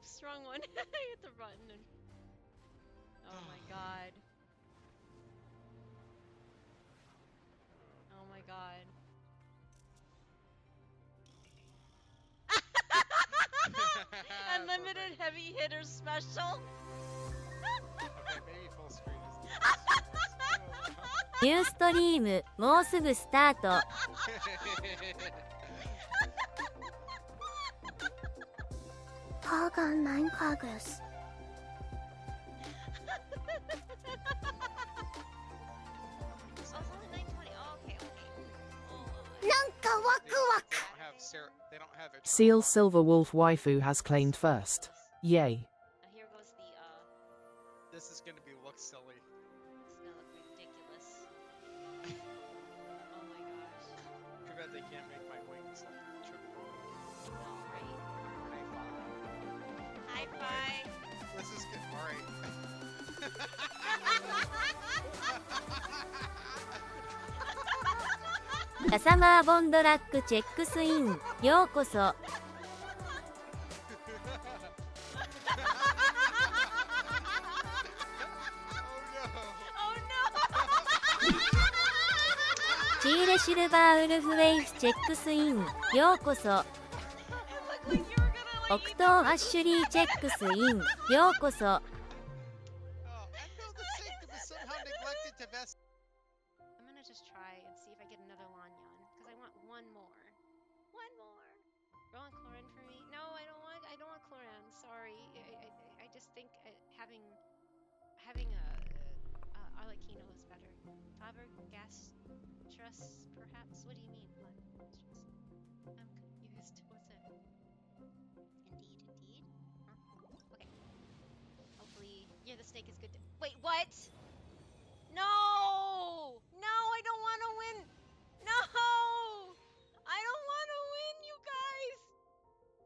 Oops, wrong one. I hit the button. And... Oh my god. Oh my god. Unlimited heavy hitter special. Okay, maybe full screen is the best. ニューストリームもうすぐスタート。Pagan 9 progress. Oh, it's only 9:20. Oh, okay, okay. Nanka waku waku. They don't have it. Seal Silver Wolf Waifu has claimed first. Yay. Now here goes the This is gonna look silly. This is gonna look ridiculous. Oh my gosh. Too bad they can't make my wings like triple. No, right? High High five. five. This is good. Alright. ラサマーボンドラックチェックスイン。ようこそ。チーレシルバーウルフウェイスチェックスイン。ようこそ。オクトーアッシュリーチェックスイン。ようこそ。I'm gonna just try and see if I get another Lanyan, because I want one more. One more. Rowan Cloran for me? No, I don't want Cloran. Sorry. I just think having a Arlecchino is better. Faber Gastrus, perhaps? What do you mean, blood? I'm confused. What's it? Indeed. Huh? Okay. Hopefully, yeah, the steak is good. Wait, what? No! No, I don't want to win! No! I don't want to win, you guys!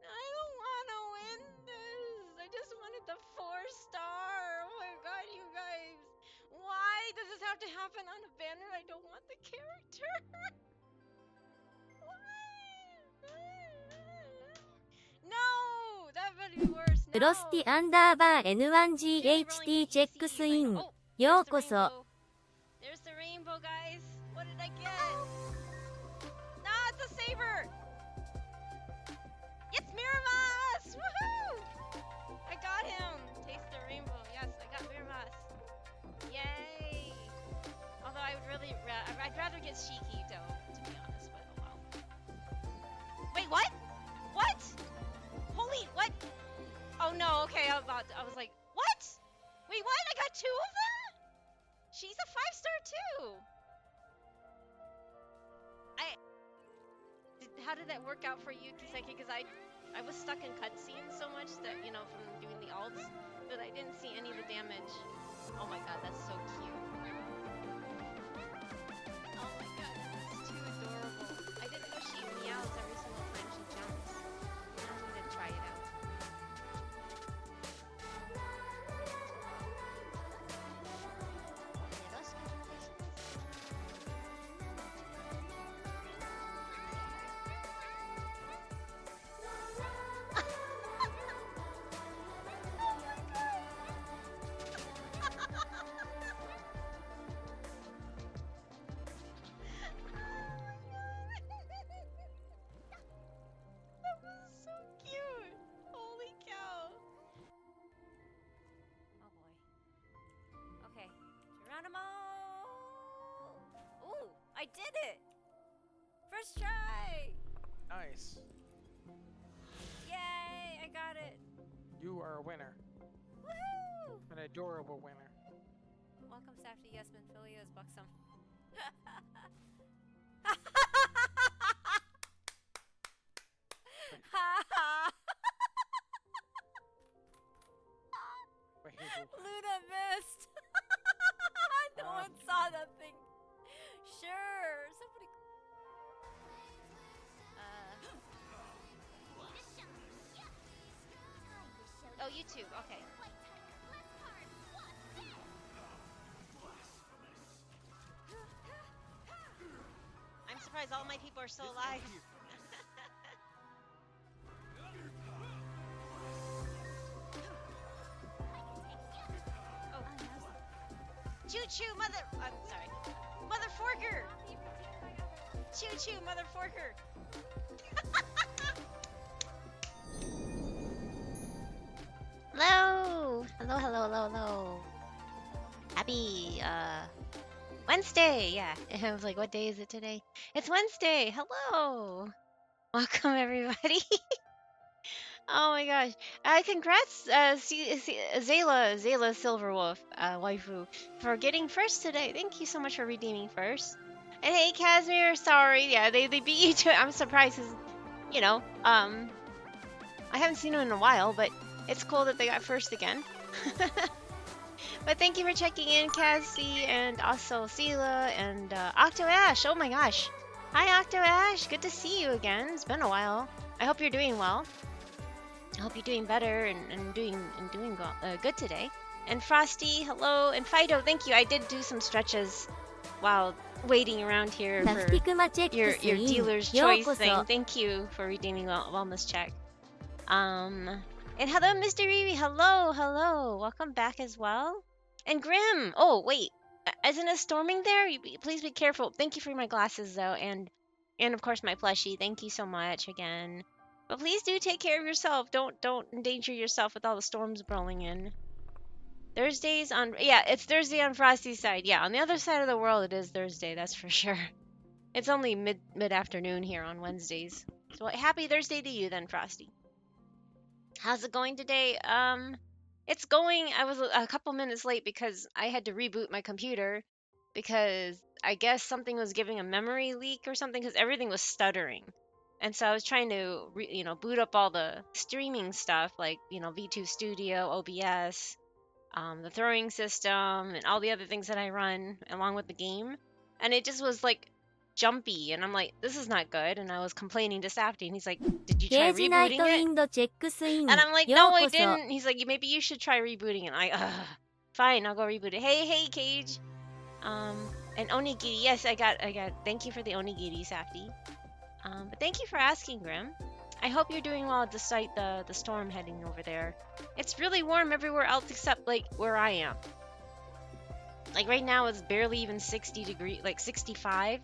I don't want to win this! I just wanted the 4-star! Oh my god, you guys! Why does this have to happen on a banner? I don't want the character! Why? No! That would be worse. フロスティアンダーバー N1GHT チェックスイン。ようこそ。There's the rainbow, guys. What did I get? No, it's a saber. It's Miramas! Woohoo! I got him. Taste the rainbow. Yes, I got Miramas. Yay! Although I would really, I'd rather get Shiki though, to be honest. But oh well. Wait, what? What? Holy, what? Oh no. Okay, I was like, what? Wait, what? I got 2 of them? She's a 5-star too. How did that work out for you, Kiseki? Because I was stuck in cutscenes so much that, you know, from doing the alts, but I didn't see any of the damage. Oh my god, that's so cute. Oh my god, that's too adorable. I didn't know she meows every single time she jumps. I'm gonna try it out. I did it! First try! Nice. Yay! I got it! You are a winner. Woohoo! An adorable winner. Welcome staff to Yesman Filia's Buxom. Luna missed! No one saw that thing. Sure, somebody. Oh, YouTube. Okay. I'm surprised all my people are still alive. Choo choo, mother. I'm sorry. Mother forker. Choo choo, mother forker. Hello. Hello, hello, hello, hello. Happy Wednesday. Yeah. I was like, what day is it today? It's Wednesday. Hello. Welcome everybody. Oh my gosh. Congrats, Zayla Silverwolf, waifu, for getting first today. Thank you so much for redeeming first. And hey, Casimir, sorry. Yeah, they beat you to it. I'm surprised because, you know, I haven't seen them in a while, but it's cool that they got first again. But thank you for checking in, Cassie, and also Sela, and Octo Ash. Oh my gosh. Hi, Octo Ash. Good to see you again. It's been a while. I hope you're doing well. I hope you're doing better and doing good today. And Frosty, hello, and Fido, thank you. I did do some stretches while waiting around here for your dealer's choice thing. Thank you for redeeming wellness check. And hello, Mr. Riri. Hello, hello. Welcome back as well. And Grim. Oh wait, isn't it storming there? Please be careful. Thank you for my glasses though, and of course my plushie. Thank you so much again. But please do take care of yourself. Don't endanger yourself with all the storms rolling in. Thursdays on it's Thursday on Frosty's side. Yeah, on the other side of the world it is Thursday, that's for sure. It's only mid-afternoon here on Wednesdays. So happy Thursday to you then, Frosty. How's it going today? It's going. I was a couple minutes late because I had to reboot my computer because I guess something was giving a memory leak or something because everything was stuttering. And so I was trying to, boot up all the streaming stuff like, V2 Studio, OBS, the throwing system, and all the other things that I run along with the game. And it just was like jumpy. And I'm like, this is not good. And I was complaining to Safety. And he's like, did you try rebooting it? And I'm like, no, I didn't. He's like, maybe you should try rebooting it. And fine, I'll go reboot it. Hey, Cage. And onigiri. Yes, I got. Thank you for the onigiri, Safety. But thank you for asking, Grim. I hope you're doing well despite the storm heading over there. It's really warm everywhere else except like where I am. Like right now it's barely even 60 degrees, like 65.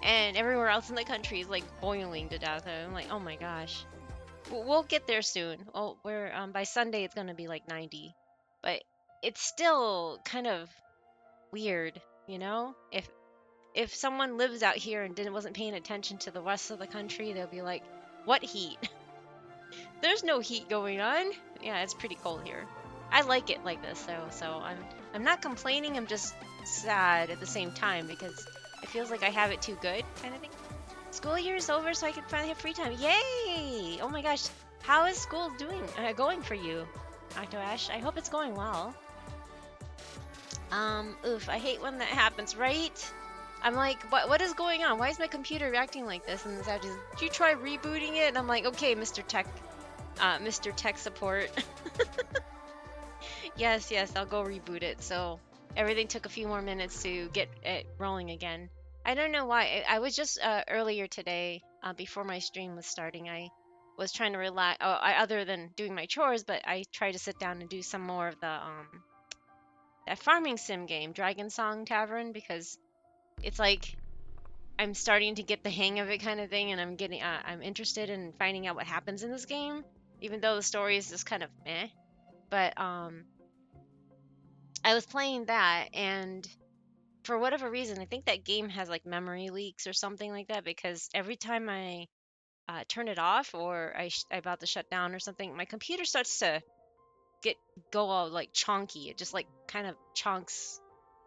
And everywhere else in the country is like boiling to death. I'm like, oh my gosh. We'll get there soon. Oh, by Sunday it's gonna be like 90. But it's still kind of weird, If someone lives out here and wasn't paying attention to the rest of the country, they'll be like, what heat? There's no heat going on. Yeah, it's pretty cold here. I like it like this though, so I'm not complaining, I'm just sad at the same time because it feels like I have it too good kind of thing. School year is over so I can finally have free time. Yay! Oh my gosh. How is school going for you, Octo Ash? I hope it's going well. Oof, I hate when that happens, right? I'm like, what is going on? Why is my computer reacting like this? And did you try rebooting it? And I'm like, okay, Mr. Tech support. Yes, I'll go reboot it. So everything took a few more minutes to get it rolling again. I don't know why. I was just earlier today, before my stream was starting, I was trying to relax. Other than doing my chores, but I tried to sit down and do some more of the that farming sim game, Dragon Song Tavern, because it's like I'm starting to get the hang of it kind of thing, and I'm interested in finding out what happens in this game, even though the story is just kind of meh. But I was playing that, and for whatever reason, I think that game has like memory leaks or something like that, because every time I turn it off or I about to shut down or something, my computer starts to go all like chonky. It just like kind of chunks.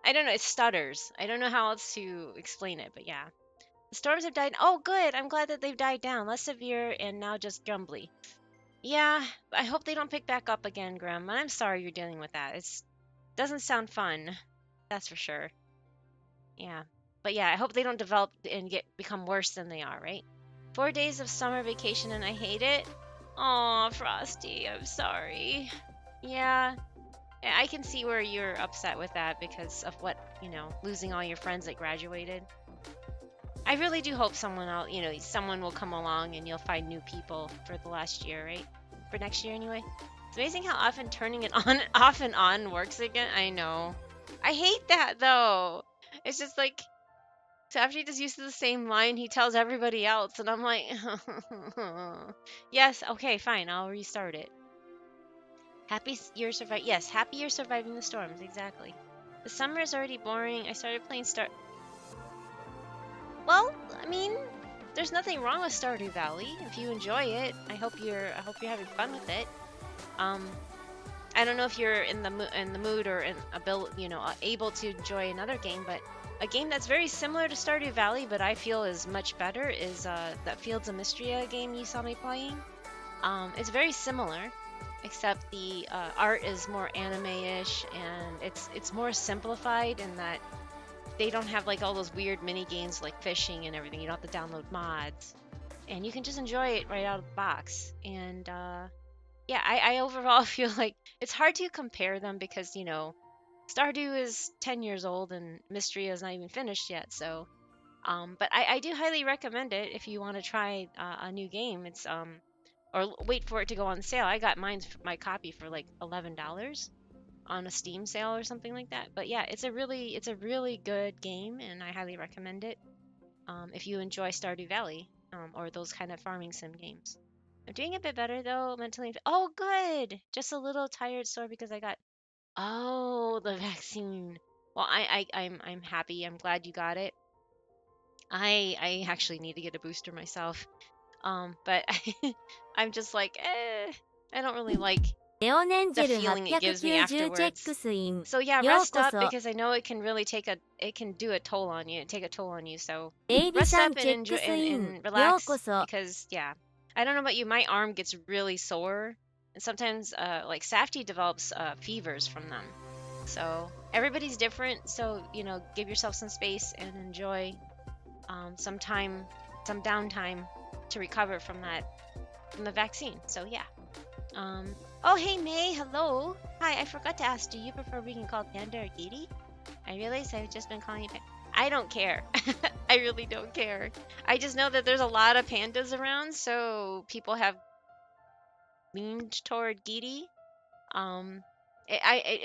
I don't know, it stutters. I don't know how else to explain it, but yeah. The storms have died. Oh, good. I'm glad that they've died down. Less severe and now just grumbly. Yeah, I hope they don't pick back up again, Grim. I'm sorry you're dealing with that. It doesn't sound fun. That's for sure. Yeah. But yeah, I hope they don't develop and become worse than they are, right? 4 days of summer vacation and I hate it. Aw, Frosty, I'm sorry. Yeah, I can see where you're upset with that because of what, losing all your friends that graduated. I really do hope someone will come along and you'll find new people for the last year, right? For next year anyway. It's amazing how often turning it on, off and on works again. I know. I hate that though. It's just like so after he just uses the same line, he tells everybody else, and I'm like, yes, okay, fine, I'll restart it. You're surviving. Yes, happy you're surviving the storms. Exactly. The summer is already boring. I started playing Well, I mean, there's nothing wrong with Stardew Valley if you enjoy it. I hope you're having fun with it. I don't know if you're in the mood or able to enjoy another game, but a game that's very similar to Stardew Valley, but I feel is much better is that Fields of Mystria game you saw me playing. It's very similar, except the art is more anime-ish and it's more simplified in that they don't have like all those weird mini games like fishing and everything. You don't have to download mods, and you can just enjoy it right out of the box. And yeah, I overall feel like it's hard to compare them because Stardew is 10 years old and Mystery is not even finished yet. So, but I do highly recommend it if you want to try a new game. It's or wait for it to go on sale. I got my copy for like $11 on a Steam sale or something like that. But yeah, it's a really good game, and I highly recommend it if you enjoy Stardew Valley or those kind of farming sim games. I'm doing a bit better though mentally. Oh, good. Just a little tired, sore because I got the vaccine. Well, I'm happy. I'm glad you got it. I actually need to get a booster myself. But I'm just like, I don't really like レオネン the ジェル feeling it gives me 890チェッ afterwards. クスイン So yeah, よう rest こ up そ because I know it can really it can do a toll on you, take a toll on you. So エイリ rest さ up ん and チェッ enjoy クスイン and よう relax こそ because yeah, I don't know about you, my arm gets really sore and sometimes like Safety develops fevers from them. So everybody's different. So give yourself some space and enjoy some downtime to recover from the vaccine. So yeah. Oh, hey May, hello. Hi, I forgot to ask, do you prefer being called Panda or Giri? I realize I've just been calling you Panda. I don't care. I really don't care. I just know that there's a lot of pandas around, so people have leaned toward Giri.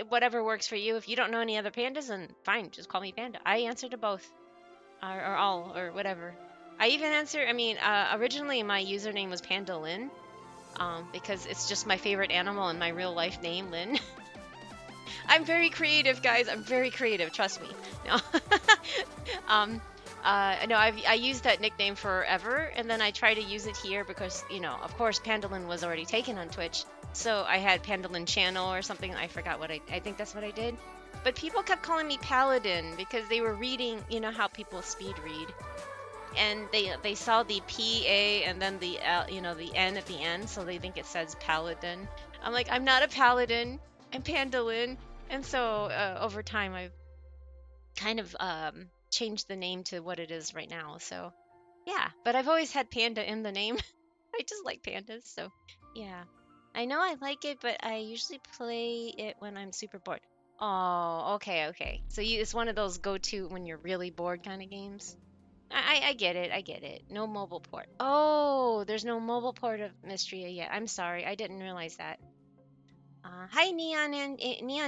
Whatever works for you. If you don't know any other pandas, then fine, just call me Panda. I answer to both, or all, or whatever. I even answer. I mean, originally my username was Panda Lynn. Because it's just my favorite animal and my real life name, Lynn. I'm very creative, guys. I'm very creative. Trust me. No. No, I used that nickname forever, and then I try to use it here because, of course, Pandalin was already taken on Twitch. So I had Pandalin channel or something. I forgot what I think that's what I did. But people kept calling me Paladin because they were reading, how people speed read. And they saw the P-A and then the L, the N at the end, so they think it says Paladin. I'm like, I'm not a Paladin, I'm Pandalin. And so over time, I've kind of changed the name to what it is right now. So yeah, but I've always had Panda in the name. I just like pandas, so yeah. I know I like it, but I usually play it when I'm super bored. Oh, okay. So it's one of those go-to when you're really bored kind of games. I get it. I get it. No mobile port. Oh, there's no mobile port of Mystria yet. I'm sorry. I didn't realize that. Hi, Neon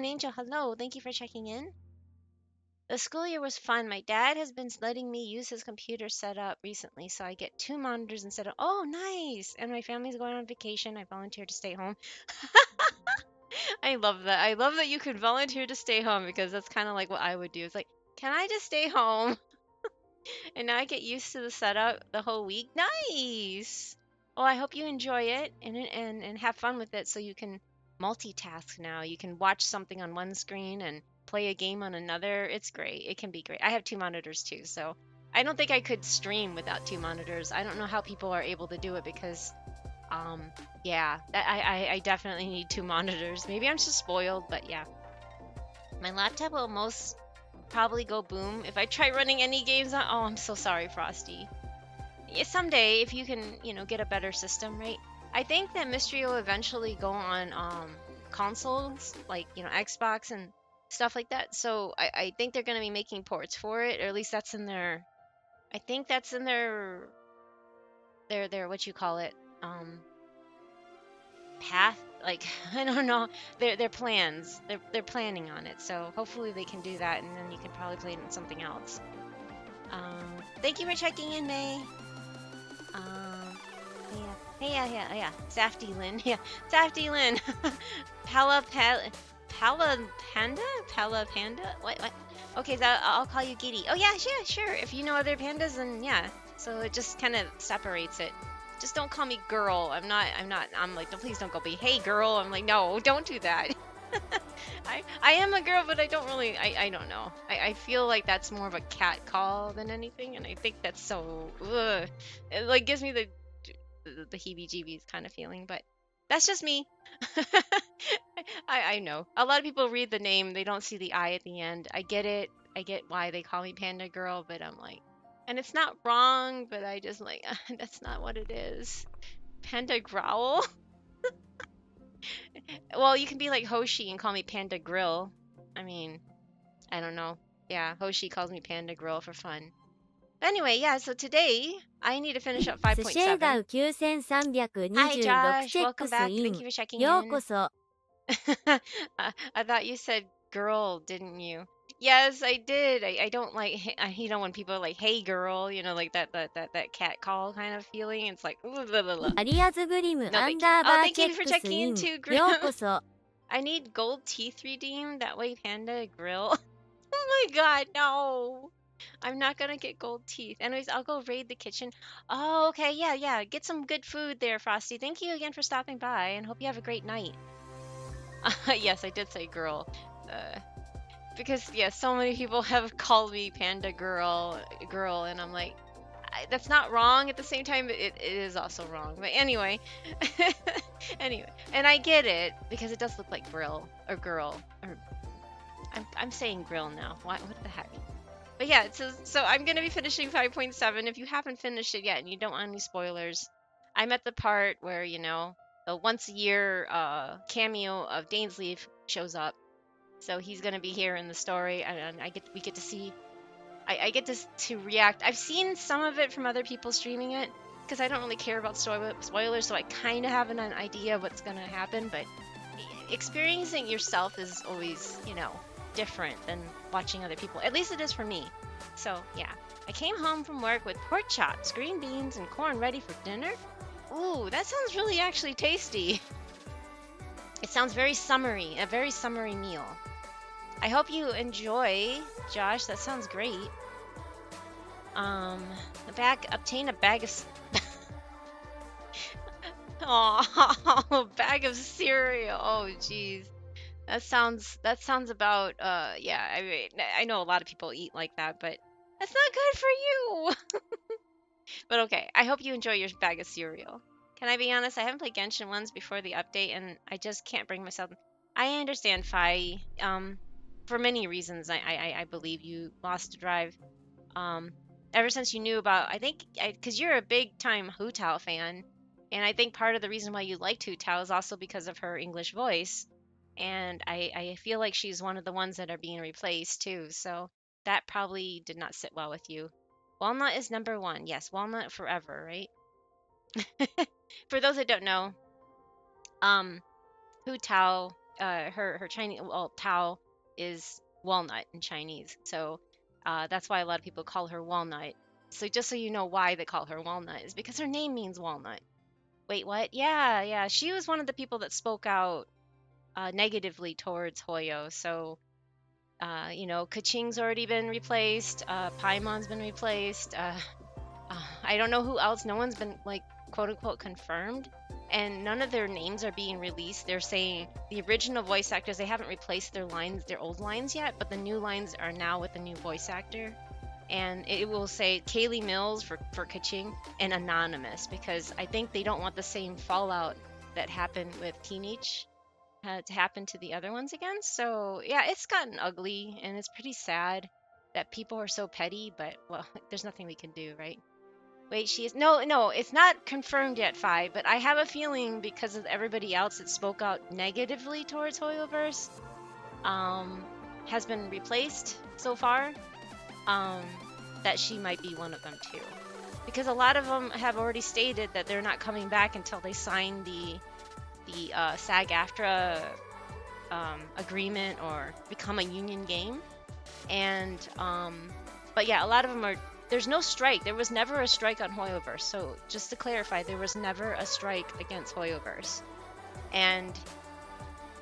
Angel. Hello. Thank you for checking in. The school year was fun. My dad has been letting me use his computer setup recently, so I get 2 monitors instead of. Oh, nice. And my family's going on vacation. I volunteered to stay home. I love that. I love that you could volunteer to stay home because that's kind of like what I would do. It's like, can I just stay home? And now I get used to the setup the whole week. Nice. Well, I hope you enjoy it and have fun with it so you can multitask now. You can watch something on one screen and play a game on another. It's great. It can be great. I have 2 monitors too, so I don't think I could stream without 2 monitors. I don't know how people are able to do it because yeah, I definitely need 2 monitors. Maybe I'm just spoiled, but yeah. My laptop will most probably go boom if I try running any games on. Oh, I'm so sorry, Frosty. Yeah, someday, if you can, get a better system, right? I think that Mystery will eventually go on consoles, like, Xbox and stuff like that. So I think they're going to be making ports for it, or at least that's in their. I think that's in their what you call it, path like I don't know their plans. They're planning on it, so hopefully they can do that, and then you can probably play it in something else. Thank you for checking in, May. Yeah. Safety Lynn, yeah, Safety Lynn. Pala Panda? Pala Panda? What? Okay, so I'll call you Giddy. Oh yeah, sure. If you know other pandas, then yeah. So it just kind of separates it. Just don't call me girl. I'm like, please don't go be, hey girl. I'm like, no, don't do that. I am a girl, but I don't really, I don't know. I feel like that's more of a cat call than anything, and I think that's so, ugh. It like gives me the heebie-jeebies kind of feeling, but that's just me. I know. A lot of people read the name, they don't see the I at the end. I get it. I get why they call me Panda Girl, but I'm like, and it's not wrong, but I just like, that's not what it is. Panda Growl? Well, you can be like Hoshi and call me Panda Grill. I mean, I don't know. Yeah, Hoshi calls me Panda Grill for fun. Anyway, yeah, so today I need to finish up スシェーダ 5.7. ウ9326 Hi チェ Josh, ッ welcome クス back. イ Thank ン you for checking よう in. こそ I thought you said girl, didn't you? Yes, I did. I don't like when people are like, "Hey girl," like that cat call kind of feeling. It's like, blah, blah, blah, blah. アリアズグリム No, ア thank ン you. ダー Oh, バー thank チェ you ッ for クス checking イ in ン too, よ Grill. うこそ I need gold teeth redeemed. That way, Panda Grill. Oh my God, no. I'm not gonna get gold teeth. Anyways, I'll go raid the kitchen. Oh, okay, yeah. Get some good food there, Frosty. Thank you again for stopping by, and hope you have a great night. Yes, I did say girl. Because yeah, so many people have called me Panda Girl, and I'm like, that's not wrong. At the same time, it is also wrong. But anyway, and I get it because it does look like grill or girl. Or I'm saying grill now. What the heck? But yeah, so I'm gonna be finishing 5.7. If you haven't finished it yet and you don't want any spoilers, I'm at the part where the once a year cameo of Dainsleif shows up. So he's gonna be here in the story, and we get to see. I get to react. I've seen some of it from other people streaming it because I don't really care about spoilers, so I kind of have an idea of what's gonna happen. But experiencing it yourself is always, different than watching other people. At least it is for me. So yeah, I came home from work with pork chops, green beans, and corn ready for dinner. Ooh, that sounds really actually tasty. It sounds very summery, a very summery meal. I hope you enjoy, Josh. That sounds great. Obtain a bag of a bag of cereal. Oh, jeez. That sounds about yeah. I mean, I know a lot of people eat like that, but that's not good for you. But okay, I hope you enjoy your bag of cereal. Can I be honest? I haven't played Genshin once before the update, and I just can't bring myself. I understand, Fi. For many reasons, I believe you lost a drive. Ever since you knew about, I think, because you're a big time Hu Tao fan, and I think part of the reason why you liked Hu Tao is also because of her English voice, and I feel like she's one of the ones that are being replaced too. So that probably did not sit well with you. Walnut is number one. Yes, walnut forever, right? For those that don't know, Hu Tao, her Chinese, well, Tao is walnut in Chinese, so that's why a lot of people call her Walnut. So just so you know why they call her Walnut is because her name means walnut. Wait, what? Yeah. She was one of the people that spoke out negatively towards Hoyo. So Kaching's already been replaced. Paimon's been replaced. I don't know who else. No one's been like quote unquote confirmed, and none of their names are being released. They're saying the original voice actors, they haven't replaced their old lines yet, but the new lines are now with the new voice actor. And it will say Kaylee Mills for Kaching and anonymous, because I think they don't want the same fallout that happened with Teenage to happen to the other ones again. So yeah, it's gotten ugly, and it's pretty sad that people are so petty, but well, there's nothing we can do, right? Wait, she is no, it's not confirmed yet, Fi, but I have a feeling because of everybody else that spoke out negatively towards Hoyoverse, has been replaced so far, that she might be one of them too. Because a lot of them have already stated that they're not coming back until they sign the SAG-AFTRA agreement or become a union game. And but yeah, a lot of them are. There's no strike. There was never a strike on HoYoverse. So just to clarify, there was never a strike against HoYoverse. And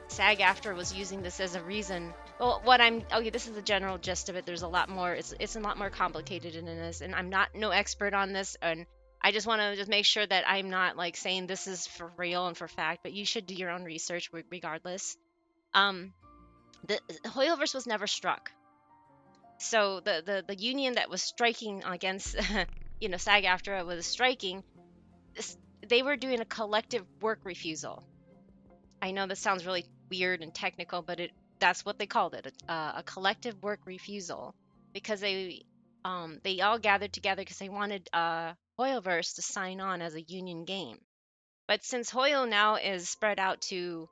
SAG-AFTRA was using this as a reason. Well, okay, this is the general gist of it. There's a lot more. It's a lot more complicated than this, and I'm not no expert on this, and I just want to just make sure that I'm not like saying this is for real and for fact, but you should do your own research regardless. The HoYoverse was never struck. So the union that was striking against SAG-AFTRA was striking, they were doing a collective work refusal. I know this sounds really weird and technical, but that's what they called it, a collective work refusal, because they all gathered together because they wanted HoYoverse to sign on as a union game. But since Hoyo now is spread out to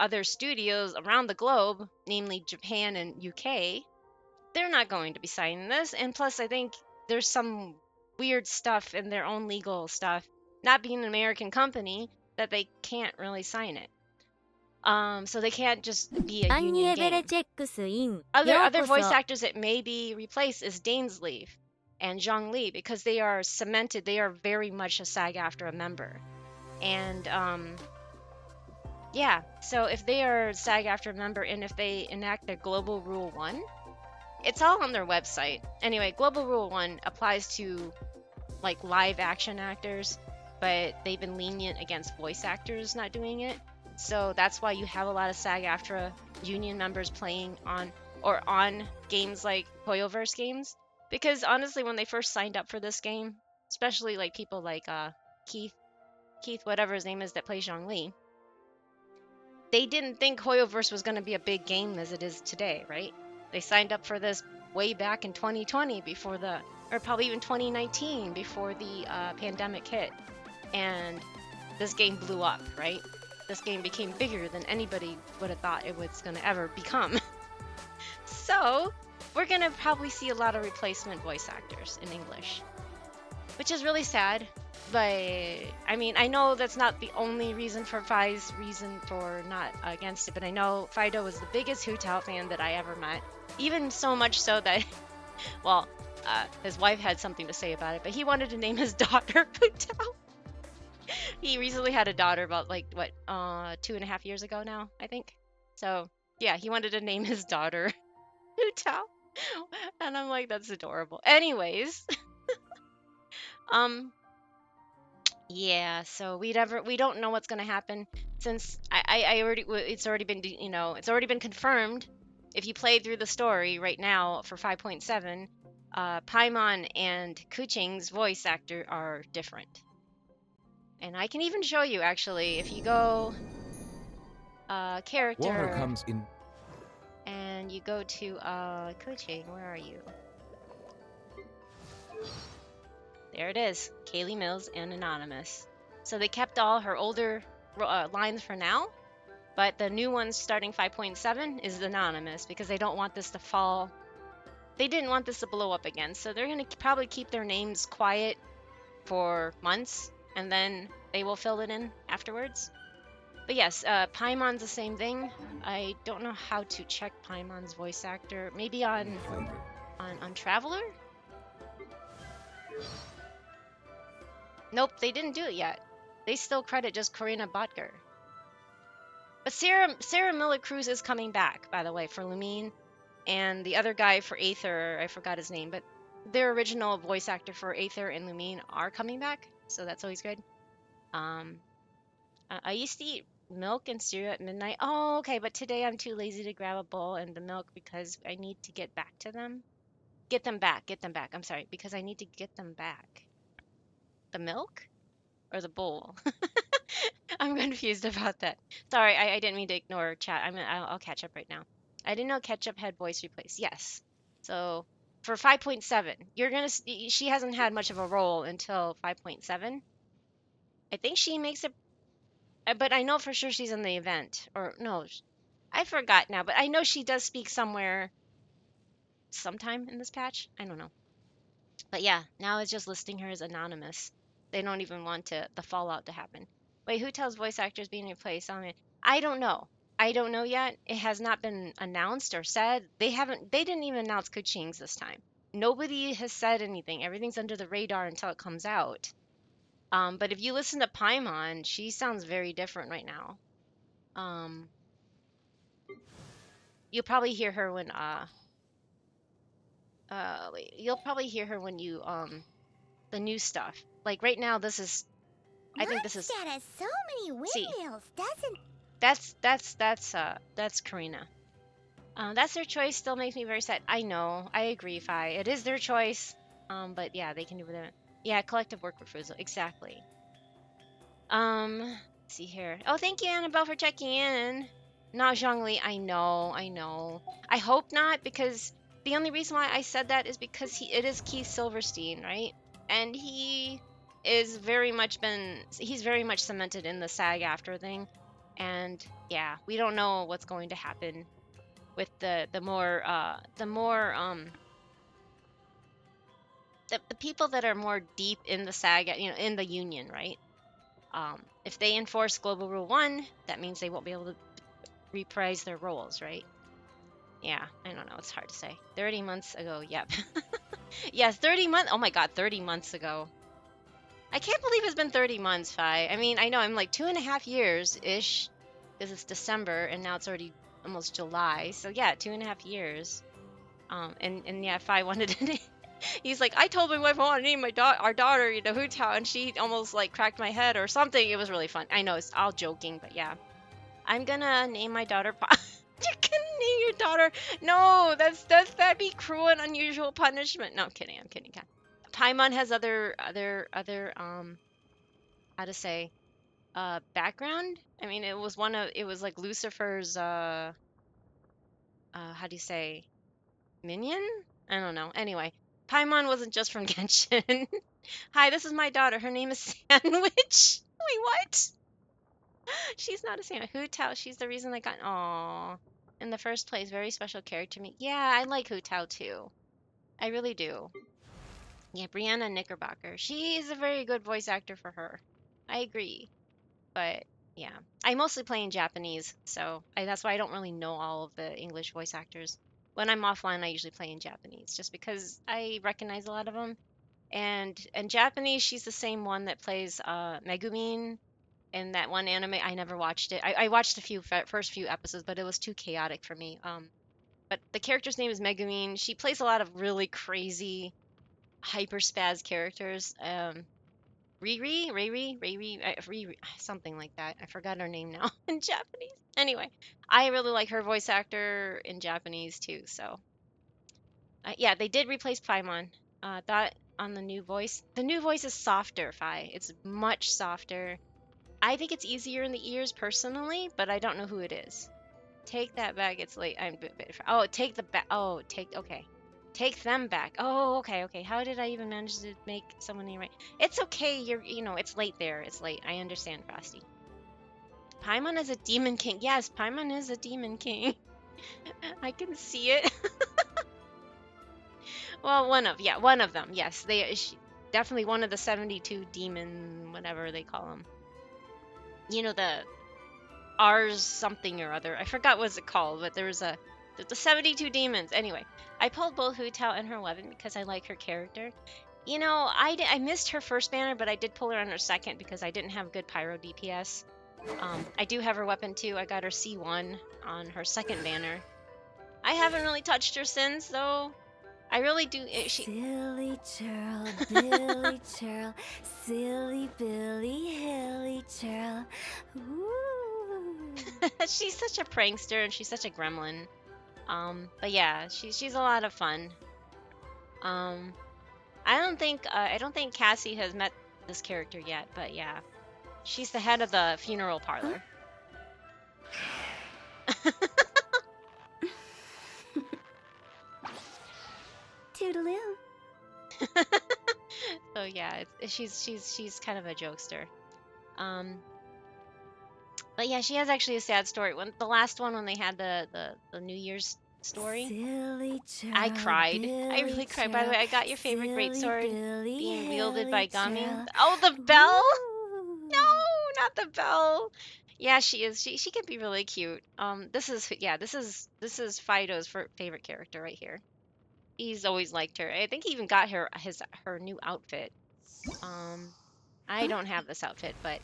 other studios around the globe, namely Japan and UK, they're not going to be signing this. And plus, I think there's some weird stuff in their own legal stuff, not being an American company, that they can't really sign it. So they can't just be a union game. Other voice actors that may be replaced is Dainsleif and Zhang Li, because they are cemented. They are very much a SAG-AFTRA member. And yeah, so if they are SAG-AFTRA member and if they enact the Global Rule 1, it's all on their website. Anyway, Global Rule 1 applies to like live action actors, but they've been lenient against voice actors not doing it. So that's why you have a lot of SAG-AFTRA union members playing on games like HoYoverse games. Because honestly, when they first signed up for this game, especially like people like Keith, whatever his name is, that plays Zhang Li, they didn't think HoYoverse was going to be a big game as it is today, right? They signed up for this way back in 2020 or probably even 2019 before the pandemic hit. And this game blew up, right? This game became bigger than anybody would have thought it was going to ever become. So we're going to probably see a lot of replacement voice actors in English, which is really sad. But I mean, I know that's not the only reason for Fi's reason for not against it, but I know Fido was the biggest Hu Tao fan that I ever met. Even so much so that, well, his wife had something to say about it, but he wanted to name his daughter Hu Tao. He recently had a daughter about 2.5 years ago now, I think. So yeah, he wanted to name his daughter Hu Tao, and I'm like, that's adorable. Anyways, yeah, so we don't know what's gonna happen, since it's already been confirmed. If you play through the story right now for 5.7, Paimon and Kuching's voice actor are different. And I can even show you, actually, if you go character. Water comes in. And you go to Kuching, where are you? There it is, Kaylee Mills and Anonymous. So they kept all her older lines for now, but the new one starting 5.7 is Anonymous, because they don't want this to fall. They didn't want this to blow up again, so they're going to probably keep their names quiet for months, and then they will fill it in afterwards. But yes, Paimon's the same thing. I don't know how to check Paimon's voice actor. Maybe on Traveler? Nope, they didn't do it yet. They still credit just Karina Botker. But Sarah Miller-Cruz is coming back, by the way, for Lumine. And the other guy for Aether, I forgot his name, but their original voice actor for Aether and Lumine are coming back, so that's always good. I used to eat milk and cereal at midnight. Oh, okay, but today I'm too lazy to grab a bowl and the milk because I need to get back to them. Get them back. I'm sorry, because I need to get them back. The milk or the bowl? I'm confused about that. Sorry, I didn't mean to ignore chat. I'll catch up right now. I didn't know Ketchup had voice replace. Yes. So for 5.7, she hasn't had much of a role until 5.7. I think she makes it, but I know for sure she's in the event. Or no, I forgot now, but I know she does speak somewhere sometime in this patch. I don't know. But yeah, now it's just listing her as anonymous. They don't even want the fallout to happen. Wait, who tells voice actors being replaced? Oh man, I don't know. I don't know yet. It has not been announced or said. They haven't. They didn't even announce Kuching's this time. Nobody has said anything. Everything's under the radar until it comes out. But if you listen to Paimon, she sounds very different right now. Um, you'll probably hear her when wait, you'll probably hear her when you the new stuff. Like right now, this is. I think this is. Mondstadt has so many See, windmills, doesn't? that's Karina. That's their choice. Still makes me very sad. I know. I agree, Fi. It is their choice. But yeah, they can do whatever. Yeah, collective work refusal. Exactly. Let's see here. Oh, thank you, Annabelle, for checking in. Not Zhongli. I know. I know. I hope not, because the only reason why I said that is because it is Keith Silverstein, right? And he is he's very much cemented in the SAG after thing. And yeah, we don't know what's going to happen with the people that are more deep in the SAG, in the union, right? If they enforce Global Rule 1, that means they won't be able to reprise their roles, right? Yeah, I don't know. It's hard to say. 30 months ago, yep. Yes, 30 months. Oh my god, 30 months ago. I can't believe it's been 30 months, Fi. I mean, I know I'm like 2.5 years-ish, because it's December, and now it's already almost July. So yeah, 2.5 years. And yeah, Fi wanted to he's like, I told my wife I want to name our daughter, Hu Tao, and she almost like cracked my head or something. It was really fun. I know it's all joking, but yeah. I'm gonna name my daughter You're gonna name your daughter? No, that'd be cruel and unusual punishment. No, I'm kidding. Paimon has other how to say background. I mean, it was like Lucifer's how do you say minion? I don't know. Anyway, Paimon wasn't just from Genshin. Hi, this is my daughter. Her name is Sandwich. Wait, what? She's not a sandwich. Hu Tao, she's the reason I got. Aw. In the first place, very special character to me. Yeah, I like Hu Tao too. I really do. Yeah, Brianna Knickerbocker. She is a very good voice actor for her. I agree. But yeah, I mostly play in Japanese, so that's why I don't really know all of the English voice actors. When I'm offline, I usually play in Japanese, just because I recognize a lot of them. And in Japanese, she's the same one that plays Megumin in that one anime. I never watched it. I watched the first few episodes, but it was too chaotic for me. But the character's name is Megumin. She plays a lot of really crazy hyper spaz characters. Riri, something like that. I forgot her name now in Japanese. Anyway, I really like her voice actor in Japanese too. So, yeah, they did replace Paimon. Thought on the new voice. The new voice is softer, Fi. It's much softer. I think it's easier in the ears personally, but I don't know who it is. Take that back. It's late. Oh, take the back. Oh, okay. Take them back. Oh, okay. How did I even manage to make someone name right? It's okay. It's late there. It's late. I understand, Frosty. Paimon is a demon king. Yes, Paimon is a demon king. I can see it. Well, one of them. Yes, definitely one of the 72 demon, whatever they call them. The R's something or other. I forgot what it's called, but there was the 72 demons. Anyway, I pulled both Hu Tao and her weapon because I like her character. I missed her first banner, but I did pull her on her second because I didn't have good pyro DPS. I do have her weapon too. I got her C1 on her second banner. I haven't really touched her since, though. I really do. Silly churl, Billy churl, silly Billy, hilly churl. Ooh. She's such a prankster and she's such a gremlin. But yeah, she's a lot of fun. I don't think Cassie has met this character yet, but yeah, she's the head of the funeral parlor. Toodaloo. So yeah, she's kind of a jokester. But yeah, she has actually a sad story. When the last one, when they had the New Year's story, I cried. I really cried. By the way, I got your favorite greatsword being wielded by Gami. Oh, the bell! No, not the bell. Yeah, she is. She can be really cute. This is Fido's favorite character right here. He's always liked her. I think he even got her new outfit. I don't have this outfit, but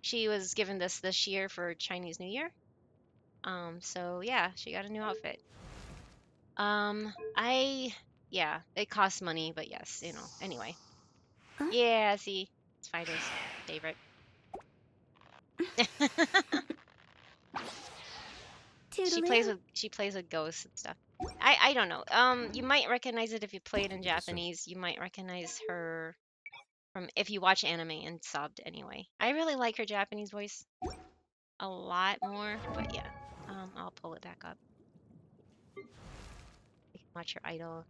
she was given this year for Chinese New Year. So yeah, she got a new outfit. Yeah, it costs money, but yes, anyway. Huh? Yeah, see, it's Fido's favorite. Toodaloo. She plays with ghosts and stuff. I don't know. You might recognize it if you play it in Japanese. You might recognize her from if you watch anime and subbed anyway. I really like her Japanese voice a lot more, but yeah. I'll pull it back up. You can watch your idol.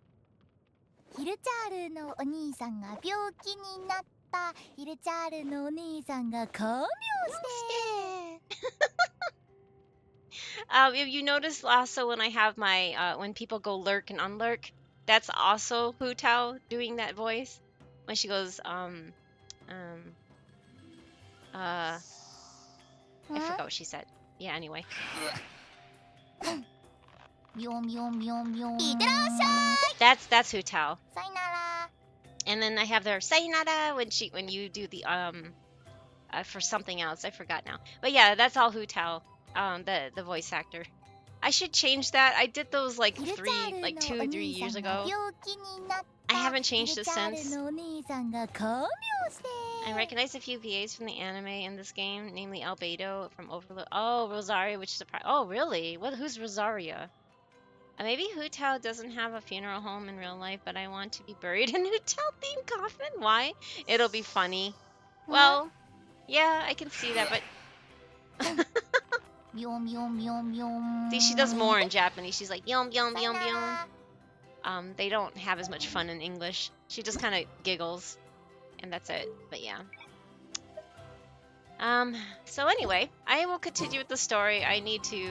ヒルチャールのお兄さんが病気になった。ヒルチャールのお兄さんが看病して。If you notice also when I have my when people go lurk and unlurk, that's also Hu Tao doing that voice when she goes I forgot what she said. Yeah, anyway. ビョンビョンビョンビョン。いってらっしゃい。That's Hu Tao. さよなら。 And then I have their sayonara when you do the for something else. I forgot now. But yeah, that's all Hu Tao. The voice actor. I should change that. I did those like 2 or 3 years ago. I haven't changed it since. I recognize a few VAs from the anime in this game, namely Albedo from Overlook. Oh, Rosaria, which is a oh really? Who's Rosaria? Maybe Hu Tao doesn't have a funeral home in real life, but I want to be buried in a Hu Tao themed coffin. Why? It'll be funny. Well, yeah, I can see that, but see, she does more in Japanese. She's like yum yum yum yum. They don't have as much fun in English. She just kind of giggles, and that's it. But yeah. So anyway, I will continue with the story. I need to,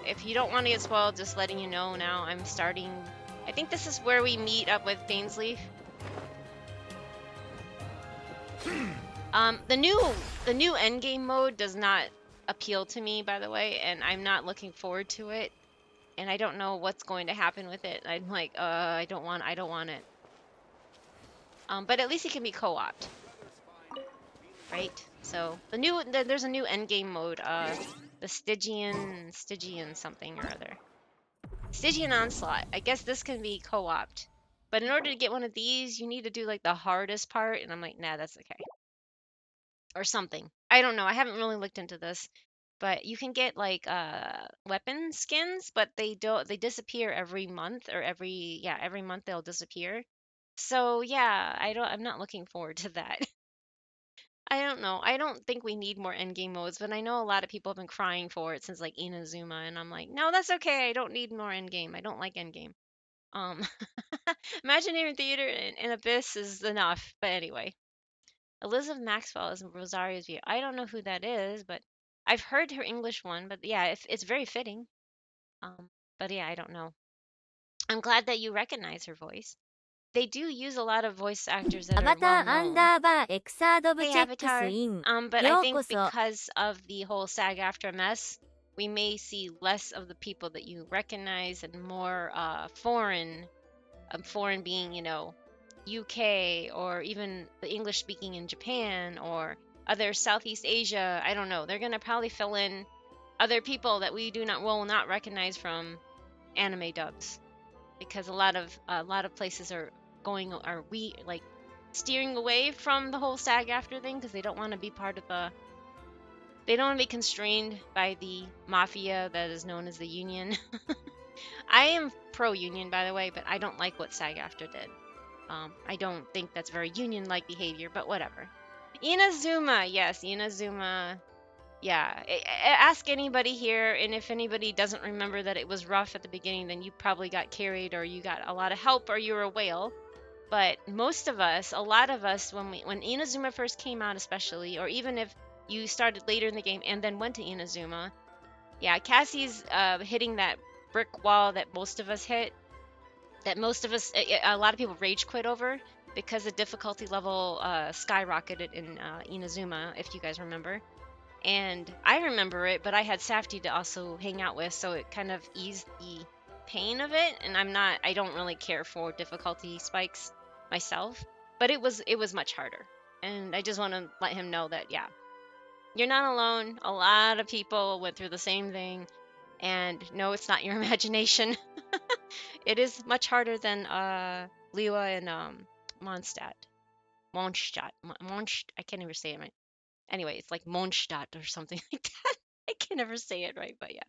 if you don't want to get spoiled, just letting you know now, I'm starting, I think this is where we meet up with Bainsleaf. The new endgame mode does not appeal to me, by the way, and I'm not looking forward to it. And I don't know what's going to happen with it. I'm like, I don't want it. But at least it can be co-opted. Right? So there's a new endgame mode, the Stygian something or other. Stygian Onslaught. I guess this can be co-opted. But in order to get one of these, you need to do like the hardest part, and I'm like, nah, that's okay. Or something. I don't know. I haven't really looked into this. But you can get like weapon skins, but they disappear every month or every month they'll disappear. So yeah, I'm not looking forward to that. I don't know. I don't think we need more endgame modes, but I know a lot of people have been crying for it since like Inazuma, and I'm like, no, that's okay. I don't need more endgame. I don't like endgame. Imagineering Theater and Abyss is enough. But anyway, Elizabeth Maxwell is Rosario's view. I don't know who that is, but I've heard her English one. But yeah, it's very fitting. But yeah, I don't know. I'm glad that you recognize her voice. They do use a lot of voice actors that are well known. Hey, Avatar. But I think because of the whole SAG-AFTRA mess, we may see less of the people that you recognize and more foreign being, UK or even the English speaking in Japan or other Southeast Asia. I don't know. They're gonna probably fill in other people that we will not recognize from anime dubs, because a lot of places are steering away from the whole SAG-AFTRA thing because they don't want to be part of they don't want to be constrained by the mafia that is known as the union. I am pro-union, by the way, but I don't like what SAG-AFTRA did. I don't think that's very union-like behavior, but whatever. Inazuma, yes, Inazuma. Yeah, ask anybody here, and if anybody doesn't remember that it was rough at the beginning, then you probably got carried, or you got a lot of help, or you were a whale. But a lot of us, when Inazuma first came out especially, or even if you started later in the game and then went to Inazuma, yeah, Cassie's hitting that brick wall that most of us hit, a lot of people rage quit over, because the difficulty level skyrocketed in Inazuma, if you guys remember. And I remember it, but I had Safety to also hang out with, so it kind of eased the pain of it. And I don't really care for difficulty spikes myself, but it was much harder. And I just want to let him know that, yeah, you're not alone. A lot of people went through the same thing. And no, it's not your imagination. It is much harder than Liwa and Mondstadt. I can't ever say it right. Anyway, it's like Mondstadt or something like that. I can never say it right, but yeah.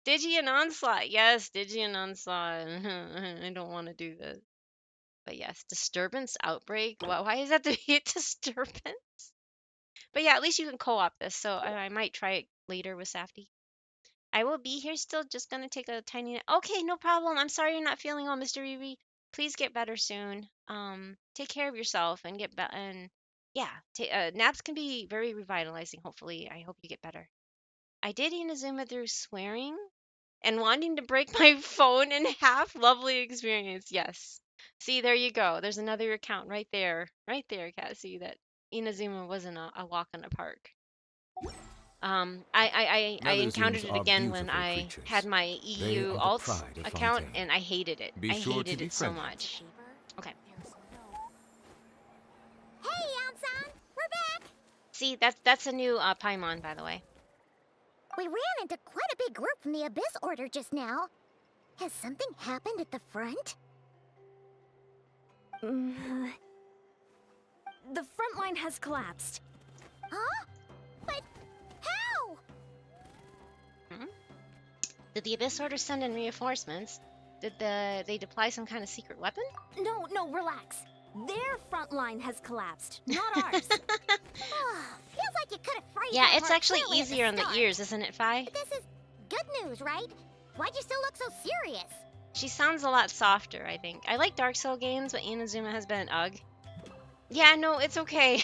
Digi and Onslaught. Yes, Digi and Onslaught. I don't want to do this. But yes, disturbance outbreak. Why is that to be a disturbance? But yeah, at least you can co-op this, so I might try it later with Safety. I will be here still, just gonna take a tiny nap. Okay, no problem. I'm sorry you're not feeling well, Mr. Riri. Please get better soon. Take care of yourself and get better. And yeah, naps can be very revitalizing. Hopefully, I hope you get better. I did Inazuma through swearing and wanting to break my phone in half. Lovely experience. Yes. See, there you go. There's another account right there. Right there, Cassie, that Inazuma wasn't a walk in the park. I encountered it again when I had my EU alt account, and I hated it. I hated it so much. Okay. Hey, Yansan, we're back. See, that's a new Paimon, by the way. We ran into quite a big group from the Abyss Order just now. Has something happened at the front? The front line has collapsed. Huh? But how? Did the Abyss Order send in reinforcements? Did they deploy some kind of secret weapon? No, relax. Their front line has collapsed, not ours. Feels like you could have phrased Yeah, that it's more actually clearly at the easier on the start. ears, isn't it, Fi? But this is good news, right? Why'd you still look so serious? She sounds a lot softer, I think. I like Dark Soul games, but Inazuma has been an ugh. Yeah, no, it's okay.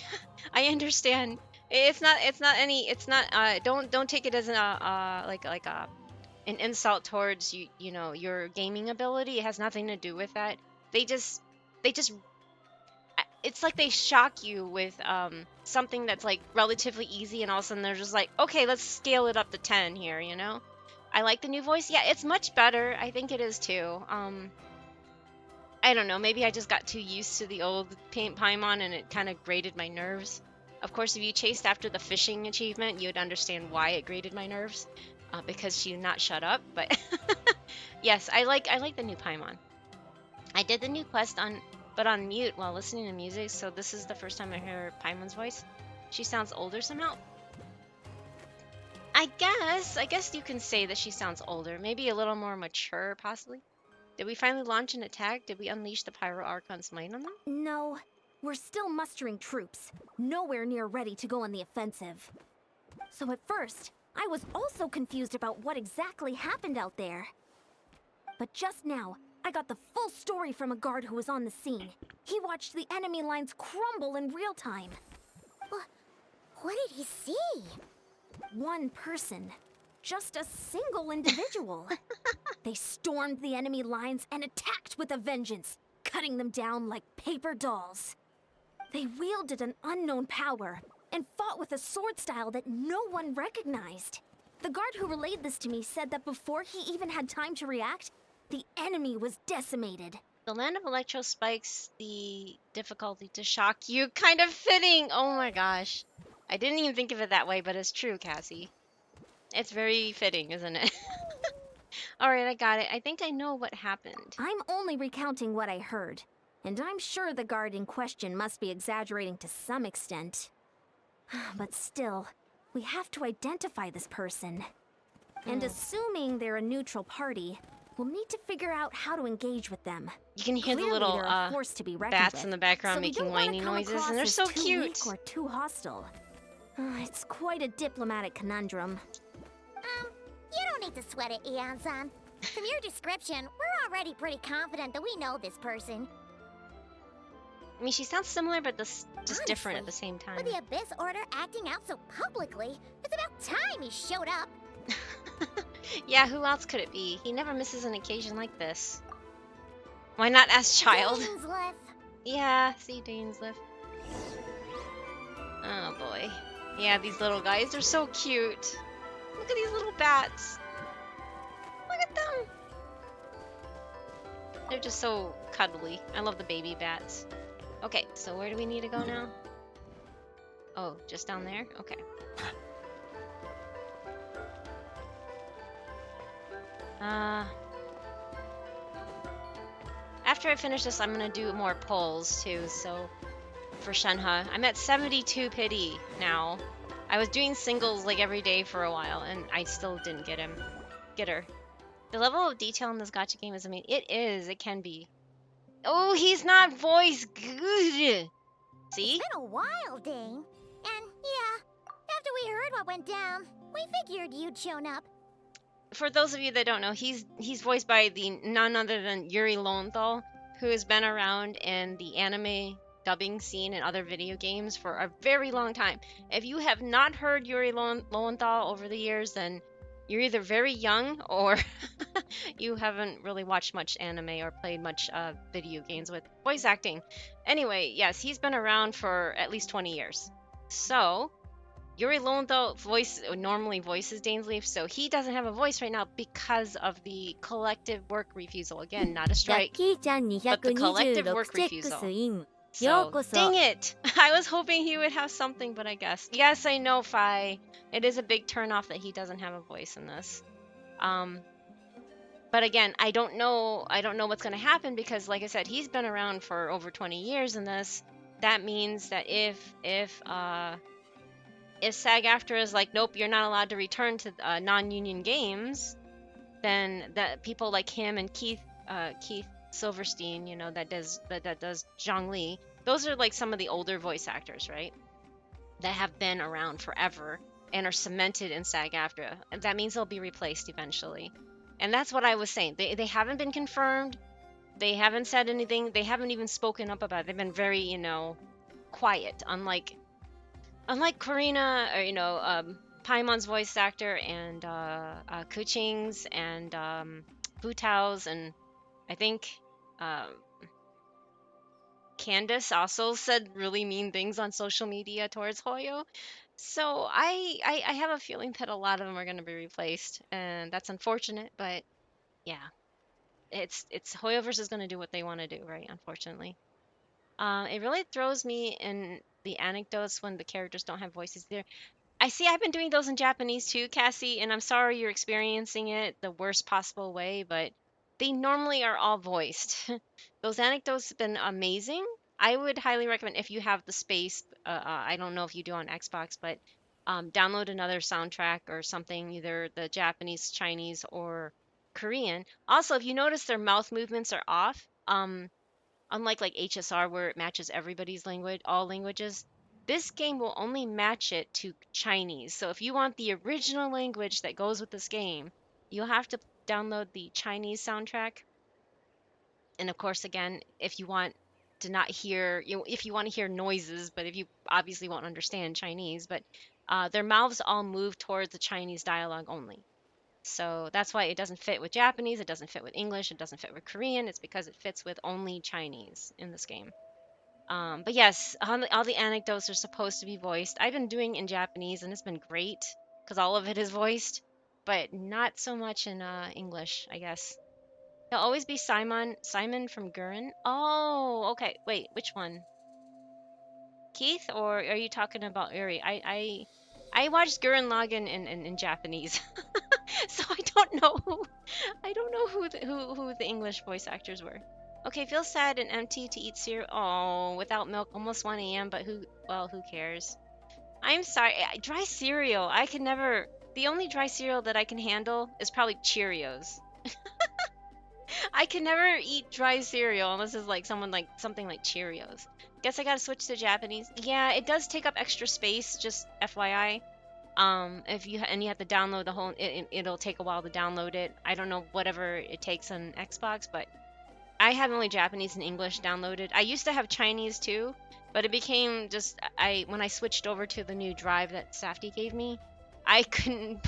I understand. Don't take it as an insult towards you know, your gaming ability. It has nothing to do with that. They just it's like they shock you with something that's like relatively easy, and all of a sudden they're just like, okay, let's scale it up to 10 here, you know? I like the new voice. Yeah, it's much better. I think it is too. I don't know, maybe I just got too used to the old Paimon and it kind of grated my nerves. Of course, if you chased after the fishing achievement, you'd understand why it grated my nerves. Because she would not shut up, but yes, I like the new Paimon. I did the new quest but on mute while listening to music, so this is the first time I hear Paimon's voice. She sounds older somehow. I guess you can say that she sounds older, maybe a little more mature, possibly. Did we finally launch an attack? Did we unleash the Pyro Archon's might on them? No, we're still mustering troops, nowhere near ready to go on the offensive. So at first, I was also confused about what exactly happened out there. But just now, I got the full story from a guard who was on the scene. He watched the enemy lines crumble in real time. What did he see? One person. Just a single individual. They stormed the enemy lines and attacked with a vengeance, cutting them down like paper dolls. They wielded an unknown power and fought with a sword style that no one recognized. The guard who relayed this to me said that before he even had time to react, the enemy was decimated. The Land of Electro spikes the difficulty to shock you. Kind of fitting. Oh my gosh. I didn't even think of it that way, but it's true, Cassie. It's very fitting, isn't it? Alright, I got it. I think I know what happened. I'm only recounting what I heard, and I'm sure the guard in question must be exaggerating to some extent. But still, we have to identify this person. And assuming they're a neutral party, we'll need to figure out how to engage with them. You can hear Clearly, the little they're a force to be reckoned bats with, in the background so we making don't wanna whiny come noises, across and they're as so too cute. weak or too hostile. It's quite a diplomatic conundrum. You don't need to sweat it, Ian-san. From your description, we're already pretty confident that we know this person. I mean, she sounds similar, but just different at the same time. With the Abyss Order acting out so publicly, it's about time he showed up. Yeah, who else could it be? He never misses an occasion like this. Why not ask Child? Dainsleif. Yeah, see Dainsleif. Oh boy. Yeah, these little guys, they're so cute. Look at these little bats. Look at them. They're just so cuddly. I love the baby bats. Okay, so where do we need to go now? Oh, just down there? Okay. After I finish this, I'm gonna do more polls too, so for Shenhe. I'm at 72 pity now. I was doing singles like every day for a while, and I still didn't get her. The level of detail in this gacha game is amazing. It is, it can be. Oh, he's not voice good. See? It's been a while, Dane. And yeah, after we heard what went down, we figured you'd shown up. For those of you that don't know, he's voiced by the none other than Yuri Lowenthal, who has been around in the anime dubbing scene and other video games for a very long time. If you have not heard Yuri Lowenthal over the years, then you're either very young or you haven't really watched much anime or played much video games with voice acting. Anyway, yes, he's been around for at least 20 years. So, Yuri Lowenthal normally voices Dainsleif, so he doesn't have a voice right now because of the collective work refusal. Again, not a ラッ strike, キーちゃん but the collective 226 work チェック refusal. スイン。よ So, うこそ。 dang it! I was hoping he would have something, but I guess. Yes, I know, Fi. It is a big turnoff that he doesn't have a voice in this. But again, I don't know what's going to happen because, like I said, he's been around for over 20 years in this. That means that if SAG-AFTRA is like, nope, you're not allowed to return to non-union games, then that people like him and Keith Silverstein, you know, that does Zhongli, those are like some of the older voice actors, right? That have been around forever and are cemented in SAG-AFTRA. And that means they'll be replaced eventually. And that's what I was saying. They haven't been confirmed. They haven't said anything. They haven't even spoken up about it. They've been very, you know, quiet. Unlike Karina, or, you know, Paimon's voice actor, and Kuching's, and Butao's, and I think Candace also said really mean things on social media towards Hoyo. So I have a feeling that a lot of them are going to be replaced, and that's unfortunate, but yeah, it's Hoyoverse is going to do what they want to do, right? Unfortunately. It really throws me in the anecdotes when the characters don't have voices there. I see I've been doing those in Japanese too, Cassie, and I'm sorry you're experiencing it the worst possible way, but they normally are all voiced. Those anecdotes have been amazing. I would highly recommend, if you have the space, I don't know if you do on Xbox, but download another soundtrack or something, either the Japanese, Chinese, or Korean. Also, if you notice their mouth movements are off, unlike like HSR where it matches everybody's language, all languages, this game will only match it to Chinese. So if you want the original language that goes with this game, you'll have to download the Chinese soundtrack. And of course, again, if you want to not hear, if you want to hear noises, but if you obviously won't understand Chinese, but their mouths all move towards the Chinese dialogue only. So that's why it doesn't fit with Japanese, it doesn't fit with English, it doesn't fit with Korean. It's because it fits with only Chinese in this game. But yes, all the anecdotes are supposed to be voiced. I've been doing in Japanese, and it's been great because all of it is voiced, but not so much in English, I guess. He'll always be Simon from Gurren. Oh, okay. Wait, which one? Keith, or are you talking about Uri? I watched Gurren Lagann in Japanese, so I don't know who the English voice actors were. Okay, feels sad and empty to eat cereal. Oh, without milk, almost 1 a.m. But who cares? I'm sorry, dry cereal. I can never. The only dry cereal that I can handle is probably Cheerios. I can never eat dry cereal unless it's like something like Cheerios. Guess I gotta switch to Japanese. Yeah, it does take up extra space, just FYI. If you have to download the whole, it'll take a while to download it. I don't know whatever it takes on Xbox, but I have only Japanese and English downloaded. I used to have Chinese too, but it became just when I switched over to the new drive that Safdie gave me, I could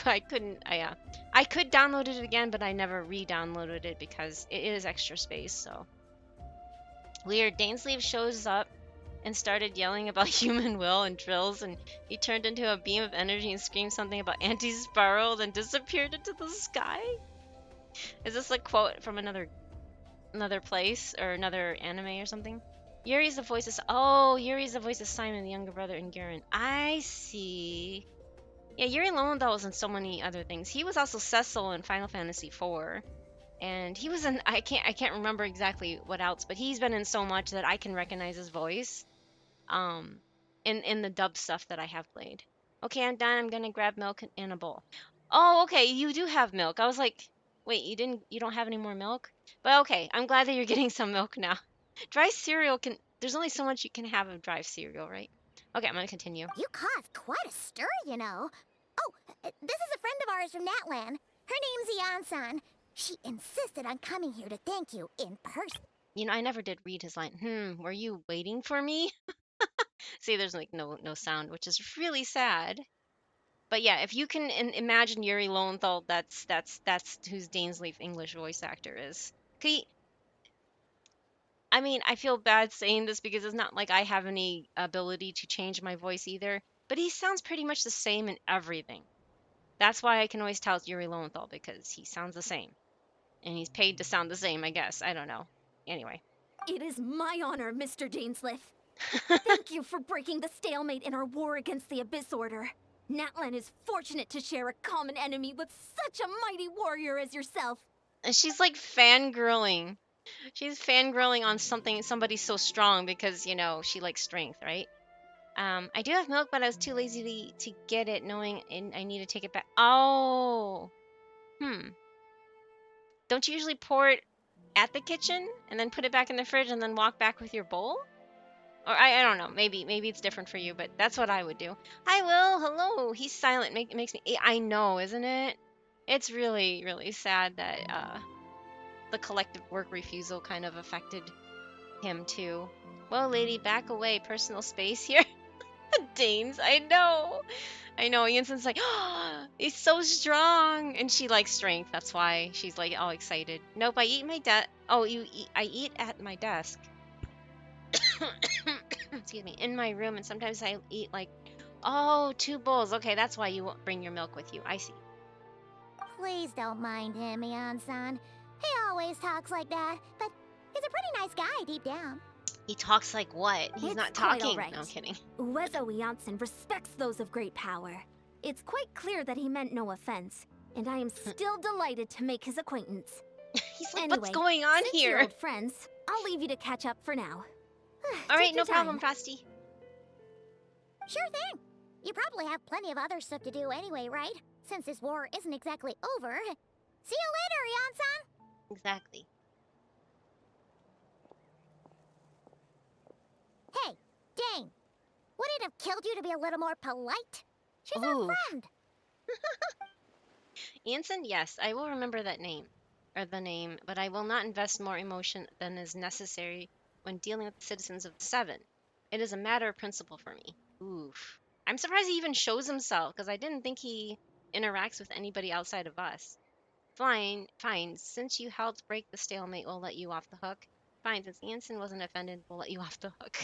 download it again, but I never re-downloaded it because it is extra space. So weird. Dainsleif shows up and started yelling about human will and drills, and he turned into a beam of energy and screamed something about anti-spiral, then disappeared into the sky? Is this a quote from another place or another anime or something? Yuri's the voice of Simon, the younger brother in Gurren. I see. Yeah, Yuri Lowenthal was in so many other things. He was also Cecil in Final Fantasy IV. And he was in I can't remember exactly what else, but he's been in so much that I can recognize his voice. In the dub stuff that I have played. Okay, I'm done. I'm gonna grab milk in a bowl. Oh, okay, you do have milk. I was like, wait, you don't have any more milk? But okay, I'm glad that you're getting some milk now. Dry cereal there's only so much you can have of dry cereal, right? Okay, I'm gonna continue. You caused quite a stir, you know. Oh, this is a friend of ours from Natlan. Her name's Ian-san. She insisted on coming here to thank you in person. You know, I never did read his line. Were you waiting for me? See, there's like no sound, which is really sad. But yeah, if you can imagine Yuri Lowenthal, that's who's Dainsleif English voice actor is. I mean, I feel bad saying this because it's not like I have any ability to change my voice either, but he sounds pretty much the same in everything. That's why I can always tell it's Yuri Lowenthal, because he sounds the same. And he's paid to sound the same, I guess. I don't know. Anyway. It is my honor, Mr. Dainsleif. Thank you for breaking the stalemate in our war against the Abyss Order. Natlan is fortunate to share a common enemy with such a mighty warrior as yourself. And she's like fangirling. She's fangirling on somebody so strong because, you know, she likes strength, right? I do have milk, but I was too lazy to get it, knowing I need to take it back. Oh. Don't you usually pour it at the kitchen and then put it back in the fridge and then walk back with your bowl? Or I don't know. Maybe it's different for you, but that's what I would do. Hi, Will. Hello. He's silent. Makes me. I know, isn't it? It's really, really sad that the collective work refusal kind of affected him too. Well, lady, back away. Personal space here. Danes, I know. Yanson's like, oh, he's so strong, and she likes strength. That's why she's like all excited. Nope, I eat my I eat at my desk. Excuse me, in my room, and sometimes I eat like, 2 bowls. Okay, that's why you won't bring your milk with you. I see. Please don't mind him, Ian-san. He always talks like that, but he's a pretty nice guy deep down. He talks like what? He's It's not quite talking. all right. No, I'm kidding. Uezo Janssen respects those of great power. It's quite clear that he meant no offense, and I am still delighted to make his acquaintance. He's like, Anyway, what's going on since you're here? old friends, I'll leave you to catch up for now. All right, Take no your problem, time. Frosty. Sure thing. You probably have plenty of other stuff to do anyway, right? Since this war isn't exactly over. See you later, Ian-san! Exactly. Hey, Dane. Would it have killed you to be a little more polite? She's Ooh. our friend. Anson, yes, I will remember that name, or the name, but I will not invest more emotion than is necessary when dealing with the citizens of the Seven. It is a matter of principle for me. Oof. I'm surprised he even shows himself, because I didn't think he interacts with anybody outside of us. Fine. Since you helped break the stalemate, we'll let you off the hook. Fine, since Anson wasn't offended, we'll let you off the hook.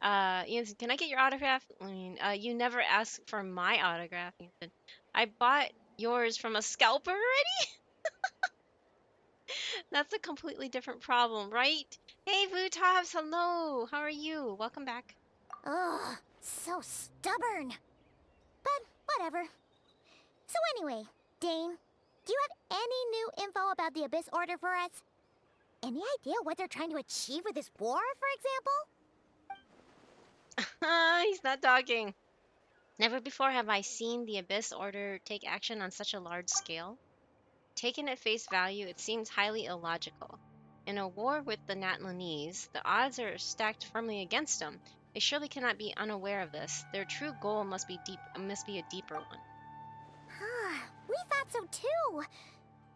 Anson, can I get your autograph? I mean, you never asked for my autograph, Anson. I bought yours from a scalper already? That's a completely different problem, right? Hey, Vutabs, hello. How are you? Welcome back. Ugh, so stubborn. But whatever. So anyway, Dane, do you have any new info about the Abyss Order for us? Any idea what they're trying to achieve with this war, for example? He's not talking. Never before have I seen the Abyss Order take action on such a large scale. Taken at face value, it seems highly illogical. In a war with the Natlanese, the odds are stacked firmly against them. They surely cannot be unaware of this. Their true goal must be a deeper one. We thought so too.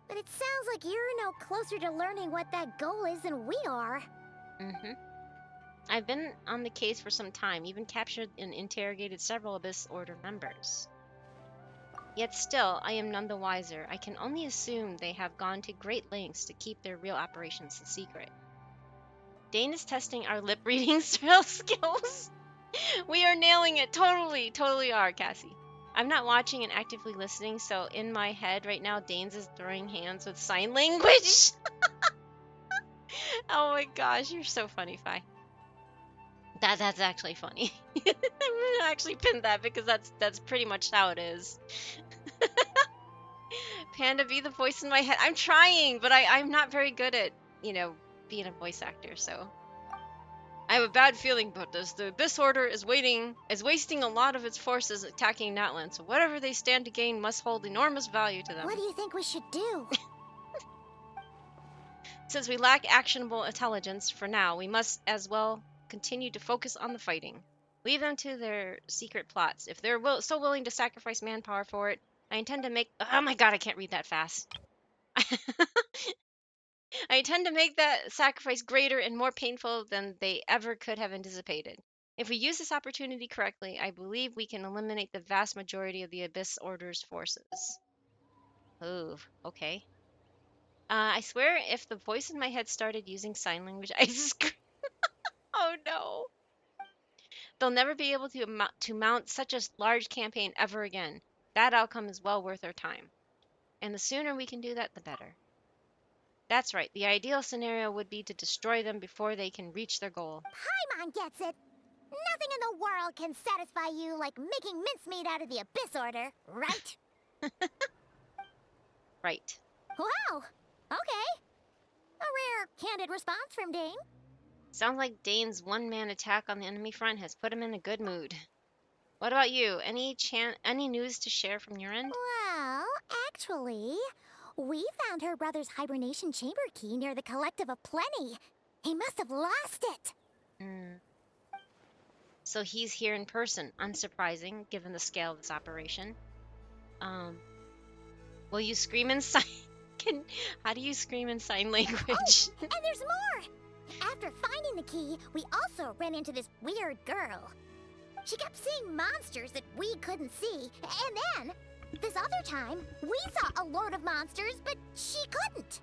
But it sounds like you're no closer to learning what that goal is than we are. I've been on the case for some time, even captured and interrogated several Abyss Order members. Yet still, I am none the wiser. I can only assume they have gone to great lengths to keep their real operations a secret. Dane is testing our lip reading skills. We are nailing it. Totally are, Cassie. I'm not watching and actively listening, so in my head right now, Dane's is throwing hands with sign language. Oh my gosh, you're so funny, Fi. That's actually funny. I'm gonna actually pin that because that's pretty much how it is. Panda, be the voice in my head. I'm trying, but I'm not very good at, being a voice actor, so. I have a bad feeling about this. The Abyss Order is wasting a lot of its forces attacking Natlan, so whatever they stand to gain must hold enormous value to them. What do you think we should do? Since we lack actionable intelligence for now, we must as well continue to focus on the fighting. Leave them to their secret plots. If they're so willing to sacrifice manpower for it, I intend to make... Oh my god, I can't read that fast. I intend to make that sacrifice greater and more painful than they ever could have anticipated. If we use this opportunity correctly, I believe we can eliminate the vast majority of the Abyss Order's forces. Oh, okay. I swear if the voice in my head started using sign language, I'd scream. Oh no. They'll never be able to mount such a large campaign ever again. That outcome is well worth our time. And the sooner we can do that, the better. That's right. The ideal scenario would be to destroy them before they can reach their goal. Paimon gets it. Nothing in the world can satisfy you like making mincemeat out of the Abyss Order, right? Right. Wow. Okay. A rare, candid response from Dane. Sounds like Dane's one-man attack on the enemy front has put him in a good mood. What about you? Any news to share from your end? Well, actually, we found her brother's hibernation chamber key near the Collective of Plenty. He must have lost it. So he's here in person. Unsurprising, given the scale of this operation. Will you scream in sign... How do you scream in sign language? Oh, and there's more! After finding the key, we also ran into this weird girl. She kept seeing monsters that we couldn't see, and then, this other time, we saw a load of monsters, but she couldn't.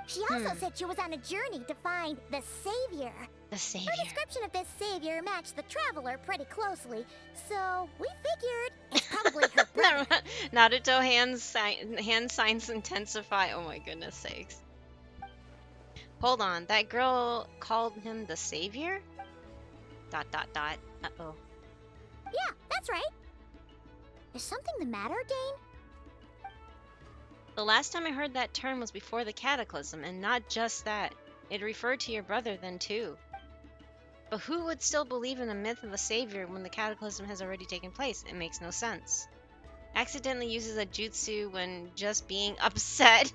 She also said she was on a journey to find the Savior. The Savior. Her description of this Savior matched the Traveler pretty closely, so we figured it's probably her brother. Naruto hand signs intensify. Oh my goodness sakes. Hold on, that girl called him the Savior? ... Uh-oh. Yeah, that's right. Is something the matter, Dane? The last time I heard that term was before the Cataclysm, and not just that. It referred to your brother then too. But who would still believe in the myth of a savior when the Cataclysm has already taken place? It makes no sense. Accidentally uses a jutsu when just being upset.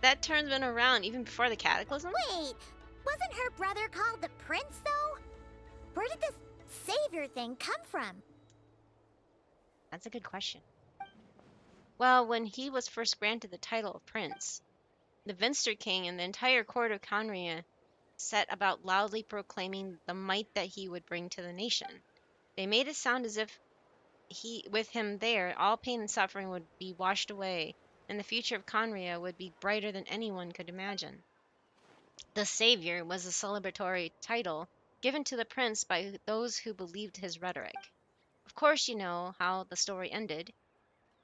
That term's been around even before the Cataclysm? Wait, wasn't her brother called the Prince, though? Where did this Savior thing come from? That's a good question. Well, when he was first granted the title of Prince, the Vinster King and the entire court of Conria set about loudly proclaiming the might that he would bring to the nation. They made it sound as if with him there, all pain and suffering would be washed away, and the future of Conria would be brighter than anyone could imagine. The Savior was a celebratory title given to the prince by those who believed his rhetoric. Of course, you know how the story ended.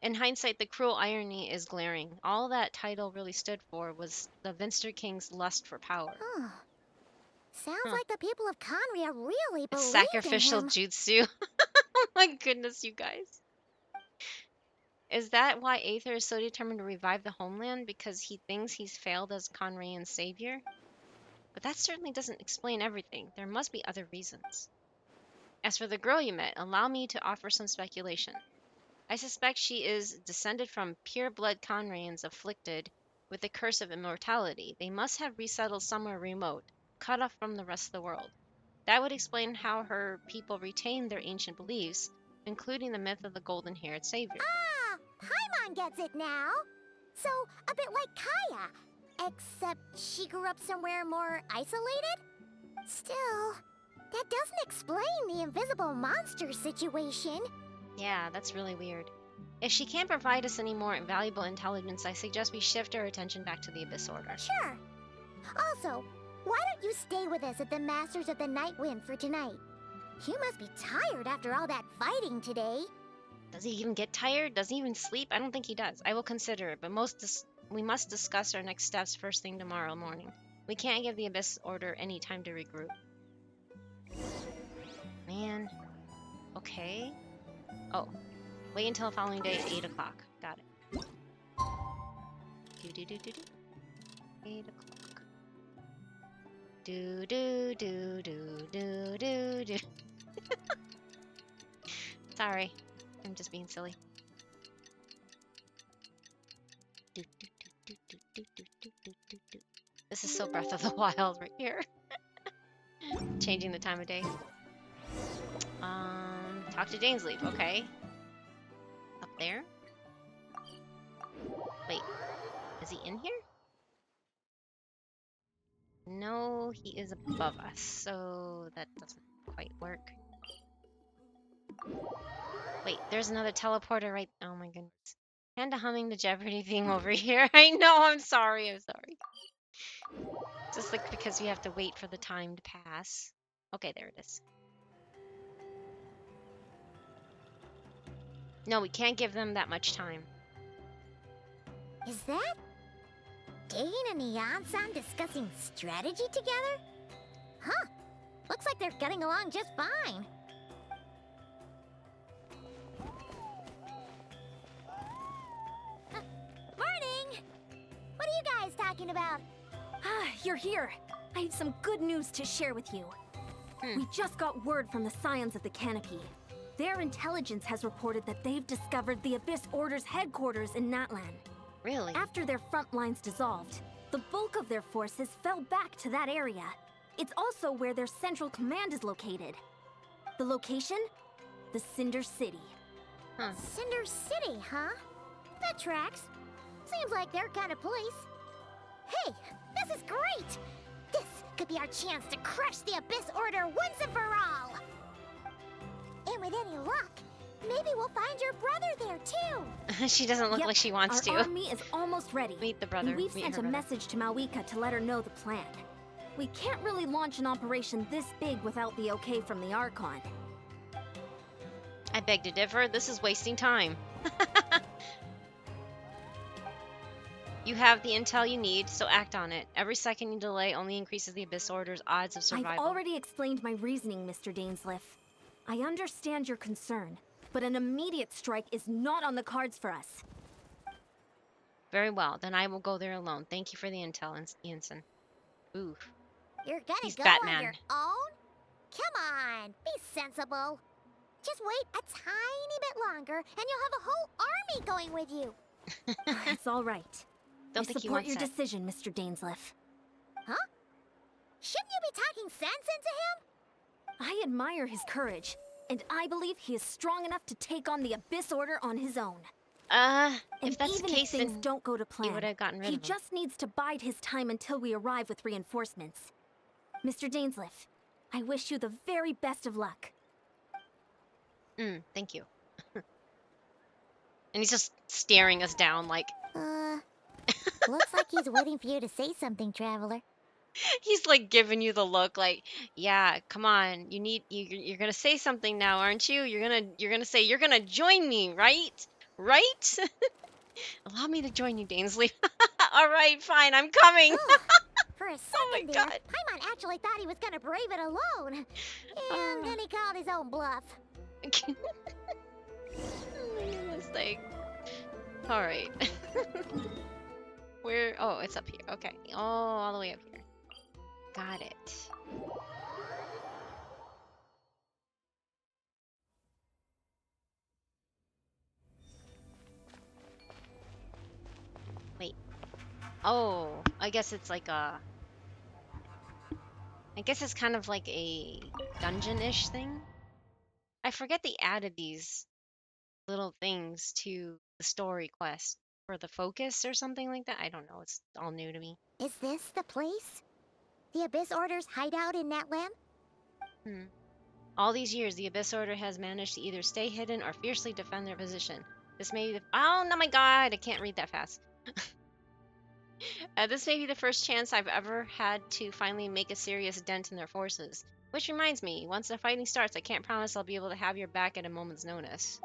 In hindsight, the cruel irony is glaring. All that title really stood for was the Vinster King's lust for power. Huh. Sounds like the people of Conria really believed Sacrificial in him. jutsu. Oh my goodness, you guys. Is that why Aether is so determined to revive the homeland? Because he thinks he's failed as Conrian's savior? But that certainly doesn't explain everything. There must be other reasons. As for the girl you met, allow me to offer some speculation. I suspect she is descended from pure-blood Conrians afflicted with the curse of immortality. They must have resettled somewhere remote, cut off from the rest of the world. That would explain how her people retained their ancient beliefs, including the myth of the golden-haired savior. Ah, Paimon gets it now. So, a bit like Kaya, except she grew up somewhere more isolated? Still, that doesn't explain the invisible monster situation. Yeah, that's really weird. If she can't provide us any more valuable intelligence, I suggest we shift our attention back to the Abyss Order. Sure. Also, why don't you stay with us at the Masters of the Night Wind for tonight? You must be tired after all that fighting today. Does he even get tired? Does he even sleep? I don't think he does. I will consider it, but we must discuss our next steps first thing tomorrow morning. We can't give the Abyss Order any time to regroup. Man. Okay. Oh. Wait until the following day at 8 o'clock. Got it. Do-do-do-do-do. 8 o'clock. Do-do-do-do-do-do-do. Sorry. I'm just being silly. This is so Breath of the Wild right here. Changing the time of day. Talk to Dainsleif. Okay. Up there. Wait. Is he in here? No, he is above us, so that doesn't quite work. Wait, there's another teleporter right... Oh my goodness. Kinda humming the Jeopardy theme over here. I know, I'm sorry, I'm sorry. Just like because we have to wait for the time to pass. Okay, there it is. No, we can't give them that much time. Is that Dane and Neon-san discussing strategy together? Huh. Looks like they're getting along just fine. Morning! What are you guys talking about? Ah, you're here. I have some good news to share with you. We just got word from the Scions of the Canopy. Their intelligence has reported that they've discovered the Abyss Order's headquarters in Natlan. Really? After their front lines dissolved, the bulk of their forces fell back to that area. It's also where their central command is located. The location? The Cinder City. Huh. Cinder City, huh? That tracks. Seems like their kind of place. Hey, this is great! This could be our chance to crush the Abyss Order once and for all! And with any luck, maybe we'll find your brother there too! She doesn't look Yep, like she wants our to. army is almost ready. Meet the brother. And we've meet sent her a brother. message to Malika to let her know the plan. We can't really launch an operation this big without the okay from the Archon. I beg to differ. This is wasting time. You have the intel you need, so act on it. Every second you delay only increases the Abyss Order's odds of survival. I've already explained my reasoning, Mr. Dainsleif. I understand your concern, but an immediate strike is not on the cards for us. Very well, then I will go there alone. Thank you for the intel, Ensign. Ooh. You're gonna He's go Batman. on your own? Come on, be sensible. Just wait a tiny bit longer and you'll have a whole army going with you. It's all right. Don't I think he support wants your that. decision, Mr. Dainsleif. Huh? Shouldn't you be talking sense into him? I admire his courage, and I believe he is strong enough to take on the Abyss Order on his own. If And that's even the case, if things then don't go to plan, would have gotten rid he of him. just needs to bide his time until we arrive with reinforcements. Mr. Dainsleif, I wish you the very best of luck. Thank you. And he's just staring us down like... Looks like he's waiting for you to say something, Traveler. He's like giving you the look like, yeah, come on, you're gonna say something now, aren't you? You're gonna say you're gonna join me, right? Right? Allow me to join you, Dainsleif. All right, fine, I'm coming. For a second Oh my there, God. Paimon actually thought he was gonna brave it alone. And then he called his own bluff. This thing. All right. Where? Oh, it's up here. Okay. Oh, all the way up here. Got it. Wait. Oh, I guess it's like a... I guess it's kind of like a dungeon-ish thing. I forget they added these little things to the story quest for the focus or something like that. I don't know. It's all new to me. Is this the place? The Abyss Order's hideout in Natlan? All these years, the Abyss Order has managed to either stay hidden or fiercely defend their position. This may be the... Oh, no, my God! I can't read that fast. This may be the first chance I've ever had to finally make a serious dent in their forces. Which reminds me, once the fighting starts, I can't promise I'll be able to have your back at a moment's notice.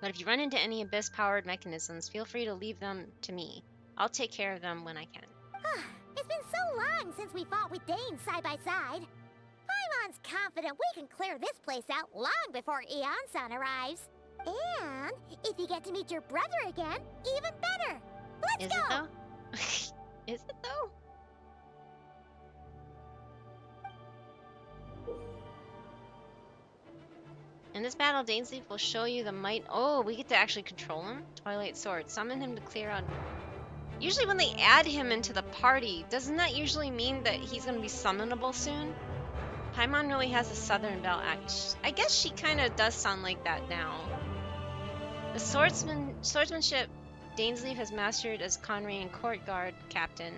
But if you run into any Abyss-powered mechanisms, feel free to leave them to me. I'll take care of them when I can. It's been so long since we fought with Dane side by side. Paimon's confident we can clear this place out long before Eon-san arrives. And if you get to meet your brother again, even better. Let's Is go! it though? Is it though? In this battle, Dainsleif will show you the might. Oh, we get to actually control him? Twilight Sword. Summon him to clear out. Usually when they add him into the party, doesn't that usually mean that he's going to be summonable soon? Paimon really has a Southern Belle act. I guess she kind of does sound like that now. The swordsmanship Dainsleif has mastered as Conrain Court Guard Captain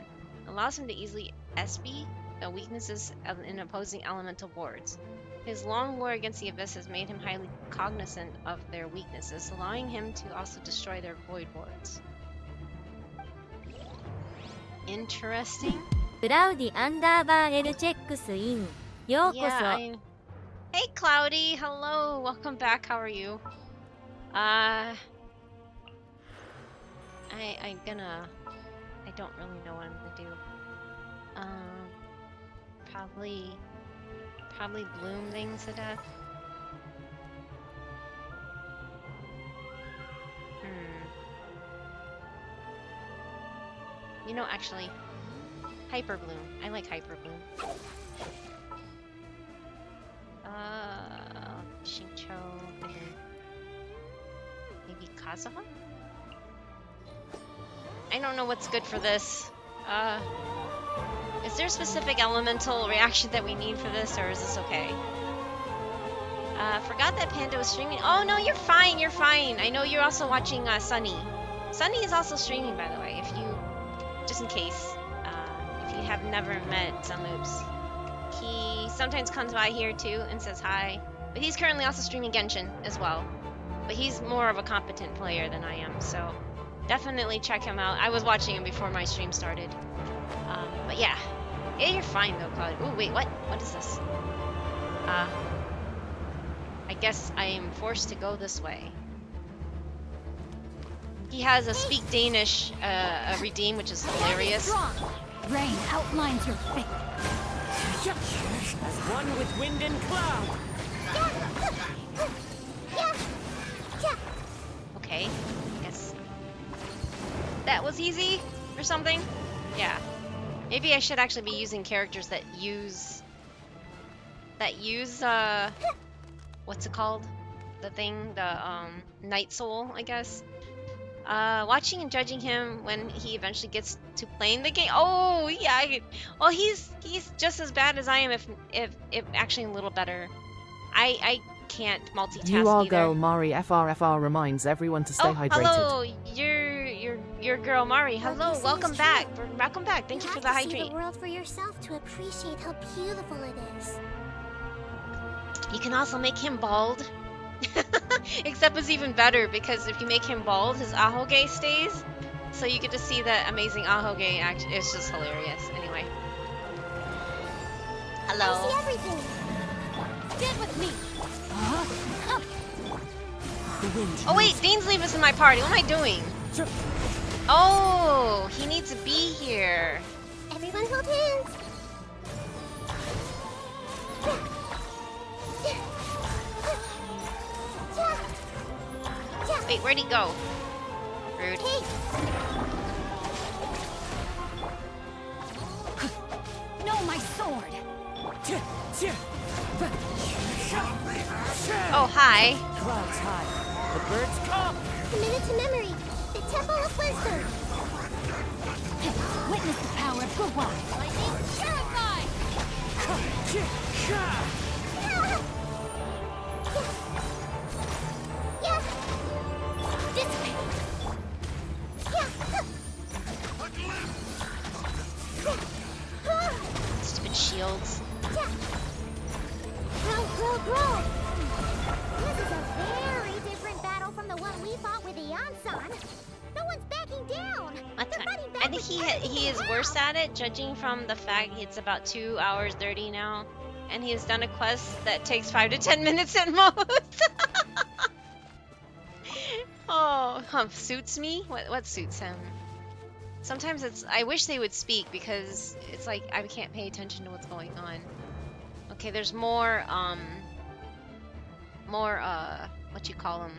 allows him to easily SB the weaknesses of an opposing elemental wards. His long war against the Abyss has made him highly cognizant of their weaknesses, allowing him to also destroy their void wards. Interesting. クラウディアンダーバー L チェックスイン。ようこそ。 Hey Cloudy, hello, welcome back. How are you? I don't really know what I'm gonna do. Probably bloom things to death. You know, actually, Hyper Bloom. I like Hyper Bloom. Shincho and maybe Kazuha? I don't know what's good for this. Is there a specific elemental reaction that we need for this, or is this okay? Forgot that Panda was streaming. Oh no, you're fine, you're fine. I know you're also watching Sunny. Sunny is also streaming, by the way, if you, just in case, if you have never met Sunloops. He sometimes comes by here too and says hi, but he's currently also streaming Genshin as well. But he's more of a competent player than I am, so definitely check him out. I was watching him before my stream started. But yeah. Yeah, you're fine though, Cloud. Ooh, wait, what? What is this? I guess I am forced to go this way. He has a speak Danish redeem, which is hilarious. Rain outlines your fate. As one with wind and cloud. Okay, I guess that was easy or something. Yeah, maybe I should actually be using characters that use what's it called? The thing, the Night Soul, I guess. Watching and judging him when he eventually gets to playing the game. Oh yeah, well he's just as bad as I am, if actually a little better. I can't multitask You are either. girl Mari FRFR reminds everyone to stay hydrated. Hello, your girl Mari. Hello, What you say welcome is back. true. Welcome back. Thank you for the have to see hydrate. the world for yourself to appreciate how beautiful it is. You can also make him bald. Except it's even better because if you make him bald, his ahoge stays. So you get to see that amazing ahoge act. It's just hilarious. Anyway. I see Hello. everything. Get with me. The wind. Oh wait, Dainsleif is in my party. What am I doing? Oh, he needs to be here. Everyone hold hands. Wait, where'd he go? Rude. No, my sword. Oh, hi. Clouds high. The birds come. Commit it to memory. The Temple of Wisdom. Witness the power of Gawai. Lightning purify. This way. Stupid shields. Grow. This is a very different battle from the one we fought with Eon-san. No one's backing down. I think he is worse at it, judging from the fact it's about 2 hours 30 now, and he has done a quest that takes 5 to 10 minutes at most. Oh, suits me? What suits him? Sometimes I wish they would speak because it's like I can't pay attention to what's going on. Okay, there's more what you call them?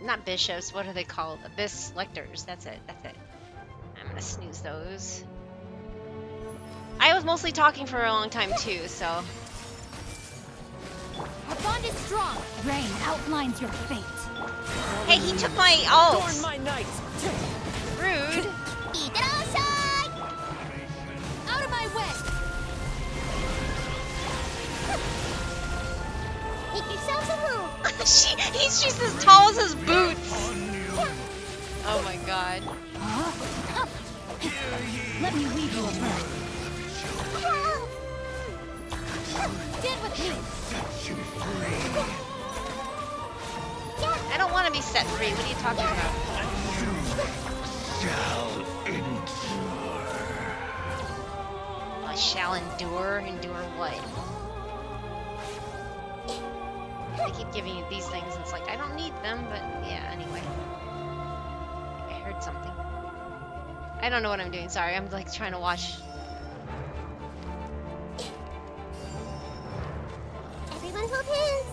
Not bishops, what are they called? Abyss lectors, that's it. I'm gonna snooze those. I was mostly talking for a long time too, so. Our bond is strong. Rain outlines your fate. Hey, he took my ult! Adorn my night. Rude! Idarashai! Out of my way! Make yourselves a move. She's as tall as his boots! Oh my god. Let me weave you a bird. Stand with me. I don't want to be set free. What are you talking about? I shall endure? Endure what? I keep giving you these things. It's like, I don't need them, but yeah, anyway. I heard something. I don't know what I'm doing. Sorry, I'm like trying to watch. Everyone hold hands.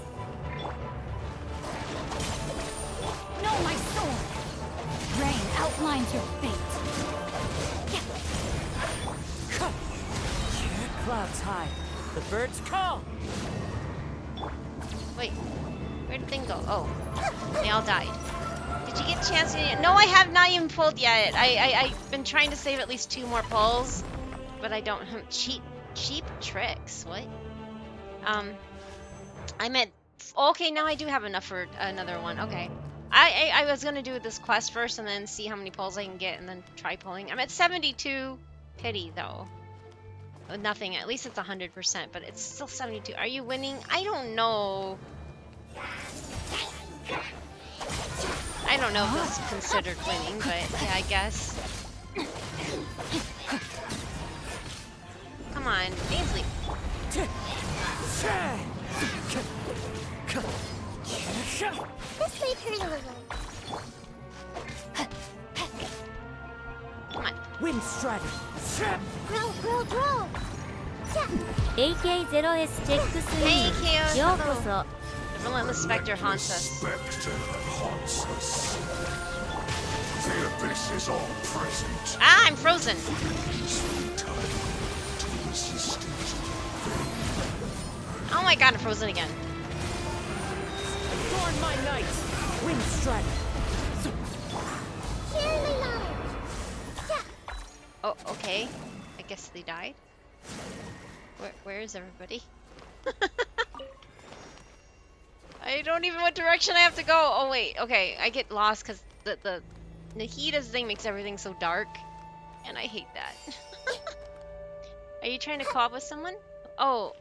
Know my sword. Rain outlines your fate. Clouds high. The birds call. Wait, where'd the thing go? Oh, they all died. Did you get a chance to? No, I have not even pulled yet. I've been trying to save at least 2 more pulls, but I don't. Cheap tricks. What? I'm at. Okay, now I do have enough for another one. Okay. I was gonna do this quest first and then see how many pulls I can get and then try pulling. I'm at 72. Pity though. Nothing. At least it's 100%, but it's still 72. Are you winning? I don't know. I don't know if this is considered winning, but yeah, I guess. Come on, Ainsley. This may hurt a little. Come on. Wind strider. Grow. AK0S チェックスイ Hey, ン Chaos. ようこ Hello. そ The relentless specter haunts us. Spectre haunts us. The abyss is all present. Ah, I'm frozen. Time to resist it. Oh my god, I'm frozen again. Adorn my night. Wind strider. Share my knowledge. Oh, okay. I guess they died. Where is everybody? I don't even know what direction I have to go. Oh wait, okay. I get lost because the Nahida's thing makes everything so dark, and I hate that. Are you trying to co-op with someone? Oh,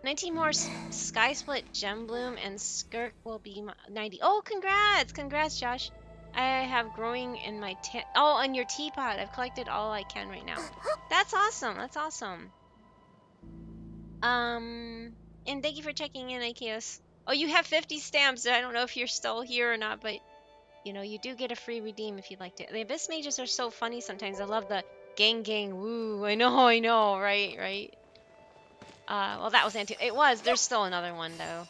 19 more Sky Split, Gem Bloom, and Skirk will be 90. Oh, congrats, Josh. I have growing in my oh, and your teapot. I've collected all I can right now. That's awesome. And thank you for checking in, Ikeos. Oh, you have 50 stamps. I don't know if you're still here or not, but you know, you do get a free redeem if you'd like to. The Abyss Mages are so funny sometimes. I love the gang, woo. I know, right. Well, that was it was. There's still another one though.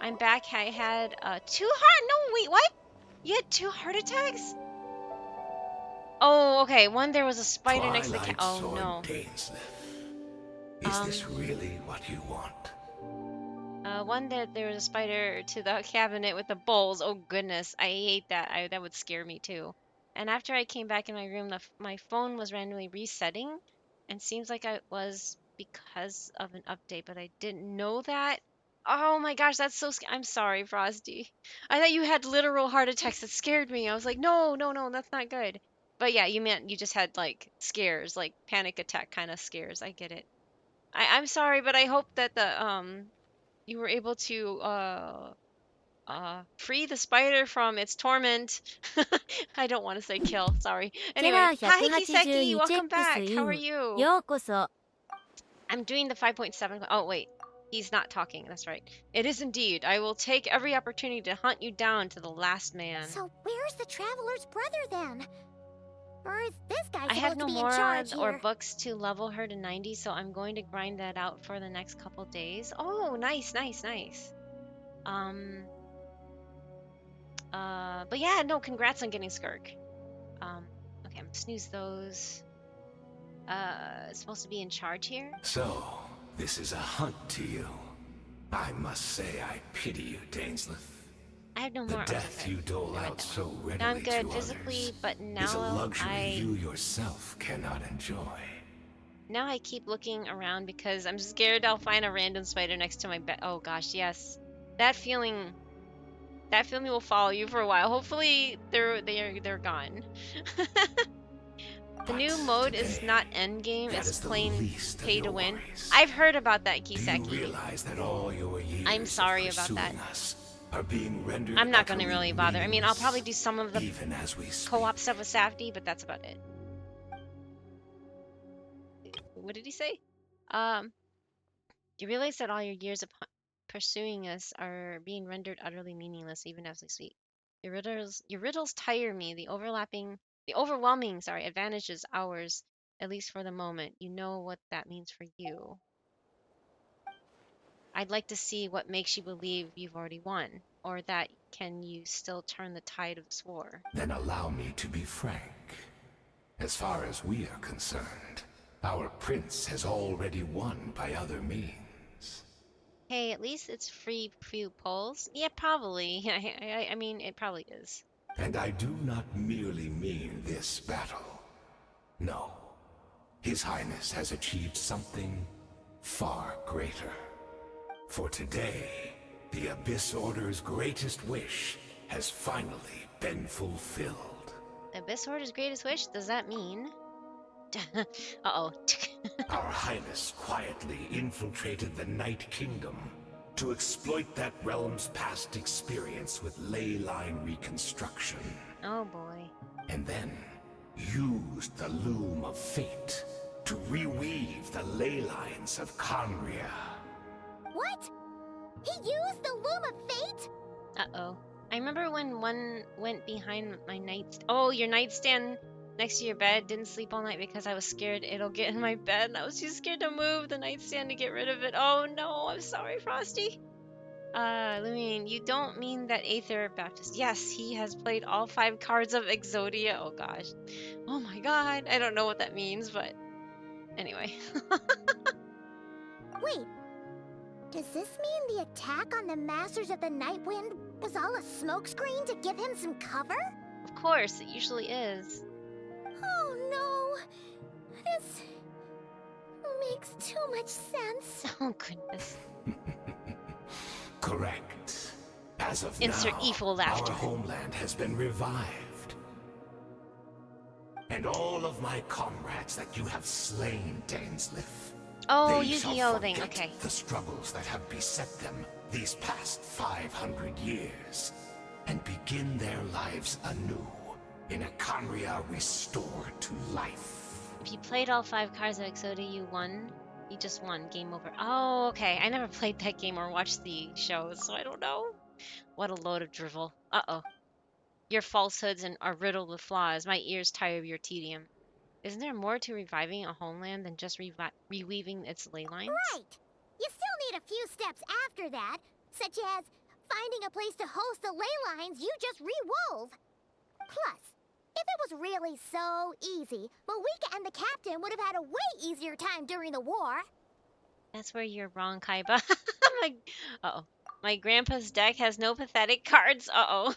I'm back. I had 2 heart. No, wait, what? You had 2 heart attacks? Oh, okay. One there was a spider next to the cat. Oh no. Is this really what you want? One that there was a spider to the cabinet with the bowls. Oh goodness, I hate that. That would scare me too. And after I came back in my room, my phone was randomly resetting, and seems like it was because of an update, but I didn't know that. Oh my gosh, that's so I'm sorry, Frosty. I thought you had literal heart attacks. That scared me. I was like, no, that's not good. But yeah, you meant you just had like scares, like panic attack kind of scares. I get it. I'm sorry, but I hope that the you were able to free the spider from its torment. I don't want to say kill, sorry. テ Anyway, ラー hi Kiseki, 182 チェッ welcome クス back. イ How are ン you? ようこそ I'm doing the 5.7. Oh, wait. He's not talking. That's right. It is indeed. I will take every opportunity to hunt you down to the last man. So where's the traveler's brother then? Or is this guy I have supposed no to be in charge mods or here? books to level her to 90, so I'm going to grind that out for the next couple days. Oh, nice, nice, nice. But yeah, no, congrats on getting Skirk. Okay, I'm gonna snooze those. It's supposed to be in charge here. So, this is a hunt to you. I must say I pity you, Dainsleif. I have no The more. death Okay, you dole never out mind. so readily Now I'm good to physically, others but is a now luxury you yourself cannot enjoy. now I keep looking around because I'm scared I'll find a random spider next to my bed. Oh gosh, yes. That feeling will follow you for a while. Hopefully they're gone. The new mode is not endgame, it's plain pay to win. I've heard about that, Kiseki. Do you realize that all your years I'm sorry about that. us are being rendered I'm not gonna utterly really bother. I mean, I'll probably do meaningless, some of the even as we speak. co-op stuff with Safdie, but that's about it. What did he say? You realize that all your years of pursuing us are being rendered utterly meaningless even as we speak. Your riddles tire me. The overwhelming, advantage is ours, at least for the moment. You know what that means for you. I'd like to see what makes you believe you've already won, or that can you still turn the tide of this war. Then allow me to be frank. As far as we are concerned, our prince has already won by other means. Hey, at least it's free few polls. Yeah, probably. I mean, it probably is. And I do not merely mean this battle. No. His Highness has achieved something far greater. For today, the Abyss Order's greatest wish has finally been fulfilled. The Abyss Order's greatest wish? Does that mean? Uh-oh. Our Highness quietly infiltrated the Night Kingdom to exploit that realm's past experience with ley line reconstruction. Oh boy. And then used the Loom of Fate to reweave the ley lines of Conria. What? He used the Loom of Fate? Uh-oh. I remember when one went behind my nightstand. Oh, your nightstand next to your bed. Didn't sleep all night because I was scared it'll get in my bed, and I was too scared to move the nightstand to get rid of it. Oh no, I'm sorry, Frosty. I mean, you don't mean that Aether Baptist. Yes, he has played all 5 cards of Exodia. Oh gosh. Oh my god. I don't know what that means, but anyway. Wait. Does this mean the attack on the Masters of the Nightwind was all a smokescreen to give him some cover? Of course, it usually is. Oh no. This makes too much sense. Oh goodness. Correct. As of Insert now, evil laughter. our homeland has been revived. And all of my comrades that you have slain, Dainsleif, Oh, they shall Yu-Gi-Oh thing. forget Okay. the struggles that have beset them these past 500 years, and begin their lives anew in a Conria restored to life. If you played all 5 cards of Exodia, you won. You just won. Game over. Oh, okay. I never played that game or watched the shows, so I don't know. What a load of drivel. Uh-oh. Your falsehoods are riddled with flaws. My ears tire of your tedium. Isn't there more to reviving a homeland than just reweaving its ley lines? Right. You still need a few steps after that, such as finding a place to host the ley lines you just re-wove. Plus, if it was really so easy, Moeka and the captain would have had a way easier time during the war. That's where you're wrong, Kaiba. Uh-oh. My grandpa's deck has no pathetic cards. Uh-oh.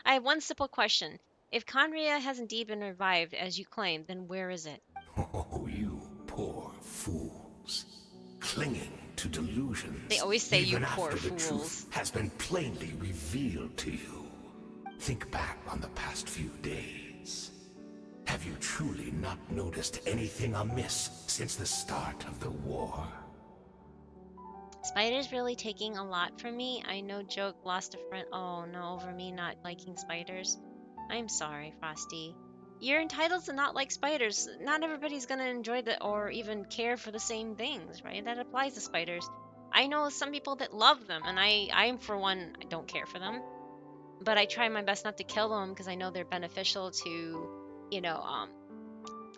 I have one simple question. If Conria has indeed been revived, as you claim, then where is it? Oh, you poor fools. Clinging to delusions. They always say you even poor after the fools. truth has been plainly revealed to you. Think back on the past few days. Have you truly not noticed anything amiss since the start of the war? Spiders really taking a lot from me. I no joke lost a friend. Oh no, over me not liking spiders. I'm sorry, Frosty. You're entitled to not like spiders. Not everybody's gonna enjoy the or even care for the same things, right? That applies to spiders. I know some people that love them, and I'm for one, I don't care for them. But I try my best not to kill them because I know they're beneficial to, you know,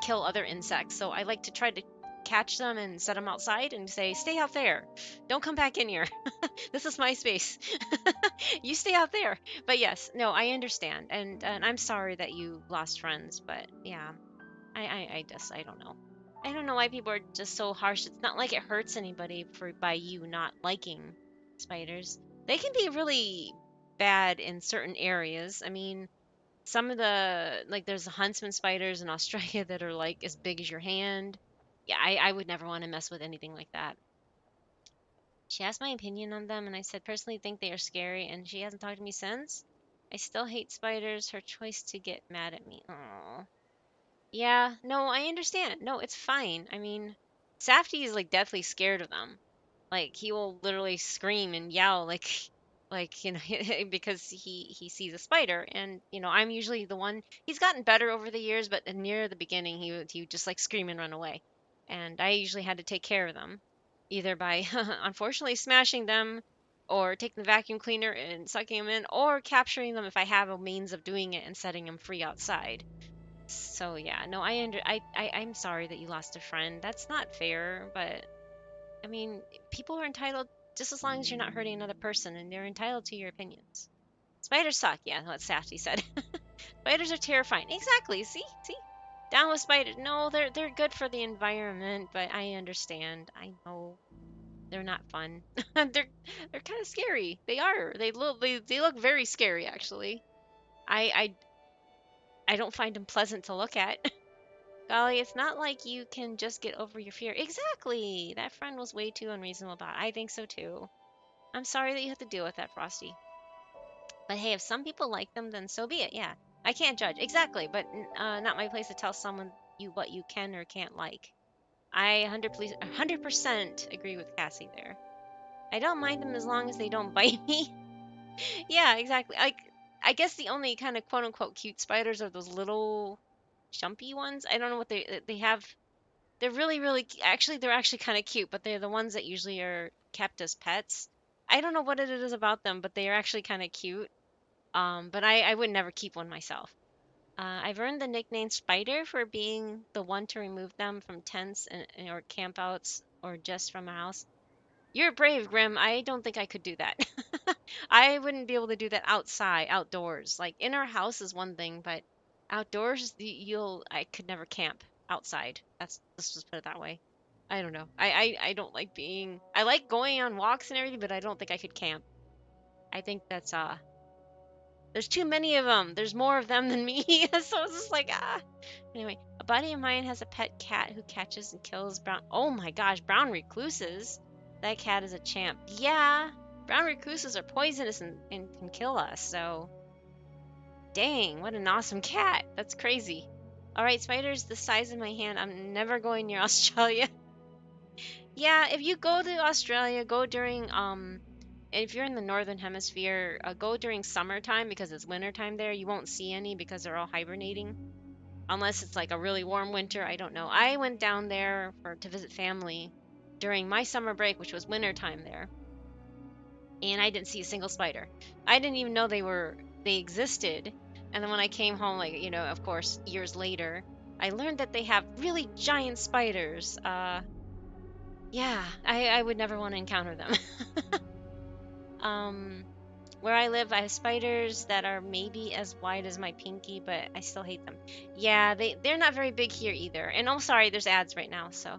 kill other insects. So I like to try to catch them and set them outside and say, stay out there. Don't come back in here. This is my space. You stay out there. But yes, no, I understand. And I'm sorry that you lost friends. But yeah, I just, I don't know. I don't know why people are just so harsh. It's not like it hurts anybody by you not liking spiders. They can be really bad in certain areas. I mean, some of the like there's the huntsman spiders in Australia that are like as big as your hand. Yeah, I would never want to mess with anything like that. She asked my opinion on them, and I said personally think they are scary, and she hasn't talked to me since. I still hate spiders. Her choice to get mad at me. Oh, yeah, no, I understand. No, it's fine. I mean, Safety is like deathly scared of them. Like he will literally scream and yell like you know because he sees a spider. And you know I'm usually the one. He's gotten better over the years, but near the beginning he would just like scream and run away. And I usually had to take care of them, either by unfortunately smashing them, or taking the vacuum cleaner and sucking them in, or capturing them if I have a means of doing it and setting them free outside. So yeah, no, I'm sorry that you lost a friend. That's not fair, but I mean, people are entitled just as long as you're not hurting another person, and they're entitled to your opinions. Spiders suck. Yeah, what Safety said. Spiders are terrifying. Exactly. See, down with spiders. No, they're good for the environment, but I understand. I know they're not fun. They're kind of scary. They are. They look very scary actually. I I don't find them pleasant to look at. Golly, it's not like you can just get over your fear. Exactly. That friend was way too unreasonable about it. I think so too. I'm sorry that you have to deal with that, Frosty. But hey, if some people like them, then so be it. Yeah, I can't judge. Exactly, but not my place to tell someone you what you can or can't like. I 100% agree with Cassie there. I don't mind them as long as they don't bite me. Yeah, exactly. Like, I guess the only kind of quote unquote cute spiders are those little jumpy ones. I don't know what they have. They're actually they're actually kind of cute, but they're the ones that usually are kept as pets. I don't know what it is about them, but they are actually kind of cute. But I would never keep one myself. I've earned the nickname Spider for being the one to remove them from tents or campouts or just from a house. You're brave, Grim. I don't think I could do that. I wouldn't be able to do that outdoors. Like in our house is one thing, but outdoors, I could never camp outside. Let's just put it that way. I don't know. I don't like I like going on walks and everything, but I don't think I could camp. I think there's too many of them. There's more of them than me. So it's just like, ah. Anyway, a buddy of mine has a pet cat who catches and kills brown. Oh my gosh, brown recluses. That cat is a champ. Yeah, brown recluses are poisonous and can kill us. So, dang, what an awesome cat. That's crazy. All right, spiders the size of my hand. I'm never going near Australia. Yeah, if you go to Australia, go during if you're in the northern hemisphere, go during summertime because it's wintertime there. You won't see any because they're all hibernating. Unless it's like a really warm winter, I don't know. I went down there to visit family during my summer break, which was wintertime there, and I didn't see a single spider. I didn't even know they existed. And then when I came home, like of course, years later, I learned that they have really giant spiders. Yeah, I would never want to encounter them. um, where I live, I have spiders that are maybe as wide as my pinky, but I still hate them. Yeah, they're not very big here either. And oh, sorry, there's ads right now, so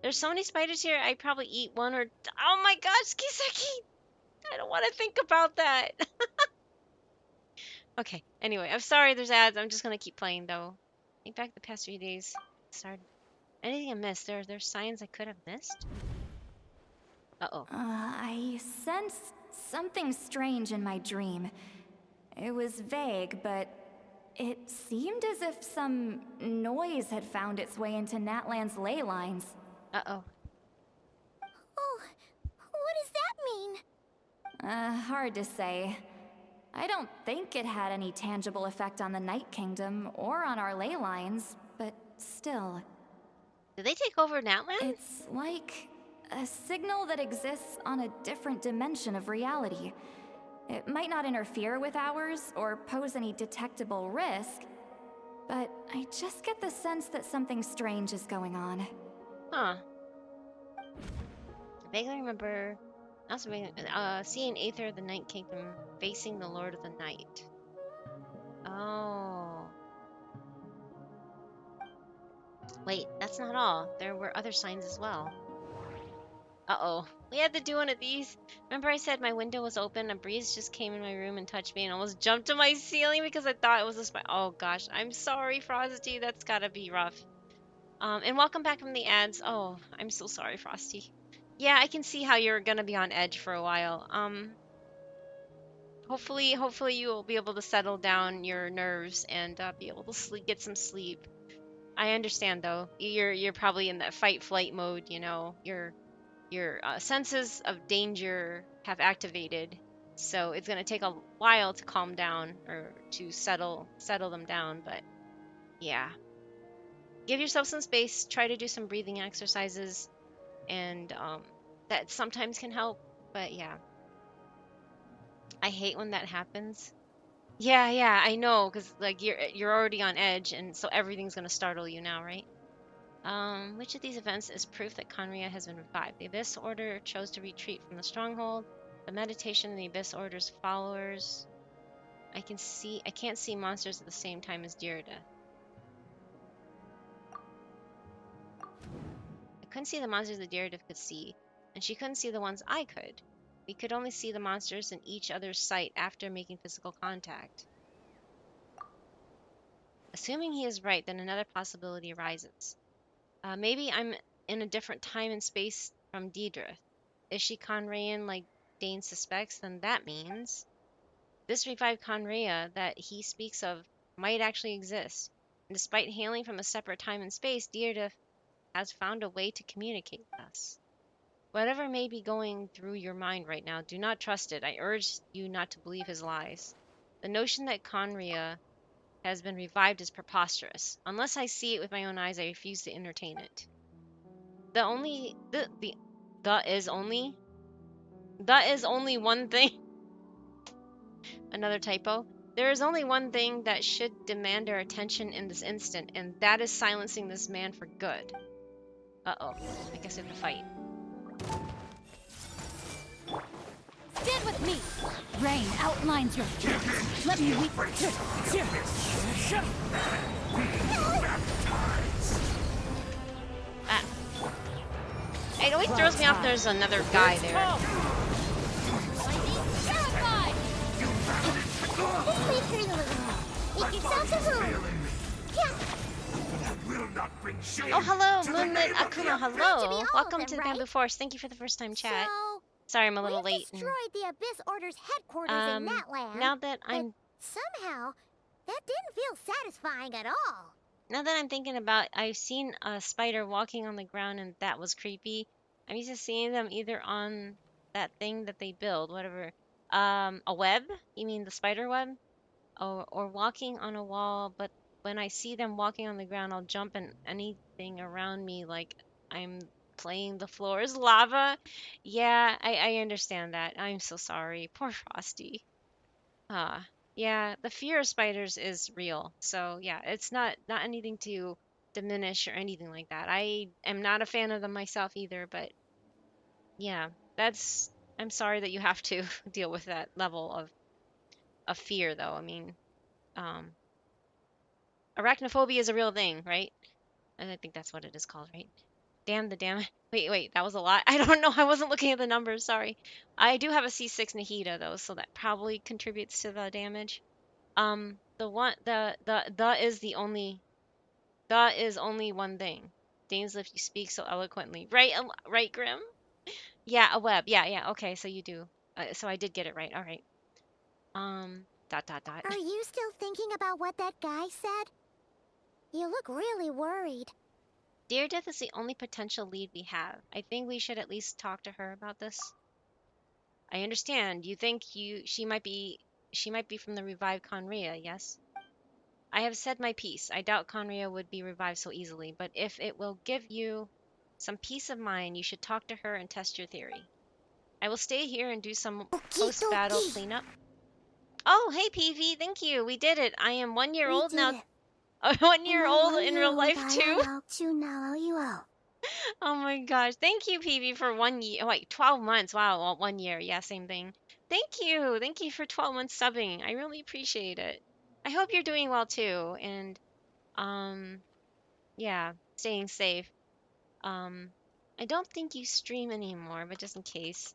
there's so many spiders here. I probably eat one or oh my gosh, Kiseki! I don't want to think about that. Okay. Anyway, I'm sorry. There's ads. I'm just gonna keep playing though. Think back the past 3 days. Started. Anything I missed? There's signs I could have missed. Uh-oh. I sensed something strange in my dream. It was vague, but it seemed as if some noise had found its way into Natlan's ley lines. Uh-oh. Oh, what is Hard to say. I don't think it had any tangible effect on the Night Kingdom or on our ley lines, but still. Did they take over Natlan? It's like a signal that exists on a different dimension of reality. It might not interfere with ours or pose any detectable risk, but I just get the sense that something strange is going on. Huh. I vaguely remember also seeing Aether of the Night Kingdom facing the Lord of the Night. Oh. Wait, that's not all. There were other signs as well. Uh-oh. We had to do one of these. Remember I said my window was open? A breeze just came in my room and touched me and almost jumped to my ceiling because I thought it was a spider. Oh gosh, I'm sorry, Frosty. That's gotta be rough. And welcome back from the ads. Oh, I'm so sorry, Frosty. Yeah, I can see how you're gonna be on edge for a while. Hopefully you will be able to settle down your nerves and be able to get some sleep. I understand though. You're probably in that fight flight mode. You know, your senses of danger have activated, so it's gonna take a while to calm down or to settle them down. But yeah, give yourself some space. Try to do some breathing exercises, and that sometimes can help. But yeah, I hate when that happens. Yeah, I know, because like you're already on edge, and so everything's gonna startle you now, right? Which of these events is proof that Conria has been revived? The Abyss Order chose to retreat from the stronghold. The meditation of the Abyss Order's followers. I can't see monsters at the same time as Dyrda. I couldn't see the monsters that Dyrda could see, and she couldn't see the ones I could. We could only see the monsters in each other's sight after making physical contact. Assuming he is right, then another possibility arises. Maybe I'm in a different time and space from Deidre. Is she Conrayan like Dane suspects? Then that means this revived Conrea that he speaks of might actually exist. And despite hailing from a separate time and space, Deidre has found a way to communicate with us. Whatever may be going through your mind right now, do not trust it. I urge you not to believe his lies. The notion that Conrea has been revived is preposterous. Unless I see it with my own eyes, I refuse to entertain it. That is only one thing. Another typo. There is only one thing that should demand our attention in this instant, and that is silencing this man for good. Uh-oh. I guess I have to fight. Stand with me! Rain outlines your feet. Let me weep. It always throws me off there's another guy there. Oh, hello, Moonlit Akuma, hello. Welcome to the Bamboo Forest. Thank you for the first time chat. Sorry I'm a little late. Destroyed the Abyss Order's headquarters in Natlan. Now that I'm... Somehow, that didn't feel satisfying at all. Now that I'm thinking about, I've seen a spider walking on the ground and that was creepy. I'm used to seeing them either on that thing that they build, whatever. A web? You mean the spider web? Or walking on a wall, but when I see them walking on the ground, I'll jump and anything around me like I'm playing the floor is lava. Yeah, I understand that. I'm so sorry. Poor Frosty. Yeah, the fear of spiders is real. So yeah, it's not anything to diminish or anything like that. I am not a fan of them myself either, but yeah, I'm sorry that you have to deal with that level of fear though. I mean, um arachnophobia is a real thing, right? And I think that's what it is called, right? Damn the damn. Wait, that was a lot. I don't know. I wasn't looking at the numbers. Sorry. I do have a C6 Nahida though, so that probably contributes to the damage. The is only one thing. Danes, if you speak so eloquently, right? Right, Grim. Yeah, a web. Yeah. Okay, so you do. So I did get it right. All right. Dot. Are you still thinking about what that guy said? You look really worried. Dear Death is the only potential lead we have. I think we should at least talk to her about this. I understand. You think she might be from the revived Conria, yes? I have said my piece. I doubt Conria would be revived so easily, but if it will give you some peace of mind, you should talk to her and test your theory. I will stay here and do some post-battle cleanup. Oh, hey, PV, thank you. We did it. I am 1 year old now. 1 year old in real life, too? Oh my gosh. Thank you, PV, for 1 year. Wait, 12 months. Wow, well, 1 year. Yeah, same thing. Thank you. Thank you for 12 months subbing. I really appreciate it. I hope you're doing well, too. And, yeah, staying safe. Um, I don't think you stream anymore, but just in case.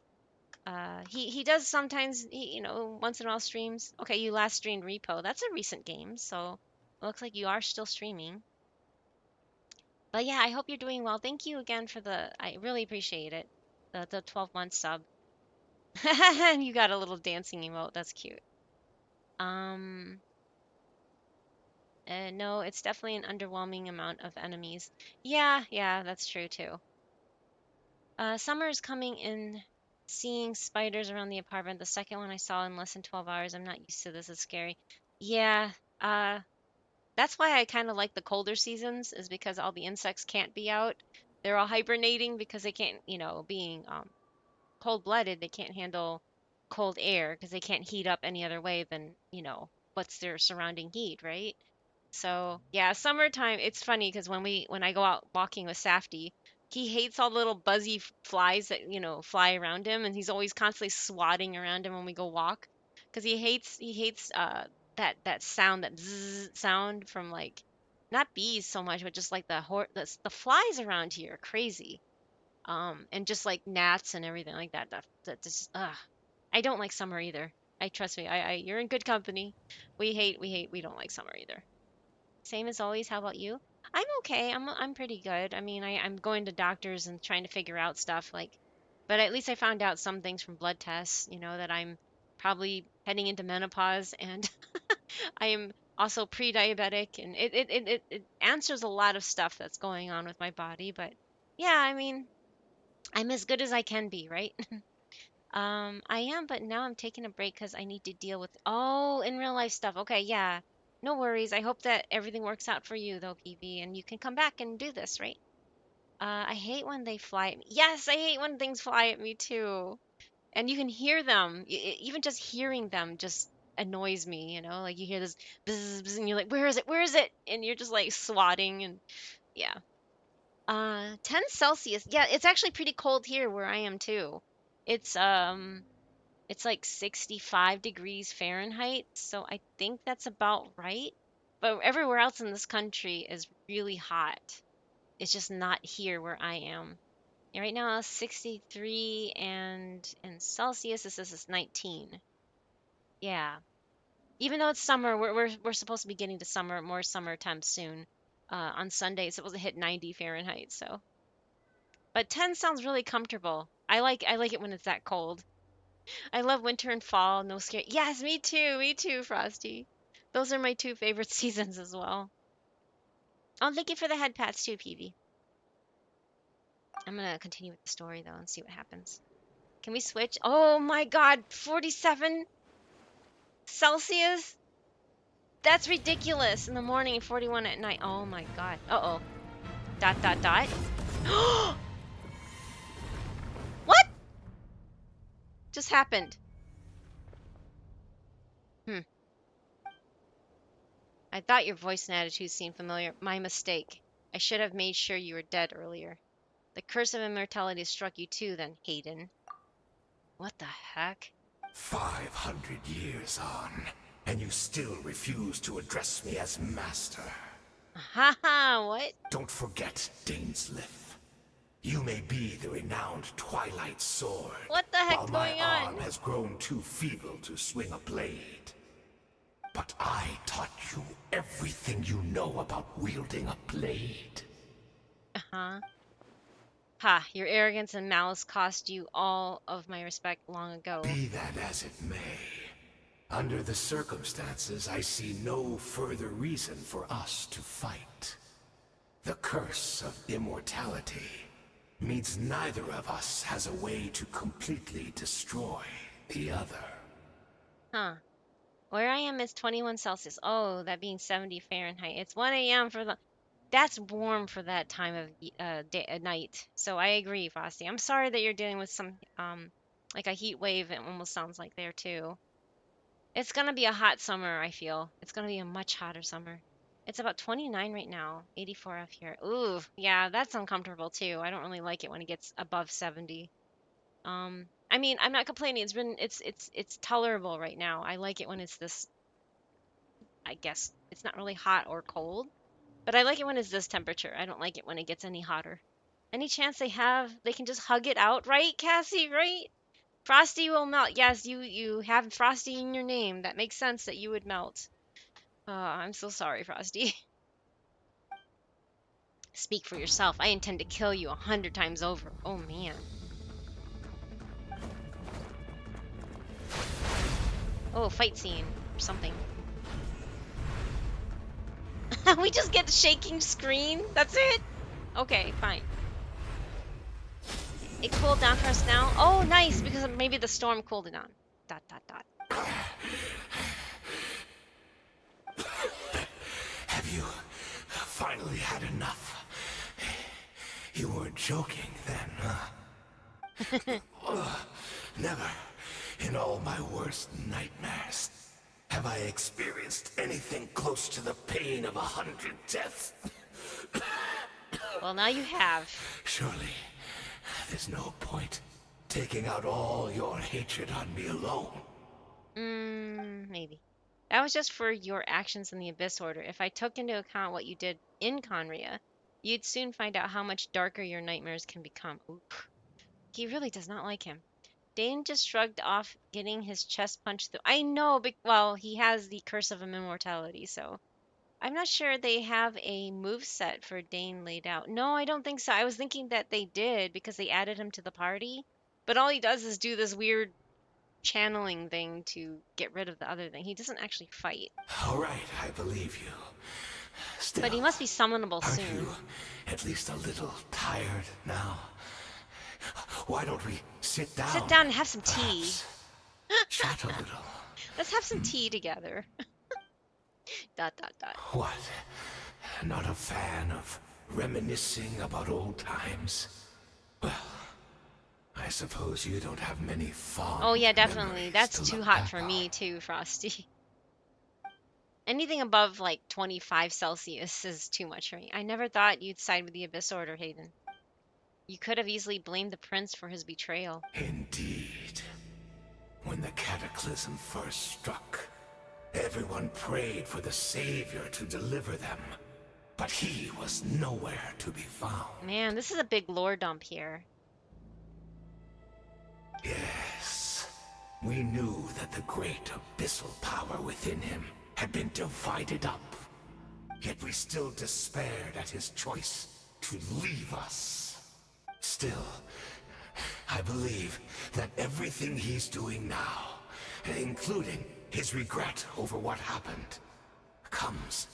He does sometimes, once in a while streams. Okay, you last streamed Repo. That's a recent game, so it looks like you are still streaming. But yeah, I hope you're doing well. Thank you again for I really appreciate it. The 12-month sub. And you got a little dancing emote. That's cute. No, it's definitely an underwhelming amount of enemies. Yeah, that's true too. Summer is coming in. Seeing spiders around the apartment. The second one I saw in less than 12 hours. I'm not used to this. It's scary. Yeah, that's why I kind of like the colder seasons, is because all the insects can't be out. They're all hibernating because they can't, being cold-blooded, they can't handle cold air because they can't heat up any other way than, what's their surrounding heat, right? So, yeah, summertime, it's funny because when I go out walking with Safety, he hates all the little buzzy flies that, fly around him, and he's always constantly swatting around him when we go walk because he hates that sound, that zzz sound from, like, not bees so much, but just like the flies around here are crazy. And just like gnats and everything like that. That just I don't like summer either. I trust me. You're in good company. We don't like summer either. Same as always. How about you? I'm okay. I'm pretty good. I mean, I'm going to doctors and trying to figure out stuff, like, but at least I found out some things from blood tests, that I'm probably heading into menopause, and I am also pre-diabetic, and it answers a lot of stuff that's going on with my body. But yeah, I mean, I'm as good as I can be, right? I am, but now I'm taking a break because I need to deal with, in real life stuff. Okay, yeah. No worries. I hope that everything works out for you though, PV, and you can come back and do this, right? I hate when they fly at me. Yes, I hate when things fly at me too. And you can hear them. Even just hearing them just annoys me, Like you hear this buzz, buzz, and you're like, "Where is it? Where is it?" And you're just like swatting, and yeah. 10 Celsius. Yeah, it's actually pretty cold here where I am too. It's like 65 degrees Fahrenheit, so I think that's about right. But everywhere else in this country is really hot. It's just not here where I am. And right now it's 63, and in Celsius this is 19. Yeah. Even though it's summer, we're supposed to be getting to more summertime soon. On Sunday it's supposed to hit 90 Fahrenheit, so. But 10 sounds really comfortable. I like it when it's that cold. I love winter and fall, no scare. Yes, me too. Me too, Frosty. Those are my two favorite seasons as well. Oh, thank you for the head pats too, Peavy. I'm gonna continue with the story though and see what happens. Can we switch? Oh my god, 47 Celsius? That's ridiculous. In the morning and 41 at night. Oh my god. Uh-oh. ... What just happened? I thought your voice and attitude seemed familiar. My mistake. I should have made sure you were dead earlier. The curse of immortality struck you too, then, Hayden. What the heck? 500 years on, and you still refuse to address me as master. Haha, what? Don't forget, Dainsleif. You may be the renowned Twilight Sword. What the heck's while my going on? arm has grown too feeble to swing a blade. But I taught you everything you know about wielding a blade. Uh-huh. Ha, your arrogance and malice cost you all of my respect long ago. Be that as it may, under the circumstances, I see no further reason for us to fight. The curse of immortality means neither of us has a way to completely destroy the other. Huh. Where I am is 21 Celsius. Oh, that being 70 Fahrenheit. It's 1 a.m. for the. That's warm for that time of night. So I agree, Frosty. I'm sorry that you're dealing with some like a heat wave. It almost sounds like there too. It's gonna be a hot summer. I feel it's gonna be a much hotter summer. It's about 29 right now. 84 up here. Ooh, yeah, that's uncomfortable too. I don't really like it when it gets above 70. I mean, I'm not complaining. It's tolerable right now. I like it when it's this. I guess it's not really hot or cold, but I like it when it's this temperature. I don't like it when it gets any hotter. Any chance they have, they can just hug it out, right, Cassie? Right? Frosty will melt. Yes, you have Frosty in your name. That makes sense that you would melt. I'm so sorry, Frosty. Speak for yourself. I intend to kill you 100 times over. Oh man. Oh, fight scene or something. We just get the shaking screen. That's it. Okay, fine. It cooled down for us now. Oh, nice, because maybe the storm cooled it down. Dot dot dot. Have you finally had enough? You weren't joking then, huh? Never in all my worst nightmares have I experienced anything close to the pain of 100 deaths. Well, now you have. Surely, there's no point taking out all your hatred on me alone. Maybe. That was just for your actions in the Abyss Order. If I took into account what you did in Conria, you'd soon find out how much darker your nightmares can become. Oof. He really does not like him. Dane just shrugged off getting his chest punched through. I know, but well, he has the Curse of Immortality, so I'm not sure they have a move set for Dane laid out. No, I don't think so. I was thinking that they did because they added him to the party, but all he does is do this weird channeling thing to get rid of the other thing. He doesn't actually fight. All right, I believe you. Still, But he must be summonable aren't soon. you at least a little tired now? Why don't we sit down? Sit down and have some tea. Perhaps chat a little. Let's have some tea together. Dot dot dot. What? Not a fan of reminiscing about old times? Well, I suppose you don't have many fond Oh yeah, definitely. memories That's to too look hot back for on. me too, Frosty. Anything above like 25 Celsius is too much for me. I never thought you'd side with the Abyss Order, Hayden. You could have easily blamed the prince for his betrayal. Indeed. When the cataclysm first struck, everyone prayed for the Savior to deliver them. But he was nowhere to be found. Man, this is a big lore dump here. Yes. We knew that the great abyssal power within him had been divided up. Yet we still despaired at his choice to leave us. Still, I believe that everything he's doing now, including his regret over what happened, comes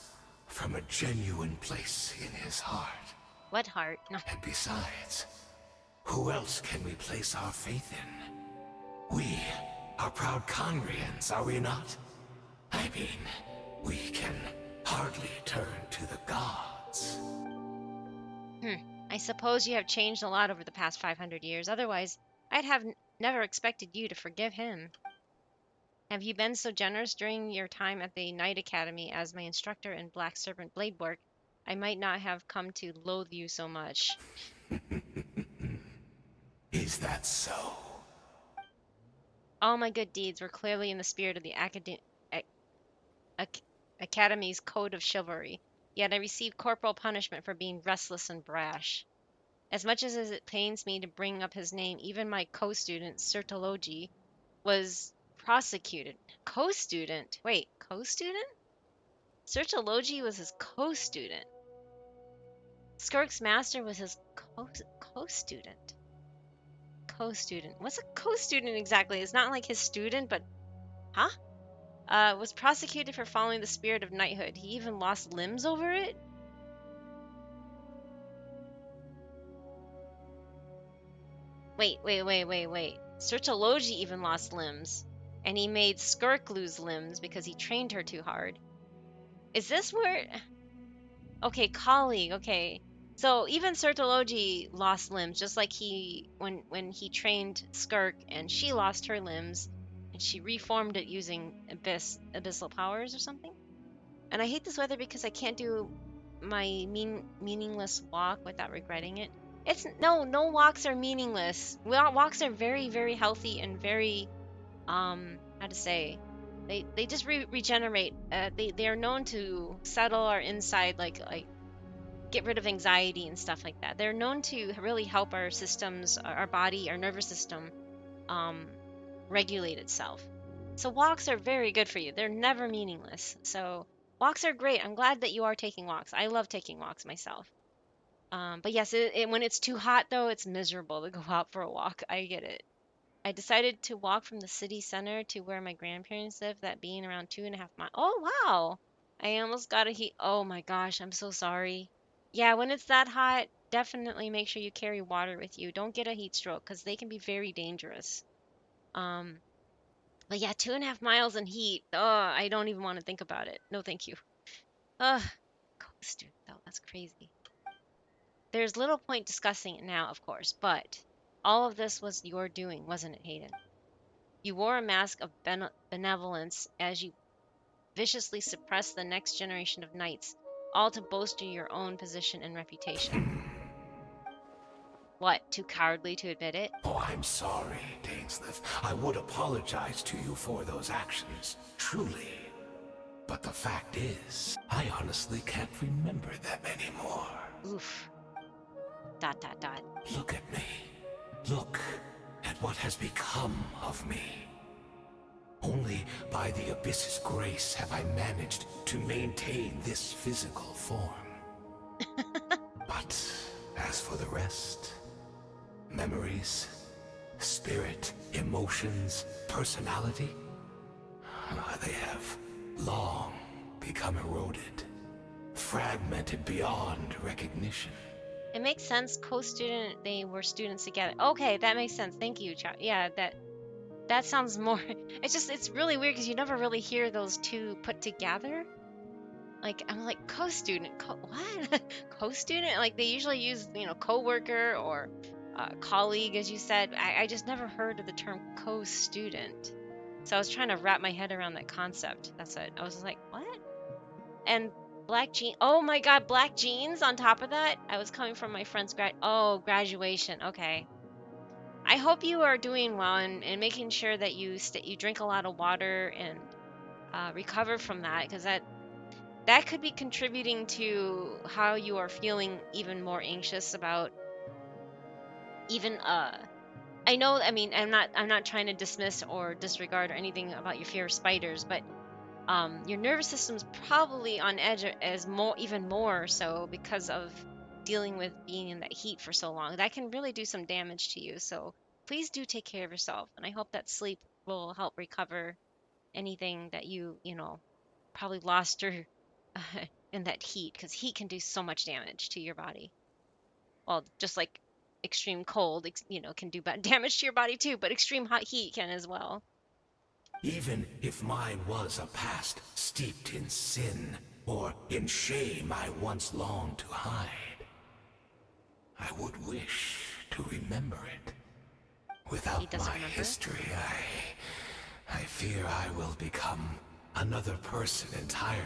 from a genuine place in his heart. What heart? No. And besides, who else can we place our faith in? We are proud Conrians, are we not? I mean, we can hardly turn to the gods. I suppose you have changed a lot over the past 500 years. Otherwise, I'd have never expected you to forgive him. Have you been so generous during your time at the Knight Academy as my instructor in Black Serpent blade work? I might not have come to loathe you so much. Is that so? All my good deeds were clearly in the spirit of the Academy's code of chivalry, yet I received corporal punishment for being restless and brash. As much as it pains me to bring up his name, even my co-student, Sertologi, was prosecuted. Co-student? Wait, co-student? Sertologi was his co-student. Skirk's master was his co-student. Co-student. What's a co-student exactly? It's not like his student, but... Huh? Was prosecuted for following the spirit of knighthood. He even lost limbs over it? Wait. Sertologi even lost limbs, and he made Skirk lose limbs because he trained her too hard. Is this where? Okay, colleague. Okay, so even Sertologi lost limbs, just like he when he trained Skirk, and she lost her limbs, and she reformed it using abyssal powers or something. And I hate this weather because I can't do my meaningless walk without regretting it. It's no walks are meaningless. Walks are very very healthy and very how to say, they just regenerate. They are known to settle our inside, like get rid of anxiety and stuff like that. They're known to really help our systems, our body, our nervous system, um, regulate itself. So walks are very good for you. They're never meaningless. So walks are great. I'm glad that you are taking walks. I love taking walks myself. But yes, when it's too hot though, it's miserable to go out for a walk. I get it. I decided to walk from the city center to where my grandparents live, that being around 2.5 miles. Oh, wow. I almost got a heat. Oh my gosh, I'm so sorry. Yeah, when it's that hot, definitely make sure you carry water with you. Don't get a heat stroke because they can be very dangerous. Um, but yeah, 2.5 miles in heat. Oh, I don't even want to think about it. No, thank you. Ugh, coast, though, that's crazy. There's little point discussing it now, of course, but all of this was your doing, wasn't it, Hayden? You wore a mask of benevolence as you viciously suppressed the next generation of knights, all to bolster your own position and reputation. What, too cowardly to admit it? Oh, I'm sorry, Dainsleif. I would apologize to you for those actions, truly. But the fact is, I honestly can't remember them anymore. Oof. ... Look at me. Look at what has become of me. Only by the Abyss's grace have I managed to maintain this physical form. But as for the rest, memories, spirit, emotions, personality, they have long become eroded, fragmented beyond recognition. It makes sense. Co-student, they were students together. Okay, that makes sense. Thank you, yeah, that sounds more. It's really weird because you never really hear those two put together. Like, I'm like, co-student, what? Co-student? Like, they usually use, co-worker or colleague, as you said. I just never heard of the term co-student. So I was trying to wrap my head around that concept. That's it. I was like, what? And black jeans. Oh my God, black jeans on top of that? I was coming from my friend's graduation. Okay. I hope you are doing well and making sure that you drink a lot of water and recover from that, because that could be contributing to how you are feeling even more anxious about even I know, I mean, I'm not trying to dismiss or disregard or anything about your fear of spiders, but your nervous system's probably on edge even more so because of dealing with being in that heat for so long. That can really do some damage to you. So please do take care of yourself, and I hope that sleep will help recover anything that you probably lost or in that heat, because heat can do so much damage to your body. Well, just like extreme cold, can do bad damage to your body too, but extreme hot heat can as well. Even if mine was a past steeped in sin or in shame I once longed to hide, I would wish to remember it. Without my history, I fear I will become another person entirely.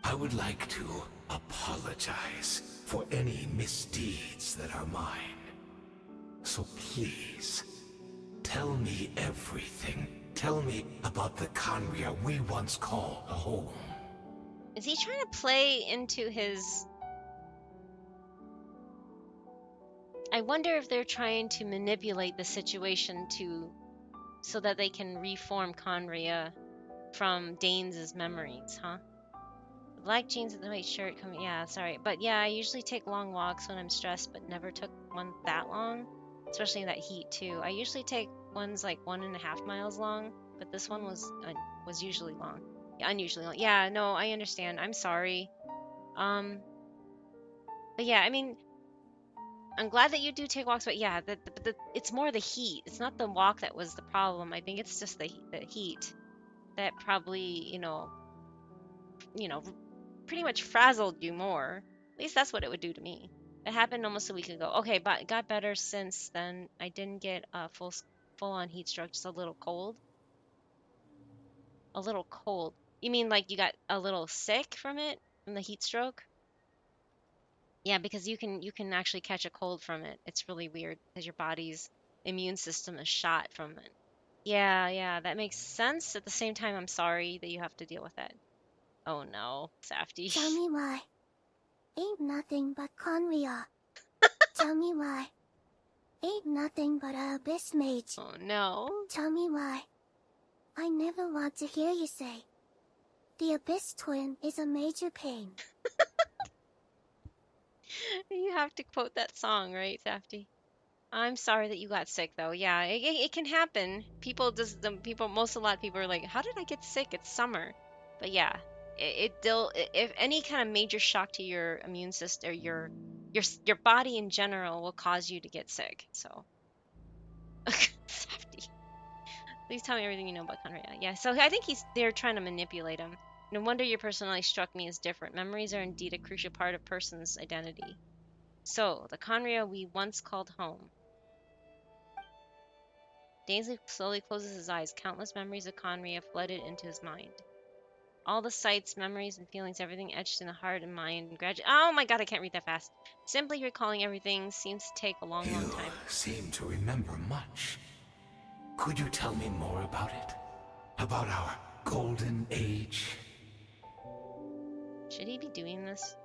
I would like to apologize for any misdeeds that are mine. So please, tell me everything. Tell me about the Khaenri'ah we once called home. Is he trying to play into his... I wonder if they're trying to manipulate the situation so that they can reform Khaenri'ah from Danes' memories, huh? The black jeans and the white shirt coming... Yeah, sorry. But yeah, I usually take long walks when I'm stressed, but never took one that long. Especially in that heat, too. I usually take ones like 1.5 miles long, but this one was usually long. Yeah, unusually long. Yeah, no, I understand. I'm sorry. But yeah, I mean, I'm glad that you do take walks, but yeah, it's more the heat. It's not the walk that was the problem. I think it's just the heat that probably, pretty much frazzled you more. At least that's what it would do to me. It happened almost a week ago. Okay, but it got better since then. I didn't get a full on heat stroke, just a little cold. A little cold. You mean like you got a little sick from it, from the heat stroke? Yeah, because you can actually catch a cold from it. It's really weird because your body's immune system is shot from it. Yeah, yeah, that makes sense. At the same time, I'm sorry that you have to deal with that. Oh no, Safety. Tell me why. Ain't nothing but Conria. Tell me why. Ain't nothing but a abyss mage. Oh no. Tell me why. I never want to hear you say. The abyss twin is a major pain. You have to quote that song, right, Safety? I'm sorry that you got sick, though. Yeah, it can happen. A lot of people are like, how did I get sick? It's summer. But yeah, if any kind of major shock to your immune system or your body in general will cause you to get sick. So, Safety, please tell me everything you know about Conrad. Yeah, so I think they're trying to manipulate him. No wonder your personality struck me as different. Memories are indeed a crucial part of a person's identity. So, the Conria we once called home. Dainsley slowly closes his eyes. Countless memories of Conria flooded into his mind. All the sights, memories, and feelings, everything etched in the heart and mind. And oh my god, I can't read that fast. Simply recalling everything seems to take a long, long time. You seem to remember much. Could you tell me more about it? About our golden age? Should he be doing this?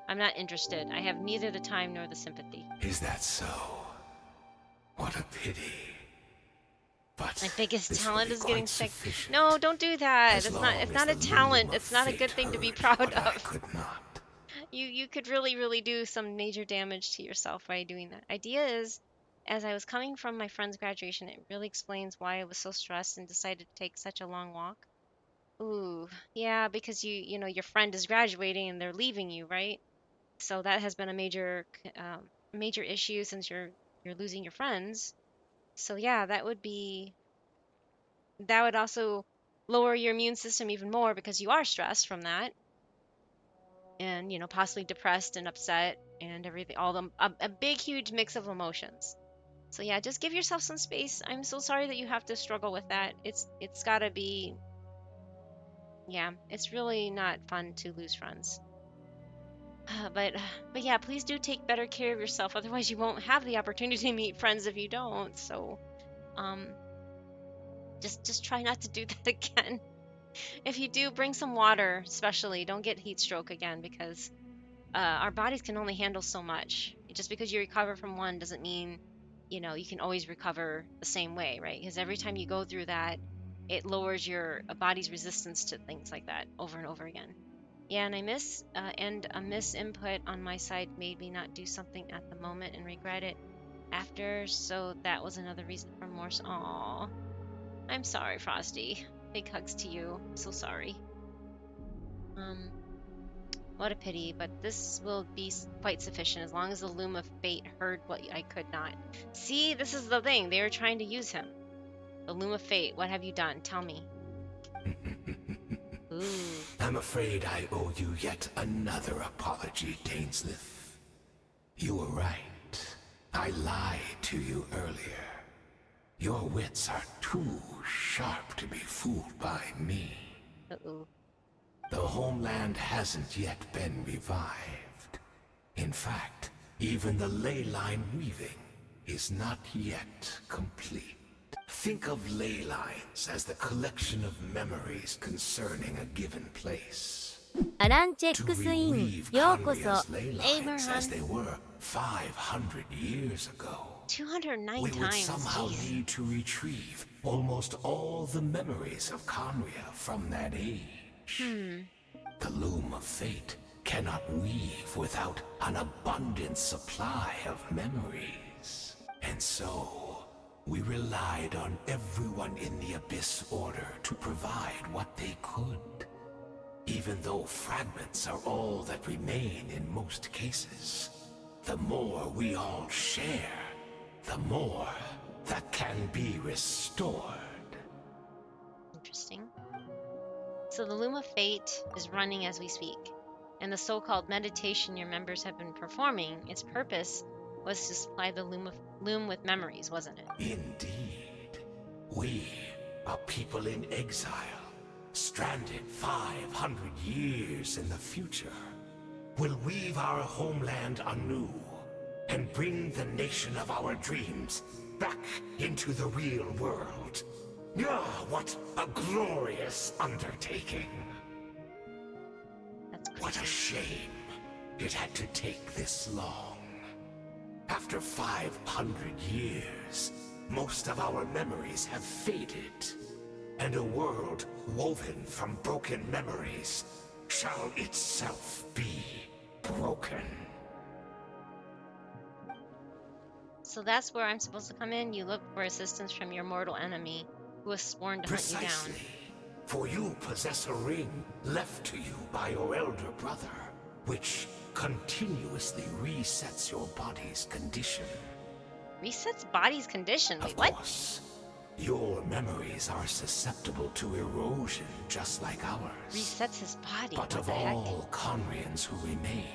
I'm not interested. I have neither the time nor the sympathy. Is that so? What a pity. But my biggest talent is getting sick. Sufficient. No, don't do that. It's not a talent. It's not a good thing to be proud of. I could not. You could really do some major damage to yourself by doing that. Idea is, as I was coming from my friend's graduation, it really explains why I was so stressed and decided to take such a long walk. Ooh, yeah, because your friend is graduating and they're leaving you, right? So that has been a major issue since you're losing your friends. So yeah, that would also lower your immune system even more because you are stressed from that. And possibly depressed and upset and everything, a big huge mix of emotions. So yeah, just give yourself some space. I'm so sorry that you have to struggle with that. It's got to be, yeah, it's really not fun to lose friends. But yeah, please do take better care of yourself. Otherwise, you won't have the opportunity to meet friends if you don't. So, just try not to do that again. If you do, bring some water, especially. Don't get heat stroke again because our bodies can only handle so much. Just because you recover from one doesn't mean, you can always recover the same way, right? Because every time you go through that, it lowers your body's resistance to things like that over and over again. Yeah, and a miss input on my side made me not do something at the moment and regret it after, so that was another reason for remorse. Aww. I'm sorry, Frosty. Big hugs to you. I'm so sorry. What a pity, but this will be quite sufficient as long as the loom of fate heard what I could not. See, this is the thing. They were trying to use him. The loom of fate. What have you done? Tell me. Ooh. I'm afraid I owe you yet another apology, Dainsley. You were right. I lied to you earlier. Your wits are too sharp to be fooled by me. Uh-oh. The homeland hasn't yet been revived. In fact, even the ley line weaving is not yet complete. Think of ley lines as the collection of memories concerning a given place. アランチェッ To クスイン reweave ようこそ Conria's ley エイブラ lines ハ as ン they were 500 years ago. 209 We would times. somehow Jeez. need to retrieve almost all the memories of Conria from that age. The loom of fate cannot weave without an abundant supply of memories. And so, we relied on everyone in the Abyss Order to provide what they could. Even though fragments are all that remain in most cases. The more we all share, the more that can be restored. Interesting. So the Loom of Fate is running as we speak, and the so-called meditation your members have been performing, its purpose was to supply the loom with memories, wasn't it? Indeed. We, a people in exile, stranded 500 years in the future, will weave our homeland anew and bring the nation of our dreams back into the real world. Ah, what a glorious undertaking. That's crazy. What a shame it had to take this long. After 500 years, most of our memories have faded, and a world woven from broken memories shall itself be broken. So that's where I'm supposed to come in? You look for assistance from your mortal enemy, who was sworn to hunt you down. Precisely. For you possess a ring left to you by your elder brother, which continuously resets your body's condition. Resets body's condition? Wait, Of what? course, your memories are susceptible to erosion just like ours. Resets his body. But What of the heck? all Conrians who remain,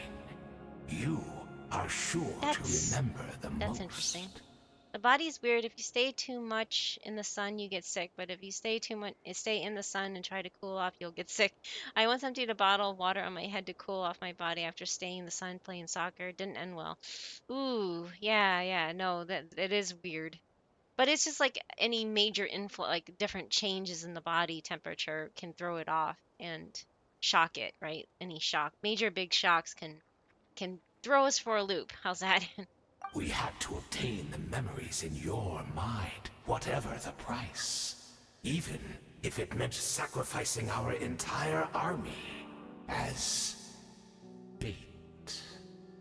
you are sure to remember the most. That's interesting. The body's weird. If you stay too much in the sun, you get sick. But if you stay in the sun and try to cool off, you'll get sick. I once emptied a bottle of water on my head to cool off my body after staying in the sun playing soccer. It didn't end well. Ooh, yeah, no, that it is weird. But it's just like any major like different changes in the body temperature can throw it off and shock it, right? Any shock, major big shocks can throw us for a loop. How's that? We had to obtain the memories in your mind, whatever the price. Even if it meant sacrificing our entire army as bait.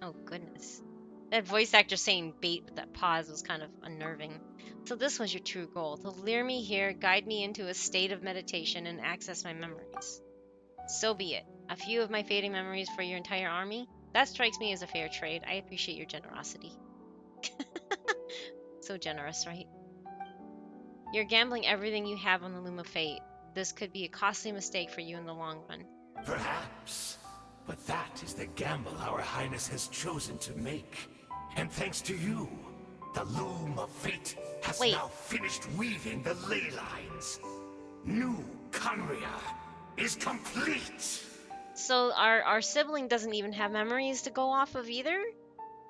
Oh, goodness. That voice actor saying bait with that pause was kind of unnerving. So this was your true goal, to lure me here, guide me into a state of meditation, and access my memories. So be it. A few of my fading memories for your entire army? That strikes me as a fair trade. I appreciate your generosity. So generous, right? You're gambling everything you have on the Loom of Fate. This could be a costly mistake for you in the long run. Perhaps. But that is the gamble our Highness has chosen to make. And thanks to you, the Loom of Fate has now finished weaving the ley lines. New Conria is complete! So our sibling doesn't even have memories to go off of either?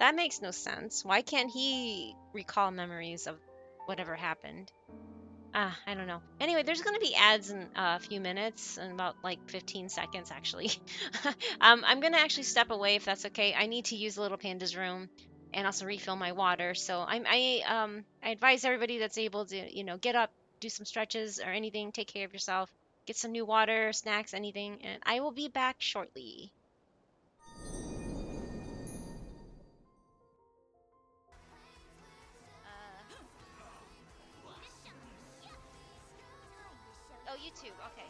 That makes no sense. Why can't he recall memories of whatever happened? I don't know. Anyway, there's going to be ads in a few minutes, in about like 15 seconds actually. I'm going to actually step away if that's okay. I need to use the little panda's room and also refill my water. So I advise everybody that's able to, get up, do some stretches or anything, take care of yourself, get some new water, snacks, anything, and I will be back shortly. Oh, YouTube, okay.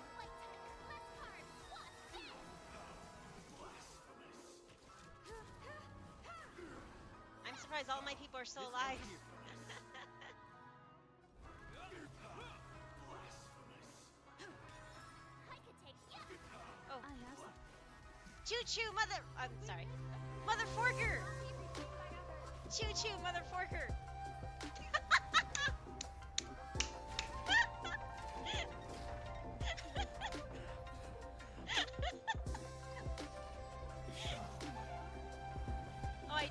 I'm surprised all my people are still alive. Oh. Choo-choo, mother... I'm sorry. Mother forker! Choo-choo, mother forker! Oh, I do?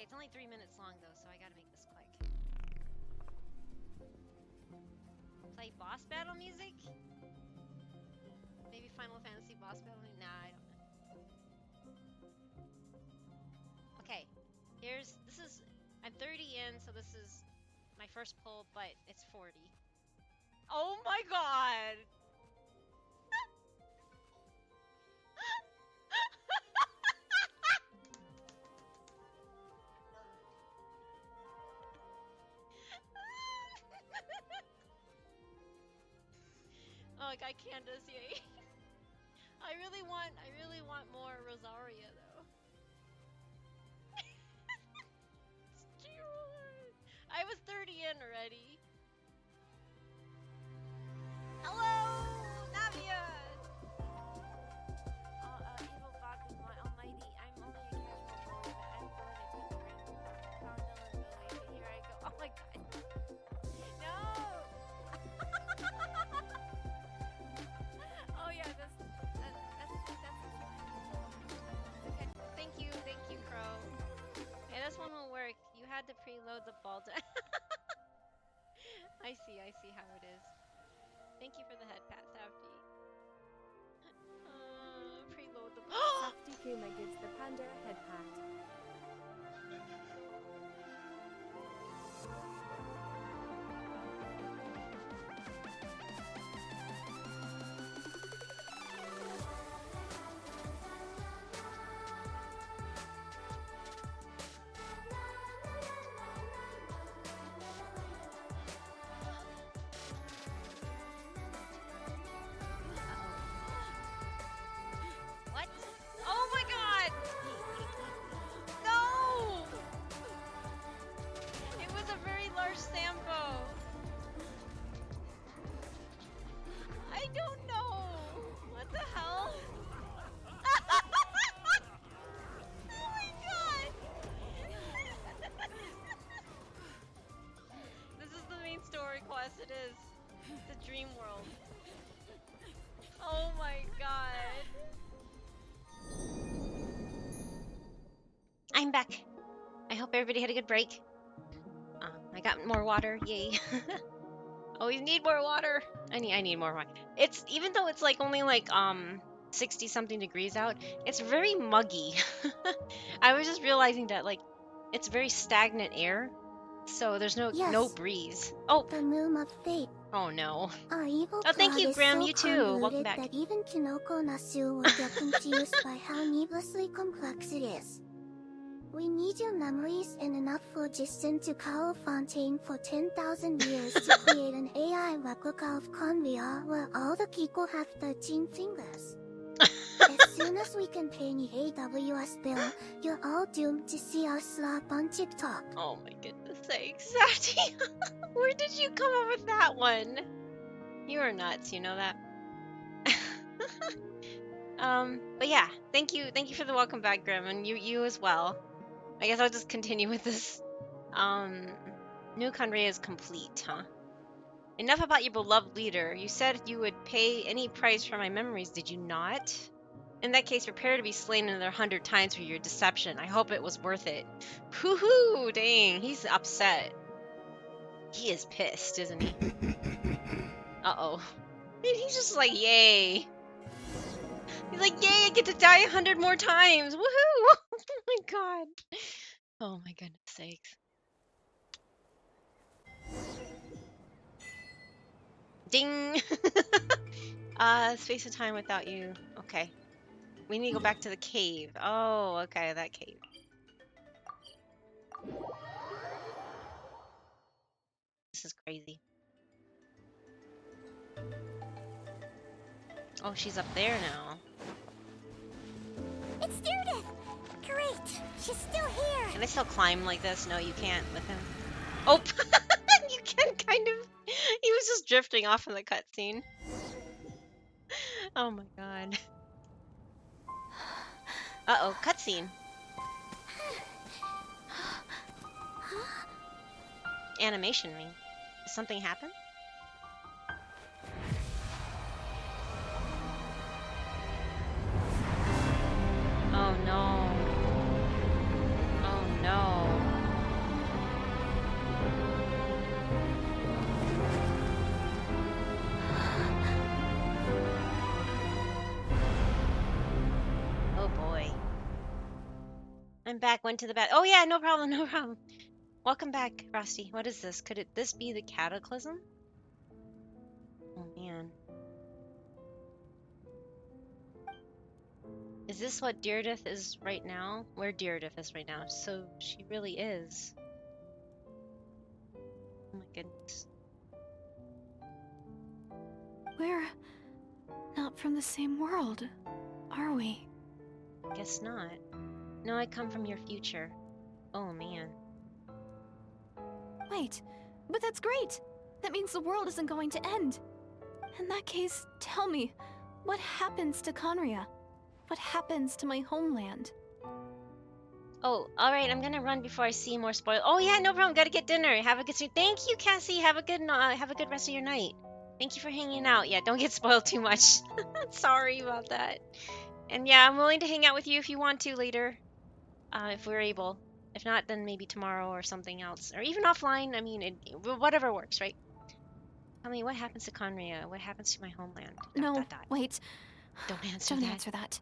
it's only 3 minutes long though, so I gotta make this quick. Play boss battle music? Maybe Final Fantasy boss battle? Nah, I don't know. Okay, I'm 30 in, so this is my first pull, but it's 40. Oh my god! Oh, I got Candace, yay. I really want more Rosaria though. I was 30 in already. Hello, Navia. Evil God is my almighty. I'm only a casual bully, but I'm going to put the ring found villain bully. But here I go. Oh my god. No. Oh yeah, that's okay. Thank you, Crow. Yeah, this one will work. You had to preload the ball. I see how it is. Thank you for the head pat, Safty. Preload the ball. Safty Kuma gives the panda a head pat. What? Oh my god! No! It was a very large Sambo. I don't know. What the hell? Oh my god! This is the main story quest, it is. The dream world. Oh my god. I'm back. I hope everybody had a good break. I got more water, yay. Always need more water. I need more water. It's, even though it's like only like 60 something degrees out, it's very muggy. I was just realizing that like it's very stagnant air, so there's no breeze. Oh, The Moon of Fate. oh no. Our evil Oh, thank plot you, is Graham. so You too. Welcome convoluted back. that even Kinoko Nasu will get confused by how needlessly complex it is. We need your memories and enough phlogiston to Kao Fontaine for 10,000 years to create an AI replica of Convia where all the Kiko have 13 fingers. As soon as we can pay the AWS bill, you're all doomed to see our slop on TikTok. Oh my goodness sakes, Sati. Where did you come up with that one? You are nuts, you know that? But yeah, thank you for the welcome back, Grim, and you as well. I guess I'll just continue with this. New Conray is complete, huh? Enough about your beloved leader. You said you would pay any price for my memories, did you not? In that case, prepare to be slain another 100 times for your deception. I hope it was worth it. Hoo-hoo! Dang, he's upset. He is pissed, isn't he? Uh-oh. And he's just like, yay. He's like, yay, I get to die 100 more times. Woohoo! Oh my god. Oh my goodness sakes. Ding! Space and time without you. Okay. We need to go back to the cave. Oh, okay, that cave. This is crazy. Oh, she's up there now. It's Judith! Great! She's still here! Can I still climb like this? No, you can't with him. Oh! You can kind of... He was just drifting off in the cutscene. Oh my god. Uh-oh, cutscene. Animation me. Did something happen? Oh no. Oh no. I'm back. Went to the bed. Oh yeah, no problem, no problem. Welcome back, Frosty. What is this? Could this be the cataclysm? Oh man. Is this what Deirdre is right now? Where Deirdre is right now? So she really is. Oh my goodness. We're not from the same world, are we? Guess not. No, I come from your future. Oh man. Wait, but that's great! That means the world isn't going to end. In that case, tell me, what happens to Conria? What happens to my homeland? Oh, alright, I'm gonna run before I see more spoil. Oh yeah, no problem, gotta get dinner. Have a good sleep. Thank you, Cassie. Have a good rest of your night. Thank you for hanging out. Yeah, don't get spoiled too much. Sorry about that. And yeah, I'm willing to hang out with you if you want to later. If we're able. If not, then maybe tomorrow or something else. Or even offline. I mean, whatever works, right? Tell me, what happens to Conria? What happens to my homeland? No, wait. Don't answer Don't that. answer that.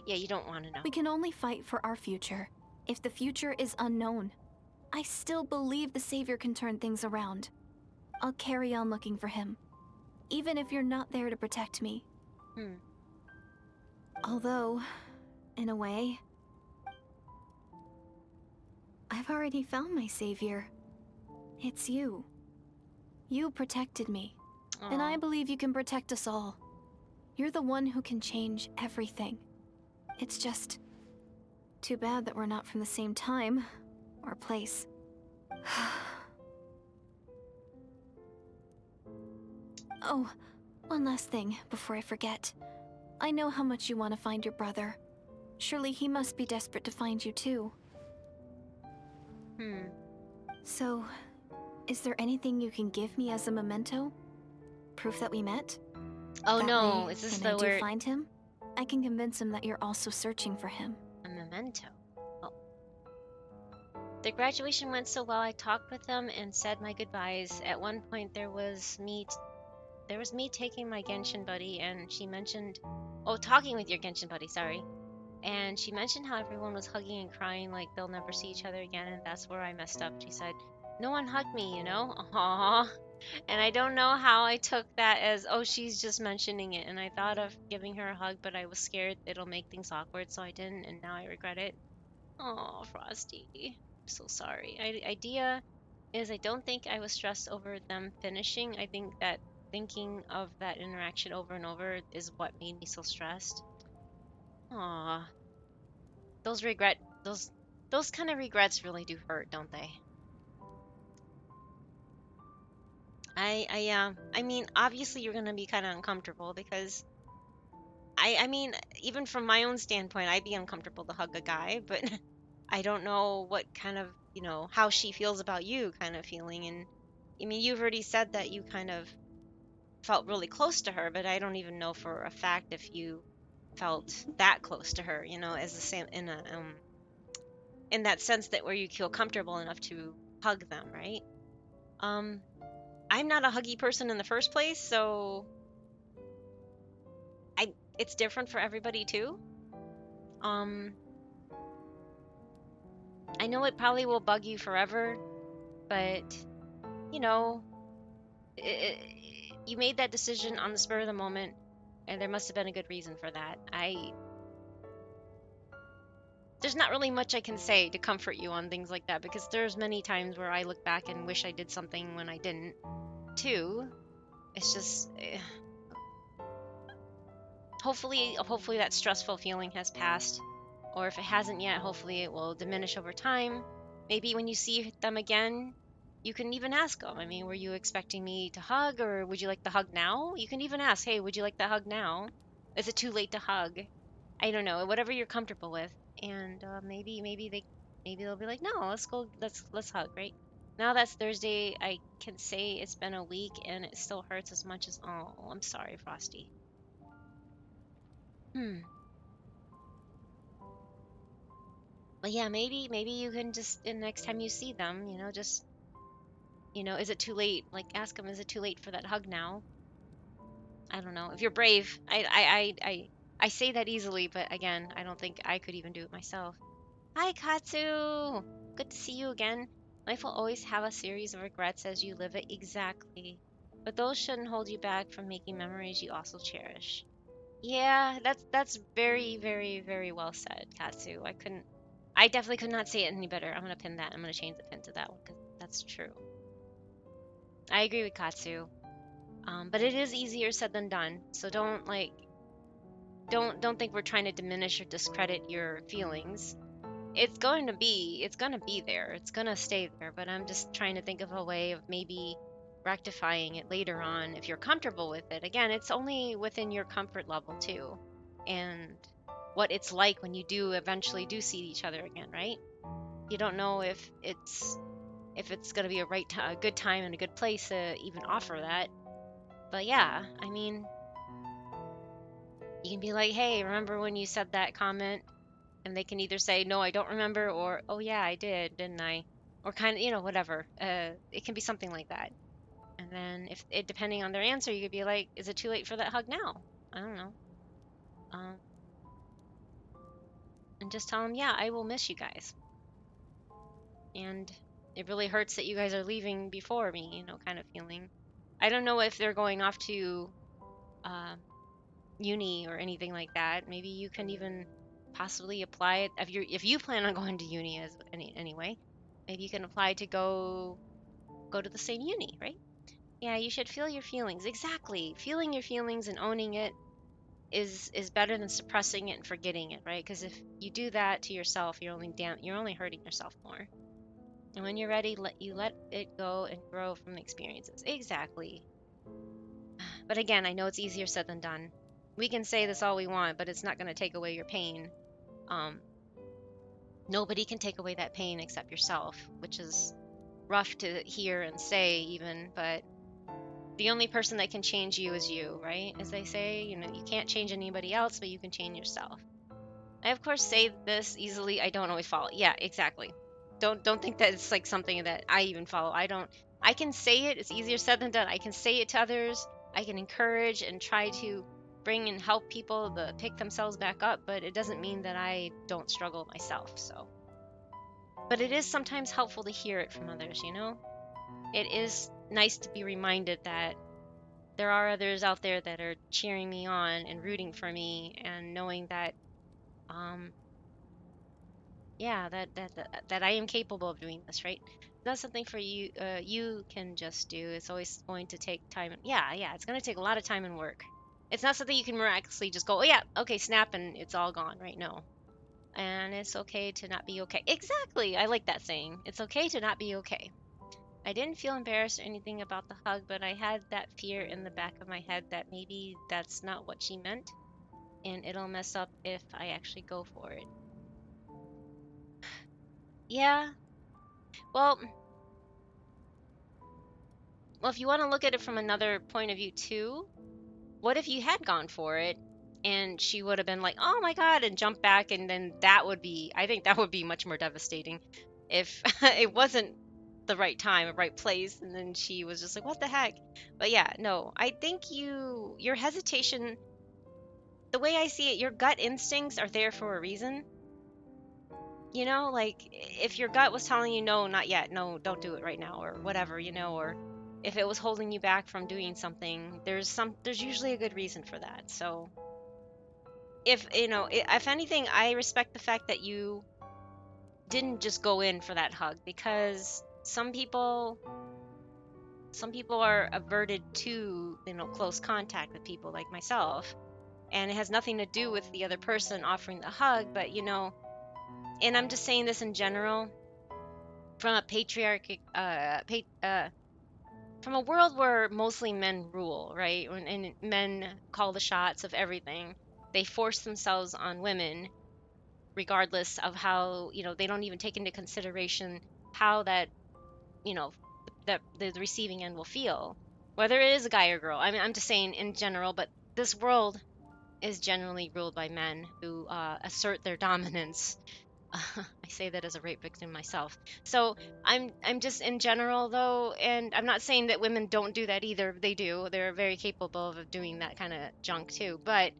Yeah, you don't want to know. We can only fight for our future. If the future is unknown, I still believe the Savior can turn things around. I'll carry on looking for him, even if you're not there to protect me. Although, in a way, I've already found my Savior. It's you. You protected me, and I believe you can protect us all. You're the one who can change everything. It's just too bad that we're not from the same time or place. Oh, one last thing before I forget. I know how much you want to find your brother. Surely he must be desperate to find you too. So, is there anything you can give me as a memento? Proof that we met? Oh That no, way, is this when the I do word? find him, I can convince him that you're also searching for him. A memento. Oh. The graduation went so well. I talked with them and said my goodbyes. At one point, there was me taking my Genshin buddy, and she mentioned, oh, talking with your Genshin buddy. Sorry. And she mentioned how everyone was hugging and crying like they'll never see each other again, and that's where I messed up. She said, no one hugged me, you know? Aww. And I don't know how I took that as, oh, she's just mentioning it. And I thought of giving her a hug, but I was scared it'll make things awkward, so I didn't, and now I regret it. Oh, Frosty. I'm so sorry. Idea is I don't think I was stressed over them finishing. I think that thinking of that interaction over and over is what made me so stressed. Aw. Those kind of regrets really do hurt, don't they? I mean, obviously you're gonna be kind of uncomfortable because I mean, even from my own standpoint, I'd be uncomfortable to hug a guy, but I don't know what kind of, how she feels about you kind of feeling. And I mean, you've already said that you kind of felt really close to her, but I don't even know for a fact if you felt that close to her, as the same in that sense that where you feel comfortable enough to hug them, right? I'm not a huggy person in the first place, so it's different for everybody too. I know it probably will bug you forever, but you made that decision on the spur of the moment, and there must have been a good reason for that. There's not really much I can say to comfort you on things like that, because there's many times where I look back and wish I did something when I didn't too. It's just hopefully that stressful feeling has passed, or if it hasn't yet, hopefully it will diminish over time. Maybe when you see them again, you can even ask them, I mean, were you expecting me to hug, or would you like the hug now? You can even ask, hey, would you like the hug now? Is it too late to hug? I don't know, whatever you're comfortable with. And maybe they'll be like, no, let's go, let's hug, right? Now that's Thursday, I can say it's been a week and it still hurts as much as, oh, I'm sorry, Frosty. But yeah, maybe you can just, the next time you see them, just, is it too late? Like, ask them, is it too late for that hug now? I don't know. If you're brave, I say that easily, but again, I don't think I could even do it myself. Hi, Katsu. Good to see you again. Life will always have a series of regrets as you live it. Exactly. But those shouldn't hold you back from making memories you also cherish. Yeah, that's very, very, very well said, Katsu. I definitely could not say it any better. I'm gonna pin that. I'm gonna change the pin to that one because that's true. I agree with Katsu. But it is easier said than done. So don't think we're trying to diminish or discredit your feelings. It's going to be there. It's going to stay there, but I'm just trying to think of a way of maybe rectifying it later on if you're comfortable with it. Again, it's only within your comfort level too. And what it's like when you do eventually do see each other again, right? You don't know if it's going to be a good time and a good place to even offer that. But yeah, I mean, you can be like, "Hey, remember when you said that comment?" And they can either say, "No, I don't remember," or, "Oh yeah, I did, didn't I?" Or kind of, whatever. It can be something like that. And then if it depending on their answer, you could be like, "Is it too late for that hug now?" I don't know. Um, and just tell them, "Yeah, I will miss you guys." And it really hurts that you guys are leaving before me, kind of feeling. I don't know if they're going off to uh, uni or anything like that. Maybe you can even possibly apply it if you plan on going to uni anyway. Maybe you can apply to go to the same uni, right? Yeah, you should feel your feelings. Exactly. Feeling your feelings and owning it is better than suppressing it and forgetting it, right? Because if you do that to yourself, you're only hurting yourself more. And when you're ready, let it go and grow from the experiences. Exactly. But again, I know it's easier said than done. We can say this all we want, but it's not going to take away your pain. Um, Nobody can take away that pain except yourself, which is rough to hear and say even, but the only person that can change you is you, right? As they say, you can't change anybody else, but you can change yourself. I of course say this easily. I don't always follow. Yeah, exactly. Don't think that it's like something that I even follow. I can say it. It's easier said than done. I can say it to others. I can encourage and try to bring and help people to pick themselves back up, but it doesn't mean that I don't struggle myself. So, but it is sometimes helpful to hear it from others. It is nice to be reminded that there are others out there that are cheering me on and rooting for me and knowing that um yeah, that I am capable of doing this, right? That's something for you you can just do. It's always going to take time. Yeah, it's going to take a lot of time and work. It's not something you can miraculously just go, "Oh yeah, okay, snap and it's all gone," right? No. And it's okay to not be okay. Exactly. I like that saying. It's okay to not be okay. I didn't feel embarrassed or anything about the hug, but I had that fear in the back of my head that maybe that's not what she meant and it'll mess up if I actually go for it. Yeah. Well, if you want to look at it from another point of view too, what if you had gone for it and she would have been like, "Oh my God," and jumped back, and then I think that would be much more devastating if it wasn't the right time or right place, and then she was just like, "What the heck?" But yeah, no, I think your hesitation, the way I see it, your gut instincts are there for a reason. Like if your gut was telling you, "No, not yet, no, don't do it right now," or whatever, or if it was holding you back from doing something, there's usually a good reason for that. So if anything, I respect the fact that you didn't just go in for that hug, because some people are averted to close contact with people like myself, and it has nothing to do with the other person offering the hug, but and I'm just saying this in general, from a patriarchic from a world where mostly men rule, right? And men call the shots of everything, they force themselves on women regardless of how, they don't even take into consideration how that, you know that the receiving end will feel, whether it is a guy or girl. I mean, I'm just saying in general, but this world is generally ruled by men who assert their dominance. I say that as a rape victim myself. So I'm just in general though, and I'm not saying that women don't do that either. They do. They're very capable of doing that kind of junk too. But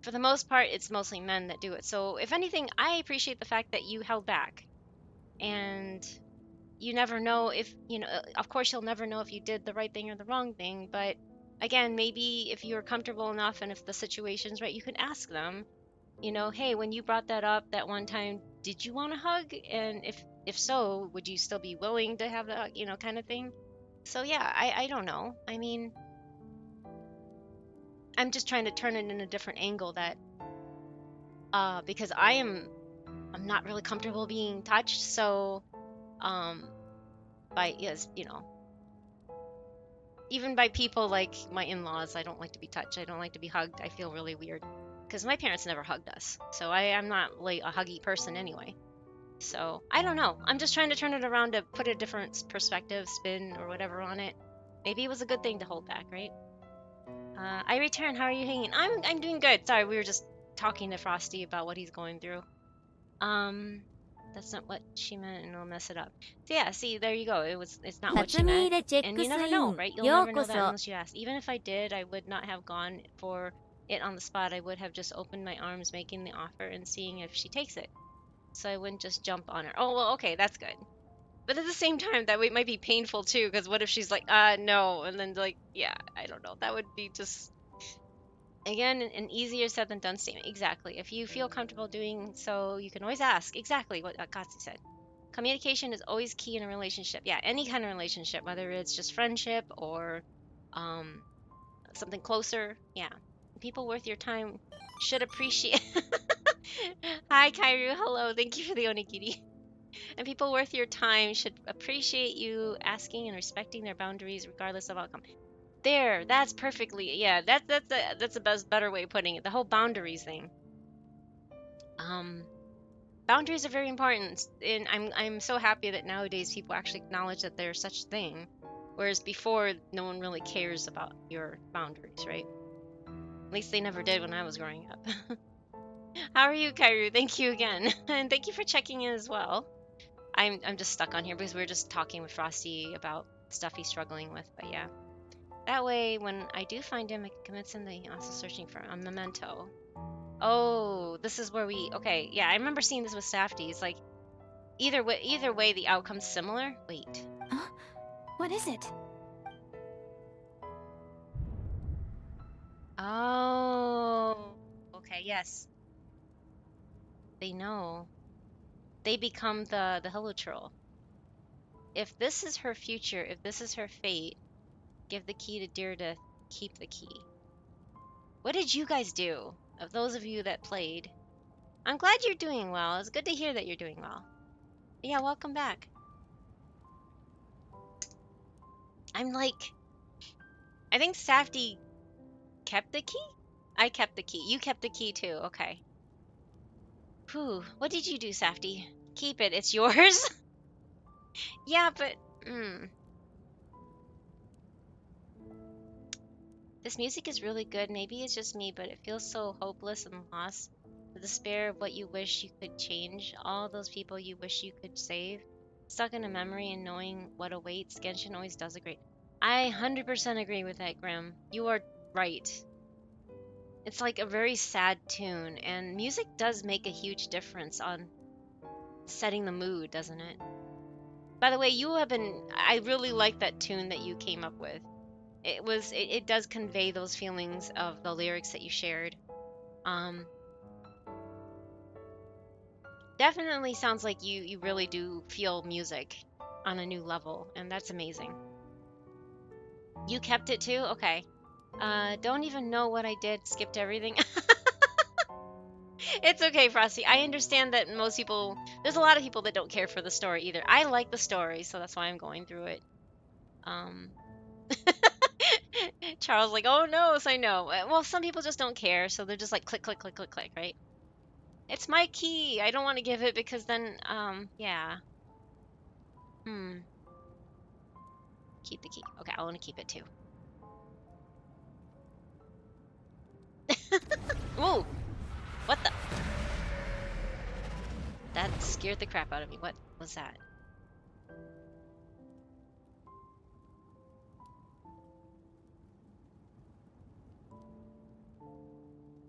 for the most part, it's mostly men that do it. So if anything, I appreciate the fact that you held back. And you never know if, of course, you'll never know if you did the right thing or the wrong thing. But again, maybe if you're comfortable enough and if the situation's right, you can ask them, hey, when you brought that up that one time, did you want a hug? And if so, would you still be willing to have the hug, kind of thing? So yeah, I don't know. I mean, I'm just trying to turn it in a different angle that because I'm not really comfortable being touched, so by yes, even by people like my in-laws, I don't like to be touched. I don't like to be hugged. I feel really weird because my parents never hugged us, so I'm not like a huggy person anyway. So I don't know. I'm just trying to turn it around to put a different perspective, spin, or whatever on it. Maybe it was a good thing to hold back, right? I return. How are you hanging? I'm doing good. Sorry, we were just talking to Frosty about what he's going through. That's not what she meant, and I'll mess it up. So yeah, see, there you go. It's not what she 辰巳 meant, 入れチェッ and ク you ス never イ know, ン right? You'll よう never こ know that そ unless you ask. Even if I did, I would not have gone for it on the spot. I would have just opened my arms, making the offer, and seeing if she takes it. So I wouldn't just jump on her. Oh well, okay, that's good. But at the same time, that might be painful too, because what if she's like, no, and then like, yeah, I don't know. That would be just again an easier said than done statement. Exactly. If you feel comfortable doing so, you can always ask. Exactly what Katsu said. Communication is always key in a relationship. Yeah, any kind of relationship, whether it's just friendship or um, something closer. Yeah, people worth your time should appreciate. Hi, Kairu. Hello. Thank you for the onigiri. And people worth your time should appreciate you asking and respecting their boundaries, regardless of outcome. There, that's perfectly. Yeah, that's the best, better way of putting it. The whole boundaries thing. Um, Boundaries are very important, and I'm so happy that nowadays people actually acknowledge that there's such a thing, whereas before no one really cares about your boundaries, right? At least they never did when I was growing up. How are you, Kairu? Thank you again, and thank you for checking in as well. I'm just stuck on here because we were just talking with Frosty about stuff he's struggling with, but yeah. That way, when I do find him, I can convince him that he's also searching for a memento. Oh, this is where we. Okay, yeah, I remember seeing this with Safety. It's like either way, the outcome's similar. Wait. Huh? What is it? Oh. Okay. Yes. They know. They become the heLlo troll. If this is her future, if this is her fate, give the key to Dear to keep the key. What did you guys do? Of those of you that played, I'm glad you're doing well. It's good to hear that you're doing well. Yeah, welcome back. I'm like, I think Safety kept the key? I kept the key. You kept the key too. Okay. Whew. What did you do, Safety? Keep it. It's yours? Yeah, but... This music is really good. Maybe it's just me, but it feels so hopeless and lost. The despair of what you wish you could change. All those people you wish you could save. Stuck in a memory and knowing what awaits. Genshin always does a great... I 100% agree with that, Grim. You are right. It's like a very sad tune, and music does make a huge difference on setting the mood, doesn't it? By the way, I really like that tune that you came up with. It does convey those feelings of the lyrics that you shared. Definitely sounds like you really do feel music on a new level, and that's amazing. You kept it too? Okay. Don't even know what I did. Skipped everything. It's okay, Frosty. I understand that there's a lot of people that don't care for the story either. I like the story, so that's why I'm going through it. Charles like, oh no, so I know. Well, some people just don't care, so they're just like click, click, click, click, click, right? It's my key. I don't want to give it because then, yeah. Keep the key. Okay, I want to keep it too. Whoa! What the? That scared the crap out of me. What was that?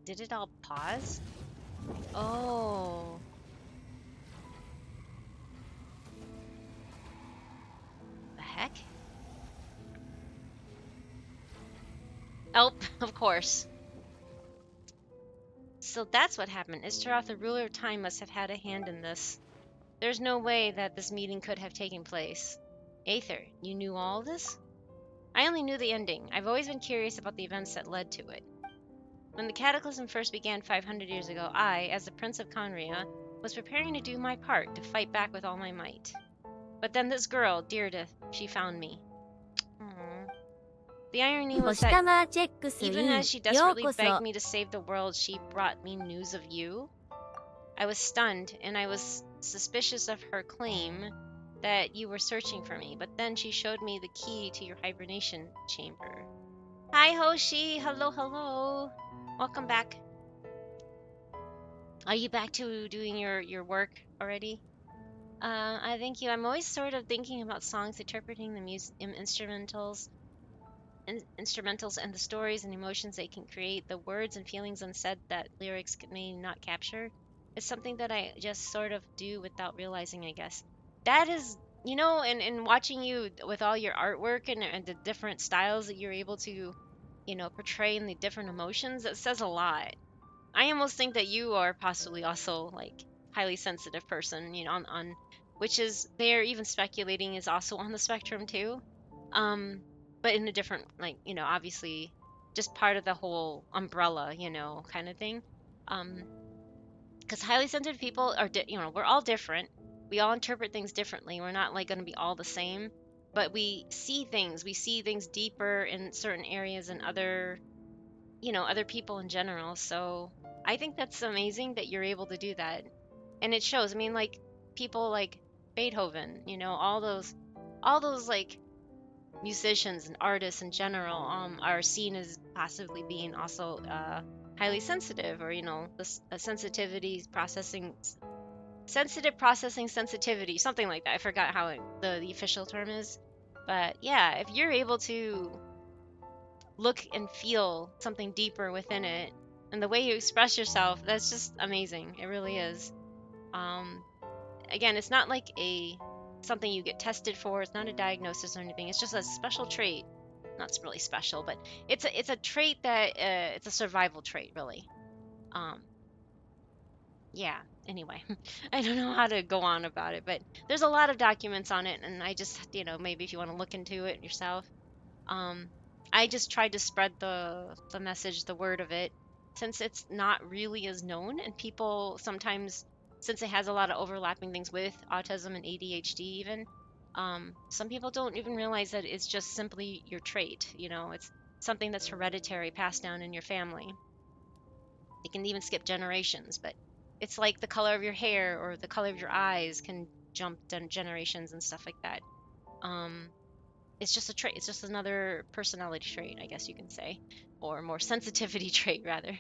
Did it all pause? Oh. The heck? Oh, of course. So that's what happened. Istaroth, the ruler of time, must have had a hand in this. There's no way that this meeting could have taken place. Aether, you knew all this? I only knew the ending. I've always been curious about the events that led to it. When the cataclysm first began 500 years ago, I, as the Prince of Conria, was preparing to do my part to fight back with all my might. But then this girl, Deirdre, she found me. Aww. The irony was 星タ that マーチェックス even イ as ン she よう desperately こそ begged me to save the world, she brought me news of you. I was stunned, and I was suspicious of her claim that you were searching for me, but then she showed me the key to your hibernation chamber. Hi, Hoshi! Hello, hello! Welcome back. Are you back to doing your work already? I thank you. I'm always sort of thinking about songs, interpreting the instrumentals and the stories and emotions they can create, the words and feelings unsaid that lyrics may not capture. It's something that I just sort of do without realizing, I guess. That is, and watching you with all your artwork and the different styles that you're able to, portray in the different emotions, it says a lot. I almost think that you are possibly also like highly sensitive person, on which is they're even speculating is also on the spectrum too. But in a different, like, obviously just part of the whole umbrella, kind of thing. Because highly sensitive people are, we're all different. We all interpret things differently. We're not like going to be all the same, but we see things deeper in certain areas and other people in general. So I think that's amazing that you're able to do that. And it shows. I mean, like people like Beethoven, all those like musicians and artists in general are seen as possibly being also highly sensitive, or the sensitive processing sensitivity, something like that. I forgot how the official term is, but yeah, if you're able to look and feel something deeper within it and the way you express yourself, that's just amazing. It really is. Again, it's not like something you get tested for. It's not a diagnosis or anything. It's just a special trait. Not really special, but it's a trait that it's a survival trait, really. Yeah. Anyway, I don't know how to go on about it, but there's a lot of documents on it, and I just, maybe if you want to look into it yourself. I just tried to spread the message, the word of it, since it's not really as known, and people sometimes, since it has a lot of overlapping things with autism and ADHD even, some people don't even realize that it's just simply your trait. It's something that's hereditary, passed down in your family. It can even skip generations, but it's like the color of your hair or the color of your eyes can jump generations and stuff like that. It's just a trait. It's just another personality trait, I guess you can say, or more sensitivity trait rather.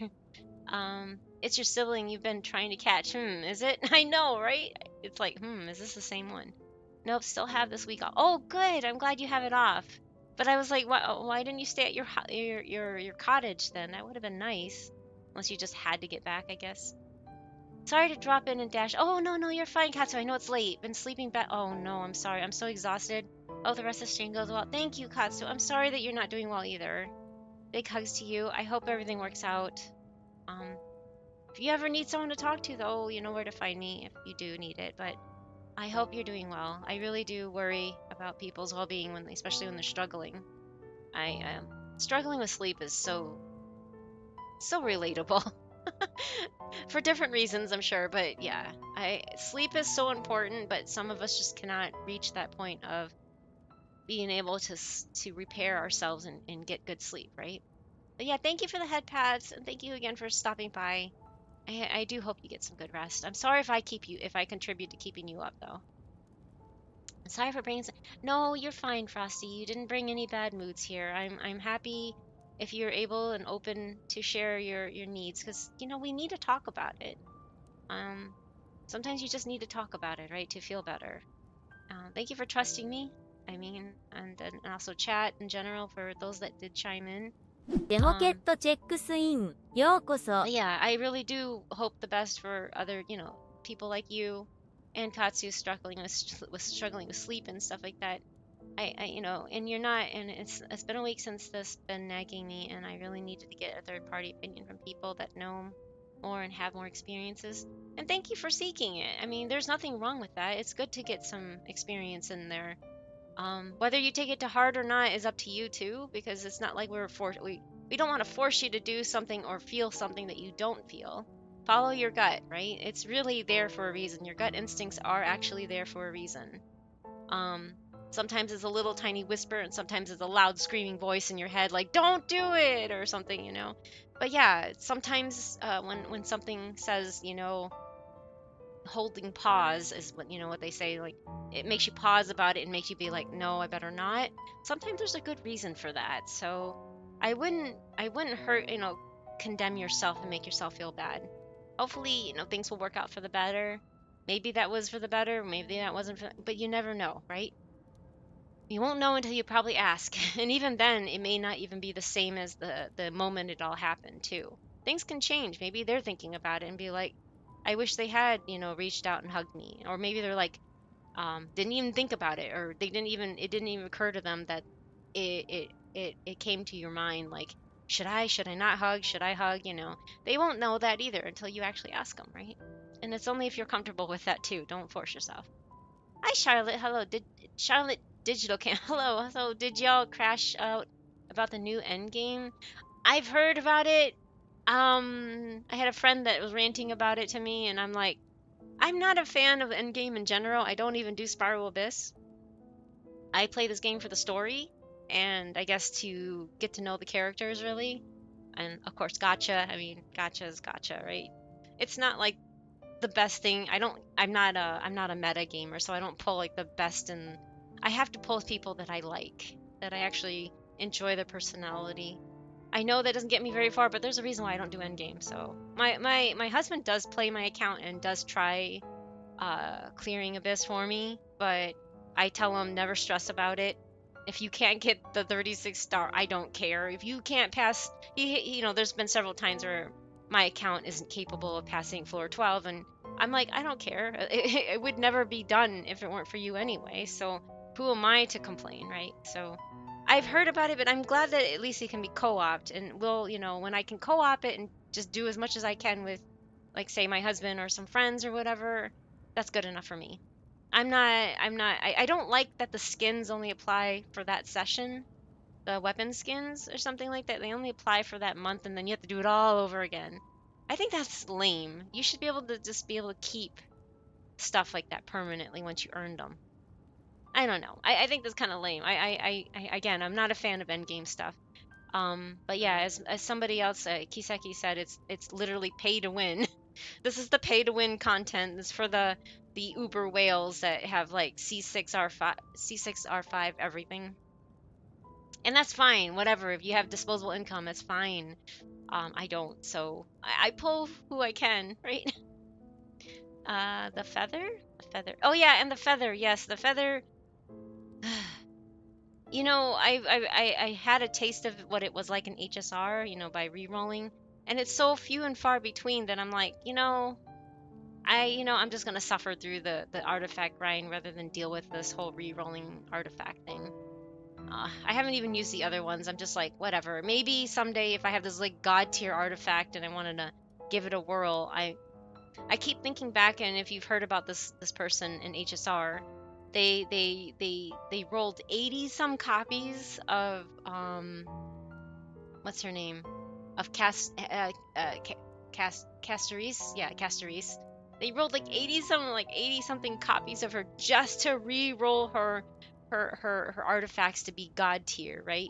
It's your sibling you've been trying to catch. Is it? I know, right? It's like, is this the same one? Nope, still have this week off. Oh, good. I'm glad you have it off. But I was like, why didn't you stay at your cottage then? That would have been nice. Unless you just had to get back, I guess. Sorry to drop in and dash. Oh, no, you're fine, Katsu. I know it's late. Been sleeping back. Oh, no, I'm sorry. I'm so exhausted. Oh, the rest of the stream goes well. Thank you, Katsu. I'm sorry that you're not doing well either. Big hugs to you. I hope everything works out. If you ever need someone to talk to, though, you know where to find me if you do need it. But I hope you're doing well. I really do worry about people's well-being, especially when they're struggling. Struggling with sleep is so relatable. For different reasons, I'm sure, but yeah, sleep is so important, but some of us just cannot reach that point of being able to repair ourselves and get good sleep, right? But yeah, thank you for the head pads, and thank you again for stopping by. I do hope you get some good rest. I'm sorry if I contribute to keeping you up, though. I'm sorry for bringing No, you're fine, Frosty. You didn't bring any bad moods here. I'm happy if you're able and open to share your needs, because we need to talk about it. Sometimes you just need to talk about it, right, to feel better. Thank you for trusting me. I mean, and also chat in general for those that did chime in. デモケットチェックスイン。ようこそ。 Yeah, I really do hope the best for other, people like you and Katsu struggling with sleep and stuff like that. And you're not, and it's been a week since this been nagging me, and I really needed to get a third party opinion from people that know more and have more experiences. And thank you for seeking it. I mean, there's nothing wrong with that. It's good to get some experience in there. Whether you take it to heart or not is up to you too, because it's not like we don't want to force you to do something or feel something that you don't feel. Follow your gut, right? It's really there for a reason. Your gut instincts are actually there for a reason. Sometimes it's a little tiny whisper, and sometimes it's a loud screaming voice in your head, like "Don't do it" or something, But yeah, sometimes when something says, holding pause is what they say, like it makes you pause about it and makes you be like, no, I better not. Sometimes there's a good reason for that. So I wouldn't hurt, condemn yourself and make yourself feel bad. Hopefully, things will work out for the better. Maybe that was for the better, maybe that wasn't but you never know, right? You won't know until you probably ask. And even then, it may not even be the same as the moment it all happened, too. Things can change. Maybe they're thinking about it and be like, I wish they had, reached out and hugged me. Or maybe they're like, didn't even think about it, or it didn't even occur to them that it came to your mind like, should I not hug? Should I hug? They won't know that either until you actually ask them, right? And it's only if you're comfortable with that too. Don't force yourself. Hi, Charlotte. Hello. Did Charlotte Digital Cam? Hello. So, did y'all crash out about the new Endgame? I've heard about it. I had a friend that was ranting about it to me, and I'm like, I'm not a fan of Endgame in general. I don't even do Spiral Abyss. I play this game for the story, and I guess to get to know the characters, really. And of course, gacha. I mean, gacha is gacha, right? It's not like the best thing. I'm not a meta gamer, so I don't pull like the best, and I have to pull people that I like, that I actually enjoy their personality. I know that doesn't get me very far, but there's a reason why I don't do endgame. So my husband does play my account and does try clearing Abyss for me, but I tell him never stress about it. If you can't get the 36 star, I don't care. If you can't pass, there's been several times where my account isn't capable of passing floor 12, and I'm like, I don't care. It would never be done if it weren't for you anyway. So who am I to complain, right? So I've heard about it, but I'm glad that at least it can be co-opted, and when I can co-op it and just do as much as I can with, like, say, my husband or some friends or whatever, that's good enough for me. I don't like that the skins only apply for that session, the weapon skins or something like that. They only apply for that month, and then you have to do it all over again. I think that's lame. You should be able to just be able to keep stuff like that permanently once you earned them. I don't know. I think that's kind of lame. Again, I'm not a fan of endgame stuff. But yeah, as somebody else, Kiseki said, it's literally pay to win. This is the pay to win content. This is for the uber whales that have like C6R5 everything. And that's fine. Whatever. If you have disposable income, that's fine. I don't, so I pull who I can, right? The feather? The feather. Oh yeah, and the feather. Yes, the feather. I had a taste of what it was like in HSR, by re-rolling, and it's so few and far between that I'm like, I'm just gonna suffer through the artifact grind rather than deal with this whole re-rolling artifact thing. I haven't even used the other ones. I'm just like, whatever. Maybe someday if I have this like god tier artifact and I wanted to give it a whirl, I keep thinking back, and if you've heard about this person in HSR, they rolled 80 some copies of what's her name, of Castoris. Yeah, Castoris. They rolled like 80 something copies of her just to re-roll her artifacts to be god tier, right?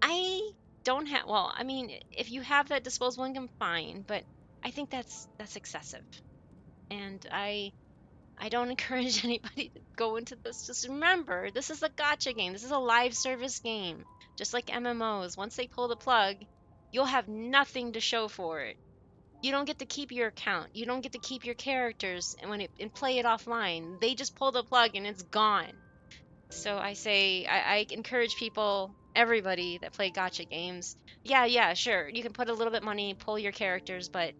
I don't have, well, I mean, if you have that disposable income, fine, but I think that's excessive. And I don't encourage anybody to go into this. Just remember, this is a gacha game. This is a live service game. Just like MMOs. Once they pull the plug, you'll have nothing to show for it. You don't get to keep your account. You don't get to keep your characters and play it offline. They just pull the plug and it's gone. So I say, I encourage people, everybody that play gacha games, yeah, sure, you can put a little bit money, pull your characters, but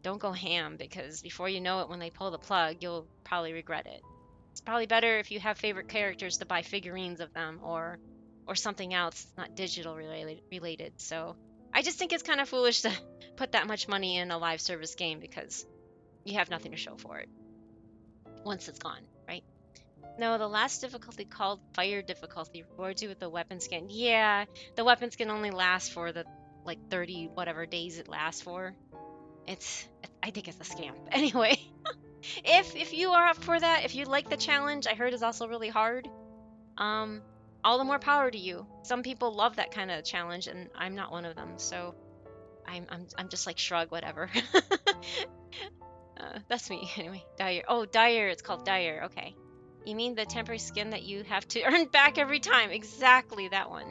don't go ham, because before you know it, when they pull the plug, you'll probably regret it. It's probably better if you have favorite characters to buy figurines of them, or something else not digital related. So I just think it's kind of foolish to put that much money in a live service game because you have nothing to show for it once it's gone, right? No, the last difficulty called fire difficulty rewards you with the weapon skin. Yeah, the weapons can only last for the like 30 whatever days it lasts for. I think it's a scam. Anyway, if you are up for that, if you like the challenge, I heard is also really hard. All the more power to you. Some people love that kind of challenge, and I'm not one of them. So I'm just like shrug, whatever. That's me anyway. Dyer. Oh, Dyer. It's called Dyer. Okay. You mean the temporary skin that you have to earn back every time? Exactly that one.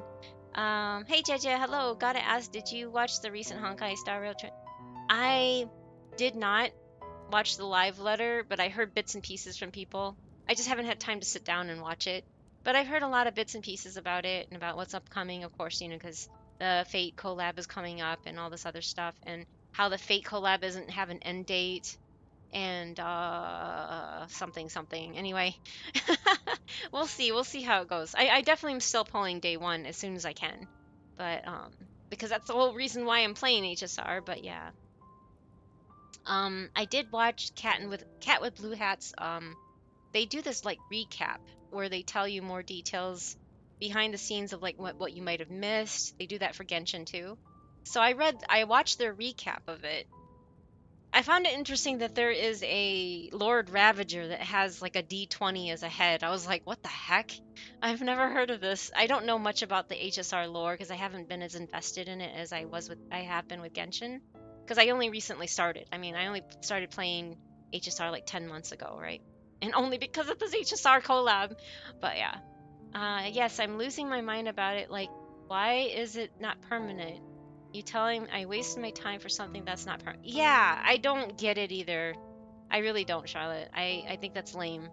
Hey JJ, hello. Gotta ask, did you watch the recent Honkai Star Rail trip? I did not watch the live letter, but I heard bits and pieces from people. I just haven't had time to sit down and watch it. But I've heard a lot of bits and pieces about it and about what's upcoming, of course, because the Fate collab is coming up and all this other stuff, and how the Fate collab doesn't have an end date and something. Anyway, we'll see how it goes. I definitely am still pulling day one as soon as I can, but because that's the whole reason why I'm playing HSR. But yeah, I did watch Cat with Blue Hats. They do this like recap where they tell you more details behind the scenes of like what you might have missed. They do that for Genshin too. So I watched their recap of it. I found it interesting that there is a Lord Ravager that has like a D20 as a head. I was like, what the heck? I've never heard of this. I don't know much about the HSR lore because I haven't been as invested in it as I have been with Genshin. Because I only recently started. I mean, I only started playing HSR like 10 months ago, right? And only because of this HSR collab. But yeah. Yes, I'm losing my mind about it. Like, why is it not permanent? You telling I wasted my time for something that's not permanent. Yeah, I don't get it either. I really don't, Charlotte. I think that's lame.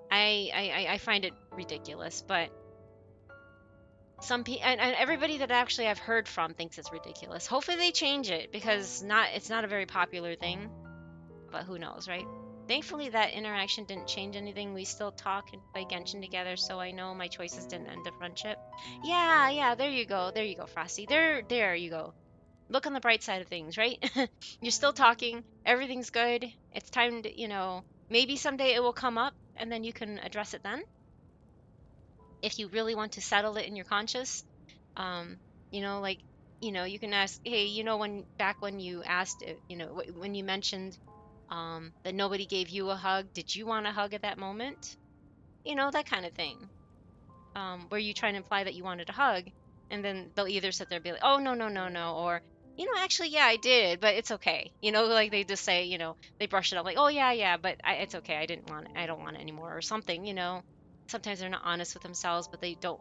I find it ridiculous, but some people and everybody that actually I've heard from thinks it's ridiculous. Hopefully they change it because it's not a very popular thing, but who knows, right? Thankfully that interaction didn't change anything. We still talk and play Genshin together, so I know my choices didn't end the friendship. Yeah, there you go, Frosty. There you go. Look on the bright side of things, right? You're still talking, everything's good. It's time to, maybe someday it will come up and then you can address it then. If you really want to settle it in your conscious, like, you can ask, hey, when you asked, when you mentioned that nobody gave you a hug, did you want a hug at that moment? That kind of thing. Where you try to imply that you wanted a hug, and then they'll either sit there and be like, oh, no, or, actually, yeah, I did, but it's okay. Like they just say, they brush it up like, oh, yeah, but it's okay. I don't want it anymore or something, Sometimes they're not honest with themselves, but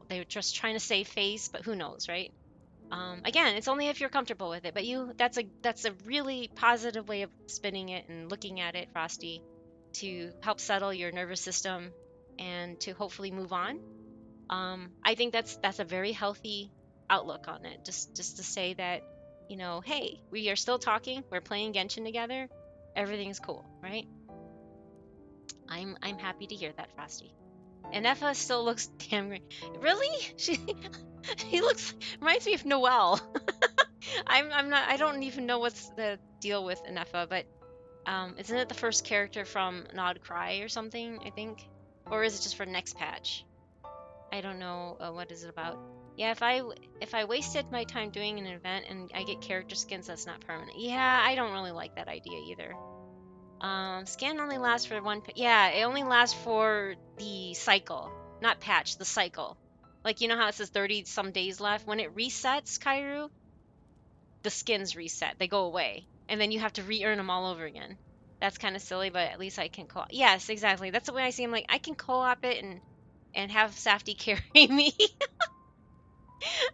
they're just trying to save face, but who knows, right? Again, it's only if you're comfortable with it, but that's a really positive way of spinning it and looking at it, Frosty, to help settle your nervous system and to hopefully move on. I think that's a very healthy outlook on it. Just to say that, hey, we are still talking, we're playing Genshin together, everything's cool, right? I'm happy to hear that, Frosty. And Effa still looks damn great. Really? He reminds me of Noelle. I don't even know what's the deal with Nefa, but isn't it the first character from Nod Cry or something, I think? Or is it just for next patch? I don't know what is it about. Yeah, if I wasted my time doing an event and I get character skins, that's not permanent. Yeah, I don't really like that idea either. Scan only lasts for one. Yeah, it only lasts for the cycle, not patch. The cycle. Like, how it says 30 some days left. When it resets, Kairu, the skins reset. They go away, and then you have to re-earn them all over again. That's kind of silly, but at least I can co-op. Yes, exactly. That's the way I see. I'm like, I can co-op it and have Safty carry me.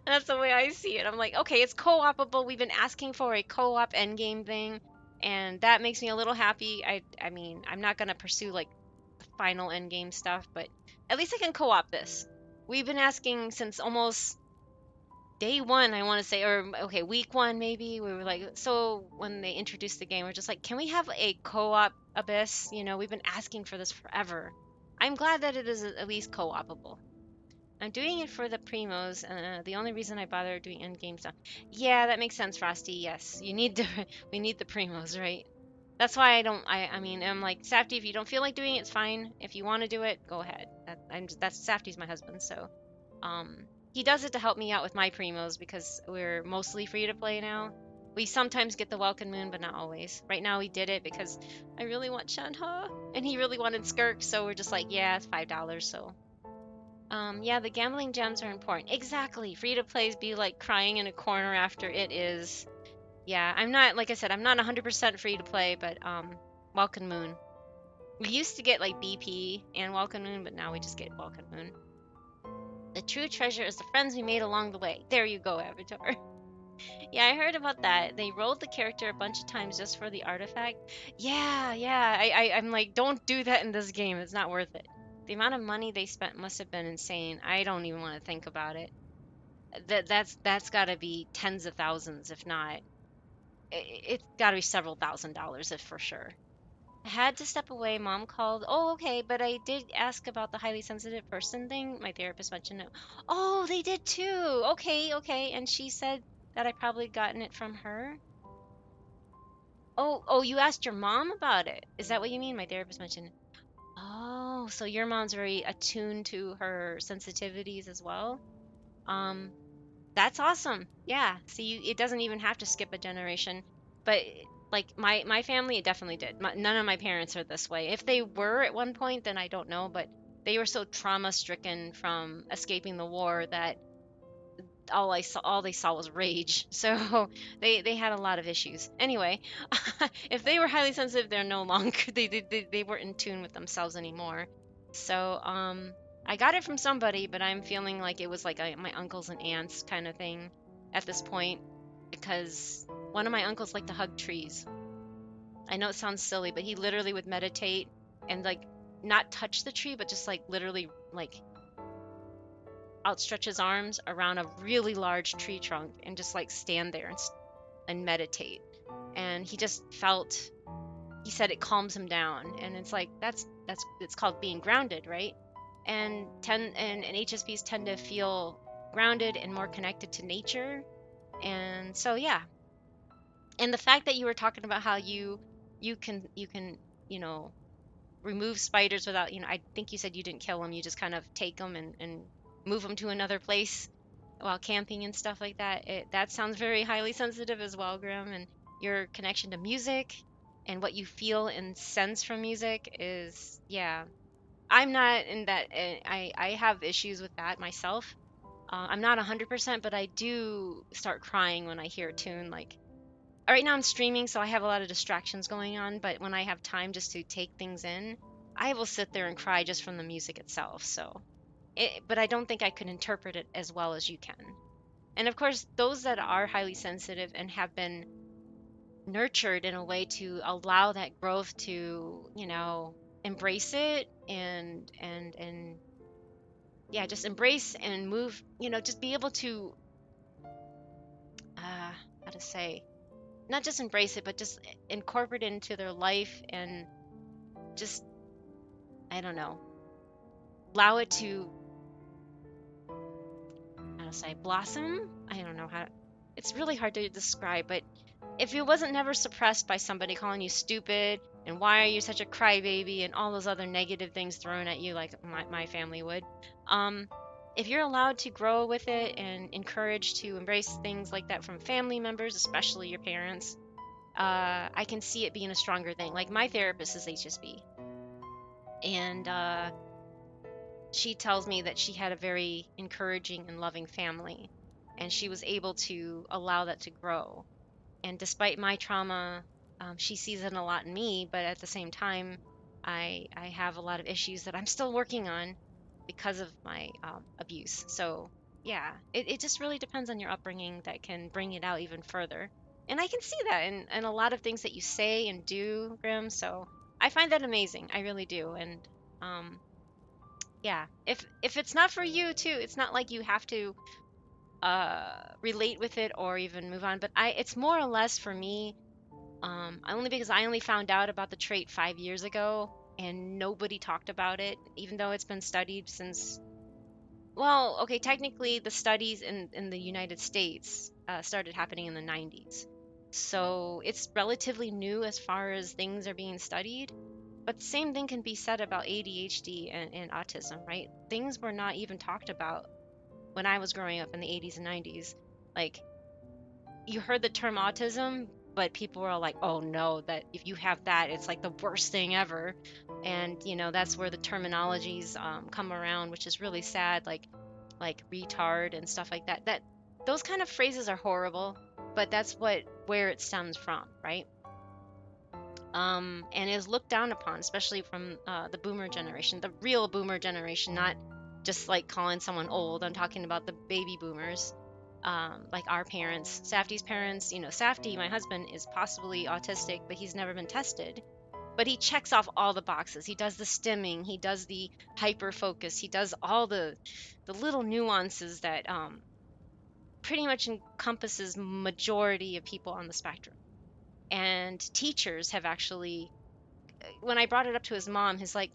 That's the way I see it. I'm like, okay, it's co-opable. We've been asking for a co-op endgame thing, and that makes me a little happy. I mean, I'm not gonna pursue like the final endgame stuff, but at least I can co-op this. We've been asking since almost day one, I want to say, or okay, week one maybe, we were like, so when they introduced the game, we're just like, can we have a co-op Abyss? You know, we've been asking for this forever. I'm glad that it is at least co-opable. I'm doing it for the primos. The only reason I bother doing end game stuff. Yeah, that makes sense, Frosty. Yes, you need the we need the primos, right? That's why I don't. I mean, I'm like Safty. If you don't feel like doing it, it's fine. If you want to do it, go ahead. That's Safty's my husband, so he does it to help me out with my primos because we're mostly free to play now. We sometimes get the Welcome Moon, but not always. Right now we did it because I really want Shanha, and he really wanted Skirk, so we're just like, yeah, it's $5, so yeah, the gambling gems are important. Exactly. Free to plays be like crying in a corner after it is. Yeah, I'm not, like I said, I'm not 100% free to play, but Welcome Moon. We used to get like BP and Welcome Moon, but now we just get Welcome Moon. The true treasure is the friends we made along the way. There you go, Avatar. Yeah, I heard about that. They rolled the character a bunch of times just for the artifact. Yeah, yeah. I'm like, don't do that in this game. It's not worth it. The amount of money they spent must have been insane. I don't even want to think about it. That's got to be tens of thousands, if not. It's got to be several $1,000s, if for sure. I had to step away. Mom called. Oh, okay, but I did ask about the highly sensitive person thing. My therapist mentioned it. Oh, they did too. Okay, okay. And she said that I probably gotten it from her. Oh, you asked your mom about it. Is that what you mean? My therapist mentioned. Oh, so your mom's very attuned to her sensitivities as well. Um, that's awesome. Yeah. See, it doesn't even have to skip a generation. But like my family, it definitely did. None of my parents are this way. If they were at one point, then I don't know. But they were so trauma stricken from escaping the war that all they saw was rage. So they had a lot of issues. Anyway, if they were highly sensitive, they're no longer they weren't in tune with themselves anymore. So I got it from somebody, but I'm feeling like it was like my uncles and aunts kind of thing at this point because one of my uncles liked to hug trees. I know it sounds silly, but he literally would meditate and like not touch the tree, but just like literally like outstretch his arms around a really large tree trunk and just like stand there and meditate. And he just felt, he said it calms him down. And it's like, it's called being grounded, right? And HSPs tend to feel grounded and more connected to nature. And so, yeah. And the fact that you were talking about how you can, you know, remove spiders without, I think you said you didn't kill them, you just kind of take them and move them to another place while camping and stuff like that. That sounds very highly sensitive as well, Grim. And your connection to music and what you feel and sense from music is, yeah. I'm not in that. I have issues with that myself. I'm not 100%, but I do start crying when I hear a tune. Like right now, I'm streaming, so I have a lot of distractions going on. But when I have time just to take things in, I will sit there and cry just from the music itself. So but I don't think I could interpret it as well as you can. And of course, those that are highly sensitive and have been nurtured in a way to allow that growth to, embrace it and yeah, just embrace and move, just be able to how to say, not just embrace it, but just incorporate it into their life and just, I don't know, allow it to, how to say, blossom. I don't know how. It's really hard to describe, but if it wasn't never suppressed by somebody calling you stupid and why are you such a crybaby and all those other negative things thrown at you like my family would, if you're allowed to grow with it and encouraged to embrace things like that from family members, especially your parents, I can see it being a stronger thing. Like my therapist is HSB, and she tells me that she had a very encouraging and loving family, and she was able to allow that to grow. And despite my trauma, she sees it a lot in me, but at the same time, I have a lot of issues that I'm still working on because of my abuse. So yeah, it just really depends on your upbringing that can bring it out even further. And I can see that in a lot of things that you say and do, Grim. So I find that amazing. I really do. And yeah, if it's not for you too, it's not like you have to relate with it or even move on. But it's more or less for me, only because I only found out about the trait 5 years ago, and nobody talked about it, even though it's been studied since. Well, okay, technically the studies in the United States started happening in the 90s. So it's relatively new as far as things are being studied. But the same thing can be said about ADHD and autism, right? Things were not even talked about when I was growing up in the 80s and 90s. Like, you heard the term autism, but people were all like, oh no, that if you have that, it's like the worst thing ever. And, that's where the terminologies come around, which is really sad, like retard and stuff like that. Those kind of phrases are horrible, but that's where it stems from, right? And is looked down upon, especially from the boomer generation, the real boomer generation, not just like calling someone old. I'm talking about the baby boomers, like our parents, Safdie's parents. Safdie, my husband, is possibly autistic, but he's never been tested. But he checks off all the boxes. He does the stimming, he does the hyper focus, he does all the little nuances that pretty much encompasses majority of people on the spectrum. And teachers have actually, when I brought it up to his mom, he's like,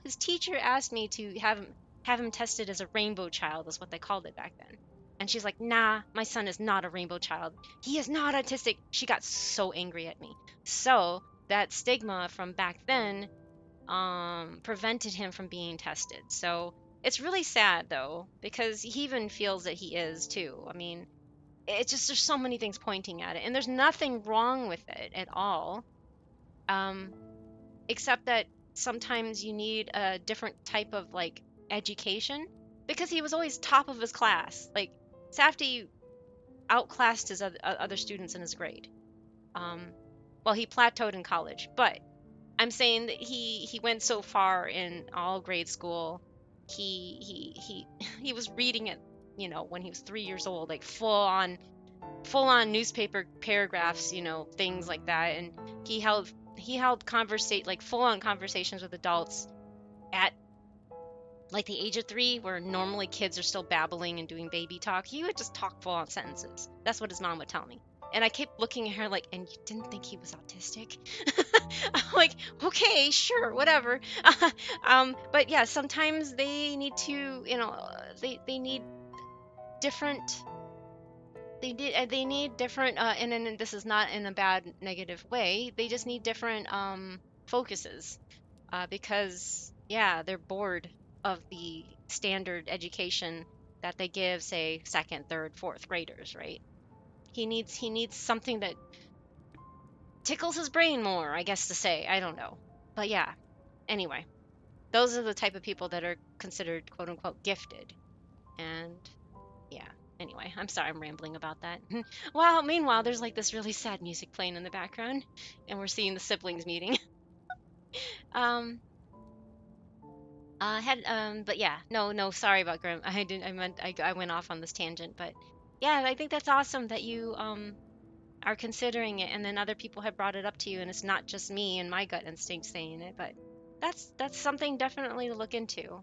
his teacher asked me to have him tested as a rainbow child, is what they called it back then. And she's like, nah, my son is not a rainbow child. He is not autistic. She got so angry at me. So that stigma from back then prevented him from being tested. So it's really sad though, because he even feels that he is too. I mean, it's just, there's so many things pointing at it, and there's nothing wrong with it at all. Except that sometimes you need a different type of like education, because he was always top of his class. Like, Safdie outclassed his other students in his grade. Well, he plateaued in college, but I'm saying that he went so far in all grade school. He was reading it, when he was 3 years old, like full on newspaper paragraphs, things like that. And he held like full on conversations with adults at like the age of 3, where normally kids are still babbling and doing baby talk. He would just talk full on sentences. That's what his mom would tell me. And I kept looking at her like, and you didn't think he was autistic? I'm like, okay, sure, whatever. But yeah, sometimes they need to, they need different. They need different, and this is not in a bad negative way. They just need different focuses, because yeah, they're bored of the standard education that they give, say, second, third, fourth graders, right? He needs something that tickles his brain more, I guess to say. I don't know. But yeah, anyway, those are the type of people that are considered quote unquote gifted. And yeah, anyway, I'm sorry I'm rambling about that. Well, meanwhile, there's like this really sad music playing in the background, and we're seeing the siblings meeting. But yeah, no, sorry about Grim. I didn't. I meant I went off on this tangent, but yeah, I think that's awesome that you are considering it, and then other people have brought it up to you, and it's not just me and my gut instinct saying it, but that's something definitely to look into.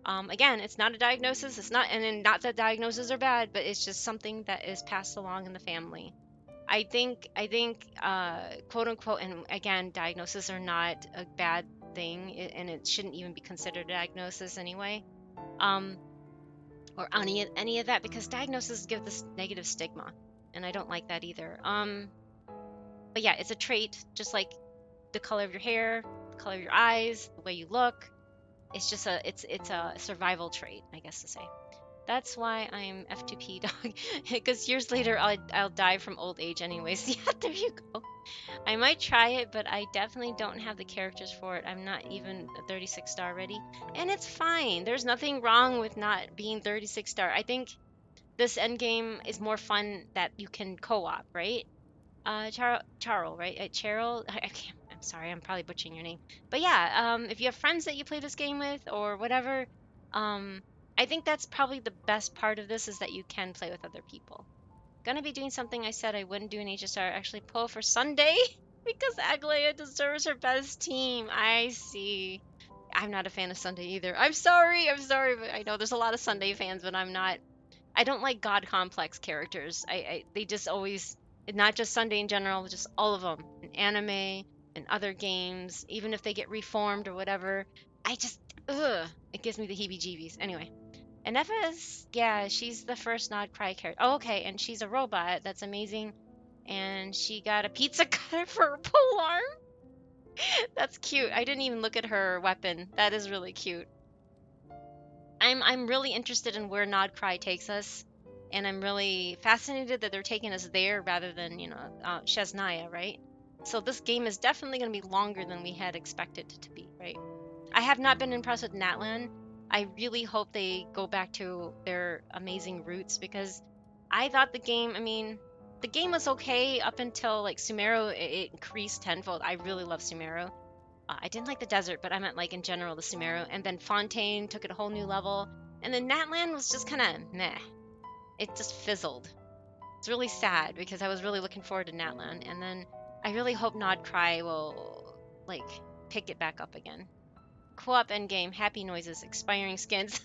Again, it's not a diagnosis. It's not, and then not that diagnoses are bad, but it's just something that is passed along in the family. I think, quote unquote, and again, diagnoses are not a bad thing, and it shouldn't even be considered a diagnosis anyway, or any of that, because diagnoses give this negative stigma, and I don't like that either. But yeah, it's a trait, just like the color of your hair, the color of your eyes, the way you look. It's just it's a survival trait, I guess to say. That's why I'm F2P dog, because years later I'll die from old age anyways. Yeah, there you go. I might try it, but I definitely don't have the characters for it. I'm not even a 36 star ready, and it's fine. There's nothing wrong with not being 36 star. I think this endgame is more fun that you can co-op, right? Charl, right? Cheryl. I can't. I'm sorry. I'm probably butchering your name. But yeah, if you have friends that you play this game with or whatever, I think that's probably the best part of this, is that you can play with other people. Gonna be doing something I said I wouldn't do in HSR. Actually, pull for Sunday because Aglaya deserves her best team. I see. I'm not a fan of Sunday either. I'm sorry, but I know there's a lot of Sunday fans, but I'm not. I don't like god complex characters. They just always, not just Sunday in general, just all of them, in anime and other games, even if they get reformed or whatever. I just, ugh, it gives me the heebie-jeebies. Anyway, and Neffa's, yeah, she's the first Nod Cry character. Oh, okay, and she's a robot. That's amazing. And she got a pizza cutter for her pole arm. That's cute. I didn't even look at her weapon. That is really cute. I'm really interested in where Nod Cry takes us, and I'm really fascinated that they're taking us there rather than, Shesnaya, right? So this game is definitely going to be longer than we had expected it to be, right? I have not been impressed with Natlan. I really hope they go back to their amazing roots, because I thought the game was okay up until like Sumeru, it increased tenfold. I really love Sumeru. I didn't like the desert, but I meant like in general the Sumeru. And then Fontaine took it a whole new level. And then Natlan was just kind of meh. It just fizzled. It's really sad because I was really looking forward to Natlan. And then I really hope Nod Cry will like pick it back up again. Co-op endgame, happy noises, expiring skins.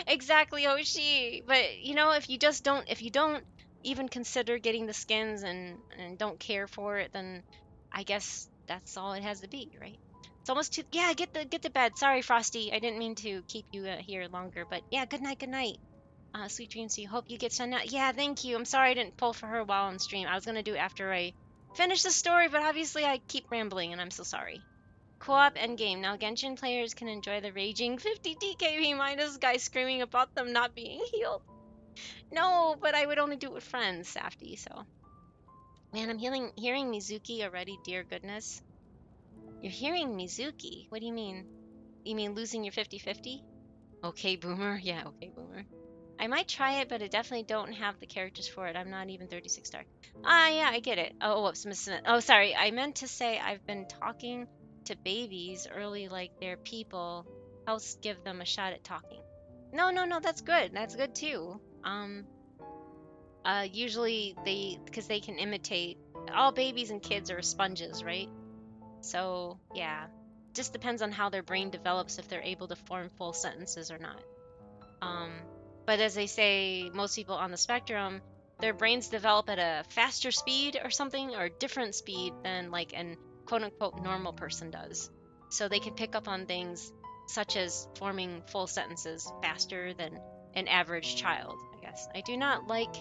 Exactly, Hoshi. But if you don't even consider getting the skins and don't care for it, then I guess that's all it has to be, right? It's almost too. Yeah, get to bed. Sorry, Frosty. I didn't mean to keep you here longer, but yeah, good night, good night. Sweet dreams to you. Hope you get sun out. Yeah, thank you. I'm sorry I didn't pull for her while on stream. I was gonna do it after I finish the story, but obviously I keep rambling, and I'm so sorry. Co-op endgame. Now Genshin players can enjoy the raging 50 DKB minus guy screaming about them not being healed. No, but I would only do it with friends, Safty, so. Man, I'm hearing Mizuki already, dear goodness. You're hearing Mizuki? What do you mean? You mean losing your 50-50? Okay, Boomer. Yeah, okay, Boomer. I might try it, but I definitely don't have the characters for it. I'm not even 36 star. Yeah, I get it. Oh, whoops, oh, sorry. I meant to say I've been talking to babies early like they're people. Helps give them a shot at talking. No, that's good. That's good too. Usually because they can imitate. All babies and kids are sponges, right? So, yeah. Just depends on how their brain develops if they're able to form full sentences or not. But as they say, most people on the spectrum, their brains develop at a faster speed or something, or different speed than like an quote-unquote normal person does. So they can pick up on things such as forming full sentences faster than an average child, I guess. I do not like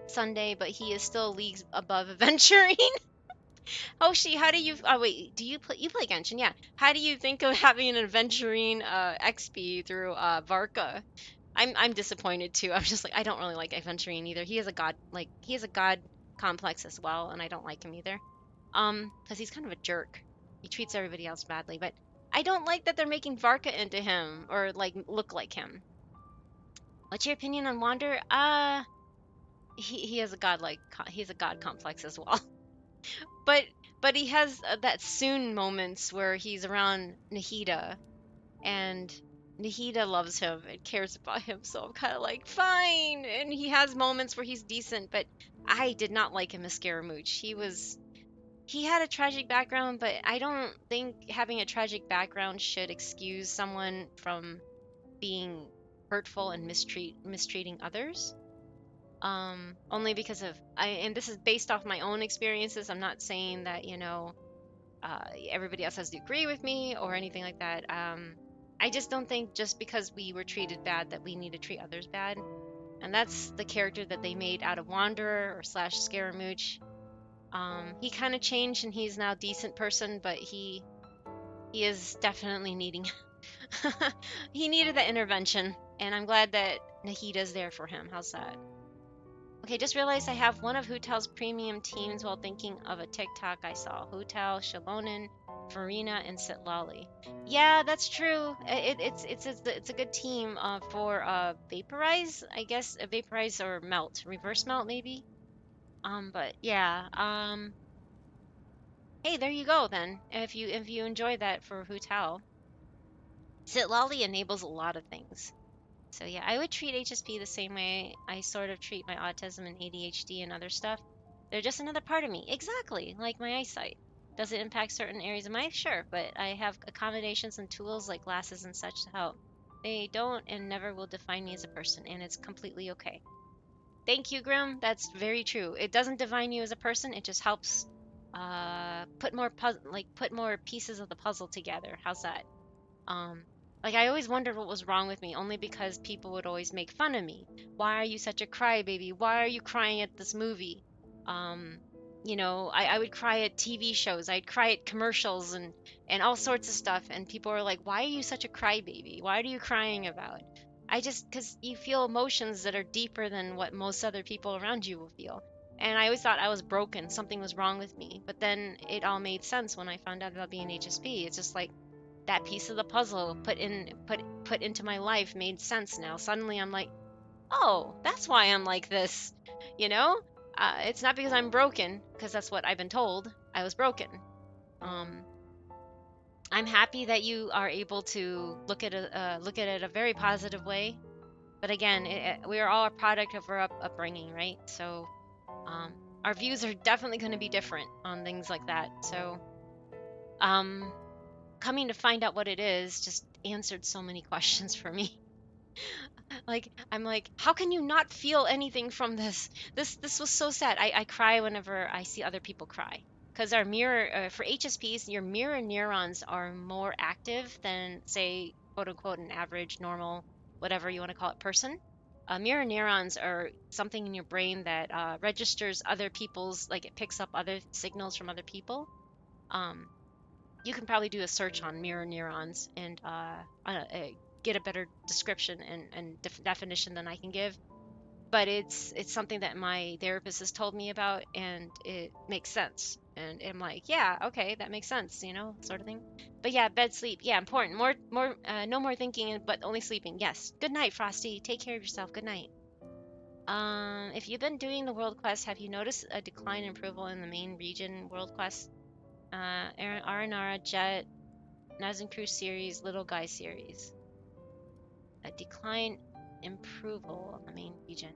Sunday, but he is still leagues above Aventurine. Hoshi, how do you? Oh wait, do you play Genshin? Yeah. How do you think of having an Aventurine XP through Varka? I'm disappointed too. I'm just like, I don't really like Aventurine either. He has a god complex as well, and I don't like him either. Because he's kind of a jerk. He treats everybody else badly, but I don't like that they're making Varka into him or like look like him. What's your opinion on Wander? He has a he's a god complex as well. But he has that soon moments where he's around Nahida, and Nahida loves him and cares about him, so I'm kind of like, fine. And he has moments where he's decent, but I did not like him as Scaramouche. He had a tragic background, but I don't think having a tragic background should excuse someone from being hurtful and mistreating others. Only because of and this is based off my own experiences. I'm not saying that everybody else has to agree with me or anything like that. I just don't think just because we were treated bad that we need to treat others bad. And that's the character that they made out of Wanderer or / Scaramouche. He kind of changed and he's now a decent person, but he is definitely needing he needed that intervention, and I'm glad that Nahida's there for him. How's that? Okay, just realized I have one of Hutel's premium teams while thinking of a TikTok I saw. Hutel, Shalonen, Farina, and Sitlali. Yeah, that's true. It's a good team for Vaporize, I guess. Vaporize or Melt. Reverse Melt, maybe? But yeah. Hey, there you go then. If you enjoy that for Hutel. Sitlali enables a lot of things. So yeah, I would treat HSP the same way I sort of treat my autism and ADHD and other stuff. They're just another part of me. Exactly, like my eyesight. Does it impact certain areas of my life? Sure, but I have accommodations and tools like glasses and such to help. They don't and never will define me as a person, and it's completely okay. Thank you, Grim. That's very true. It doesn't define you as a person. It just helps put more put more pieces of the puzzle together. How's that? Um, like I always wondered what was wrong with me, only because people would always make fun of me. Why are you such a crybaby? Why are you crying at this movie? Um, I would cry at TV shows. I'd cry at commercials and all sorts of stuff. And people were like, "Why are you such a crybaby? What are you crying about?" Because you feel emotions that are deeper than what most other people around you will feel. And I always thought I was broken, something was wrong with me. But then it all made sense when I found out about being HSP. It's just like that piece of the puzzle put into my life made sense now. Suddenly I'm like, oh, that's why I'm like this, you know? It's not because I'm broken, because that's what I've been told. I was broken. Um, I'm happy that you are able to look at it a very positive way. But again, we are all a product of our upbringing, right? So um, our views are definitely going to be different on things like that. So coming to find out what it is just answered so many questions for me. Like I'm like, how can you not feel anything from this? This was so sad. I cry whenever I see other people cry because our mirror for HSPs, your mirror neurons are more active than say quote unquote an average normal whatever you want to call it person. Mirror neurons are something in your brain that registers other people's like it picks up other signals from other people. Um, you can probably do a search on mirror neurons and get a better description and definition than I can give. But it's something that my therapist has told me about, and it makes sense. And I'm like, yeah, okay, that makes sense, sort of thing. But yeah, bed sleep, yeah, important. No more thinking, but only sleeping. Yes. Good night, Frosty. Take care of yourself. Good night. If you've been doing the world quest, have you noticed a decline in approval in the main region world quest? Aranara, Jet, Nazen Crew series, Little Guy series. A decline approval on the main region.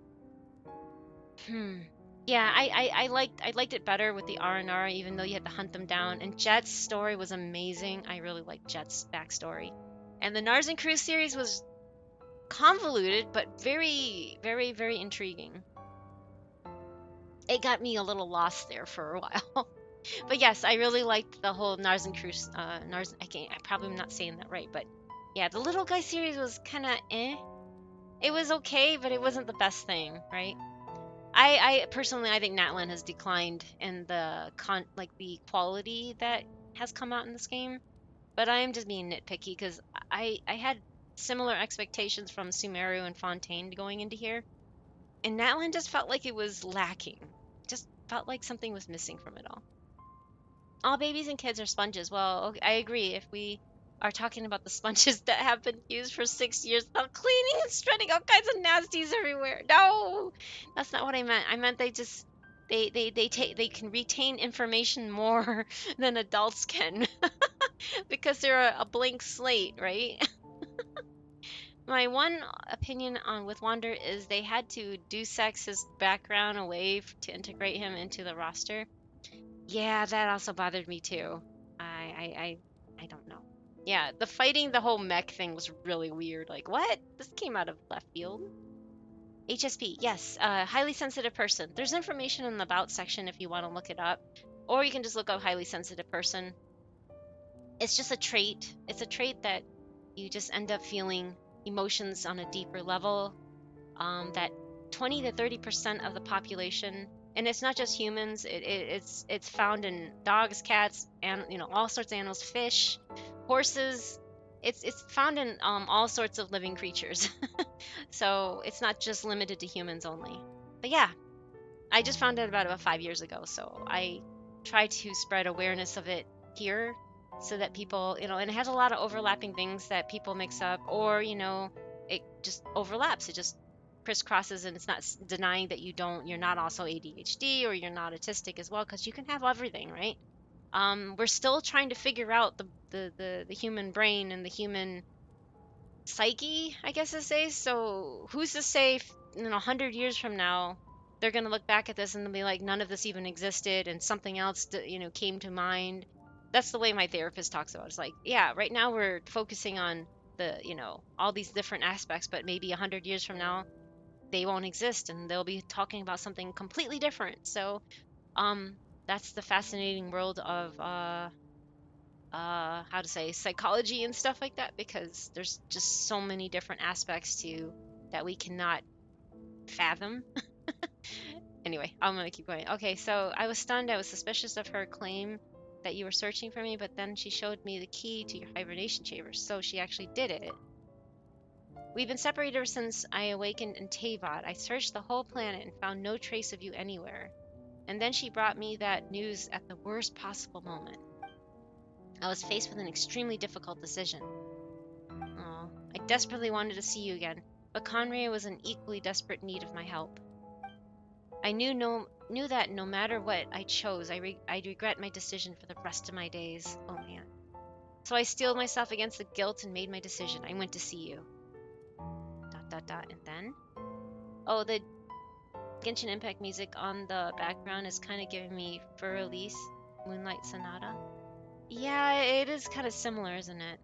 Yeah, I liked it better with the R&R, even though you had to hunt them down. And Jet's story was amazing. I really liked Jet's backstory. And the Narzan Crew series was convoluted, but very, very, very intriguing. It got me a little lost there for a while. But yes, I really liked the whole Narzan Crew. I probably am not saying that right, but yeah, the Little Guy series was kind of eh. It was okay, but it wasn't the best thing, right? I personally, I think Natlan has declined in the the quality that has come out in this game. But I am just being nitpicky because I had similar expectations from Sumeru and Fontaine going into here, and Natlan just felt like it was lacking. Just felt like something was missing from it all. All babies and kids are sponges. Well, okay, I agree. If we are talking about the sponges that have been used for 6 years, without cleaning and spreading all kinds of nasties everywhere. No, that's not what I meant. I meant they can retain information more than adults can because they're a blank slate, right? My one opinion on with Wander is they had to do sex his background away to integrate him into the roster. Yeah, that also bothered me too. I don't know. Yeah, the whole mech thing was really weird. Like, what? This came out of left field. HSP, yes, highly sensitive person. There's information in the about section if you want to look it up, or you can just look up highly sensitive person. It's just a trait. It's a trait that you just end up feeling emotions on a deeper level. That 20 to 30% of the population, and it's not just humans, it's found in dogs, cats, and all sorts of animals, fish, horses. It's found in all sorts of living creatures. So it's not just limited to humans only. But yeah, I just found out about 5 years ago, so I try to spread awareness of it here so that people, and it has a lot of overlapping things that people mix up, or it just overlaps. It just crisscrosses, and it's not denying that you're not also ADHD or you're not autistic as well, because you can have everything, right? We're still trying to figure out the human brain and the human psyche, I guess to say. So who's to say, 100 years from now, they're gonna look back at this and they'll be like, none of this even existed, and something else, came to mind. That's the way my therapist talks about it. It's like, yeah, right now we're focusing on the, you know, all these different aspects, but maybe 100 years from now, they won't exist and they'll be talking about something completely different. So, that's the fascinating world of how to say, psychology and stuff like that, because there's just so many different aspects to that we cannot fathom. Anyway, I'm gonna keep going. Okay, so I was stunned. I was suspicious of her claim that you were searching for me, but then she showed me the key to your hibernation chamber, so she actually did it. We've been separated ever since I awakened in Tavot. I searched the whole planet and found no trace of you anywhere. And then she brought me that news at the worst possible moment. I was faced with an extremely difficult decision. Oh, I desperately wanted to see you again, but Conrad was in equally desperate need of my help. I knew that no matter what I chose, I'd regret my decision for the rest of my days. Oh man. So I steeled myself against the guilt and made my decision. I went to see you. ... And then? Oh, the Genshin Impact music on the background is kind of giving me Fur Release, Moonlight Sonata. Yeah, it is kind of similar, isn't it?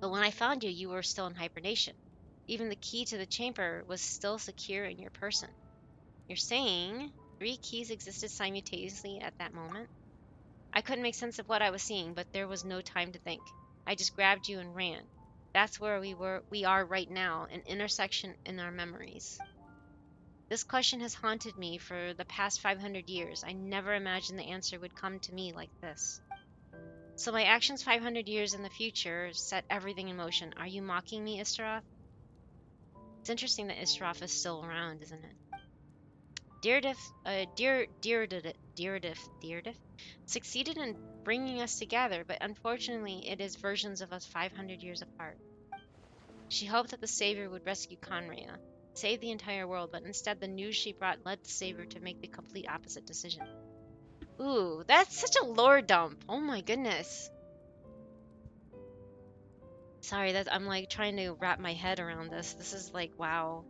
But when I found you, you were still in hibernation. Even the key to the chamber was still secure in your person. You're saying 3 keys existed simultaneously at that moment? I couldn't make sense of what I was seeing, but there was no time to think. I just grabbed you and ran. That's where we are right now, an intersection in our memories. This question has haunted me for the past 500 years. I never imagined the answer would come to me like this. So my actions 500 years in the future set everything in motion. Are you mocking me, Istaroth? It's interesting that Istaroth is still around, isn't it? Deardif succeeded in bringing us together, but unfortunately it is versions of us 500 years apart. She hoped that the Savior would rescue Conria, save the entire world, but instead the news she brought led the Savior to make the complete opposite decision. Ooh, that's such a lore dump. Oh my goodness. Sorry, I'm like trying to wrap my head around this. This is like, wow.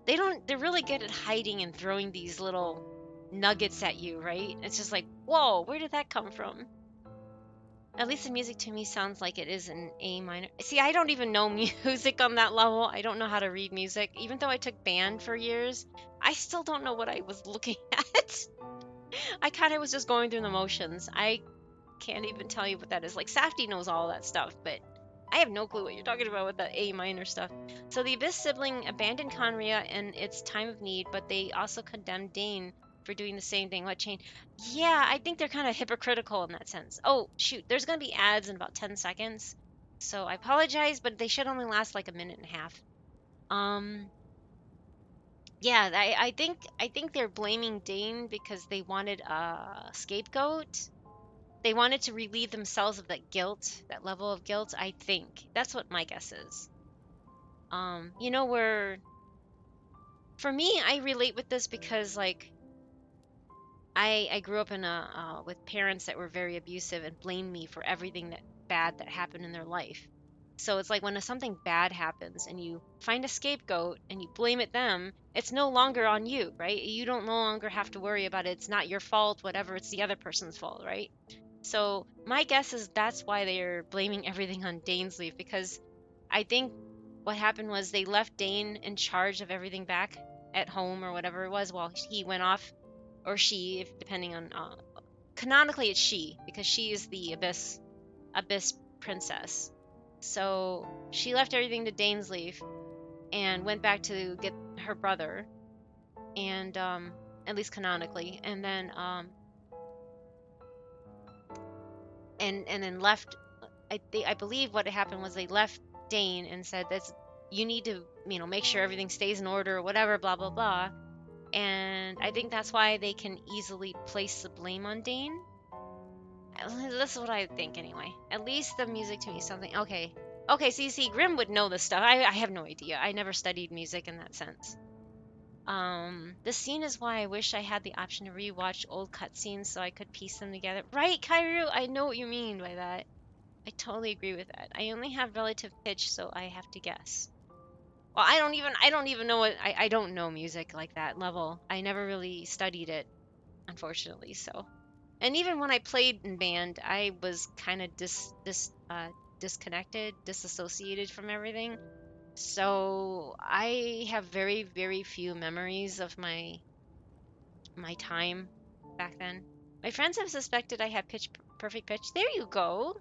They're really good at hiding and throwing these little nuggets at you, right? It's just like, whoa, where did that come from? At least the music to me sounds like it is in A minor. See, I don't even know music on that level. I don't know how to read music. Even though I took band for years, I still don't know what I was looking at. I kind of was just going through the motions. I can't even tell you what that is. Like, Safty knows all that stuff, but I have no clue what you're talking about with that A minor stuff. So the Abyss sibling abandoned Conria in its time of need, but they also condemned Dane for doing the same thing. What changed? Yeah, I think they're kind of hypocritical in that sense. Oh, shoot, there's going to be ads in about 10 seconds. So I apologize, but they should only last like a minute and a half. Yeah, I think they're blaming Dane because they wanted a scapegoat. They wanted to relieve themselves of that guilt, that level of guilt. I think that's what my guess is. You know, where for me, I relate with this because like I grew up in a with parents that were very abusive and blamed me for everything that bad that happened in their life. So it's like when something bad happens and you find a scapegoat and you blame it them, it's no longer on you, right? You don't no longer have to worry about it. It's not your fault, whatever, it's the other person's fault, right? So my guess is that's why they're blaming everything on Dane's leave, because I think what happened was they left Dane in charge of everything back at home or whatever it was while he went off, or she, if depending on canonically it's she, because she is the abyss princess. So she left everything to Dane's leave and went back to get her brother, and at least canonically, and then and then left. I believe what happened was they left Dane and said that you need to, you know, make sure everything stays in order or whatever, blah blah blah. And I think that's why they can easily place the blame on Dane. This is what I think anyway. At least the music to me is something. Okay, so you see, Grim would know this stuff. I have no idea. I never studied music in that sense. This scene is why I wish I had the option to rewatch old cutscenes so I could piece them together. Right, Kairu? I know what you mean by that. I totally agree with that. I only have relative pitch, so I have to guess. Well, I don't even know what, I don't know music like that level. I never really studied it, unfortunately, so. And even when I played in band, I was kind of disconnected, disassociated from everything. So I have very, very few memories of my time back then. My friends have suspected I have perfect pitch. There you go.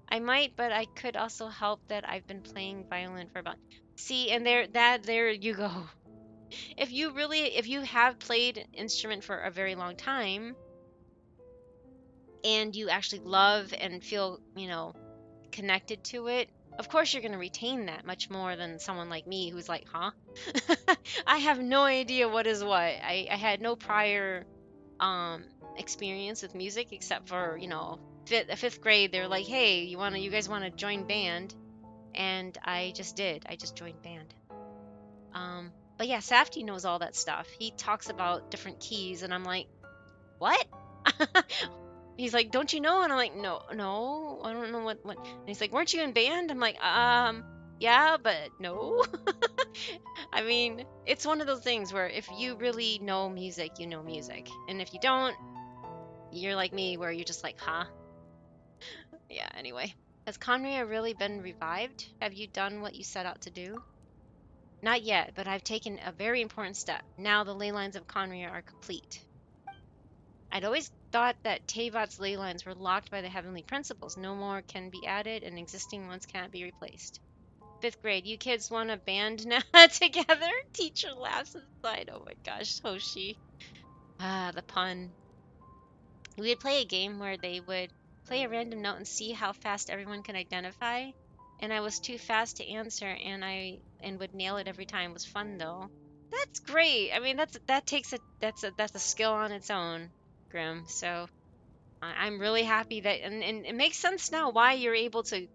I might, but I could also help that I've been playing violin for about. See, and there you go. If you have played an instrument for a very long time and you actually love and feel, connected to it, of course you're going to retain that much more than someone like me who's like, huh? I have no idea what is what. I had no prior um experience with music except for, fifth grade. They were like, hey, you guys want to join band? And I just did. I just joined band. But yeah, Safety knows all that stuff. He talks about different keys, and I'm like, what? He's like, don't you know? And I'm like, no, I don't know what. And he's like, weren't you in band? I'm like, yeah, but no. I mean, it's one of those things where if you really know music, you know music, and if you don't, you're like me, where you're just like, huh? Yeah. Anyway, has Conria really been revived? Have you done what you set out to do? Not yet, but I've taken a very important step. Now the ley lines of Conria are complete. I'd always thought that Teyvat's ley lines were locked by the heavenly principles. No more can be added, and existing ones can't be replaced. Fifth grade, you kids want a band now together? Teacher laughs inside. Oh my gosh, Hoshi. Ah, the pun. We would play a game where they would play a random note and see how fast everyone can identify. And I was too fast to answer, and would nail it every time. It was fun though. That's great. I mean, that's a skill on its own, Grim. So I'm really happy that, and it makes sense now why you're able to,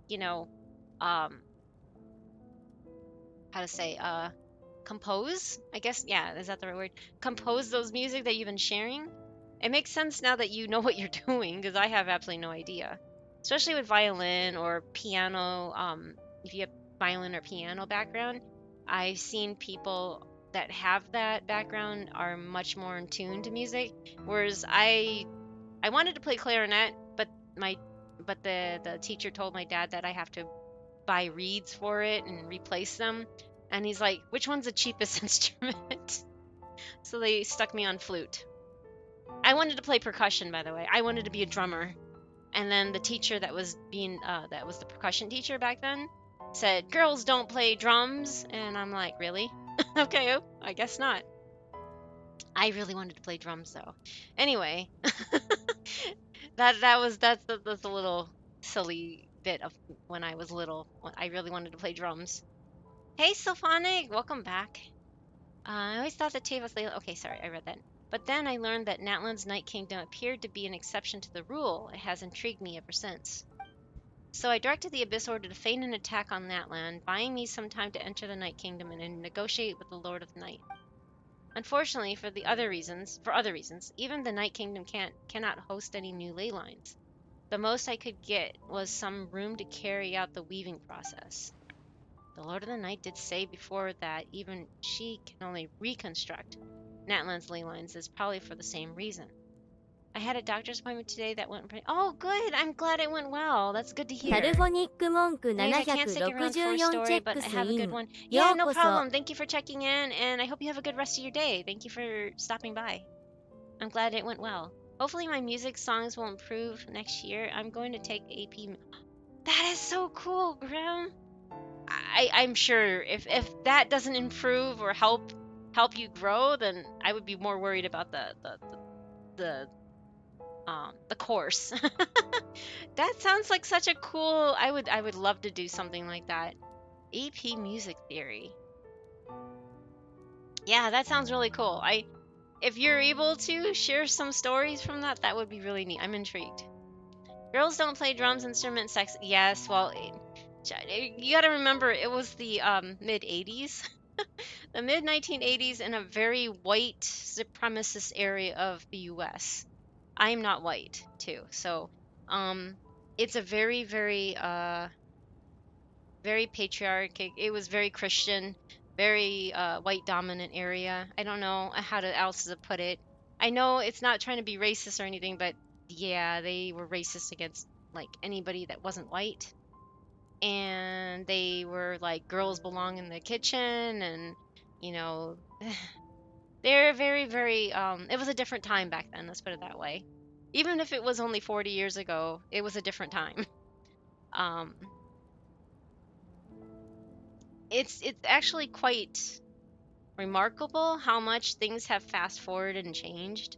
you know, um, how to say, compose. I guess, yeah, is that the right word? Compose those music that you've been sharing. It makes sense now that you know what you're doing, because I have absolutely no idea, especially with violin or piano. If you have violin or piano background, I've seen people that have that background are much more in tune to music, whereas I wanted to play clarinet, but my the teacher told my dad that I have to buy reeds for it and replace them. And he's like, which one's the cheapest instrument? So they stuck me on flute. I wanted to play percussion, by the way. I wanted to be a drummer. And then the teacher that was the percussion teacher back then said, girls don't play drums. And I'm like, really? Okay, I guess not. I really wanted to play drums though. Anyway, that's a little silly bit of when I was little. When I really wanted to play drums. Hey, Sylphonic, welcome back. I always thought that Tavos Layla. Okay, sorry, I read that. But then I learned that Natlan's Night Kingdom appeared to be an exception to the rule. It has intrigued me ever since. So I directed the Abyss Order to feign an attack on Natlan, buying me some time to enter the Night Kingdom and negotiate with the Lord of the Night. Unfortunately, for other reasons, even the Night Kingdom cannot host any new ley lines. The most I could get was some room to carry out the weaving process. The Lord of the Night did say before that even she can only reconstruct Natlan's ley lines, is probably for the same reason. I had a doctor's appointment today that went pretty. Oh, good. I'm glad it went well. That's good to hear. タルフォニック文句 Maybe I can't stick around for a 764 チ story, ェッ but ク I ス have a イ good ン one. よ Yeah, う no こそ problem. Thank you for checking in, and I hope you have a good rest of your day. Thank you for stopping by. I'm glad it went well. Hopefully my music songs will improve next year. I'm going to take AP. That is so cool, Grim. I'm sure if that doesn't improve or help you grow, then I would be more worried about the course. That sounds like such a cool. I would love to do something like that. AP music theory. Yeah, that sounds really cool. If you're able to share some stories from that, that would be really neat. I'm intrigued. Girls don't play drums, instrument, sex. Yes, well, you got to remember it was the mid 80s. The mid 1980s in a very white supremacist area of the US. I'm not white too. So, it's a very very patriarchic. It was very Christian, very white dominant area. I don't know how else to put it. I know it's not trying to be racist or anything, but yeah, they were racist against like anybody that wasn't white. And they were like girls belong in the kitchen, and you know, they're very, very it was a different time back then, let's put it that way. Even if it was only 40 years ago, it was a different time. Um it's actually quite remarkable how much things have fast forwarded and changed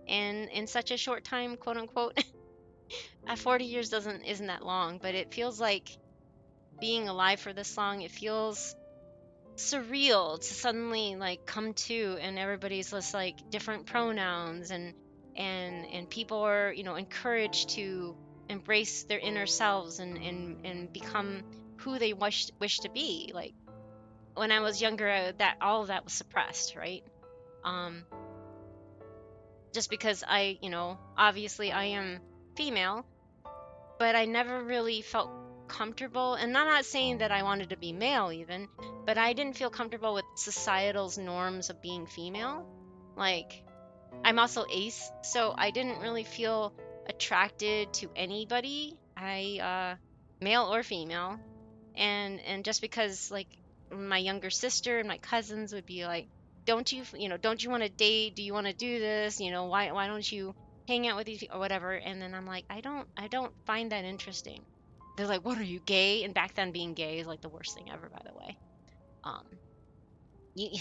in such a short time, quote unquote. 40 years doesn't isn't that long, but it feels like being alive for this long, it feels surreal to suddenly like come to and everybody's just like different pronouns, and people are, you know, encouraged to embrace their inner selves and become who they wish to be. Like when I was younger, that all of that was suppressed, right? um just because I, you know, obviously I am female, but I never really felt comfortable. And I'm not saying that I wanted to be male even, but I didn't feel comfortable with societal's norms of being female. Like, I'm also ace, so I didn't really feel attracted to anybody. Male or female. And just because like my younger sister and my cousins would be like, don't you, you know, don't you want to date? Do you want to do this? You know, why don't you hang out with these or whatever? And then I'm like, I don't find that interesting. They're like, what, are you gay? And back then being gay is like the worst thing ever, by the way. Um you,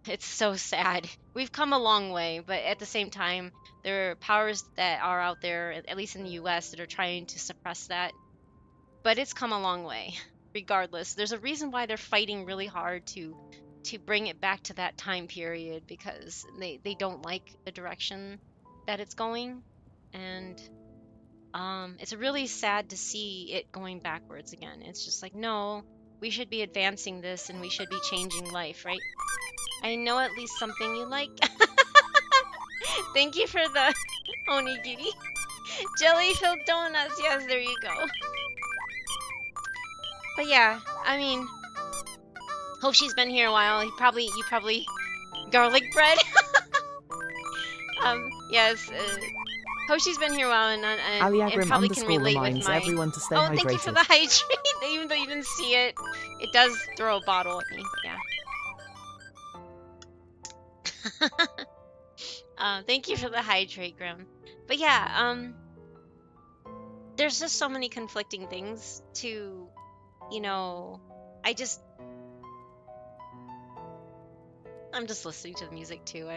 it's so sad. We've come a long way, but at the same time, there are powers that are out there, at least in the US, that are trying to suppress that. But it's come a long way. Regardless, there's a reason why they're fighting really hard to bring it back to that time period, because they don't like the direction that it's going. And it's really sad to see it going backwards again. It's just like, no, we should be advancing this and we should be changing life, right? I know at least something you like. Thank you for the onigiri. Jelly-filled donuts. Yes, there you go. But yeah, I mean, hope she's been here a while. You probably garlic bread. Yes. Hope she's been here a while and Aliagrim probably can underscore relate with reminds my. everyone to stay Oh, thank you for hydrated. the hydrate. Even though you didn't see it, it does throw a bottle at me. Yeah. Thank you for the hydrate, Grim. But yeah, there's just so many conflicting things to, you know, I'm just listening to the music too.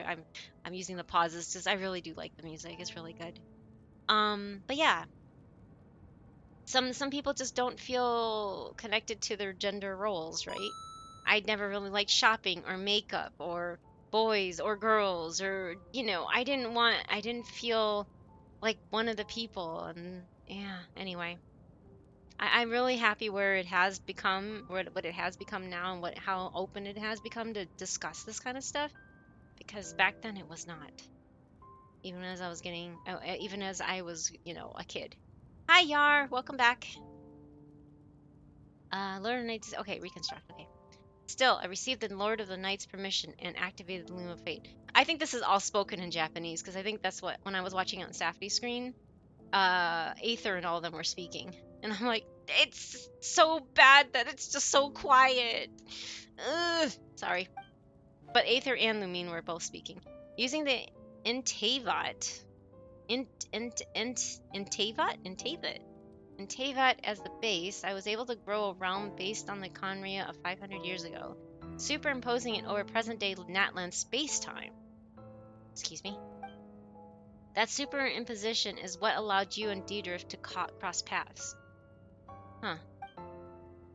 I'm using the pauses because I really do like the music. It's really good. But yeah, some people just don't feel connected to their gender roles, right? I never really liked shopping or makeup or boys or girls, or you know, I didn't feel like one of the people. And yeah, anyway, I'm really happy where it has become, what it has become now, and how open it has become to discuss this kind of stuff, because back then it was not. Even as I was even as I was, you know, a kid. Hi, Yar. Welcome back. Lord of the Knights. Okay, reconstruct. Okay. Still, I received the Lord of the Knights' permission and activated the Loom of Fate. I think this is all spoken in Japanese, because I think that's what, when I was watching it on Safdie's screen, Aether and all of them were speaking. And I'm like, it's so bad that it's just so quiet. Ugh. Sorry. But Aether and Lumine were both speaking. Using the Intavat. Intavat as the base, I was able to grow a realm based on the Conria of 500 years ago, superimposing it over present-day Natlan space-time. Excuse me. That superimposition is what allowed you and Diedrich to cross paths. Huh.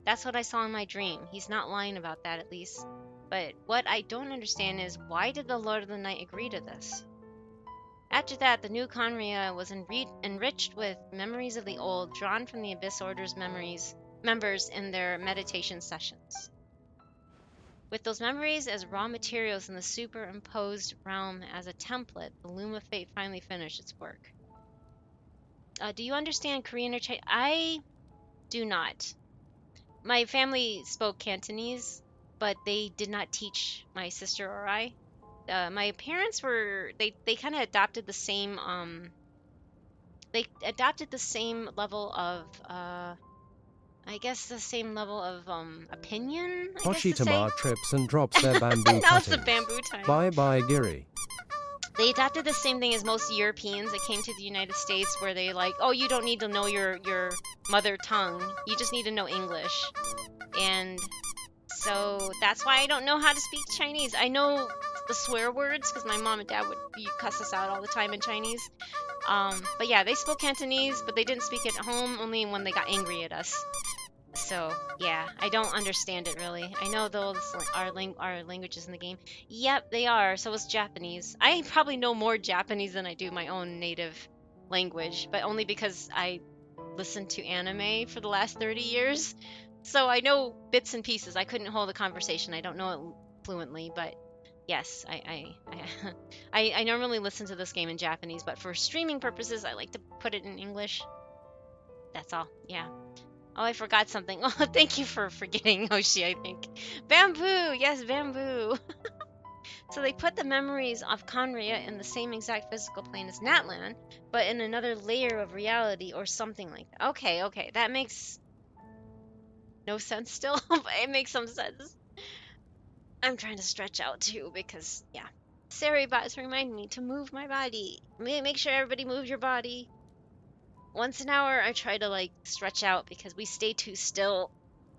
That's what I saw in my dream. He's not lying about that, at least. But what I don't understand is, why did the Lord of the Night agree to this? After that, the new Conria was enriched with memories of the old, drawn from the Abyss Order's members in their meditation sessions. With those memories as raw materials in the superimposed realm as a template, the Loom of Fate finally finished its work. Do you understand Korean or Chinese? I do not. My family spoke Cantonese, but they did not teach my sister or I. My parents were, they kind of adopted the same they adopted the same level of I guess the same level of opinion, I guess to say. Hoshitama trips and drops their bamboo Now it's the cuttings. bamboo time. Bye bye, Giri. They adopted the same thing as most Europeans that came to the United States, where they like, oh, you don't need to know your mother tongue, you just need to know English. And so that's why I don't know how to speak Chinese. I know the swear words because my mom and dad would cuss us out all the time in Chinese. But yeah, they spoke Cantonese, but they didn't speak it at home, only when they got angry at us. So yeah, I don't understand it really. I know those are languages in the game. Yep, they are. So is Japanese. I probably know more Japanese than I do my own native language, but only because I listened to anime for the last 30 years. So I know bits and pieces. I couldn't hold a conversation. I don't know it fluently, but yes, I normally listen to this game in Japanese, but for streaming purposes, I like to put it in English. That's all. Yeah. Oh, I forgot something. Oh, thank you for forgetting, Hoshi, I think. Bamboo! Yes, bamboo! So they put the memories of Conria in the same exact physical plane as Natlan, but in another layer of reality or something like that. Okay, that makes no sense still, but it makes some sense. I'm trying to stretch out too because, yeah. Saribots remind me to move my body. Make sure everybody moves your body. Once an hour, I try to like stretch out because we stay too still.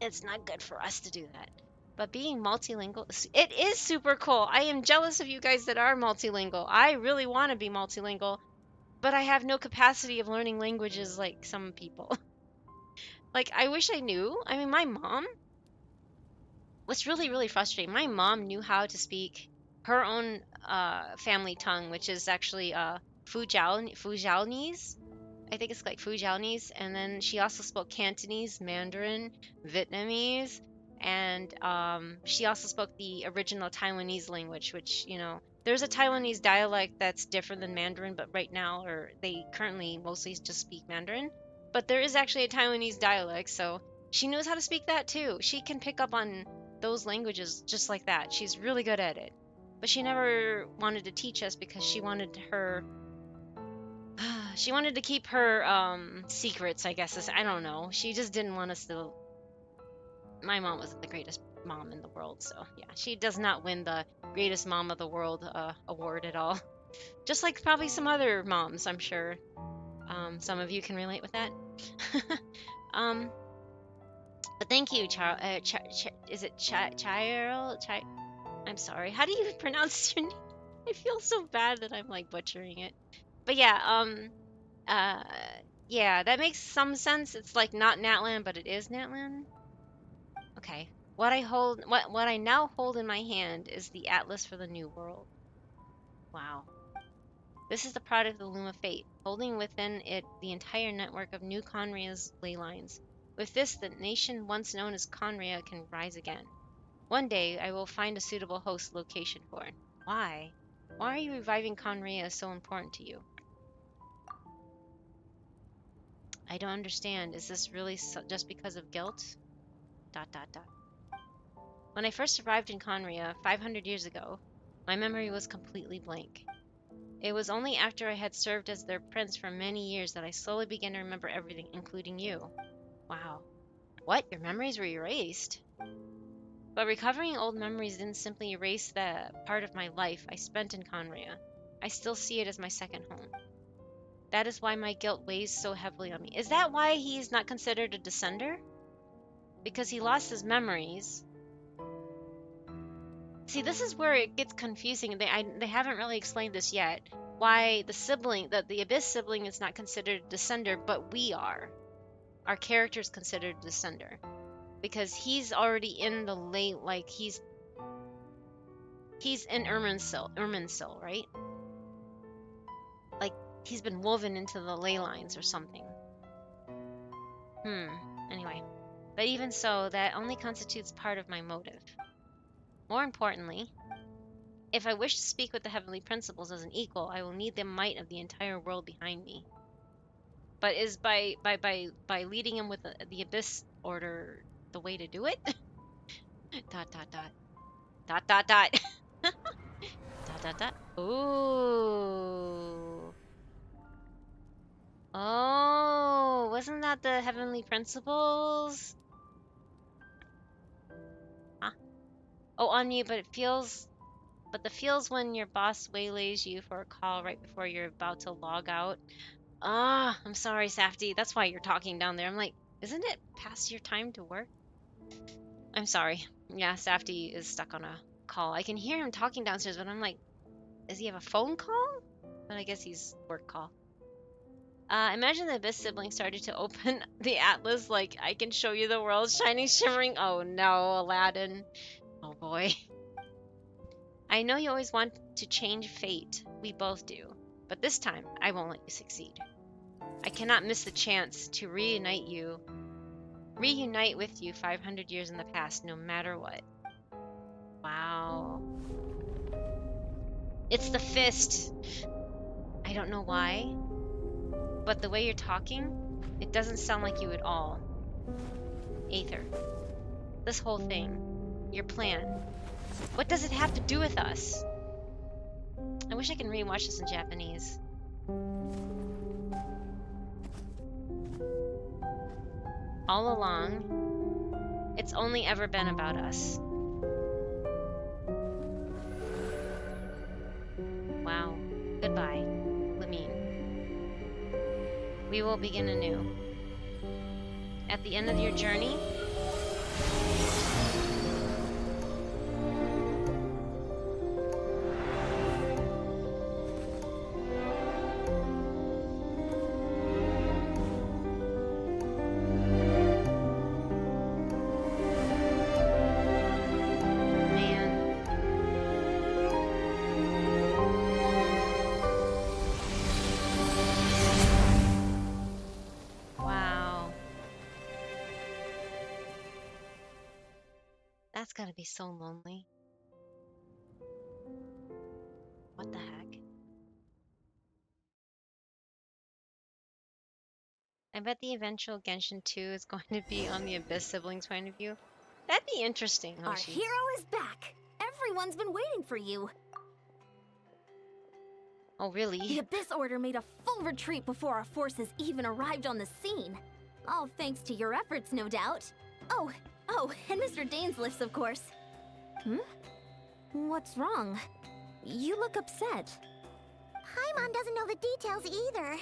It's not good for us to do that. But being multilingual, it is super cool. I am jealous of you guys that are multilingual. I really want to be multilingual, but I have no capacity of learning languages like some people. Like, I wish I knew. I mean, my mom, what's really, really frustrating, my mom knew how to speak her own family tongue, which is actually Fujianese. I think it's like Fujianese, and then she also spoke Cantonese, Mandarin, Vietnamese, and she also spoke the original Taiwanese language, which, you know, there's a Taiwanese dialect that's different than Mandarin, but right now, or they currently mostly just speak Mandarin, but there is actually a Taiwanese dialect, so she knows how to speak that too. She can pick up on those languages just like that. She's really good at it, but she never wanted to teach us because she wanted to keep her secrets, I guess. I don't know. She just didn't want us to. My mom wasn't the greatest mom in the world, so yeah, she does not win the greatest mom of the world award at all. Just like probably some other moms, I'm sure. Some of you can relate with that. But thank you, is it Chiral? I'm sorry. How do you pronounce your name? I feel so bad that I'm like butchering it. But yeah, yeah, that makes some sense. It's like not Natlan, but it is Natlan. Okay. What I now hold in my hand is the Atlas for the New World. Wow. This is the product of the Loom of Fate, holding within it the entire network of New Conria's ley lines. With this, the nation once known as Conria can rise again. One day, I will find a suitable host location for it. Why? Why are you reviving Conria so important to you? I don't understand. Is this really just because of guilt? ... When I first arrived in Conria 500 years ago, my memory was completely blank. It was only after I had served as their prince for many years that I slowly began to remember everything, including you. Wow. What? Your memories were erased? But recovering old memories didn't simply erase the part of my life I spent in Conria. I still see it as my second home. That is why my guilt weighs so heavily on me. Is that why he's not considered a descender? Because he lost his memories. See, this is where it gets confusing. They haven't really explained this yet. Why the Abyss sibling is not considered a descender, but we are. Our character is considered a descender. Because he's already in the late, like, he's in Irminsul, right? Like, he's been woven into the ley lines or something. Anyway. But even so, that only constitutes part of my motive. More importantly, if I wish to speak with the heavenly principles as an equal, I will need the might of the entire world behind me. But is by leading him with the Abyss Order the way to do it? ... Ooh. Oh, wasn't that the heavenly principles? Huh? Oh, on mute, but the feels when your boss waylays you for a call right before you're about to log out. Ah, I'm sorry, Safty. That's why you're talking down there. I'm like, isn't it past your time to work? I'm sorry. Yeah, Safty is stuck on a call. I can hear him talking downstairs, but I'm like, does he have a phone call? But I guess he's work call. Imagine the Abyss siblings started to open the atlas like, I can show you the world, shining, shimmering. Oh no, Aladdin. Oh boy. I know you always want to change fate. We both do. But this time, I won't let you succeed. I cannot miss the chance to reunite with you 500 years in the past, no matter what. Wow. It's the fist. I don't know why, but the way you're talking, it doesn't sound like you at all. Aether, this whole thing, your plan, what does it have to do with us? I wish I could rewatch this in Japanese. All along, it's only ever been about us. Wow. Goodbye, Lamine. We will begin anew. At the end of your journey, that's gotta be so lonely. What the heck? I bet the eventual Genshin 2 is going to be on the Abyss siblings' point of view. That'd be interesting, Our Hoshi. hero is back. Everyone's been waiting for you. Oh, really? The Abyss Order made a full retreat before our forces even arrived on the scene. All thanks to your efforts, no doubt. Oh, and Mr. Dane's lifts, of course. What's wrong? You look upset. Paimon doesn't know the details either.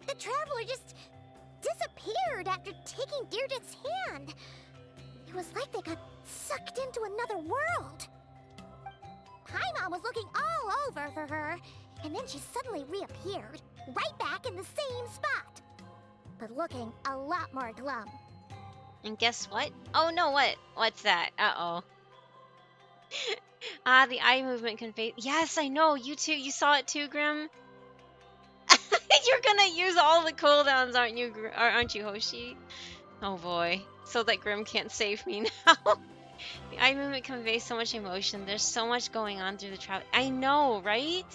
The traveler just disappeared after taking Deirdre's hand. It was like they got sucked into another world. Paimon was looking all over for her, and then she suddenly reappeared, right back in the same spot. But looking a lot more glum. And guess what? Oh no, what? What's that? Uh-oh. The eye movement convey. Yes, I know. You too. You saw it too, Grim. You're gonna use all the cooldowns, aren't you, Hoshi? Oh boy. So that Grim can't save me now. The eye movement conveys so much emotion. There's so much going on through the travel. I know, right?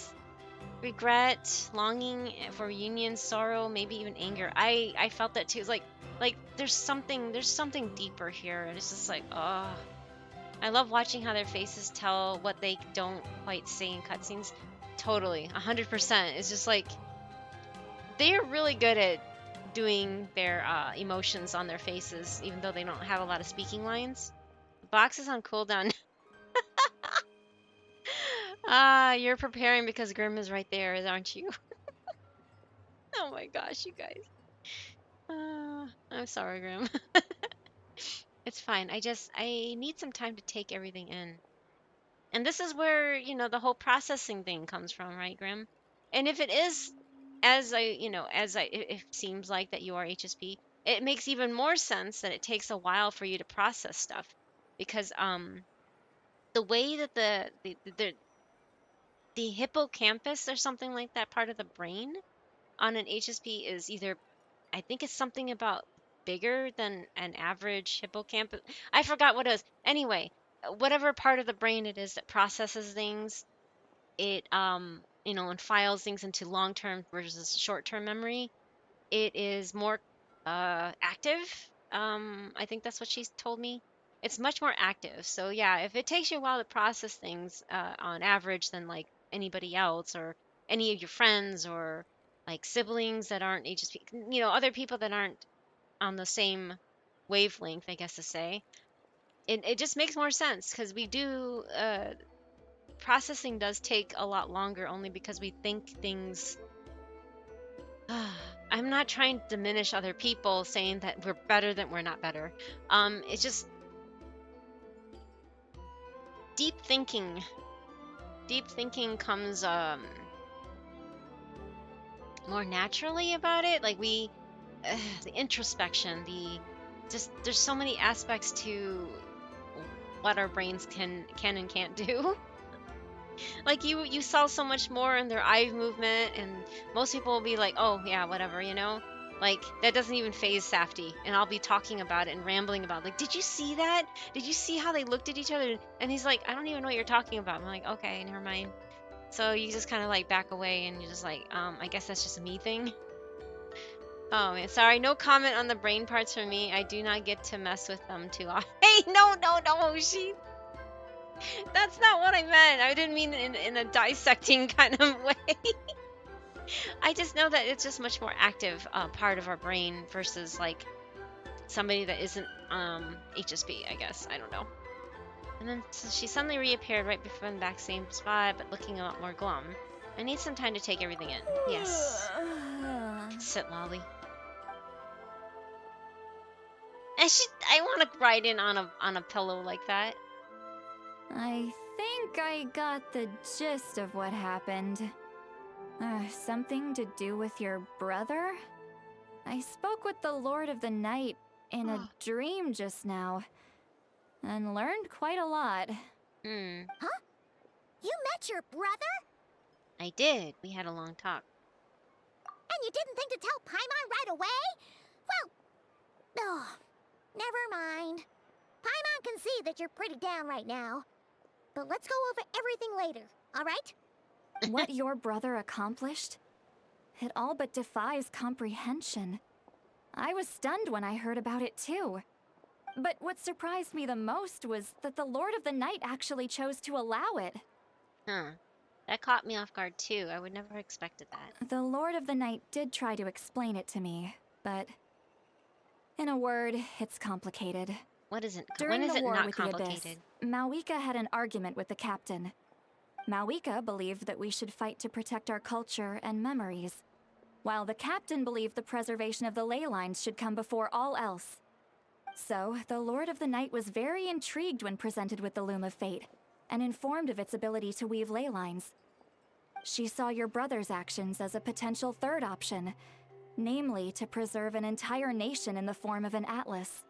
Regret, longing for reunion, sorrow, maybe even anger. I felt that too. It's like there's something deeper here. And it's just like, oh. I love watching how their faces tell what they don't quite say in cutscenes. Totally, 100%. It's just like they're really good at doing their emotions on their faces, even though they don't have a lot of speaking lines. The box is on cooldown. You're preparing because Grim is right there, aren't you? Oh my gosh, you guys. I'm sorry, Grim. It's fine. I need some time to take everything in. And this is where, the whole processing thing comes from, right, Grim? And if it is, it seems like that you are HSP, it makes even more sense that it takes a while for you to process stuff. Because the way that the hippocampus or something like that part of the brain on an HSP is either, I think it's something about bigger than an average hippocampus. I forgot what it was. Anyway, whatever part of the brain it is that processes things, it and files things into long-term versus short-term memory, it is more active. I think that's what she's told me. It's much more active. So yeah, if it takes you a while to process things on average than like anybody else or any of your friends or like siblings that aren't HSP, you know, other people that aren't on the same wavelength, I guess to say. It just makes more sense because we do processing does take a lot longer only because we think things. I'm not trying to diminish other people saying that we're better than we're not better. It's just deep thinking. Deep thinking comes more naturally about it. Like the introspection, there's so many aspects to what our brains can and can't do. Like you saw so much more in their eye movement, and most people will be like, oh yeah, whatever, you know, like that doesn't even phase Safety, and I'll be talking about it and rambling about like, did you see that, did you see how they looked at each other, and he's like, I don't even know what you're talking about. I'm like, okay, never mind. So you just kind of like back away and you're just like, I guess that's just a me thing. Oh man, sorry, no comment on the brain parts for me. I do not get to mess with them too often. Hey, no, that's not what I meant. I didn't mean in a dissecting kind of way. I just know that it's just much more active part of our brain versus like somebody that isn't HSP, I guess. I don't know. And then so she suddenly reappeared right before the back same spot, but looking a lot more glum. I need some time to take everything in. Yes. Sit, Lolly. I want to ride in on a pillow like that. I think I got the gist of what happened. Something to do with your brother? I spoke with the Lord of the Night in a dream just now, and learned quite a lot. Huh? You met your brother? I did. We had a long talk. And you didn't think to tell Paimon right away? Well, never mind. Paimon can see that you're pretty down right now. But let's go over everything later, alright? What your brother accomplished? It all but defies comprehension. I was stunned when I heard about it too. But what surprised me the most was that the Lord of the Night actually chose to allow it. Huh. That caught me off guard too. I would never have expected that. The Lord of the Night did try to explain it to me, but in a word, it's complicated. What is it? During When is the it war not with the Abyss, complicated? Malwika had an argument with the captain. Malwika believed that we should fight to protect our culture and memories, while the captain believed the preservation of the ley lines should come before all else. So, the Lord of the Night was very intrigued when presented with the Loom of Fate, and informed of its ability to weave ley lines. She saw your brother's actions as a potential third option, namely to preserve an entire nation in the form of an atlas.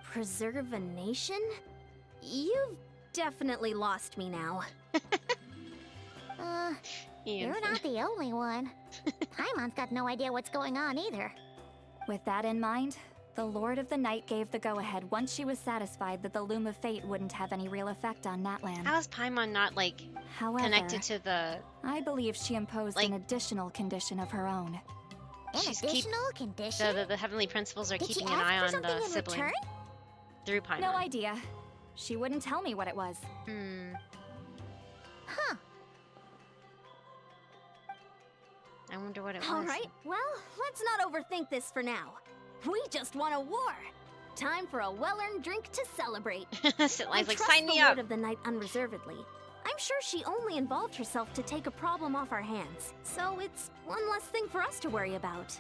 Preserve a nation? You've definitely lost me now. You're not the only one. Paimon's got no idea what's going on either. With that in mind, the Lord of the Night gave the go-ahead once she was satisfied that the Loom of Fate wouldn't have any real effect on Natlan. How is Paimon not, like, However, connected to the... I believe she imposed an additional condition of her own. Condition? The Heavenly Principles are Did keeping she an ask eye for on something the in sibling. return? Through Paimon. No idea. She wouldn't tell me what it was. Huh. I wonder what it was. Alright, well, let's not overthink this for now. We just won a war. Time for a well-earned drink to celebrate. Like, trust sign me the up. Lord of the Night unreservedly. I'm sure she only involved herself to take a problem off our hands, so it's one less thing for us to worry about.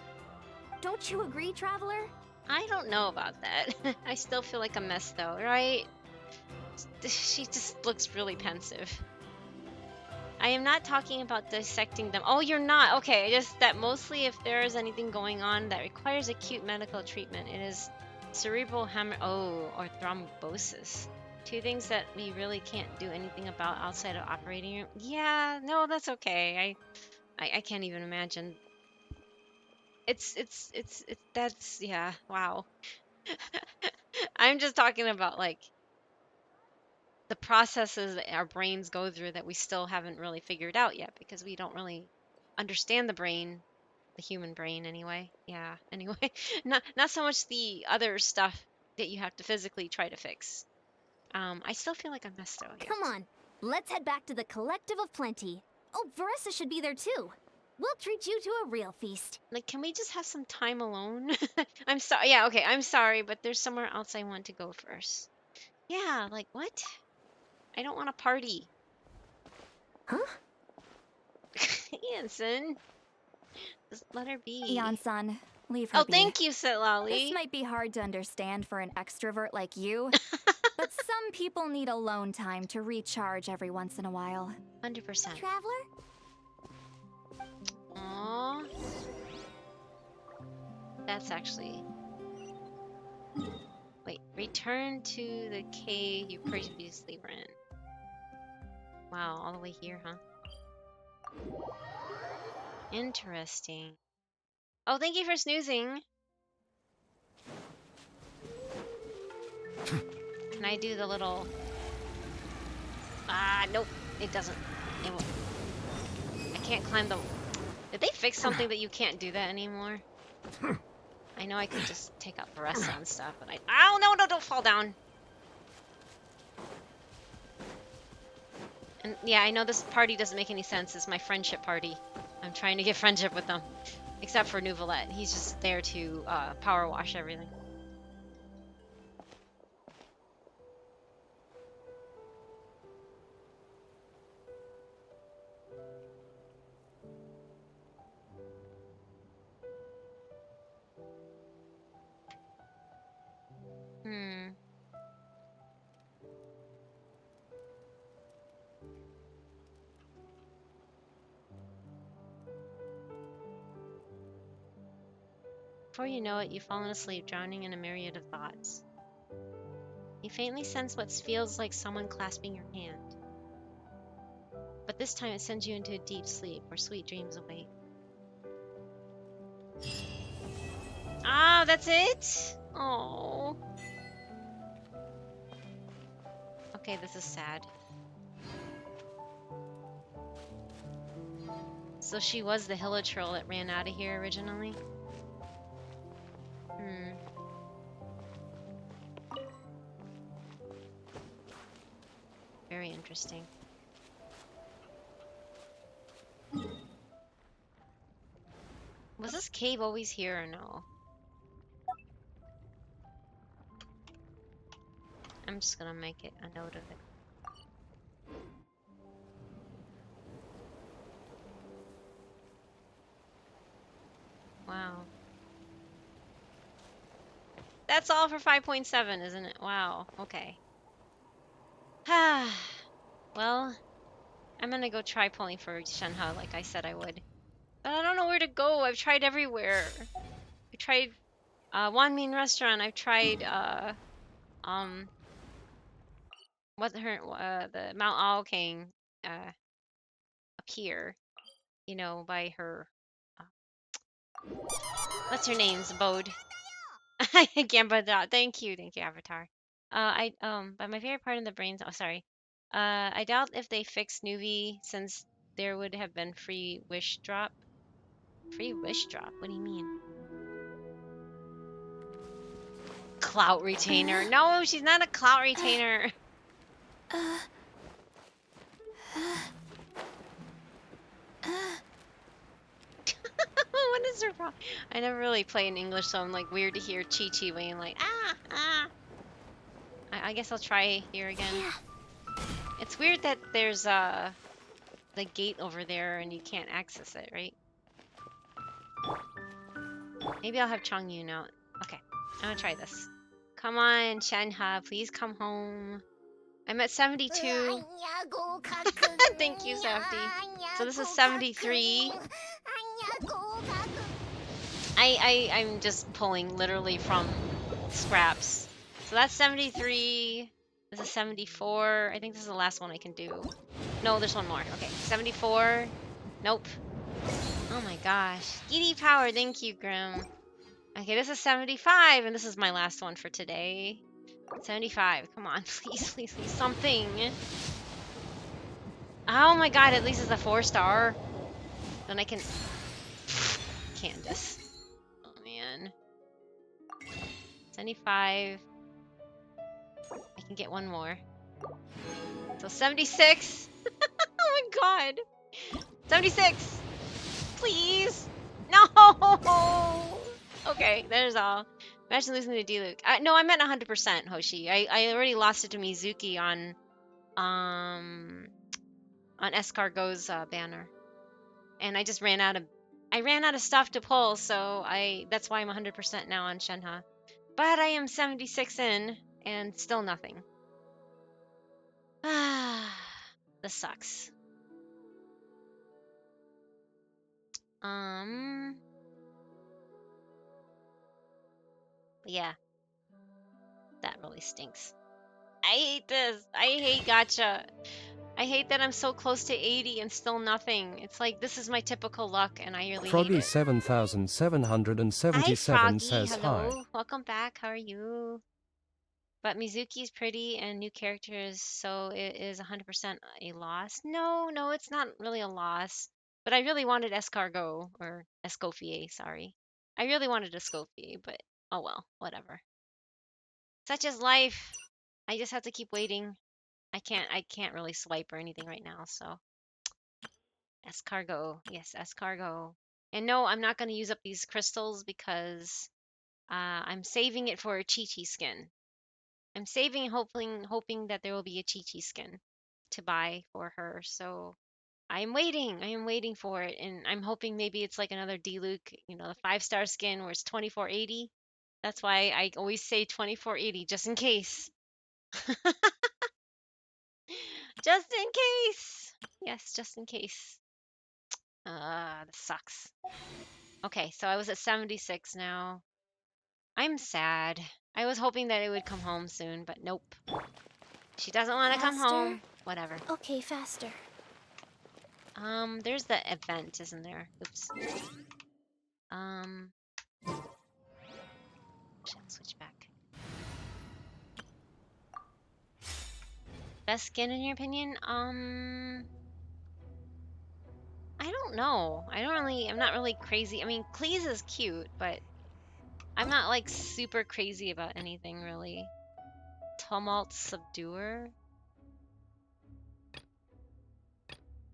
Don't you agree, Traveler? I don't know about that. I still feel like a mess though, right? She just looks really pensive. I am not talking about dissecting them. Oh, you're not? Okay, just that mostly if there is anything going on that requires acute medical treatment, it is cerebral or thrombosis. Two things that we really can't do anything about outside of operating room. Yeah, no, that's okay. I can't even imagine. That's, yeah, wow. I'm just talking about, like, the processes that our brains go through that we still haven't really figured out yet because we don't really understand the brain, the human brain anyway. Yeah, anyway. Not so much the other stuff that you have to physically try to fix. I still feel like I'm messed though. Come on, let's head back to the Collective of Plenty. Oh, Veressa should be there too. We'll treat you to a real feast. Like, can we just have some time alone? I'm sorry. Yeah, okay, I'm sorry, but there's somewhere else I want to go first. Yeah, like, what? I don't want to party. Huh? Anson, just let her be. Eon-san, leave her Oh, be. thank you, This Sitlali. might be hard to understand for an extrovert like you, but some people need alone time to recharge every once in a while. 100%. Traveler? Aww. That's actually... Wait, return to the cave you previously were in. Wow, all the way here, huh? Interesting. Oh, thank you for snoozing. Can I do the little... Ah, nope. It doesn't. It won't. I can't climb the... Did they fix something that you can't do that anymore? I know I could just take out Baressa and stuff, but I... Ow, no, no, don't fall down. And yeah, I know this party doesn't make any sense. It's my friendship party. I'm trying to get friendship with them. Except for Nouvelette. He's just there to power wash everything. Before you know it, you've fallen asleep, drowning in a myriad of thoughts. You faintly sense what feels like someone clasping your hand. But this time it sends you into a deep sleep where sweet dreams await. Ah, that's it? Oh. Okay, this is sad. So she was the hilichurl that ran out of here originally? Very interesting. Was this cave always here or no? I'm just gonna make it a note of it. Wow. That's all for 5.7, isn't it? Wow, okay. Well, I'm gonna go try pulling for Shenhe like I said I would. But I don't know where to go. I've tried everywhere. I tried Wanmin restaurant. I've tried what's her the Mount Ao King up here, you know, by her what's her name's abode. Again, but thank you, Avatar. But my favorite part of the brains. Oh, sorry. I doubt if they fixed Nuvi since there would have been free wish drop. Free wish drop? What do you mean? Clout retainer. No, she's not a clout retainer. What is her problem? I never really play in English, so I'm like weird to hear Chi-Chi being like, I guess I'll try here again. It's weird that there's the gate over there and you can't access it, right? Maybe I'll have Changyu now. Okay, I'm gonna try this. Come on, Shenhe, please come home. I'm at 72. Thank you, Safety. So this is 73. I'm just pulling literally from scraps. So that's 73. This is 74. I think this is the last one I can do. No, there's one more. Okay, 74. Nope. Oh my gosh. Giddy power. Thank you, Grim. Okay, this is 75, and this is my last one for today. 75. Come on, please, please, please. Something. Oh my god, at least it's a 4-star. Then I can... Candace. Oh man. 75. I can get one more. So 76. Oh my god. 76. Please. No. Okay, there's all. Imagine losing to D-Luke. No, I meant 100%, Hoshi. I already lost it to Mizuki on Escargot's banner, and I just ran out of stuff to pull, so that's why I'm 100% now on Shenhe. But I am 76 in and still nothing. Ah, this sucks. Yeah, that really stinks. I hate this. I hate gacha. I hate that I'm so close to 80 and still nothing. It's like, this is my typical luck, and I really hate Froggy it. 7777 Hi, Froggy. says Hello. hi. Welcome back. How are you? But Mizuki's pretty and new characters, so it is 100% a loss. No, it's not really a loss. But I really wanted Escargot, or Escoffier, sorry. I really wanted Escoffier, but oh well, whatever. Such is life. I just have to keep waiting. I can't really swipe or anything right now, so escargot. Yes, escargot. And no, I'm not going to use up these crystals because I'm saving it for a Chi-Chi skin. I'm saving, hoping that there will be a Chi-Chi skin to buy for her. So I'm waiting. I am waiting for it, and I'm hoping maybe it's like another D-Luke, the 5-star skin where it's 2480. That's why I always say 2480 just in case. Just in case. Yes, just in case. This sucks. Okay, so I was at 76 now. I'm sad. I was hoping that it would come home soon, but nope. She doesn't want to come home. Whatever. Okay, faster. There's the event, isn't there? Oops. Shall switch back. Best skin in your opinion? I don't know. I'm not really crazy. I mean, Cleese is cute, but I'm not like super crazy about anything really. Tumult Subduer?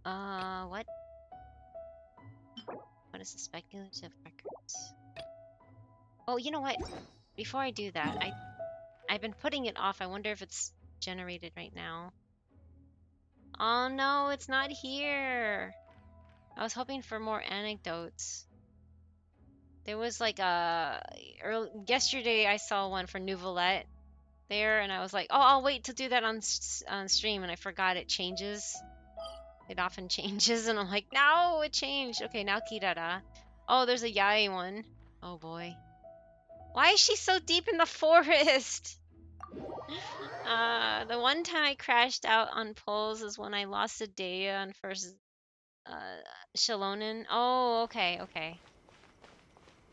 What? What is the speculative records? Oh, you know what? Before I do that, I've been putting it off. I wonder if it's generated right now. Oh no, it's not here. I was hoping for more anecdotes. There was like yesterday I saw one for Nouvelette there, and I was like, oh, I'll wait to do that on stream, and I forgot it changes. It often changes, and I'm like, no, it changed. Okay, now Kirara. Oh, there's a Yae one. Oh boy. Why is she so deep in the forest? The one time I crashed out on pulls is when I lost a Dea on first Shalonen. Oh, okay.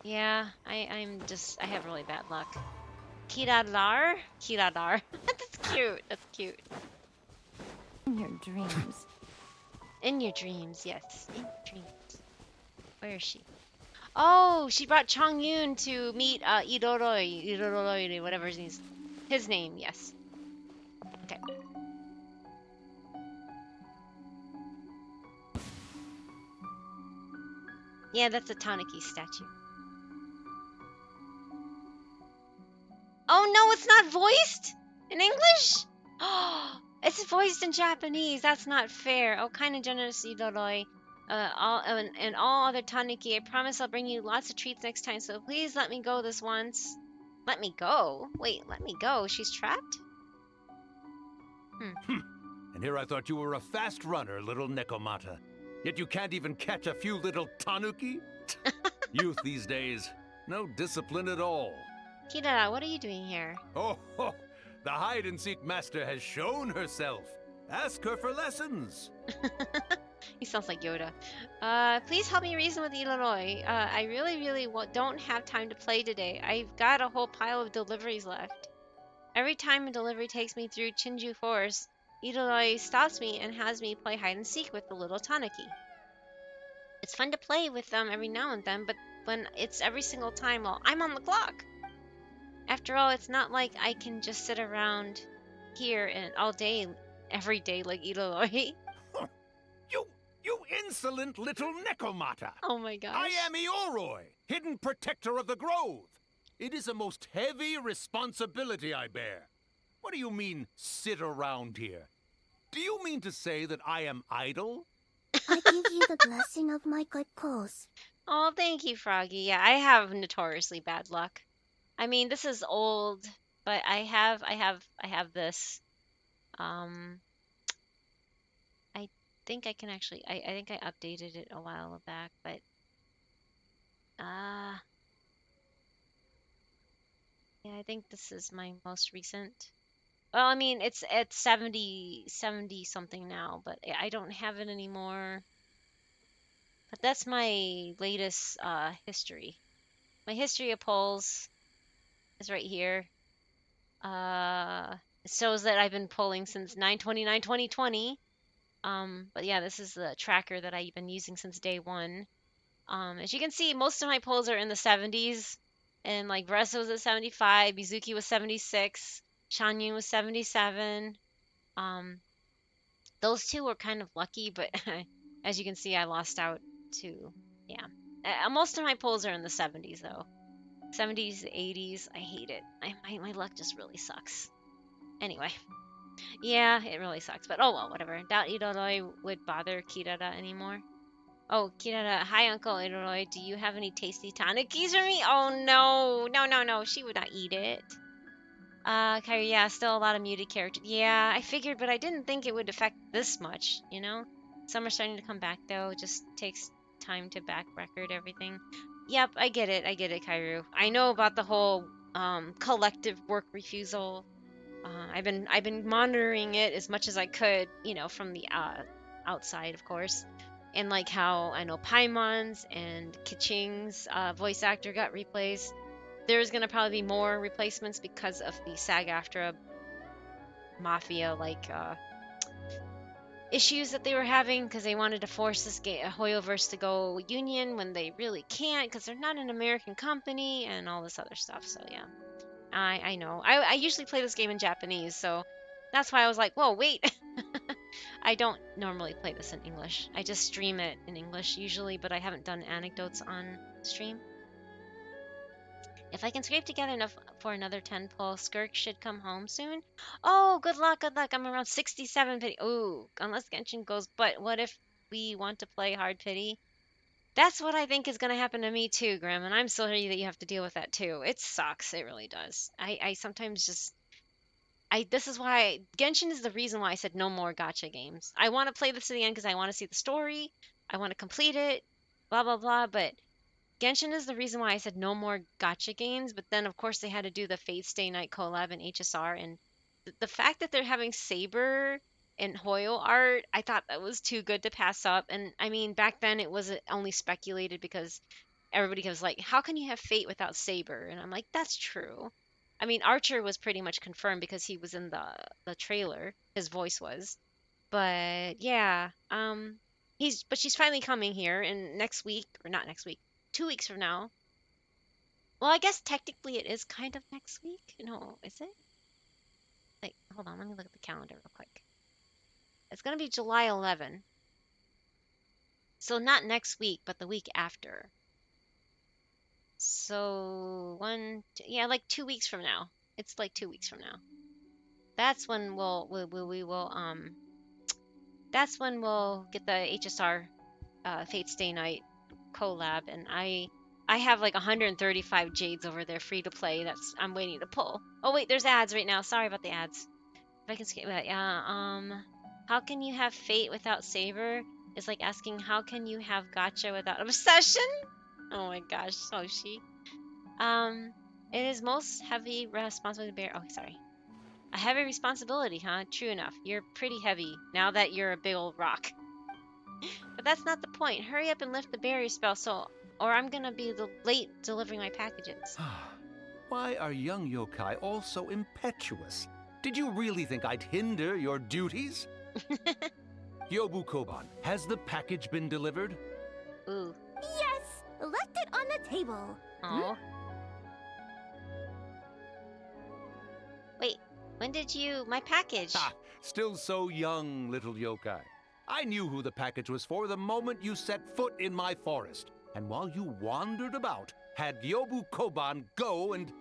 Yeah, I have really bad luck. Kirarar? Kirarar. That's cute. That's cute. In your dreams. In your dreams, yes. In your dreams. Where is she? Oh, she brought Chongyun to meet Iroroi, whatever his name, yes. Okay. Yeah, that's a Tanuki statue. Oh no, it's not voiced in English? Oh, it's voiced in Japanese. That's not fair. Oh, kind and generous Iroroi. And all other Tanuki, I promise I'll bring you lots of treats next time, so please let me go this once. Let me go? Wait, let me go? She's trapped? And here I thought you were a fast runner, little Nekomata. Yet you can't even catch a few little tanuki? Youth these days, no discipline at all. Kirara, what are you doing here? Oh, the hide-and-seek master has shown herself. Ask her for lessons. He sounds like Yoda. Please help me reason with Iroroi. I really don't have time to play today. I've got a whole pile of deliveries left. Every time a delivery takes me through Chinju Forest, Iroroi stops me and has me play hide and seek with the little Tanuki. It's fun to play with them every now and then, but when it's every single time, well, I'm on the clock. After all, it's not like I can just sit around here and all day, every day like Iroroi. You insolent little Nekomata! Oh my gosh. I am Ioroi, hidden protector of the grove. It is a most heavy responsibility I bear. What do you mean, sit around here? Do you mean to say that I am idle? I give you the blessing of my good cause. Oh, thank you, Froggy. Yeah, I have notoriously bad luck. I mean, this is old, but I have this. Um, I think I can actually. I think I updated it a while back, but uh, yeah, I think this is my most recent. Well, I mean, it's 70 something now, but I don't have it anymore. But that's my latest history. My history of polls is right here. It shows that I've been polling since 9/29/2020. But yeah, this is the tracker that I've been using since day one. As you can see, most of my polls are in the 70s, and like Bresso was at 75, Mizuki was 76, Shanyun was 77. Um, those two were kind of lucky, but as you can see, I lost out to, yeah. Most of my polls are in the 70s though. 70s, 80s, I hate it. My luck just really sucks. Anyway, yeah, it really sucks, but oh well, whatever. Doubt Iroroi would bother Kirara anymore. Oh, Kirara, hi Uncle Iroroi, do you have any tasty tanukis for me? Oh no, no, she would not eat it. Kairi, yeah, still a lot of muted characters. Yeah, I figured, but I didn't think it would affect this much, you know? Some are starting to come back, though. It just takes time to back record everything. Yep, I get it, Kairu. I know about the whole, collective work refusal. I've been monitoring it as much as I could, you know, from the, outside, of course. And like how I know Paimon's and Kiching's, voice actor got replaced. There's gonna probably be more replacements because of the SAG-AFTRA mafia issues that they were having because they wanted to force this Hoyoverse to go union when they really can't because they're not an American company and all this other stuff. So yeah, I know. I usually play this game in Japanese, so that's why I was like, whoa, wait. I don't normally play this in English. I just stream it in English usually, but I haven't done anecdotes on stream. If I can scrape together enough for another 10 pull, Skirk should come home soon. Oh, good luck, good luck. I'm around 67 pity. Ooh, unless Genshin goes, but what if we want to play hard pity? That's what I think is going to happen to me too, Grim, and I'm sorry that you have to deal with that too. It sucks. It really does. I sometimes just... this is why... Genshin is the reason why I said no more gacha games. I want to play this to the end because I want to see the story. I want to complete it. Blah, blah, blah, but... Genshin is the reason why I said no more gacha games, but then of course they had to do the Fate Stay Night collab in HSR, and the fact that they're having Saber and Hoyo art, I thought that was too good to pass up. And I mean, back then it was only speculated because everybody was like, how can you have Fate without Saber? And I'm like, that's true. I mean, Archer was pretty much confirmed because he was in the trailer. His voice was. But yeah, she's finally coming here, and next week, or not next week, 2 weeks from now. Well, I guess technically it is kind of next week. No, is it? Like, hold on, let me look at the calendar real quick. It's gonna be July 11. So not next week, but the week after. So yeah, like 2 weeks from now. It's like 2 weeks from now. That's when that's when we'll get the HSR Fate Stay Night collab, and I have like 135 jades over there free to play. I'm waiting to pull. Oh wait, there's ads right now. Sorry about the ads. If I can skip that, yeah. How can you have Fate without Saber? It's like asking how can you have Gacha without Obsession? Oh my gosh, Soshi. It is most heavy responsibility to bear. Oh, sorry. A heavy responsibility, huh? True enough. You're pretty heavy now that you're a big old rock. But that's not the point. Hurry up and lift the barrier spell, or I'm gonna be late delivering my packages. Why are young yokai all so impetuous? Did you really think I'd hinder your duties? Yobu Koban, has the package been delivered? Ooh. Yes! Left it on the table. Oh. Wait, when did you... my package? Ha! Still so young, little yokai. I knew who the package was for the moment you set foot in my forest. And while you wandered about, had Yobu Koban go and...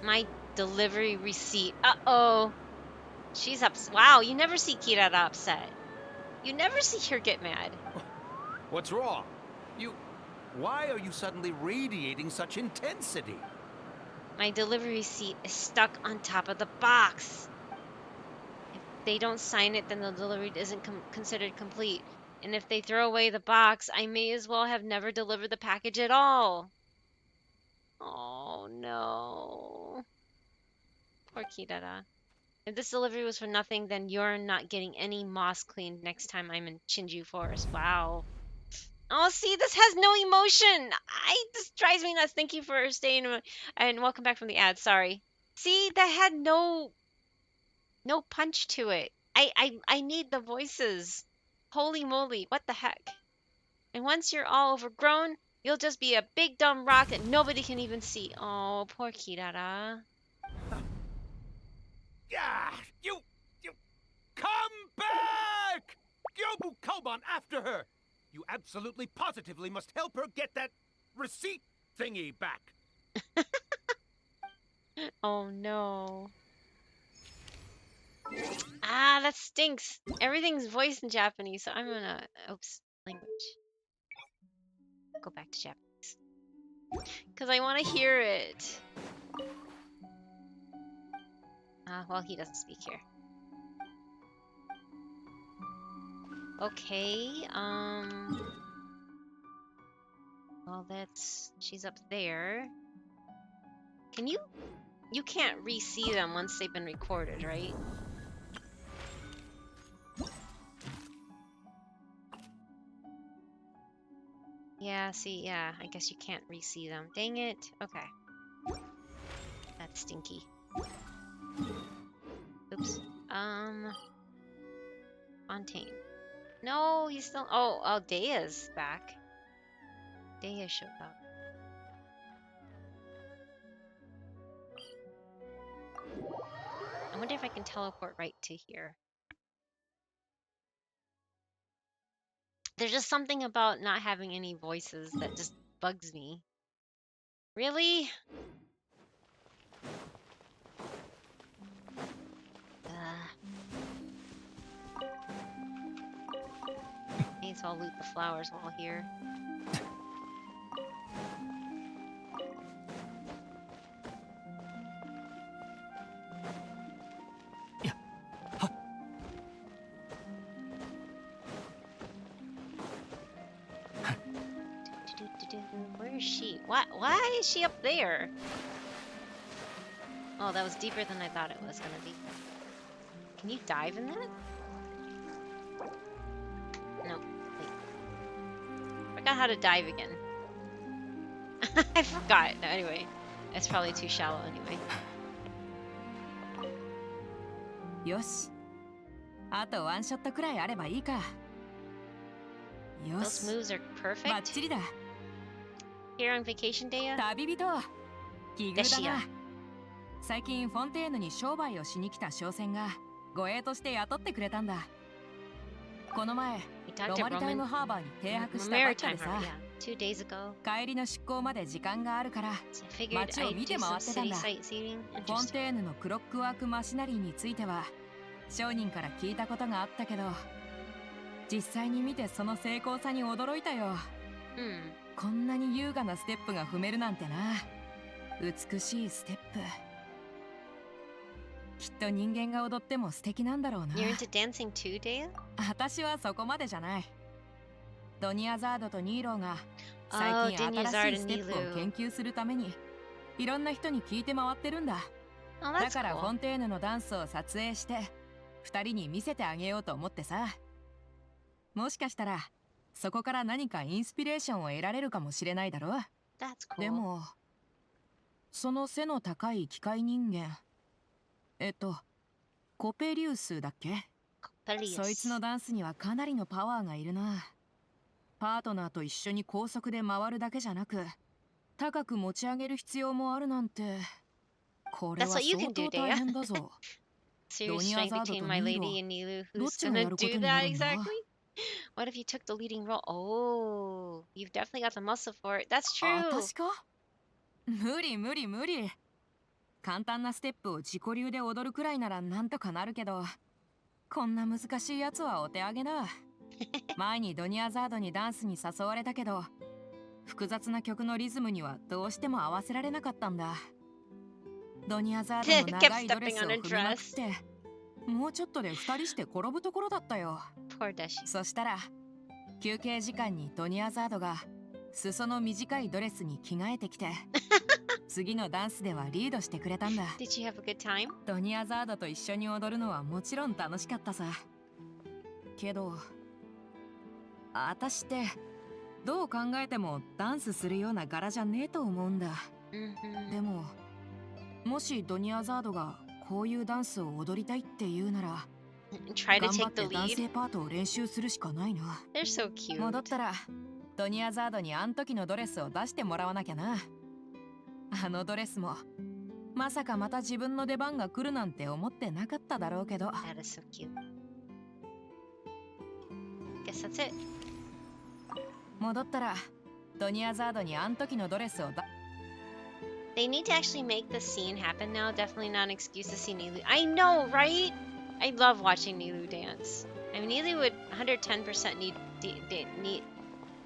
My delivery receipt. Uh-oh. She's upset. Wow, you never see Kirara upset. You never see her get mad. What's wrong? Why are you suddenly radiating such intensity? My delivery receipt is stuck on top of the box. If they don't sign it, then the delivery isn't considered complete. And if they throw away the box, I may as well have never delivered the package at all. Oh no. Poor Kirara. If this delivery was for nothing, then you're not getting any moss cleaned next time I'm in Shinju Forest. Wow. Oh, see, this has no emotion. This drives me nuts. Thank you for staying and welcome back from the ad. Sorry. See, that had no punch to it. I need the voices. Holy moly, what the heck? And once you're all overgrown, you'll just be a big dumb rock that nobody can even see. Oh, poor Kirara. Yeah, you come back! Yobu Koban, after her! You absolutely positively must help her get that receipt thingy back. Oh no. Ah, that stinks. Everything's voiced in Japanese, so I'm gonna... Oops, language. Go back to Japanese. Because I want to hear it. Well, he doesn't speak here. Okay, well, she's up there. Can you can't re-see them once they've been recorded, right? Yeah, see, yeah, I guess you can't re-see them. Dang it. Okay. That's stinky. Oops. Fontaine. No, he's still... Oh, Dea's back. Dea showed up. I wonder if I can teleport right to here. There's just something about not having any voices that just bugs me. Really? May as well loot the flowers while here. Where is she? Why is she up there? Oh, that was deeper than I thought it was gonna be. Can you dive in that? No. Wait. Forgot how to dive again. I forgot. No, anyway. It's probably too shallow anyway. よし。あとワンショットくらいあればいいか。よ Those し。 moves are バッ perfect. チリだ。 Here on vacation, Dea? 旅人。奇遇だ Deshia. な。最近フォンテーヌに商売をしに来た商船が護衛として雇ってくれたんだ。この前、 We talked ロ to マリタイム Roman ハーバーに停泊したばっか Maritime でさ Harbor, yeah. 2 days ago. 帰りの出港まで時間があるから So I figured 街を I'd 見 do て some 回ってたん city だ。 sightseeing. フォン Interesting. テーヌのクロックワークマシナリーについては商人から聞いたことがあったけど実際に見てその精巧さに驚いたよ。こんなに優雅なステップが踏めるなんてな。美しいステップ。きっと人間が踊っても素敵なんだろうな。 You're into dancing too, Dea? 私はそこまでじゃない。ドニアザードとニーローが Oh, 最近 Deniazard 新しい and ステップを Nilou. 研究するためにいろんな人に聞いて回ってるんだ。 Oh, だ that's からフォ cool. ンテーヌのダンスを撮影して2人に見せてあげようと思ってさ。もしかしたらそこから何かインスピレーションを得られるかもしれないだろう。 That's cool. でもその背の高い機械人間コペリウスだっけ？ Coppelius. そいつのダンスにはかなりのパワーがいるな。パートナーと一緒に高速で回るだけじゃなく高く持ち上げる必要もあるなんてこれは That's what you 相 can do, 当 Dea. 大変だぞ。Serious strength between my lady and Nilu. Who's gonna do that exactly? What if you took the leading role? Oh, you've definitely got the muscle for it. That's true. 私か無理無理無理。簡単なステップを自己流で踊るくらいならなんとかなるけど、こんな難しいやつはお手上げだ。前にドニアザードにダンスに誘われたけど、複雑な曲のリズムにはどうしても合わせられなかったんだ。ドニアザードの長いドレスを踏みまくって、もうちょっとで2人して転ぶところだったよ。そしたら、休憩時間にドニアザードが裾の短いドレスに着替えてきて、次のダンスではリードしてくれたんだ。Did you have a good time? ドニアザードと一緒に踊るのはもちろん楽しかったさ。けど、私ってどう考えてもダンスするような柄じゃねえと思うんだ。でも、もしドニアザードがこういうダンスを踊りたいって言うなら、頑張って男性パートを練習するしかないな。They're so cute. 戻ったらドニアザードにあん時のドレスを出してもらわなきゃな。あのドレスもまさかまた自分の出番が来るなんて思ってなかっただろうけど。That is so cute. Guess that's it. 戻ったらドニアザードにあん時のドレスをThey need to actually make the scene happen now. Definitely not an excuse to see Nilu. I know, right? I love watching Nilu dance. I mean, Nilu would 110% need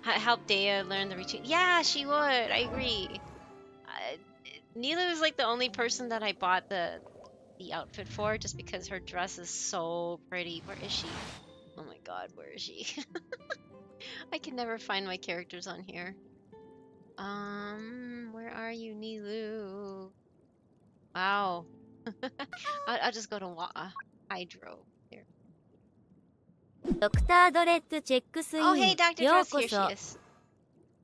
help Dea learn the routine. Yeah, she would. I agree. Nilu is like the only person that I bought the outfit for, just because her dress is so pretty. Where is she? Oh my god, where is she? I can never find my characters on here. Where are you, Nilu? Wow. I'll just go to Hydro here. ドクタードレッドチェックスイン。 Oh, hey, Dr. よう Dress. こ Here そ。 she is.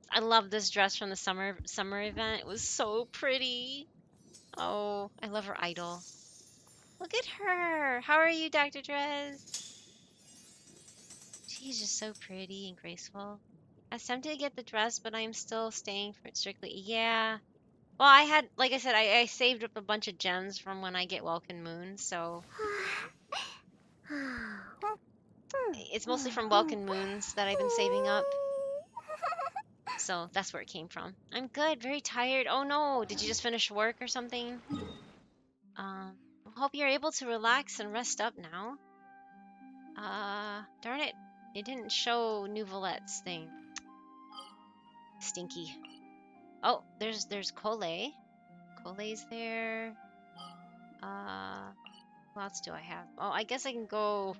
I love this dress from the summer event. It was so pretty. Oh, I love her idol. Look at her. How are you, Dr. Dress? She's just so pretty and graceful. I was tempted to get the dress, but I'm still staying for it strictly. Yeah. Well, I had, like I said, I saved up a bunch of gems from when I get Welkin Moon, so... It's mostly from Welkin Moons that I've been saving up. So that's where it came from. I'm good, very tired. Oh no, did you just finish work or something? Hope you're able to relax and rest up now. Darn it. It didn't show New Valette's thing. Stinky. Oh, there's Cole. Cole's there. What else do I have? Oh, I guess I can go...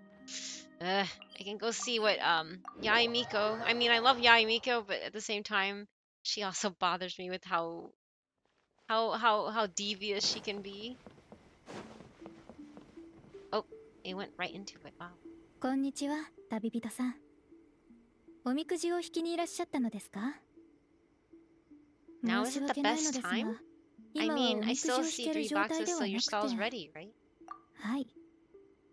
I can go see what Yai Miko. I mean, I love Yai Miko, but at the same time, she also bothers me with how devious she can be. Oh, it went right into it. Wow. こんにちは、旅人さん。おみくじを引きにいらっしゃったのですか? Now isn't the best time? I mean, I still see 3 boxes, so your stall's ready, right? はい。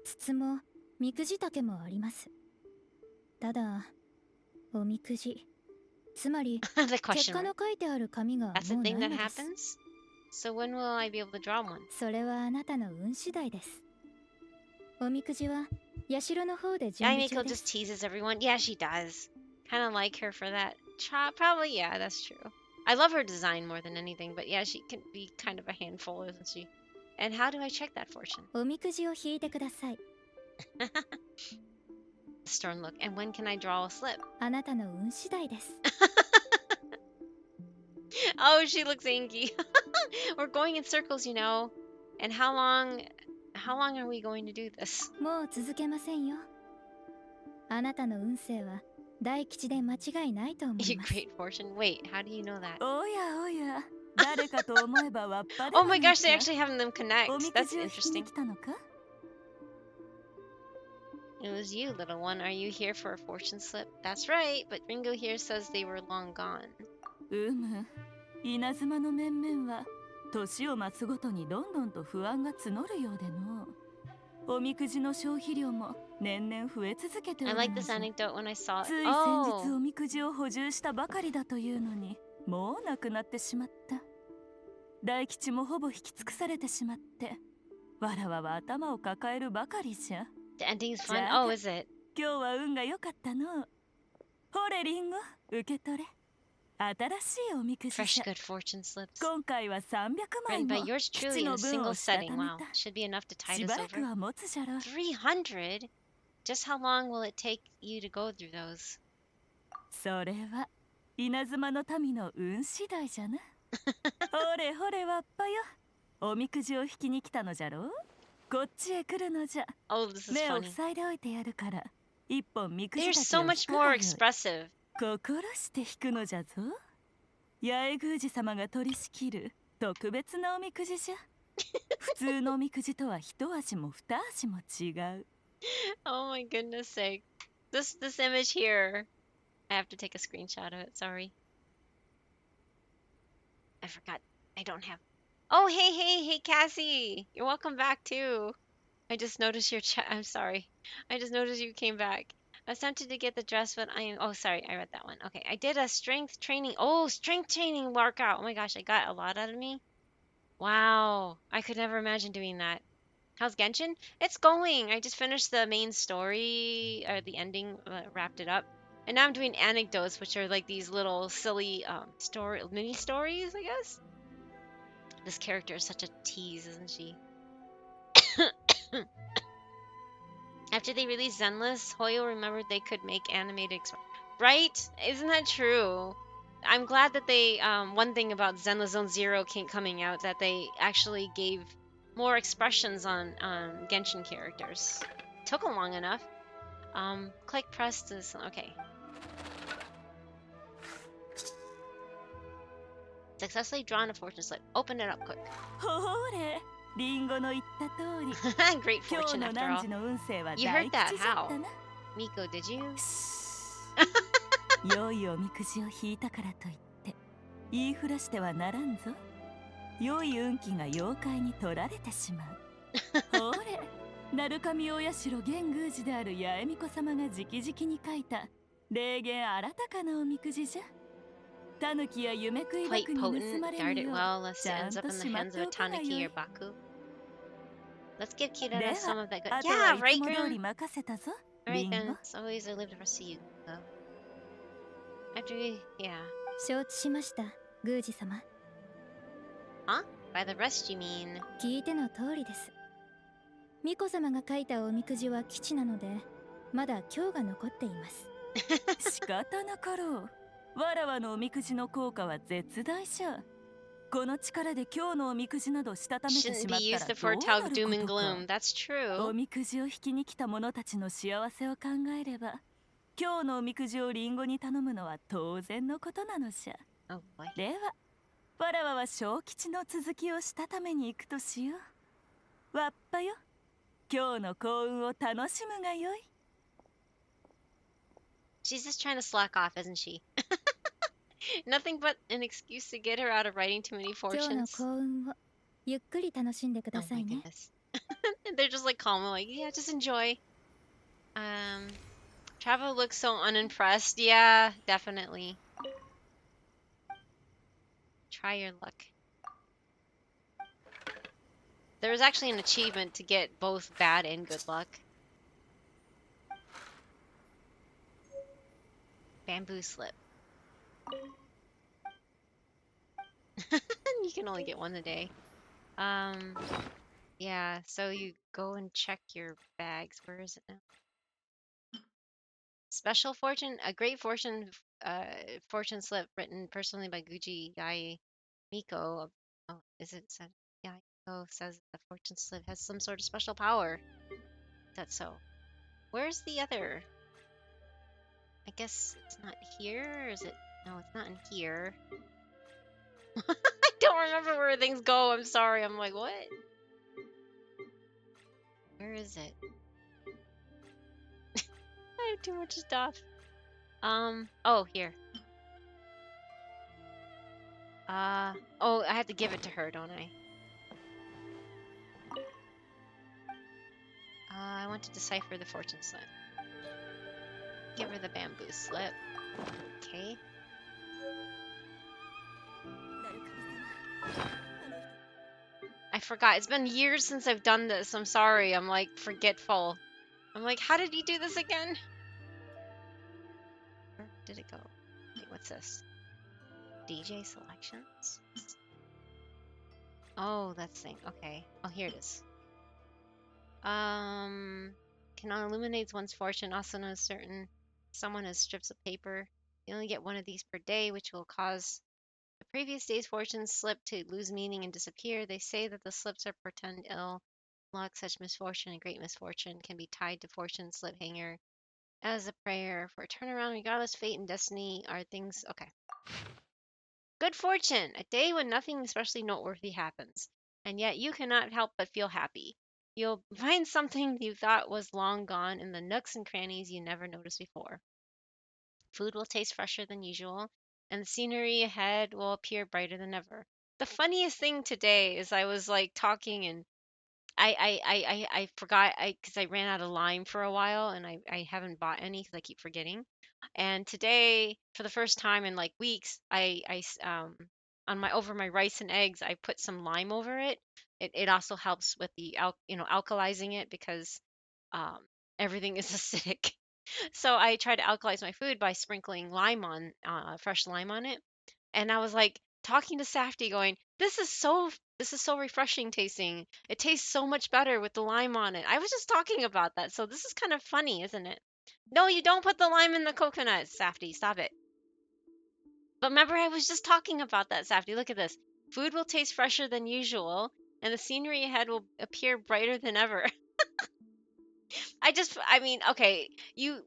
筒もみくじ竹もあります。ただ、おみくじ、つまり結果の書いてある紙がもうないのです。So when will I be able to draw one? それはあなたの運次第です。おみくじは社の方で準備中です。 Yai Miko just teases everyone. Yeah, she does. Kind of like her for that. Probably, yeah, that's true. I love her design more than anything, but yeah, she can be kind of a handful, isn't she? And how do I check that fortune? おみくじを引いてください。Stern look. And when can I draw a slip? あなたの運次第です。 Oh, she looks angry. We're going in circles, you know. And how long are we going to do this? もう続けませんよ。あなたの運勢は大吉で間違いないと思います。 Great fortune. Wait, how do you know that? おやおや、誰かと思えばわっぱで Oh my gosh, they actually have them connect. That's interesting. It was you, little one. Are you here for a fortune slip? That's right, but Ringo here says they were long gone. 稲妻の面々は年を増すごとにどんどんと不安が募るようでの。おみくじの消費量も年々増え続けております。 I like this anecdote when I saw it. つい先日おみくじを補充したばかりだというのに、もうなくなってしまった。大吉もほぼ引き尽くされてしまって、わらわは頭を抱えるばかりじゃ。 The ending's じ fun. ゃあ Oh, is it? 今日は運が良かったの。ほれリンゴ、受け取れ。新しいおみくじ Fresh じゃ。 good fortune slips. 今回は300枚 Written by も yours 基 truly 地 in の a 分 single をしたた setting. め Wow. た。 Should be enough to tide し us ばらく over. は持つじゃろ。 300? Just how long will it take you to go through those? それは稲妻の民の運次第じゃな。ほれほれわっぱよ。おみくじを引きに来たのじゃろ。こっちへ来るのじゃ。 Oh, this is 目を funny. 塞いでおいてやるから。一本みくじ They're だけ so を引 much くが more よい。 expressive. 心して引くのじゃぞ。八重宮司様が取り仕切る特別なおみくじじゃ。普通のおみくじとは一味も二味も違う。 Oh my goodness sake. This image here. I have to take a screenshot of it. Sorry. I forgot. I don't have. Oh, hey, Cassie. You're welcome back too. I just noticed your chat. I'm sorry. I just noticed you came back. I was tempted to get the dress, but I am. Oh, sorry. I read that one. Okay. I did a strength training. Oh, strength training workout. Oh my gosh. I got a lot out of me. Wow. I could never imagine doing that. How's Genshin? It's going. I just finished the main story, or the ending, wrapped it up. And now I'm doing anecdotes, which are like these little silly mini stories, I guess. This character is such a tease, isn't she? After they released Zenless, Hoyo remembered they could make animated right? Isn't that true? I'm glad that they, one thing about Zenless Zone Zero coming out, that they actually gave more expressions on Genshin characters. Took them long enough. Click press this. Okay. Successfully drawn a fortune slip. Open it up quick. ほれ、リンゴの言った通り。 Great 今日 fortune の after 何 all. 時の運勢は You 大 heard 吉 that? じゃった How? な。 Miko, did you? 良いおみくじを引いたからといって言いふらしてはならんぞ。良い運気が妖怪に取られてしまう。ほれ、鳴神大社玄宮寺である八重巫女様が直々に書いた霊言新たかなおみくじじゃ。タヌキや夢食い Quite 箱に potent. 盗まれ Guard ぬ it よ well う lest ち it ゃ ends ん up と in the しまっ hands て of a おくがよ Tanuki い。 or Baku. Let's give で Kirara は some of that good. あと Yeah, はい right, つも通 Grim? り任せたぞ、 Alright リンゴ。 then. It's always a live to see you. Though. After we, yeah. 承知しました、宮司様。 Huh? By the rest, you mean? 聞いての通りです。巫女様が書いたおみくじは吉なので、まだ今日が残っています。仕方なかろう。わらわのおみくじの効果は絶大じゃ。この力で今日のおみくじなどしたためてし Shouldn't ま be っ used た to らどうな foretell る doom こ and とか。 gloom. That's true. おみくじを引きに来た者たちの幸せを考えれば、今日のおみくじをリンゴに頼むのは当然のことなのじゃ。 Oh boy. では、わらわは小吉の続きをしたために行くとしよう。わっぱよ、今日の幸運を楽しむがよい。 She's just trying to slack off, isn't she? Nothing but an excuse to get her out of writing too many 今日の fortunes. 幸運をゆっくり楽しんでくだ Oh さ my いね。 goodness. And they're just like calm, like, yeah, just enjoy. Travel looks so unimpressed. Yeah, definitely. Try your luck. There was actually an achievement to get both bad and good luck. Bamboo slip. You can only get one a day. Yeah, so you go and check your bags. Where is it now? Special fortune, a great fortune slip written personally by Guji Yae Miko. Oh, is it said? Yeah, Miko says the fortune slip has some sort of special power. That's so. Where's the other? I guess it's not here, or is it? No, it's not in here. I don't remember where things go. I'm sorry. I'm like, what? Where is it? I have too much stuff. Oh, here. Oh, I have to give it to her, don't I? I want to decipher the fortune slip. Give her the bamboo slip. Okay. I I forgot. It's been years since I've done this. I'm sorry. I'm like forgetful. I'm like, how did he do this again? Where did it go? Wait, what's this? DJ selections? Oh, that's thing. Okay. Oh, here it is. Can illuminates one's fortune. Also knows certain someone has strips of paper. You only get one of these per day, which will cause the previous day's fortune slip to lose meaning and disappear. They say that the slips are portend ill luck, such misfortune and great misfortune can be tied to fortune slip hanger as a prayer for a turnaround. Regardless, fate and destiny are things. Okay. Good fortune, a day when nothing especially noteworthy happens, and yet you cannot help but feel happy. You'll find something you thought was long gone in the nooks and crannies you never noticed before. Food will taste fresher than usual, and the scenery ahead will appear brighter than ever. The funniest thing today is I was like talking and I forgot because I ran out of lime for a while and I haven't bought any because I keep forgetting. And today, for the first time in like weeks, on my over my rice and eggs, I put some lime over it. It also helps with the alkalizing it because um, everything is acidic. So I try to alkalize my food by sprinkling lime on fresh lime on it. And I was like talking to Safety going, this is so refreshing tasting. It tastes so much better with the lime on it. I was just talking about that. So this is kind of funny, isn't it? No, you don't put the lime in the coconut, Safety. Stop it. But remember, I was just talking about that, Safety. Look at this. Food will taste fresher than usual, and the scenery ahead will appear brighter than ever. I mean, okay,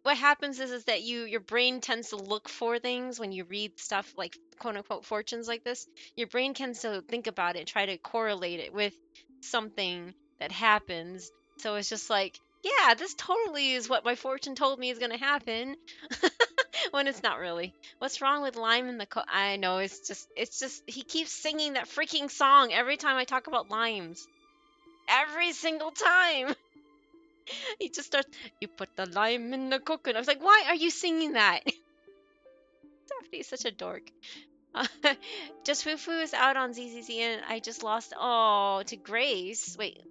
what happens is that your brain tends to look for things when you read stuff like quote unquote fortunes like this. Your brain tends to think about it, try to correlate it with something that happens. So it's just like, yeah, this totally is what my fortune told me is going to happen when it's not really. What's wrong with lime in the I know it's just he keeps singing that freaking song every time I talk about limes. Every single time. He just starts, you put the lime in the coconut. I was like, why are you singing that? Daphne's such a dork. Just Fufu is out on ZZZ and I just lost, to Grace. Wait,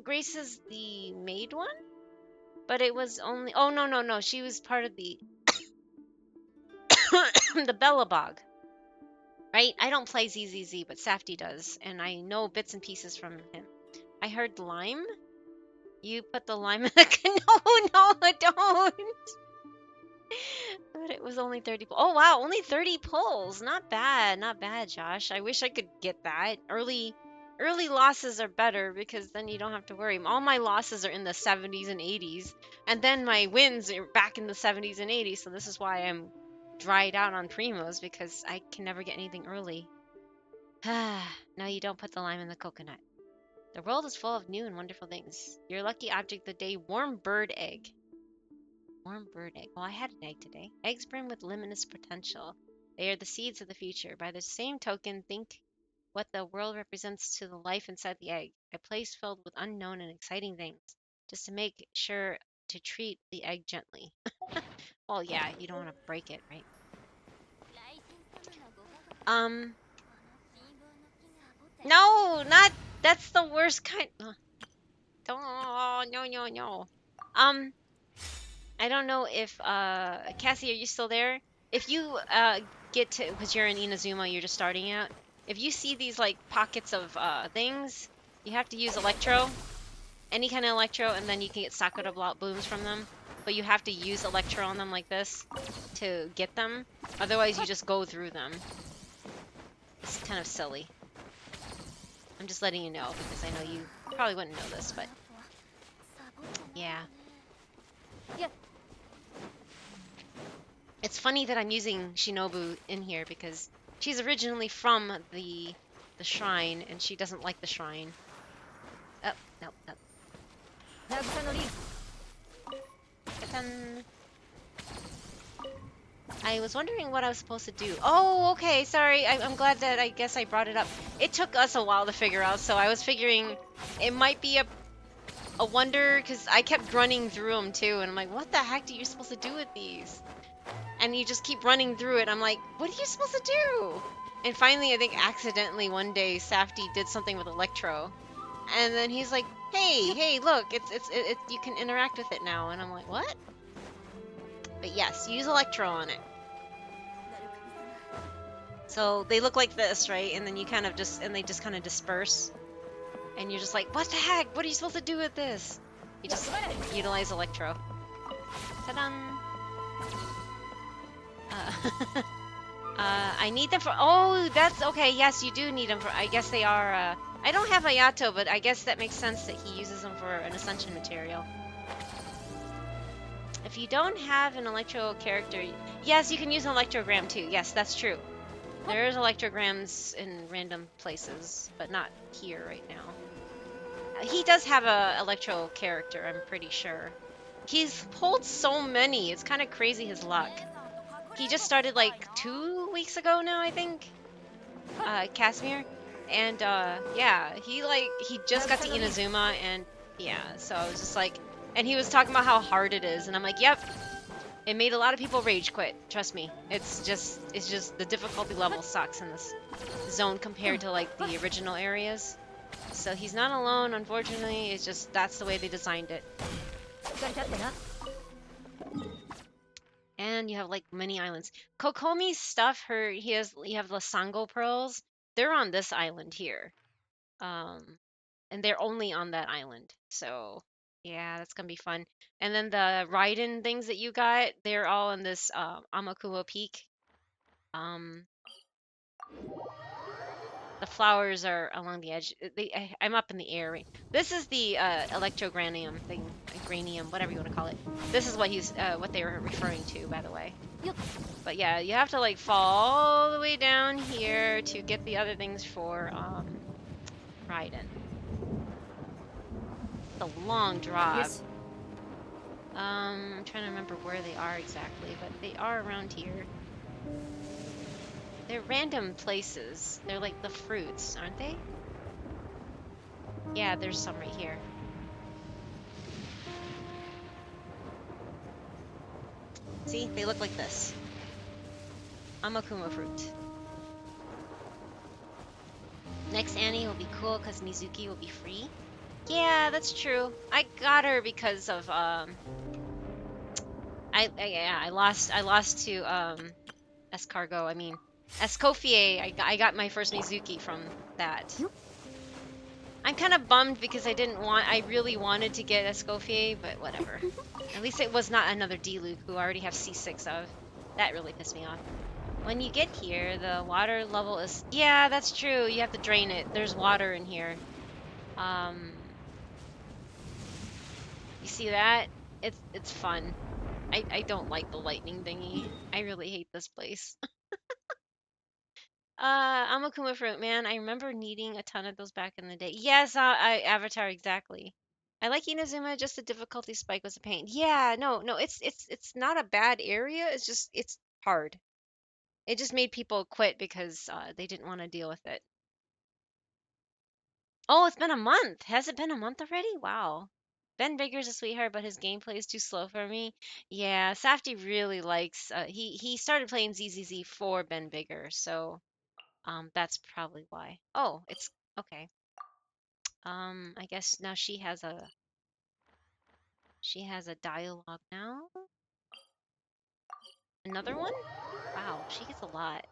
Grace is the maid one? But it was only, oh, no. She was part of the, the Bellabog. Right? I don't play ZZZ, but Safty does. And I know bits and pieces from him. I heard lime. You put the lime in the, no, don't. But it was only 30 Oh wow, only 30 pulls. Not bad, Josh. I wish I could get that. Early losses are better because then you don't have to worry. All my losses are in the 70s and 80s, and then my wins are back in the 70s and 80s. So this is why I'm dried out on primos because I can never get anything early. No, you don't put the lime in the coconut. The world is full of new and wonderful things. Your lucky object of the day, warm bird egg. Warm bird egg. Well, I had an egg today. Eggs brim with limitless potential. They are the seeds of the future. By the same token, think what the world represents to the life inside the egg. A place filled with unknown and exciting things. Just to make sure to treat the egg gently. Well, yeah, you don't want to break it, right? No, not. That's the worst kind. Don't. No. I don't know if Cassie, are you still there? If you get to, because you're in Inazuma, you're just starting out. If you see these like pockets of things, you have to use electro, any kind of electro, and then you can get Sakura blooms from them. But you have to use electro on them like this to get them. Otherwise, you just go through them. It's kind of silly. I'm just letting you know because I know you probably wouldn't know this, but yeah. It's funny that I'm using Shinobu in here because she's originally from the shrine and she doesn't like the shrine. Oh, no. I was wondering what I was supposed to do. Oh, okay, sorry. I'm glad that I guess I brought it up. It took us a while to figure out, so I was figuring it might be a wonder because I kept running through them too, and I'm like, what the heck are you supposed to do with these? And you just keep running through it. I'm like, what are you supposed to do? And finally, I think accidentally one day, Safty did something with Electro. And then he's like, hey, look, you can interact with it now. And I'm like, what? But yes, use Electro on it. So they look like this, right? And then you kind of they just kind of disperse. And you're just like, what the heck? What are you supposed to do with this? You just utilize Electro. Ta-da! I need them for, oh, that's, okay, yes, you do need them for, I guess they are, I don't have Ayato, but I guess that makes sense that he uses them for an Ascension material. If you don't have an Electro character, yes, you can use an Electrogram too, yes, that's true. There's Electrograms in random places, but not here right now. He does have a Electro character, I'm pretty sure. He's pulled so many, it's kind of crazy his luck. He just started like 2 weeks ago now, I think. Casimir. And yeah, he just got to Inazuma, and yeah, so I was just like, and he was talking about how hard it is, and I'm like, yep. It made a lot of people rage quit, trust me. It's just the difficulty level sucks in this zone compared to like the original areas. So he's not alone, unfortunately, it's just that's the way they designed it. And you have like many islands. Kokomi's stuff, you have the Sango pearls. They're on this island here. And they're only on that island. So yeah, that's gonna be fun. And then the Raiden things that you got, they're all in this Amakumo Peak. The flowers are along the edge. I'm up in the air. Right? This is the electrogranium thing, granium, whatever you want to call it. This is what they were referring to, by the way. But yeah, you have to like fall all the way down here to get the other things for Raiden. It's a long drive. Yes. I'm trying to remember where they are exactly, but they are around here. They're random places. They're like the fruits, aren't they? Yeah, there's some right here. See, they look like this. Amakuma fruit. Next Annie will be cool because Mizuki will be free. Yeah, that's true. I got her because of I lost to Escargot. I mean, Escoffier. I got my first Mizuki from that. I'm kind of bummed because I really wanted to get Escoffier, but whatever. At least it was not another D-Luke who I already have C6 of. That really pissed me off. When you get here, the water level is... Yeah, that's true. You have to drain it. There's water in here. You see that? It's fun. I don't like the lightning thingy. I really hate this place. Amakuma fruit, man. I remember needing a ton of those back in the day. Yes, Avatar, exactly. I like Inazuma, just the difficulty spike was a pain. Yeah, no, it's not a bad area. It's hard. It just made people quit because they didn't want to deal with it. Oh, it's been a month. Has it been a month already? Wow. Ben Bigger's a sweetheart, but his gameplay is too slow for me. Yeah, Safdie really likes. He started playing ZZZ for Ben Bigger, so that's probably why. Oh, it's okay. I guess now she has a dialogue now. Another one? Wow, she gets a lot.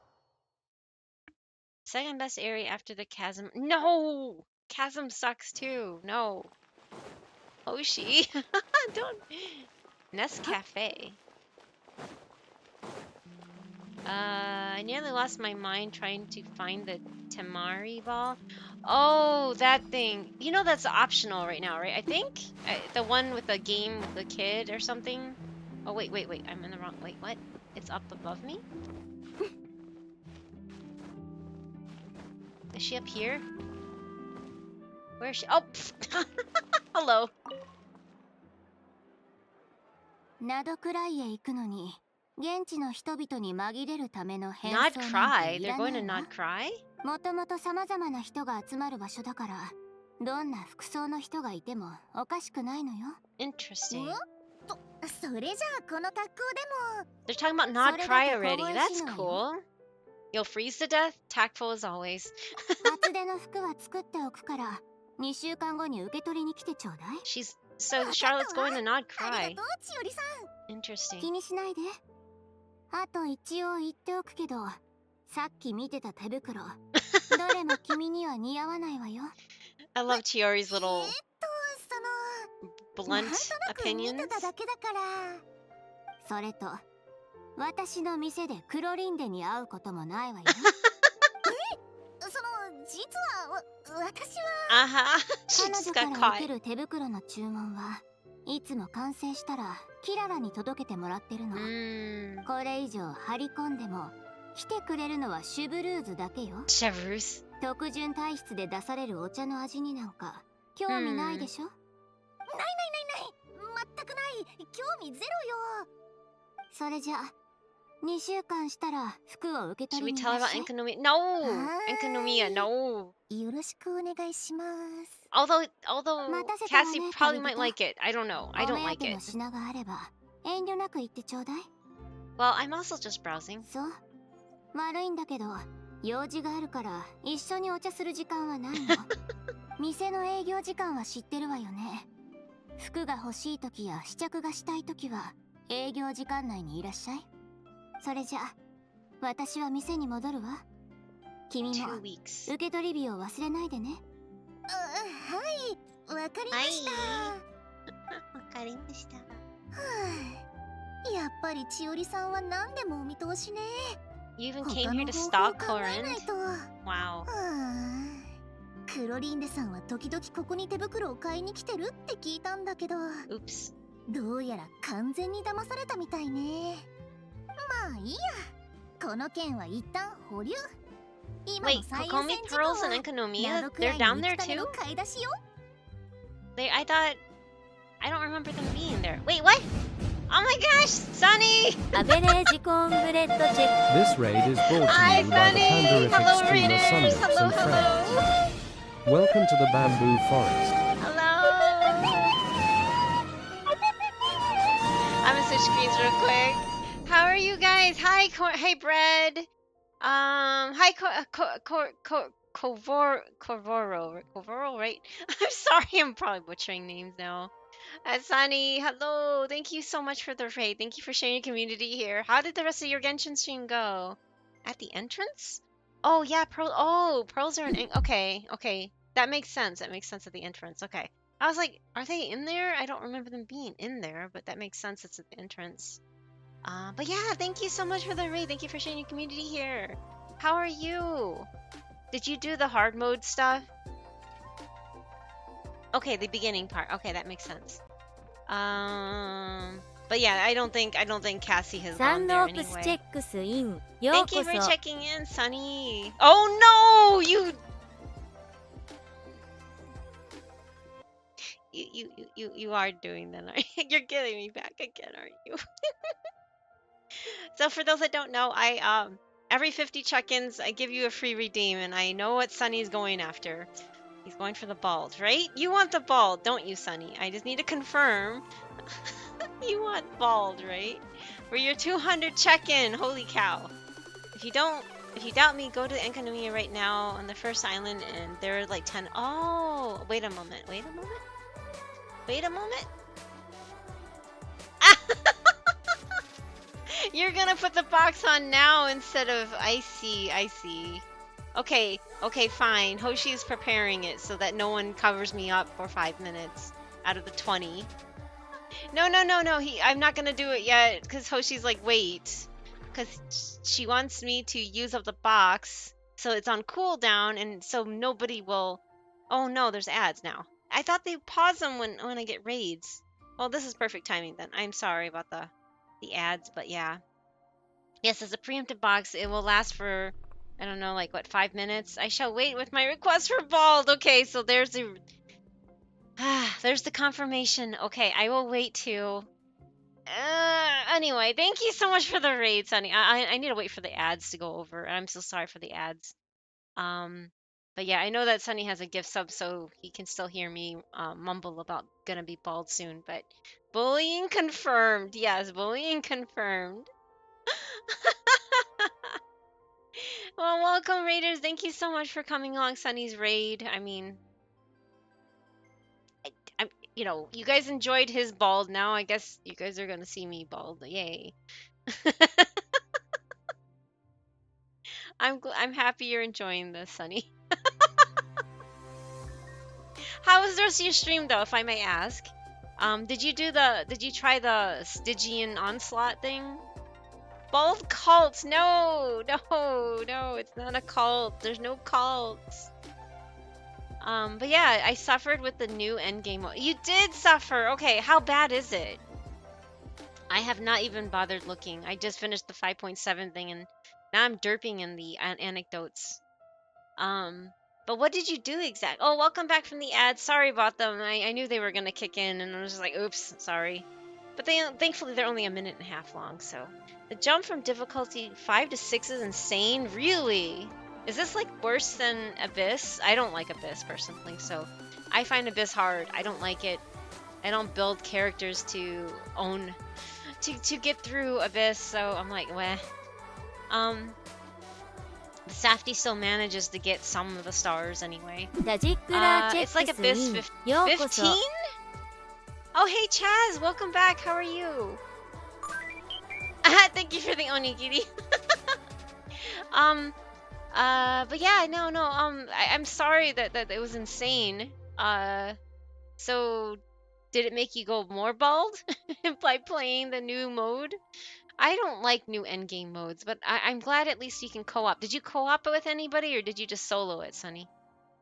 Second best area after the chasm. No! Chasm sucks too. No. Hoshi. Don't. Nescafe. I nearly lost my mind trying to find the Temari ball. Oh, that thing. You know that's optional right now, right? I think? The one with the game with the kid or something? Oh, wait. I'm in the wrong... Wait, what? It's up above me? Is she up here? Where is she? Oh! Hello. Not cry? They're going to not cry? もともと様々な人が集まる場所だから、どんな服装の人がいてもおかしくないのよ。Interesting. それじゃあこの格好でも。They're talking about not cry already. That's cool. You'll freeze to death? Tactful as always. 厚手の服は作っておくから、2週間後に受け取りに来てちょうだい。 So Charlotte's going to not cry. 千織さん。 Interesting. 気にしないで。あと一応言っておくけど、さっき見てた手袋、どれも君には似合わないわよ。I love Chiori's little その blunt なんとなく見 opinions. てただけだから。それと、私の店でクロリンデに会うこともないわよ。その実は私は She 彼 just 女か got ら受け caught. る手袋の注文はいつも完成したらキララに届けてもらってるの。これ以上張り込んでも来てくれるのはシュブルーズだけよ。特潤体質で出されるお茶の味になんか興味ないでしょ。ない全くない。興味ゼロよ。それじゃ2週間したら服を受け Should 取 we りに tell いら her っ about しゃい。 Enkanomiya? No! Enkanomiya, no! よろしくお願いします。 Although 待たせたわ Cassie ね、 probably 旅 might 人。 like it. I don't know. I お don't 目当 like ての it. 品があれば遠慮なく言ってちょうだい。 Well, I'm also just browsing. そう。悪いんだけど、用事があるから一緒にお茶する時間はないの。店の営業時間は知ってるわよね。服が欲しい時や試着がしたい時は営業時間内にいらっしゃい。それじゃ私は店に戻るわ。君も受け取り日を忘れないでね。はい、わかりました。わかりました。はあ、やっぱり千織さんは何でもお見通しね。 You even came here to stalk Corinne? は Wow. あ、クロリンデさんは時々ここに手袋を買いに来てるって聞いたんだけど。Oops. どうやら完全に騙されたみたいね。まあいいや。この件は一旦保留。 Wait, Kokomi, Pearls, and Enkanomiya? They're down there too? I thought... I don't remember them being there. Wait, what? Oh my gosh, Sunny! アベレージコーンブレッドチェック。 This raid is brought to Hi, you by the Sunny! Pandarific Hello, streamer readers! Summits Hello, and hello! friends. Welcome to the bamboo forest. I'm gonna switch screens real quick. How are you guys? Hi, hey, Bread. Hi, Kovoro, right? I'm sorry, I'm probably butchering names now. Sunny, hello. Thank you so much for the raid. Thank you for sharing your community here. How did the rest of your Genshin stream go? At the entrance? Oh, yeah, pearls are in... Okay. That makes sense. That makes sense at the entrance. Okay. I was like, are they in there? I don't remember them being in there, but that makes sense. It's at the entrance. But yeah, thank you so much for the raid. Thank you for sharing your community here. How are you? Did you do the hard mode stuff? Okay, the beginning part. Okay, that makes sense. But yeah, I don't think Cassie has サ gone ン there ドオプス anyway. チェックスイン。よう Thank こ you for そ。 checking in, Sunny. Oh no, you are doing that. Aren't you? You're getting me back again, aren't you? So for those that don't know, I every 50 check-ins I give you a free redeem, and I know what Sunny's going after. He's going for the bald, right? You want the bald, don't you, Sunny? I just need to confirm. You want bald, right? For your 200 check-in, holy cow! If you doubt me, go to Enkanomiya right now on the first island, and there are like 10. Oh, wait a moment. You're gonna put the box on now instead of... I see. Okay, fine. Hoshi is preparing it so that no one covers me up for 5 minutes out of the 20. No. I'm not gonna do it yet because Hoshi's like, wait. Because she wants me to use up the box so it's on cooldown and so nobody will... Oh no, there's ads now. I thought they pause them when I get raids. Well, this is perfect timing then. I'm sorry about the ads, but yeah. Yes, as a preemptive box, it will last for, I don't know, like what, 5 minutes? I shall wait with my request for bald. Okay, so there's the confirmation. Okay, I will wait too. Anyway, thank you so much for the raid, Sunny. I need to wait for the ads to go over. I'm so sorry for the ads. But yeah, I know that Sunny has a gift sub, so he can still hear me mumble about gonna be bald soon. But bullying confirmed. Yes, bullying confirmed. Well, welcome, raiders. Thank you so much for coming along Sunny's raid. I mean, you know, you guys enjoyed his bald. Now I guess you guys are gonna see me bald. Yay. I'm happy you're enjoying this, Sunny. How was the rest of your stream though, if I may ask? Did you try the Stygian onslaught thing? Bald cult? No, it's not a cult. There's no cults. But yeah, I suffered with the new endgame mode. You did suffer. Okay, how bad is it? I have not even bothered looking. I just finished the 5.7 thing and now I'm derping in the anecdotes. But what did you do exactly? Oh, welcome back from the ads. Sorry about them. I knew they were gonna kick in and I was just like, oops, sorry. But thankfully they're only a minute and a half long, so. The jump from difficulty 5 to 6 is insane, really? Is this like worse than Abyss? I don't like Abyss personally, so I find Abyss hard. I don't like it. I don't build characters to own, to get through Abyss, so I'm like, weh. Safety still manages to get some of the stars anyway. It's like Abyss 15? Oh, hey Chaz, welcome back. How are you? Thank you for the onigiri. But yeah, no. I'm sorry that it was insane. So did it make you go more bald by playing the new mode? I don't like new endgame modes, but I'm glad at least you can co-op. Did you co-op it with anybody, or did you just solo it, Sunny?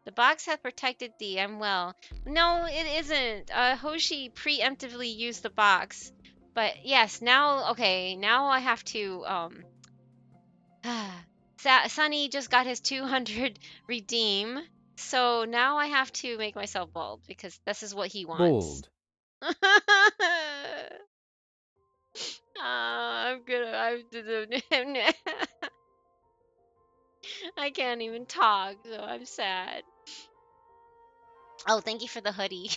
The box has protected thee. I'm well. No, it isn't. Hoshi preemptively used the box. But yes, now, okay, now I have to, Sunny just got his 200 redeem. So now I have to make myself bald because this is what he wants. Bald. I can't even talk, so I'm sad. Oh, thank you for the hoodie.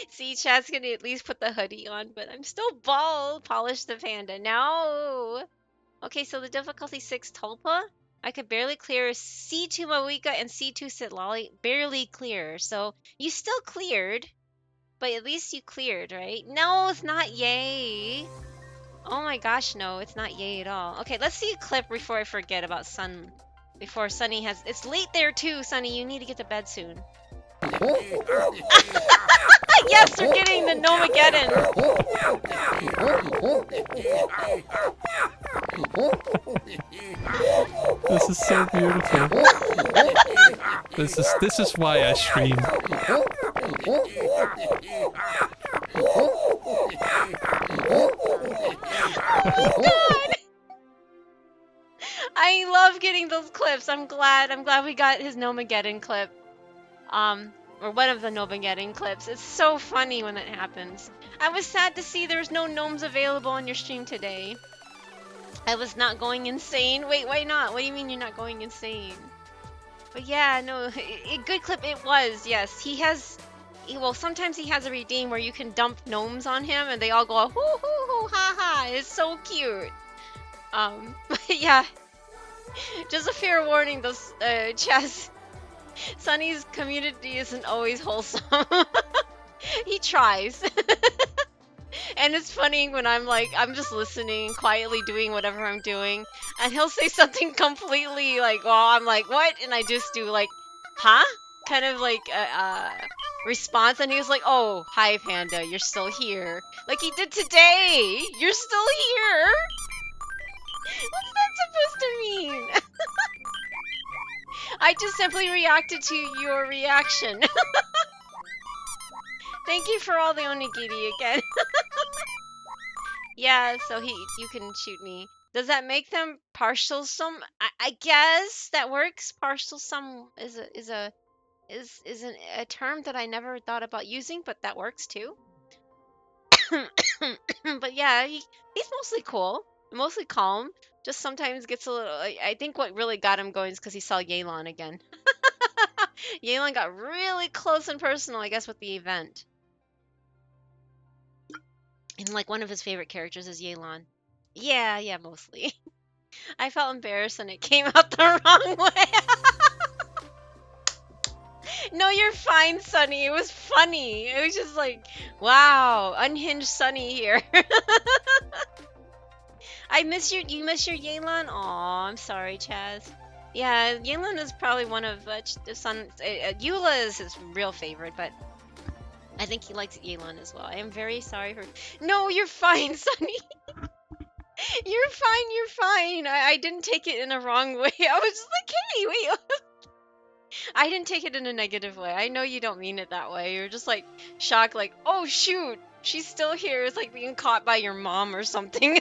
See, Chad's gonna at least put the hoodie on, but I'm still bald. Polish the panda. No! Okay, so the difficulty 6 Tulpa. I could barely clear C2 Mawika and C2 Sitlali. Barely clear. So you still cleared, but at least you cleared, right? No, it's not yay. Oh my gosh, no, it's not yay at all. Okay, let's see a clip before I forget about Sun. Before Sunny has... It's late there too, Sunny. You need to get to bed soon. Yes, we're getting the Nomageddon. This is so beautiful. This is why I stream. God. I love getting those clips. I'm glad we got his Nomageddon clip. Or one of the Nomageddon clips. It's so funny when it happens. I was sad to see there's no gnomes available on your stream today. I was not going insane. Wait, why not? What do you mean you're not going insane? But yeah, no, good clip it was, yes. Well, sometimes he has a redeem where you can dump gnomes on him and they all go, hoo hoo hoo, ha ha. It's so cute. But yeah. Just a fair warning, those, Chess. Sunny's community isn't always wholesome. He tries. And it's funny when I'm just listening, quietly doing whatever I'm doing, and he'll say something completely like, well, I'm like, what? And I just do like, huh? Kind of like a response, and he was like, oh, hi, Panda, you're still here. Like he did today! You're still here? What's that supposed to mean? I just simply reacted to your reaction. Thank you for all the onigiri again. Yeah, so you can shoot me. Does that make them partial sum? I guess that works. Partial sum is a term that I never thought about using, but that works too. But yeah, he's mostly cool, mostly calm. Just sometimes gets a little. I think what really got him going is because he saw Yelan again. Yelan got really close and personal, I guess, with the event. And like one of his favorite characters is Yelan. Yeah, mostly. I felt embarrassed and it came out the wrong way. No, you're fine, Sunny. It was funny. It was just like, wow, unhinged Sunny here. I miss your. You miss your Yelan? Aw, I'm sorry, Chaz. Yeah, Yelan is probably one of the son. Eula is his real favorite, but I think he likes Yelan as well. I am very sorry for. No, you're fine, Sunny. You're fine. You're fine. I didn't take it in a wrong way. I was just like, hey, wait. I didn't take it in a negative way. I know you don't mean it that way. You're just like shocked, like, oh shoot, she's still here. It's like being caught by your mom or something.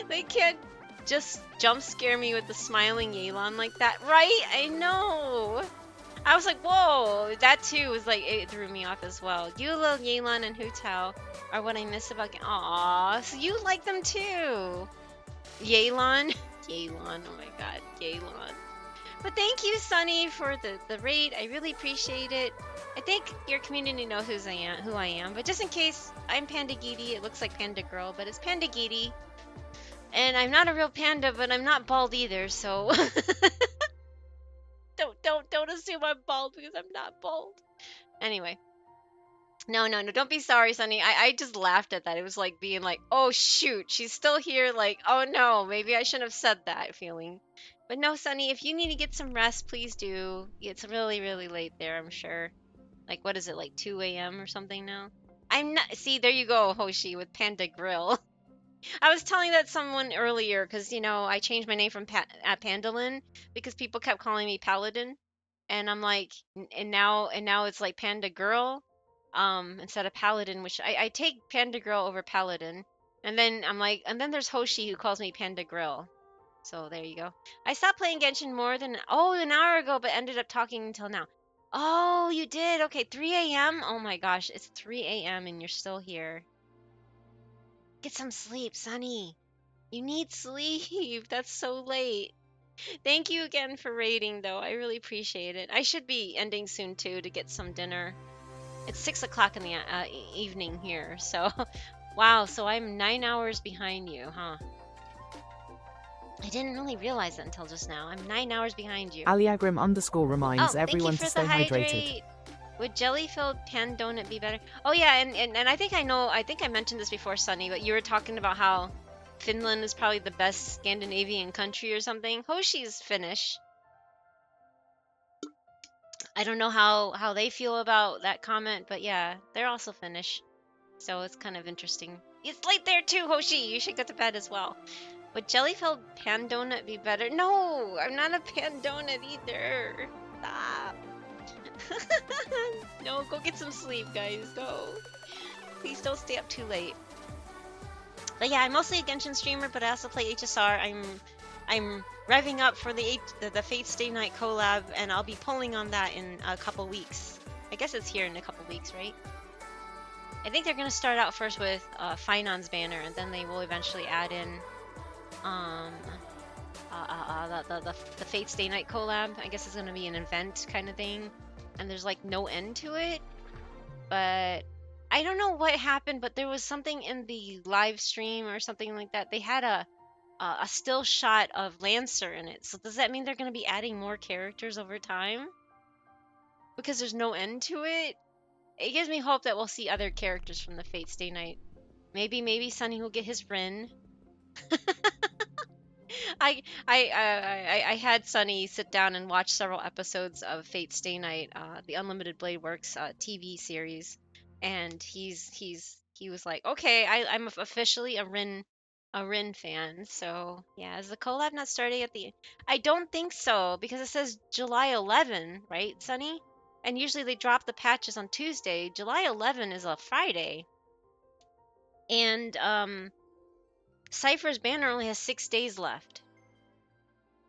They can't just jump scare me with the smiling Yelan like that, right? I know. I was like, whoa, that too was like, it threw me off as well. Eula, Yelan, and Hu Tao are what I miss about. Aw, so you like them too. Yelan, Yelan, oh my god, Yelan. But thank you, Sunny, for the raid. I really appreciate it. I think your community knows who I am. But just in case, I'm Pandagiri. It looks like Panda Girl, but it's Pandagiri. And I'm not a real panda, but I'm not bald either. So don't assume I'm bald because I'm not bald. Anyway. No, don't be sorry, Sunny. I just laughed at that. It was like being like, oh shoot, she's still here. Like, oh no, maybe I shouldn't have said that feeling. But no, Sunny, if you need to get some rest, please do. It's really, really late there, I'm sure. Like, what is it, like 2 a.m. or something now? I'm not. See, there you go, Hoshi, with Panda Grill. I was telling that someone earlier because, you know, I changed my name from Pandalin because people kept calling me Paladin. And I'm like, and now it's like Panda Girl instead of Paladin, which I take Panda Girl over Paladin. And then I'm like, and then there's Hoshi who calls me Panda Grill. So there you go. I stopped playing Genshin more than, an hour ago, but ended up talking until now. Oh, you did? Okay, 3 a.m.? Oh my gosh, it's 3 a.m. and you're still here. Get some sleep, Sunny. You need sleep. That's so late. Thank you again for raiding, though. I really appreciate it. I should be ending soon, too, to get some dinner. It's 6 o'clock in the evening here, so... Wow, so I'm 9 hours behind you, huh? I didn't really realize that until just now. I'm 9 hours behind you. Aliagrim _ reminds everyone to stay hydrated. Would jelly-filled pan donut be better? Oh yeah, and I think I mentioned this before, Sunny, but you were talking about how Finland is probably the best Scandinavian country or something. Hoshi's Finnish. I don't know how they feel about that comment, but yeah, they're also Finnish. So it's kind of interesting. It's late there too, Hoshi. You should go to bed as well. Would jelly-filled pan donut be better? No, I'm not a pan donut either. Stop. No, go get some sleep, guys. Go. Please don't stay up too late. But yeah, I'm mostly a Genshin streamer, but I also play HSR. I'm revving up for the Fate Stay Night collab, and I'll be pulling on that in a couple weeks. I guess it's here in a couple weeks, right? I think they're gonna start out first with Finon's banner, and then they will eventually add in the Fate Stay Night collab. I guess it's gonna be an event kind of thing, and there's like no end to it. But I don't know what happened, but there was something in the live stream or something like that. They had a still shot of Lancer in it. So does that mean they're gonna be adding more characters over time? Because there's no end to it. It gives me hope that we'll see other characters from the Fate Stay Night. Maybe Sunny will get his Rin. I had Sunny sit down and watch several episodes of Fate Stay Night, the Unlimited Blade Works TV series, and he was like, okay, I'm officially a Rin fan. So yeah, is the collab not starting at the? I don't think so, because it says July 11, right, Sunny? And usually they drop the patches on Tuesday. July 11 is a Friday, and Cypher's banner only has 6 days left.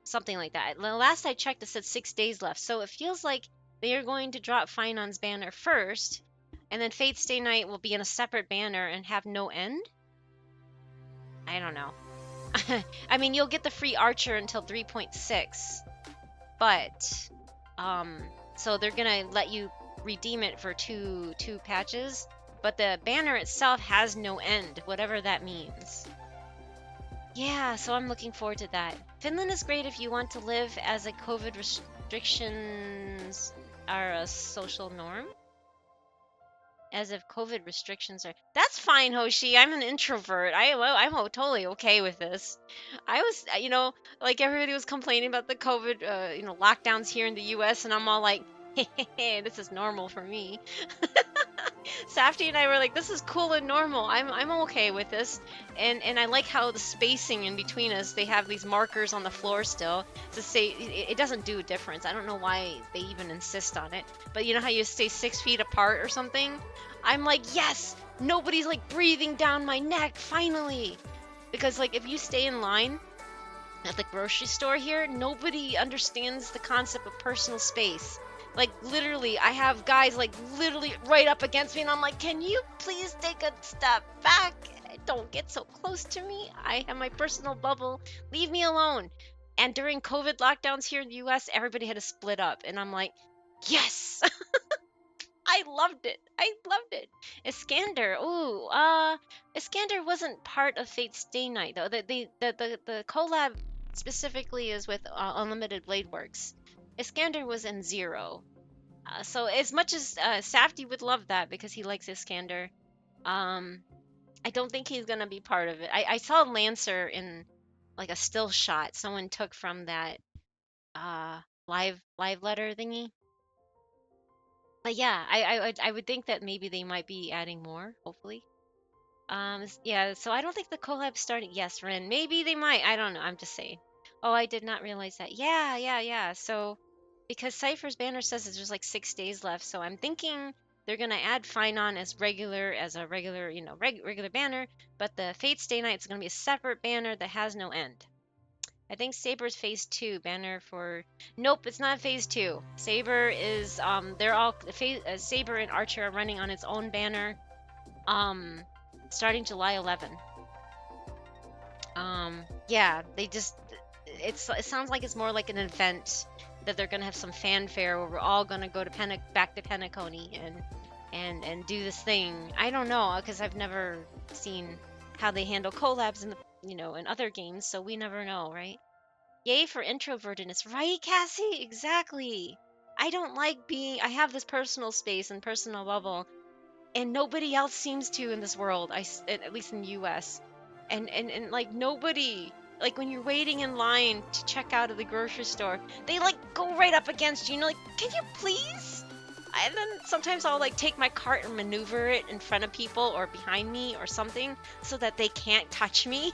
Something like that. The last I checked, it said 6 days left. So it feels like they are going to drop Finon's banner first, and then Fate Stay Night will be in a separate banner and have no end? I don't know. I mean, you'll get the free Archer until 3.6, but so they're gonna let you redeem it for two patches, but the banner itself has no end, whatever that means. Yeah, so I'm looking forward to that. Finland is great if you want to live as a COVID restrictions are a social norm. As if COVID restrictions are. That's fine, Hoshi. I'm an introvert. I'm totally okay with this. I was, like everybody was complaining about the COVID, lockdowns here in the U.S., and I'm all like, hey, this is normal for me. Safety and I were like, this is cool and normal. I'm okay with this. And I like how the spacing in between us, they have these markers on the floor still to say it doesn't do a difference. I don't know why they even insist on it. But you know how you stay 6 feet apart or something? I'm like, yes, nobody's like breathing down my neck, finally. Because like if you stay in line at the grocery store here, nobody understands the concept of personal space. Like literally, I have guys like literally right up against me, and I'm like, can you please take a step back? Don't get so close to me. I have my personal bubble. Leave me alone. And during COVID lockdowns here in the US, everybody had to split up, and I'm like, yes. I loved it. I loved it. Iskander. Ooh, Iskander wasn't part of Fate's Stay Night though. The collab specifically is with Unlimited Blade Works. Iskander was in Zero. So as much as Safty would love that because he likes Iskander, I don't think he's gonna be part of it. I saw Lancer in like a still shot someone took from that live letter thingy. But yeah, I would think that maybe they might be adding more, hopefully. Yeah, so I don't think the collab started. Yes, Ren, maybe they might. I don't know. I'm just saying. Oh, I did not realize that. Yeah. So because Cypher's banner says there's like 6 days left, so I'm thinking they're gonna add Finon as a regular, regular banner, but the Fate Stay Night is gonna be a separate banner that has no end. I think Saber's phase 2 banner for. Nope, it's not phase 2. Saber is they're all Saber and Archer are running on its own banner, starting July 11. Yeah, they just it sounds like it's more like an event that they're gonna have some fanfare where we're all gonna go to back to Penacony and do this thing. I don't know because I've never seen how they handle collabs in the in other games, so we never know, right? Yay for introvertedness, right, Cassie? Exactly. I don't like I have this personal space and personal bubble, and nobody else seems to in this world. At least in the U.S. And like nobody. Like when you're waiting in line to check out of the grocery store, they like go right up against you. Like, can you please? And then sometimes I'll like take my cart and maneuver it in front of people or behind me or something so that they can't touch me.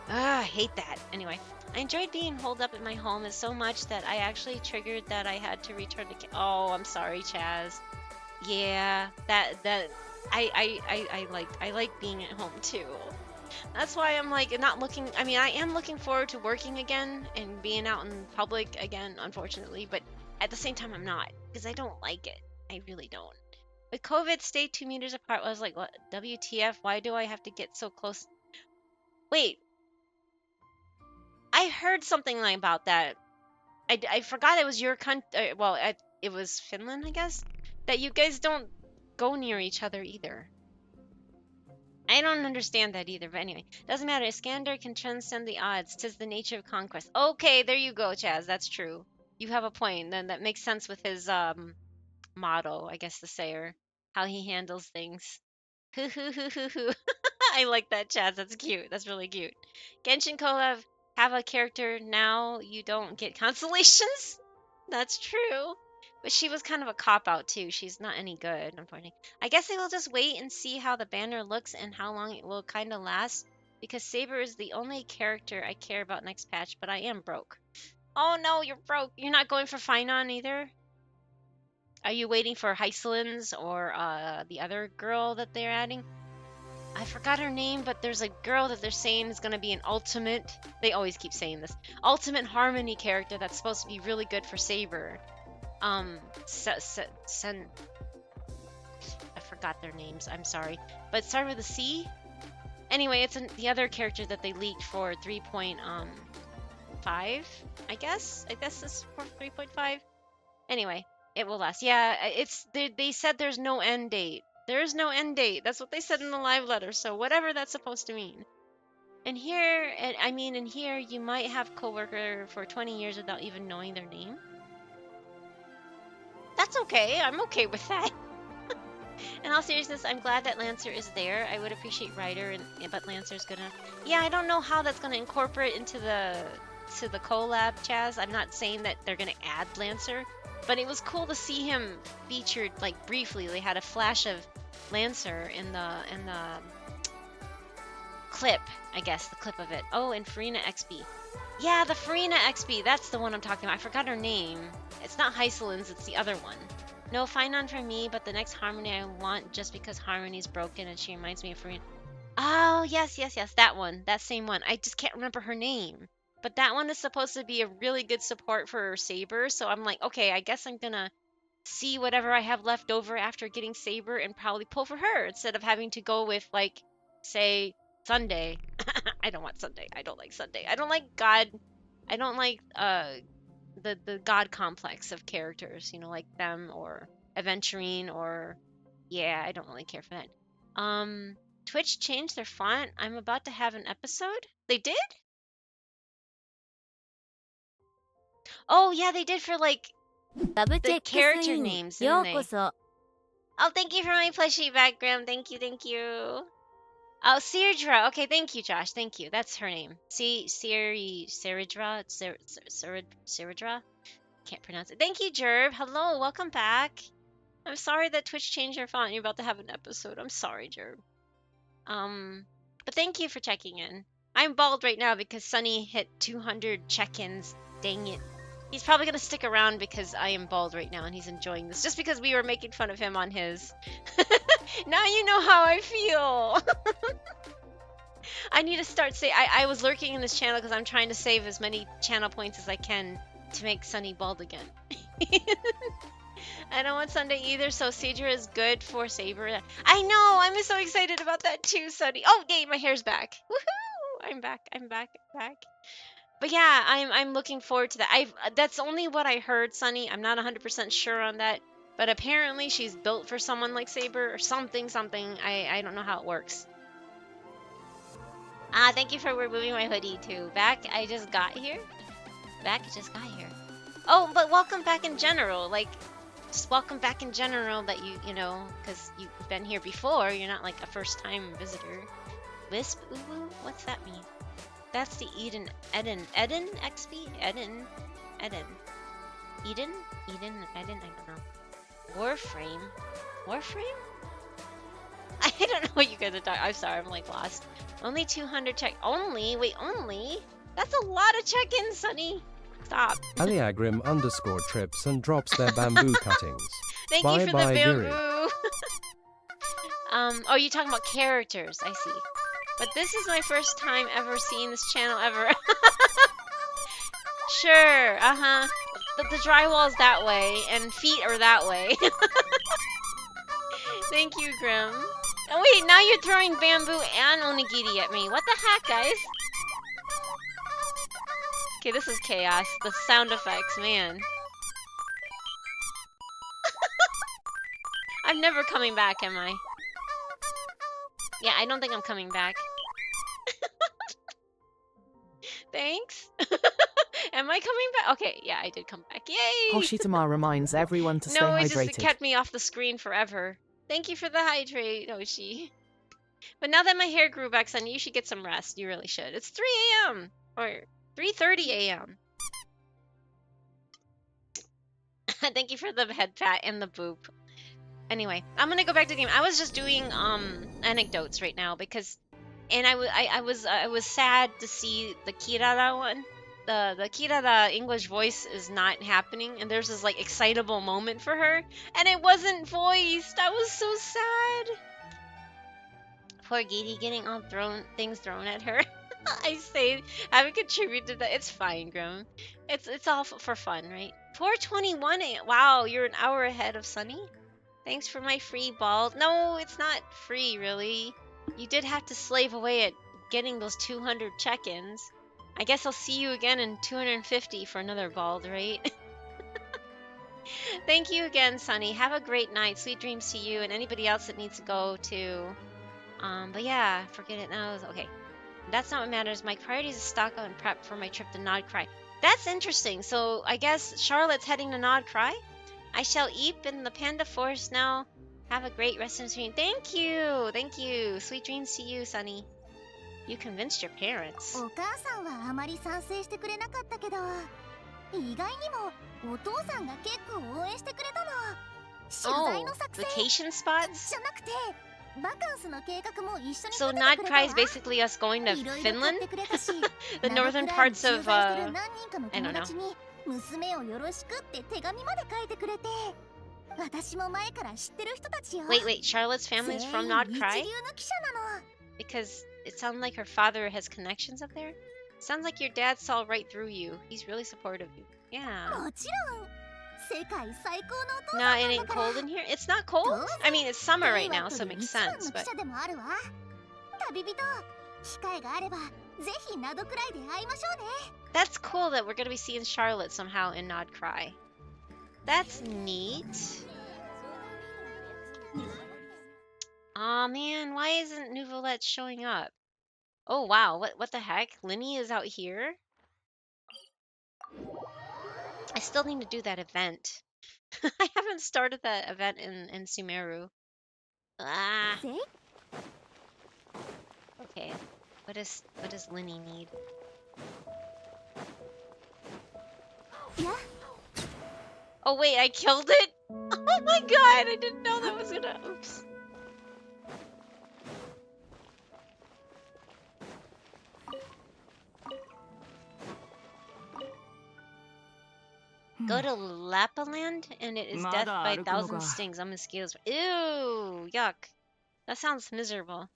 I hate that. Anyway, I enjoyed being holed up at my home so much that I actually triggered that I had to return to. Oh, I'm sorry, Chaz. Yeah, I like being at home too. That's why I'm like not looking. I mean, I am looking forward to working again and being out in public again, unfortunately. But at the same time, I'm not because I don't like it. I really don't. With COVID, stay 2 meters apart. I was like, what? WTF? Why do I have to get so close? Wait, I heard something about that. I forgot it was your country. Well, it was Finland, I guess. That you guys don't go near each other either. I don't understand that either, but anyway. Doesn't matter. Iskander can transcend the odds. 'Tis the nature of conquest. Okay, there you go, Chaz. That's true. You have a point. Then that makes sense with his motto, I guess to say, or how he handles things. Hoo hoo hoo hoo hoo. I like that, Chaz. That's cute. That's really cute. Genshin collab have a character now you don't get constellations. That's true. But she was kind of a cop-out, too. She's not any good, unfortunately. I guess I will just wait and see how the banner looks and how long it will kind of last. Because Saber is the only character I care about next patch, but I am broke. Oh no, you're broke. You're not going for Finon either? Are you waiting for Heiselin's or the other girl that they're adding? I forgot her name, but there's a girl that they're saying is going to be an ultimate. They always keep saying this. Ultimate Harmony character that's supposed to be really good for Saber. I forgot their names. I'm sorry, but it started with a C. Anyway, it's the other character that they leaked for 3.5. I guess it's for 3.5. Anyway, it will last. Yeah, they said there's no end date. There is no end date. That's what they said in the live letter. So whatever that's supposed to mean. And here, and I mean, in here, you might have coworker for 20 years without even knowing their name. That's okay. I'm okay with that. In all seriousness, I'm glad that Lancer is there. I would appreciate Ryder, but Lancer's gonna. Yeah, I don't know how that's gonna incorporate into the collab, Chaz. I'm not saying that they're gonna add Lancer, but it was cool to see him featured like briefly. They had a flash of Lancer in the clip, I guess, the clip of it. Oh, and Farina XB. Yeah, the Farina XB. That's the one I'm talking about. I forgot her name. It's not Heiselin's, it's the other one. No, fine on for me, but the next Harmony I want just because Harmony's broken and she reminds me of Farina. Oh, yes, that one. That same one. I just can't remember her name. But that one is supposed to be a really good support for Saber, so I'm like, okay, I guess I'm gonna see whatever I have left over after getting Saber and probably pull for her instead of having to go with, like, say, Sunday. I don't want Sunday. I don't like Sunday. I don't like God. I don't like the God complex of characters, you know, like them or Aventurine or yeah, I don't really care for that. Twitch changed their font. I'm about to have an episode. They did? Oh yeah, they did for like the character names, didn't they? Oh, thank you for my plushie background. Thank you. Oh, Seirdra. Okay, thank you, Josh. Thank you. That's her name. Seirdra. Seirdra. Can't pronounce it. Thank you, Jerb. Hello, welcome back. I'm sorry that Twitch changed their font. You're about to have an episode. I'm sorry, Jerb. But thank you for checking in. I'm bald right now because Sunny hit 200 check-ins. Dang it. He's probably gonna stick around because I am bald right now and he's enjoying this. Just because we were making fun of him on his. Now you know how I feel. I need to start I was lurking in this channel because I'm trying to save as many channel points as I can to make Sunny bald again. I don't want Sunday either, so Seidra is good for Saber. I know, I'm so excited about that too, Sunny. Oh, yay, my hair's back. Woohoo! I'm back. But yeah, I'm looking forward to that. That's only what I heard, Sunny. I'm not 100% sure on that. But apparently she's built for someone like Saber or something. I don't know how it works. Thank you for removing my hoodie too. I just got here. Oh, but welcome back in general. Like, just welcome back in general that you know, because you've been here before. You're not like a first-time visitor. Wisp Uwu? What's that mean? That's the Eden XP? Eden? I don't know. Warframe? I don't know what you guys are talking. I'm sorry, I'm like lost. Only 200 check. Wait, only? That's a lot of check-ins, Sunny. Stop. Aliagrim _trips and drops their bamboo cuttings. Thank you for the bamboo. Oh, you're talking about characters. I see. But this is my first time ever seeing this channel ever. Sure, the drywall's that way, and feet are that way. Thank you, Grim. Oh wait, now you're throwing bamboo and onigiri at me. What the heck, guys? Okay, this is chaos. The sound effects, man. I'm never coming back, am I? Yeah, I don't think I'm coming back. Thanks. Am I coming back? Okay, yeah, I did come back. Yay! Hoshitama reminds everyone to stay No, hydrated. it just kept me off the screen forever. Thank you for the hydrate, Hoshi. But now that my hair grew back, son, you should get some rest. You really should. It's 3 a.m. or 3:30 a.m. Thank you for the head pat and the boop. Anyway, I'm gonna go back to the game. I was just doing anecdotes right now because, and I was sad to see the Kirara one. The Kirara English voice is not happening, and there's this like excitable moment for her, and it wasn't voiced. I was so sad. Poor Giri getting all things thrown at her. I say, haven't contributed to that. It's fine, Grim. It's all for fun, right? 4:21 a.m. Wow, you're an hour ahead of Sunny. Thanks for my free ball. No, it's not free, really. You did have to slave away at getting those 200 check-ins. I guess I'll see you again in 250 for another bald, right? Thank you again, Sunny. Have a great night. Sweet dreams to you and anybody else that needs to go too. But yeah, forget it now. Okay. That's not what matters. My priority is to stock up and prep for my trip to Nod Cry. That's interesting. So I guess Charlotte's heading to Nod Cry. I shall eat in the panda forest now. Have a great rest of the stream. Thank you. Thank you. Sweet dreams to you, Sunny. You convinced your parents. お母さんはあまり賛成してくれなかったけど、意外にもお父さんが結構応援してくれたの。取材の作戦 vacation spots? じゃなくて、バカンスの計画も一緒に立ててくれた So わ。 Nod Cry is basically us going to いろいろ買っ Finland? てくれたし、 The northern parts of 駐在してる何人かの I 友 don't know. 達に娘をよろしくって手紙まで書いてくれて、私も前から知ってる人たちよ。 Wait, Charlotte's family is from 全員 Nod 一流 Cry? の記者なの。 Because it sounds like her father has connections up there? Sounds like your dad saw right through you. He's really supportive of you. Yeah. もちろん世界最高のお父さん Nah, な it ん ain't だから。 cold in here. It's not cold? I mean, it's summer right now, so it makes 一番 sense, の記 but 者でもあるわ。旅人、機会があればぜひナドくらいで会いましょうね。 that's cool that we're gonna be seeing Charlotte somehow in Nod Cry. That's neat. Aw, man, why isn't Nouvelette showing up? Oh, wow, what the heck? Linny is out here? I still need to do that event. I haven't started that event in Sumeru. Ah. Okay. What does Linny need? Yeah. Oh wait, I killed it? Oh my god, I didn't know that was gonna. Oops. Go to Lapland and it is death by 1,000 stings. I'm mosquitoes. Ew, yuck. That sounds miserable.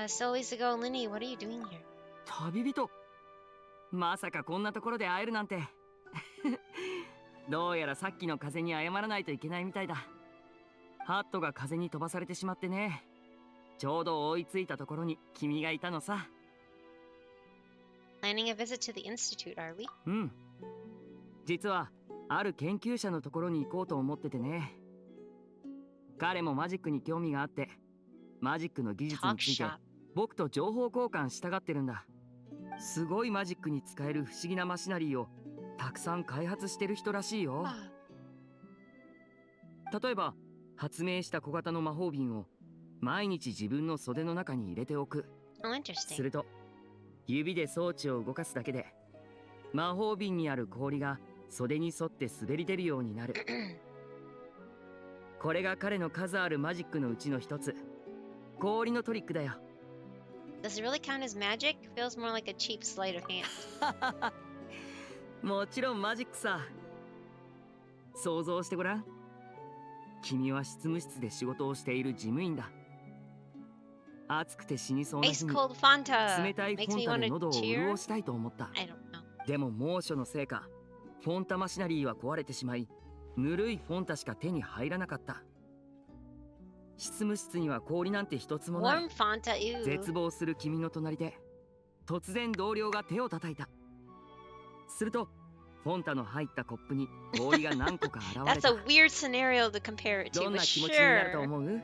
So ways to go, Linny, what are you doing here? 旅人まさかこんなところで会えるなんてどうやらさっきの風に謝らないといけないみたいだ。ハットが風に飛ばされてしまってね。ちょうど追いついたところに君がいたのさ。 Planning a visit to the institute, are we? うん。実はある研究者のところに行こうと思っててね。彼もマジックに興味があって、マジックの技術について僕と情報交換したがってるんだ。すごいマジックに使える不思議なマシナリーをたくさん開発してる人らしいよ。例えば発明した小型の魔法瓶を毎日自分の袖の中に入れておく。すると指で装置を動かすだけで魔法瓶にある氷が袖に沿って滑り出るようになる。これが彼の数あるマジックのうちの一つ、氷のトリックだよ。Does it really count as magic? Feels more like a cheap sleight of hand. もちろんマジックさ。想像してごらん。君は執務室で仕事をしている事務員だ。暑くて死にそうな日に Ice cold Fanta 冷たいフ makes ォン me タ want で to 喉を cheer. 潤したいと思った。 I don't know. でも猛暑のせいかフォンタマシナリーは壊れてしまい、ぬるいフォンタしか手に入らなかった。執務室には氷なんて一つもない。 Warm Fanta, ew. 絶望する君の隣で突然同僚が手を叩いた。するとフォンタの入ったコップに氷が何個か現れ That's た。 a weird scenario to compare it ど to, ん but な気持ちになると sure. 思う？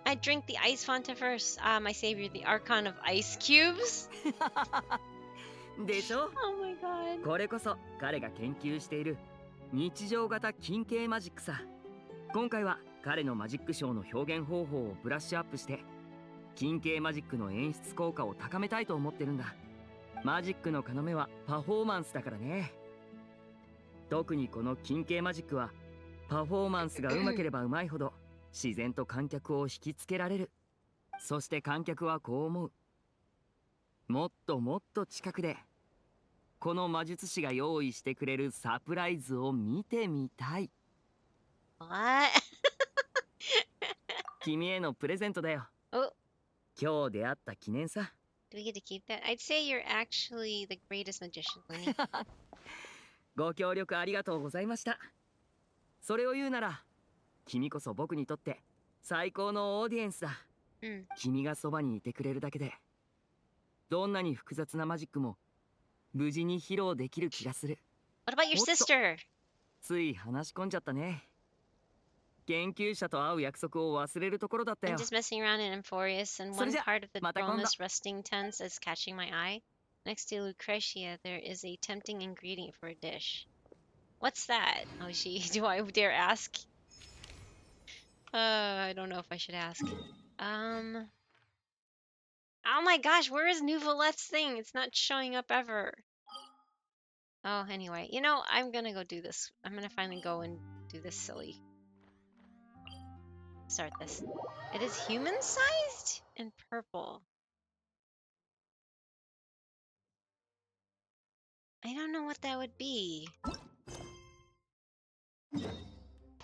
I drink the ice Fanta first. Ah, my savior, the Archon of Ice Cubes. でしょ？ Oh my god. これこそ彼が研究している日常型近景マジックさ。今回は彼のマジックショーの表現方法をブラッシュアップして近景マジックの演出効果を高めたいと思ってるんだ。マジックの要はパフォーマンスだからね。特にこの近景マジックはパフォーマンスが上手ければ上手いほど自然と観客を引きつけられる。そして観客はこう思う。もっともっと近くでこの魔術師が用意してくれるサプライズを見てみたい。 What? 君へのプレゼントだよ。 Oh, 今日出会った記念さ。 do we get to keep that? I'd say you're actually the greatest magician, Lenny. ご協力ありがとうございました。それを言うなら君こそ僕にとって最高のオーディエンスだ。君がそばにいてくれるだけでどんなに複雑なマジックも無事に披露できる気がする。 What about your sister? つい話し込んじゃったね。研究者と会う約束を忘れるところだった I'm よ。 just messing around in Amphorius, and それ one じゃ、 part of the また今度。 Dromus resting tense is catching my eye. Next to Lucretia, there is a tempting ingredient for a dish. What's that? Oh, do I dare ask? I don't know if I should ask. Oh my gosh, where is Nouvelette's thing? It's not showing up ever. Oh, anyway, you know, I'm gonna go do this. I'm gonna finally go and do this silly. Start this. It is human-sized and purple. I don't know what that would be.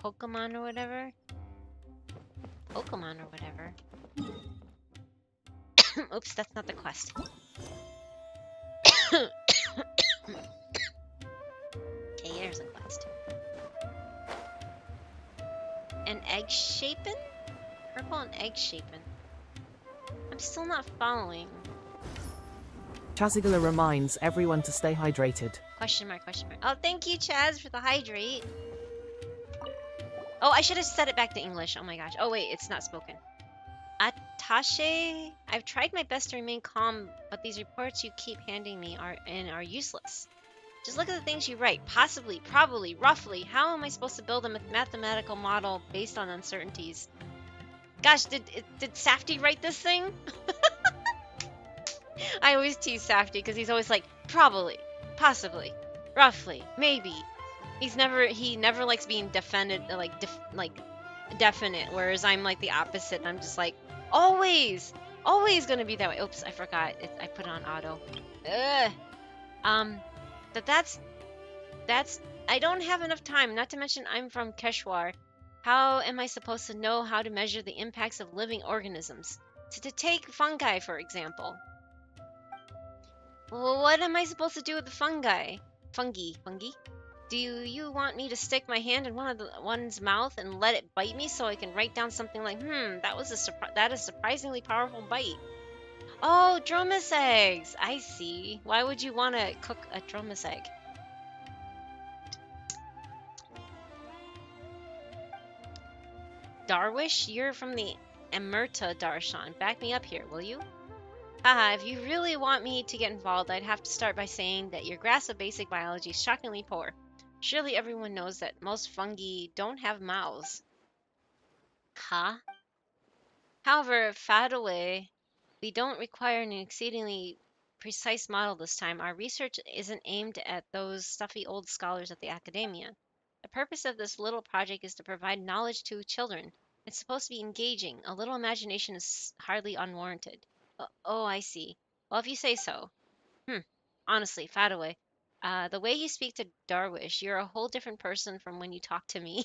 Pokemon or whatever? Pokemon or whatever. Oops, that's not the quest. Okay, there's a quest. An egg-shapen? Purple and egg-shapen. I'm still not following. Chazigala reminds everyone to stay hydrated. Question mark, question mark. Oh, thank you, Chaz, for the hydrate. Oh, I should have said it back to English. Oh my gosh. Oh wait, it's not spoken. Attache, I've tried my best to remain calm, but these reports you keep handing me are useless. Just look at the things you write. Possibly, probably, roughly. How am I supposed to build a mathematical model based on uncertainties? Gosh, did Safty write this thing? I always tease Safty because he's always like, probably, possibly, roughly, maybe. He never likes being definite, definite, whereas I'm like the opposite. I'm just like, always gonna be that way. Oops, I forgot. I put it on auto. But that's I don't have enough time, not to mention I'm from Keshwar. How am I supposed to know how to measure the impacts of living organisms? To take fungi, for example. Well, what am I supposed to do with the fungi? Fungi? Do you want me to stick my hand in one's mouth and let it bite me so I can write down something like, that is surprisingly powerful bite. Oh, Dromus eggs! I see. Why would you want to cook a Dromus egg? Darwish, you're from the Emerta Darshan. Back me up here, will you? Haha, if you really want me to get involved, I'd have to start by saying that your grasp of basic biology is shockingly poor. Surely everyone knows that most fungi don't have mouths. Huh? However, Fadaway, we don't require an exceedingly precise model this time. Our research isn't aimed at those stuffy old scholars at the academia. The purpose of this little project is to provide knowledge to children. It's supposed to be engaging. A little imagination is hardly unwarranted. Oh, I see. Well, if you say so. Honestly, Fadaway, the way you speak to Darwish, you're a whole different person from when you talk to me.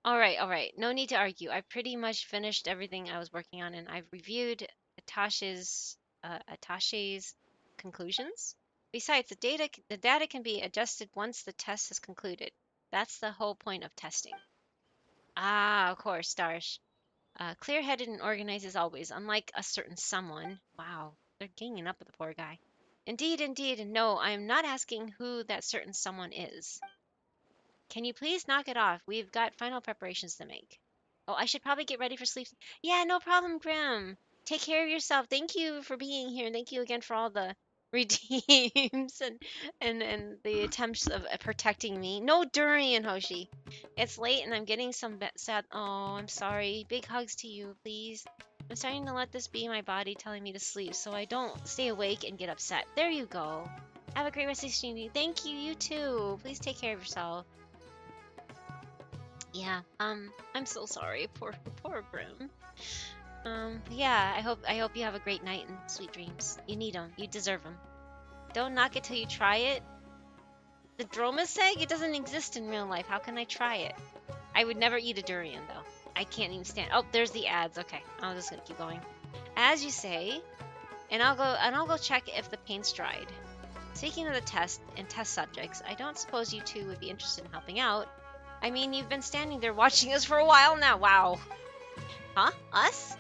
All right. No need to argue. I pretty much finished everything I was working on, and I've reviewed Atashi's conclusions. Besides, the data can be adjusted once the test is concluded. That's the whole point of testing. Ah, of course, Darsh. Clear-headed and organized as always, unlike a certain someone. Wow, they're ganging up with the poor guy. Indeed, and no, I am not asking who that certain someone is. Can you please knock it off? We've got final preparations to make. Oh, I should probably get ready for sleep. Yeah, no problem, Grim. Take care of yourself. Thank you for being here. Thank you again for all the redeems and the attempts of protecting me. No durian, Hoshi. It's late and I'm getting some sad. Oh, I'm sorry. Big hugs to you, please. I'm starting to let this be my body telling me to sleep so I don't stay awake and get upset. There you go. Have a great rest of the evening. Thank you, you too. Please take care of yourself. Yeah, I'm so sorry. Poor Grim. Yeah, I hope you have a great night and sweet dreams. You need them. You deserve them. Don't knock it till you try it. The Dromus egg? It doesn't exist in real life. How can I try it? I would never eat a durian, though. I can't even stand. Oh, there's the ads. Okay, I'm just gonna keep going. As you say, and I'll go check if the paint's dried. Speaking of the test and test subjects, I don't suppose you two would be interested in helping out. I mean, you've been standing there watching us for a while now. Wow. Huh? Us?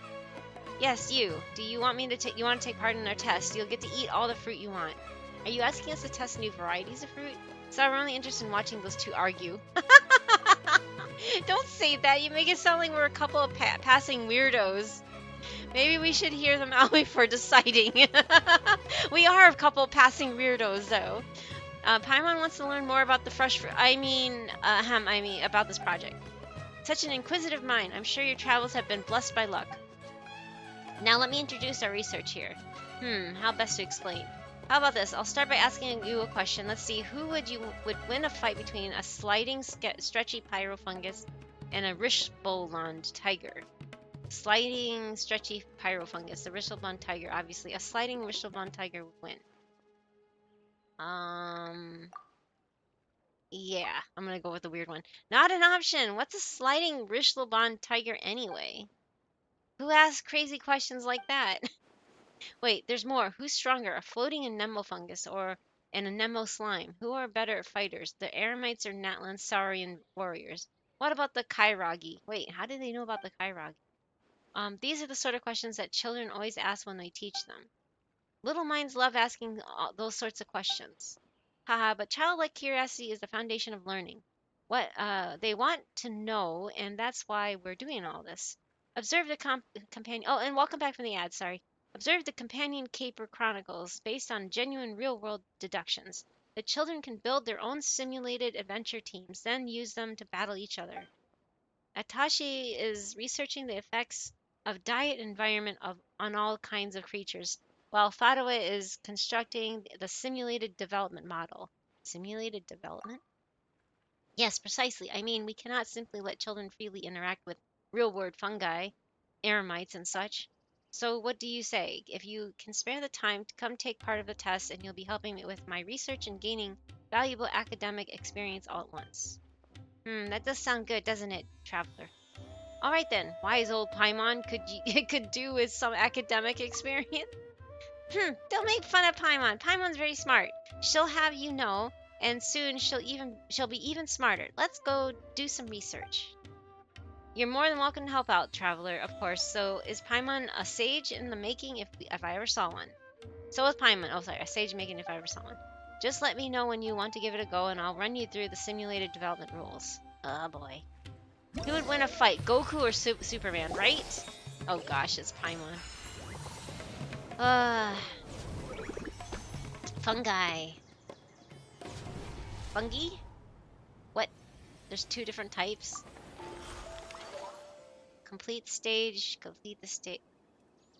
Yes, you. Do you want me to you want to take part in our test? You'll get to eat all the fruit you want. Are you asking us to test new varieties of fruit? So I'm really interested in watching those two argue. Don't say that. You make it sound like we're a couple of passing weirdos. Maybe we should hear them out before deciding. We are a couple of passing weirdos, though. Paimon wants to learn more about the fresh fruit. I mean, about this project. Such an inquisitive mind. I'm sure your travels have been blessed by luck. Now let me introduce our research here. How best to explain? How about this? I'll start by asking you a question. Let's see, who would win a fight between a sliding, stretchy pyrofungus and a Rishbolond tiger? Sliding, stretchy pyrofungus. The Rishbolond tiger, obviously. A sliding Rishbolond tiger would win. Yeah, I'm gonna go with the weird one. Not an option. What's a sliding Rishbolond tiger anyway? Who asks crazy questions like that? Wait, there's more. Who's stronger, a floating anemofungus or an anemo slime? Who are better fighters, the Eremites or Natlan Saurian warriors? What about the Kairagi? Wait, how do they know about the Kairagi? These are the sort of questions that children always ask when we teach them. Little minds love asking those sorts of questions. Haha, but childlike curiosity is the foundation of learning. What they want to know, and that's why we're doing all this. Observe the companion. Oh, and welcome back from the ad. Sorry. Observe the companion caper chronicles based on genuine real-world deductions. The children can build their own simulated adventure teams, then use them to battle each other. Atashi is researching the effects of diet and environment on all kinds of creatures, while Fadawa is constructing the simulated development model. Simulated development? Yes, precisely. I mean, we cannot simply let children freely interact with real-world fungi, eremites, and such. So what do you say? If you can spare the time, to come take part of the test, and you'll be helping me with my research and gaining valuable academic experience all at once. That does sound good, doesn't it, Traveler? All right then, wise old Paimon could do with some academic experience. Don't make fun of Paimon. Paimon's very smart. She'll have you know, and soon she'll be even smarter. Let's go do some research. You're more than welcome to help out, Traveler, of course. So is Paimon a sage in the making if I ever saw one? So is Paimon. Oh, sorry, a sage making if I ever saw one. Just let me know when you want to give it a go, and I'll run you through the simulated development rules. Oh boy. Who would win a fight, Goku or Superman, right? Oh gosh, it's Paimon. Fungi. Fungi? What? There's two different types? Complete the stage.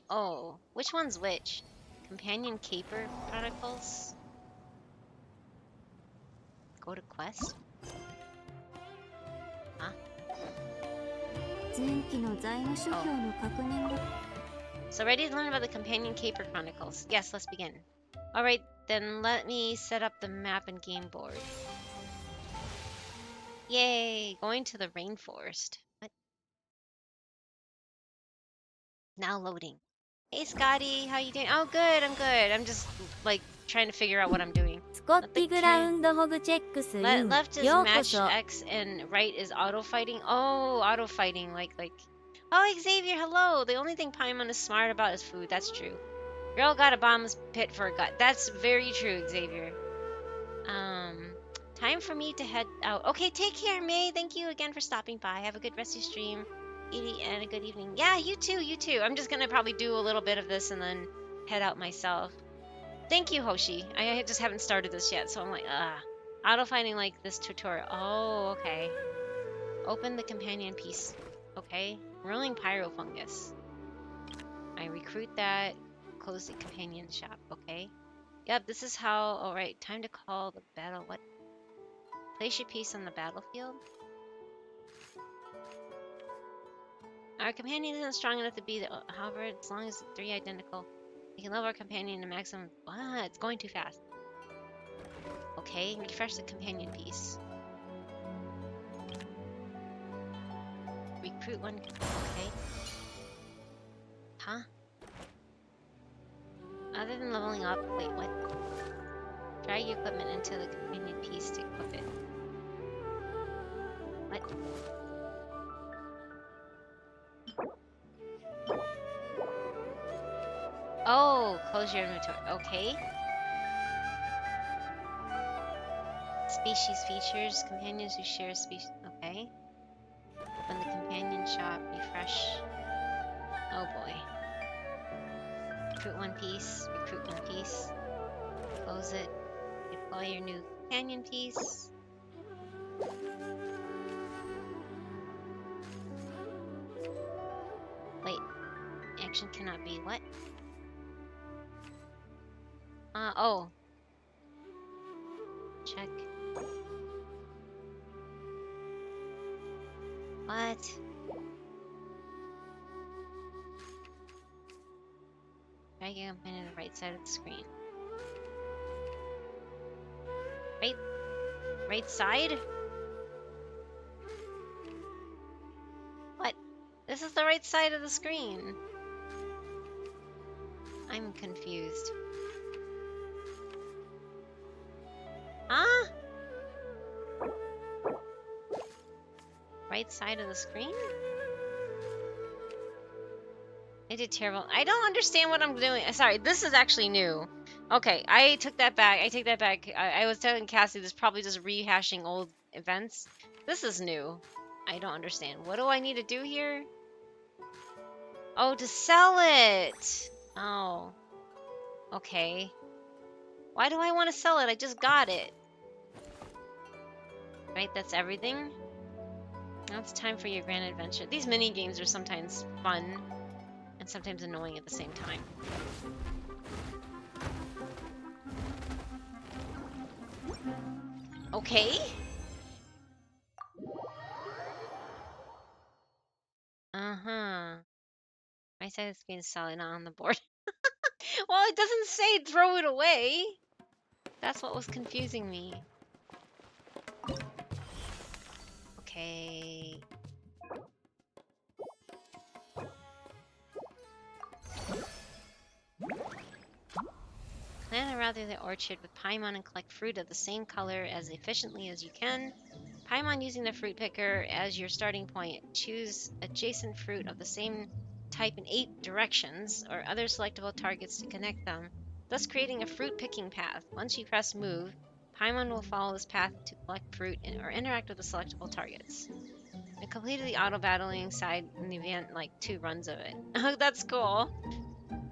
Oh, which one's which? Companion Caper Chronicles? Go to quest? Huh? So ready to learn about the Companion Caper Chronicles. Yes, let's begin. Alright, then let me set up the map and game board. Yay! Going to the rainforest. What? Now loading. Hey Scotty, how you doing? Oh good, I'm good. I'm just like trying to figure out what I'm doing. スコッティグラウンドホグチェックスイン Left is ようこ match そ X and right is auto fighting. Oh, auto fighting like Oh, Xavier, hello. The only thing Paimon is smart about is food. That's true. Girl got a bottomless pit for a gut. That's very true, Xavier. Time for me to head out. Okay, take care, May. Thank you again for stopping by. Have a good rest of your stream. And a good evening. Yeah, you too, you too. I'm just gonna probably do a little bit of this and then head out myself. Thank you, Hoshi. I just haven't started this yet, so I'm like, auto finding like this tutorial. Oh, okay. Open the companion piece. Okay. Rolling pyrofungus. I recruit that. Close the companion shop. Okay. Yep, this is how. Alright, time to call the battle. What? Place your piece on the battlefield. Our companion isn't strong enough to be the. However, as long as 3 identical, we can level our companion to maximum. Ah, it's going too fast. Okay, refresh the companion piece. Recruit one. Okay. Huh? Other than leveling up, wait, what? Drag your equipment into the companion piece to equip it. What? Oh, close your inventory. Okay. Species features, companions who share species. Okay. Open the companion shop. Refresh. Oh boy. Recruit one piece. Recruit one piece. Close it. Deploy your new companion piece. Wait. Action cannot be what? Oh. Check. What? Dragging up into the right side of the screen. Right side? What? This is the right side of the screen. I'm confused. Huh? Right side of the screen? I did terrible. I don't understand what I'm doing. Sorry, this is actually new. Okay, I took that back. I take that back. I was telling Cassie this is probably just rehashing old events. This is new. I don't understand. What do I need to do here? Oh, to sell it! Oh. Okay. Why do I want to sell it? I just got it. Right, that's everything? Now it's time for your grand adventure. These mini games are sometimes fun and sometimes annoying at the same time. Okay. Uh-huh. Right side of the screen is solid, not on the board. Well, it doesn't say throw it away. That's what was confusing me. Okay. Plan a route through the orchard with Paimon and collect fruit of the same color as efficiently as you can. Paimon using the fruit picker as your starting point. Choose adjacent fruit of the same type in 8 directions or other selectable targets to connect them, thus creating a fruit picking path. Once you press move, Paimon will follow this path to collect fruit or interact with the selectable targets. I completed the auto battling side in the event, like 2 runs of it. Oh, that's cool.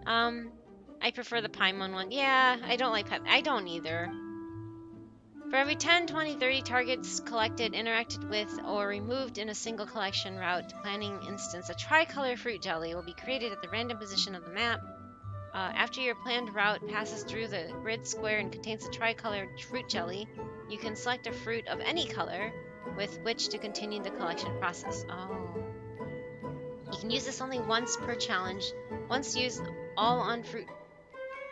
I prefer the Paimon one. Yeah, I don't like I don't either. For every 10, 20, 30 targets collected, interacted with, or removed in a single collection route planning instance, a tricolor fruit jelly will be created at the random position of the map. After your planned route passes through the grid square and contains the tricolored fruit jelly, you can select a fruit of any color with which to continue the collection process. Oh. You can use this only once per challenge. Once used, all on fruit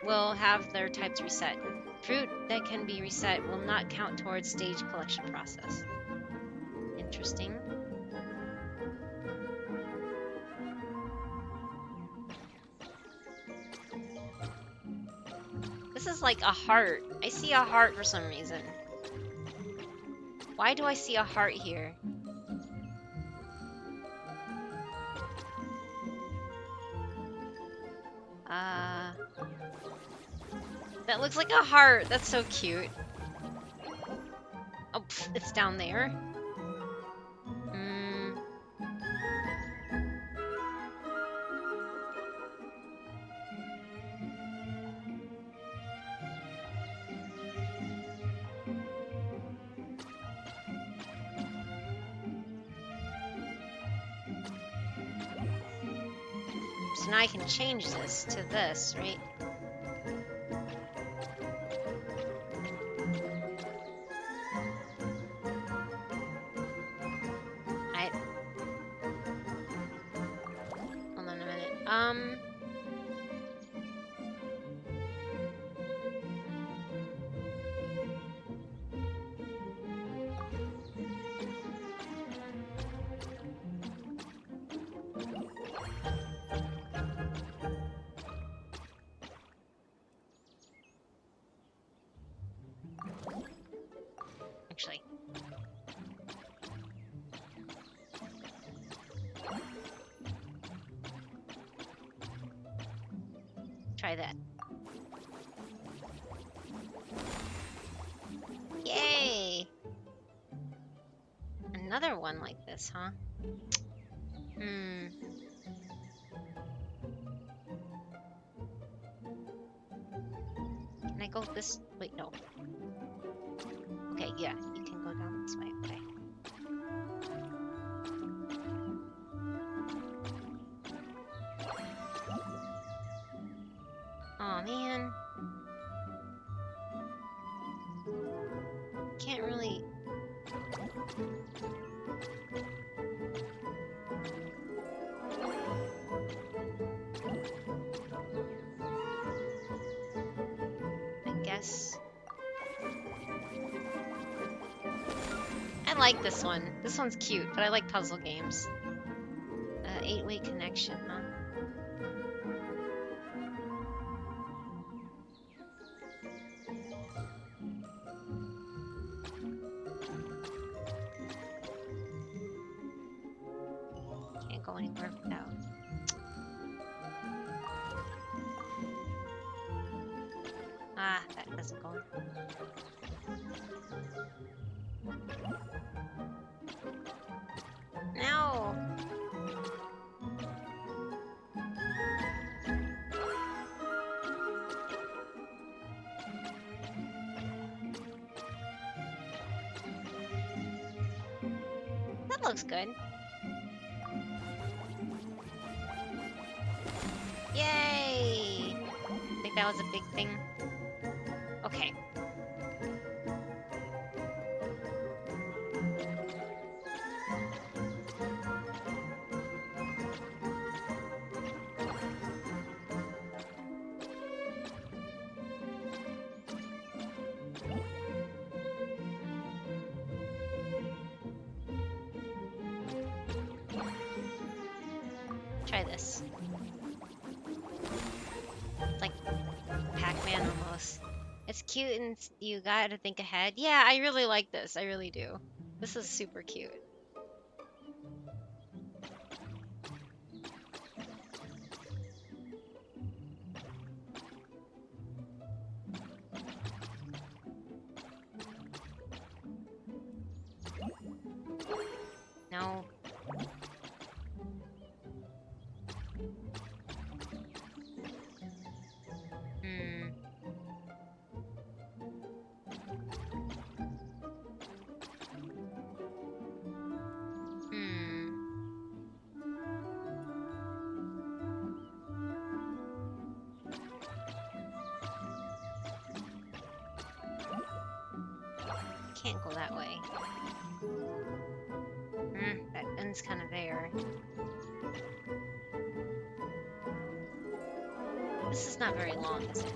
will have their types reset. Fruit that can be reset will not count towards stage collection process. Interesting. This is like a heart. I see a heart for some reason. Why do I see a heart here? That looks like a heart. That's so cute. Oh, pff, it's down there. So now I can change this to this, right? Hold on a minute. Actually. Try that. Yay! Another one like this, huh? Hmm. Can I go this? Wait, no. Okay, yeah, you can go down this way. Okay. Aw, man. Can't really... I guess... I like this one. This one's cute, but I like puzzle games. 8-way connection, huh? Can't go anywhere without. Ah, that doesn't go in. No! That looks good. Yay! I think that was a big thing. Okay. Try this. It's like Pac-Man almost. It's cute and you gotta think ahead. Yeah, I really like this. I really do. This is super cute. No. Hmm. Hmm. Can't go that way. That end's kind of there. This is not very long, is it?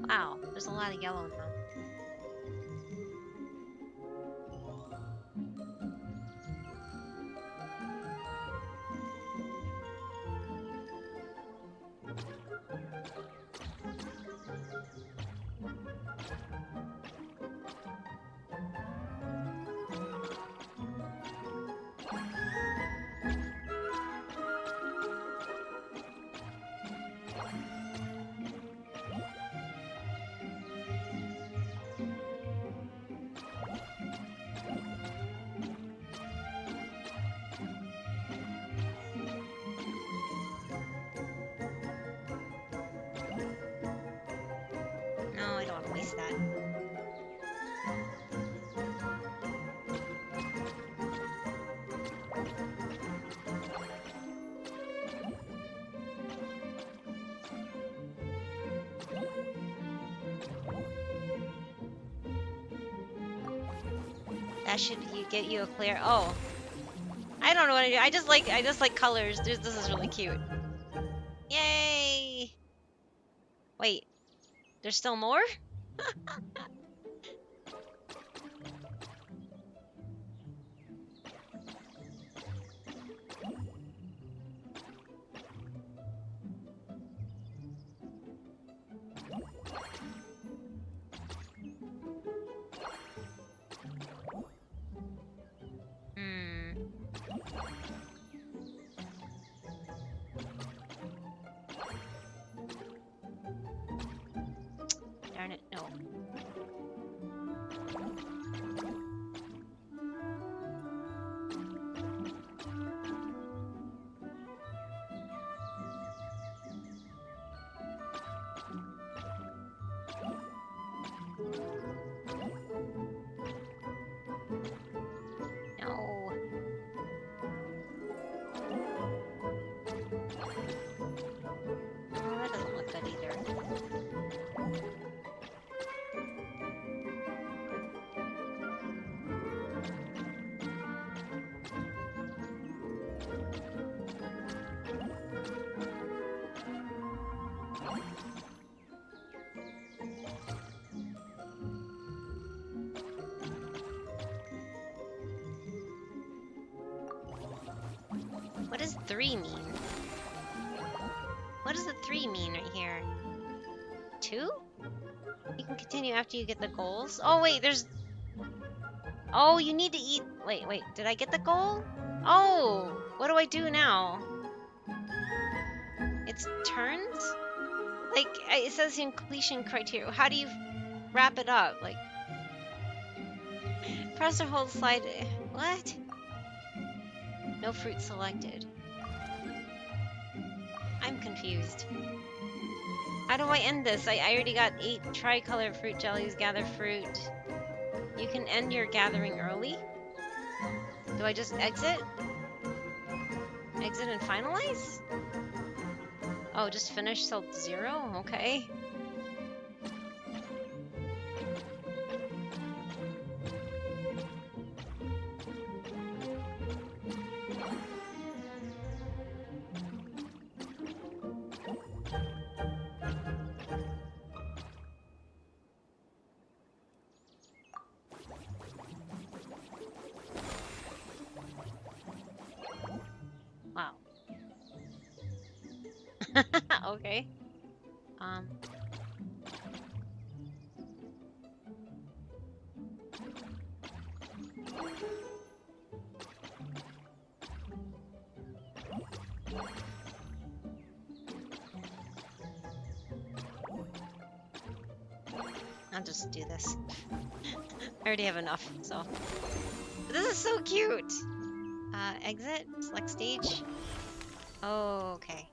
Wow, there's a lot of yellow now. No, I don't want to waste that. That should get you a clear. Oh, I don't know what to do. I just like colors. This is really cute. Yay! Wait, there's still more? Darn it, no. No. Oh, that doesn't look good either. What does 3 mean? What does the 3 mean right here? 2? You can continue after you get the goals. Oh wait, there's... Oh, you need to eat... Wait, did I get the goal? Oh, what do I do now? It's turns? Like, it says in completion criteria. How do you wrap it up? Like, press or hold slide... What? No fruit selected. I'm confused. How do I end this? I already got 8 tricolor fruit jellies. Gather fruit. You can end your gathering early? Do I just exit? Exit and finalize? Oh, just finish till 0? Okay. Wow. Okay. I'll just do this. I already have enough, so. This is so cute! Exit? Select stage? Oh, okay.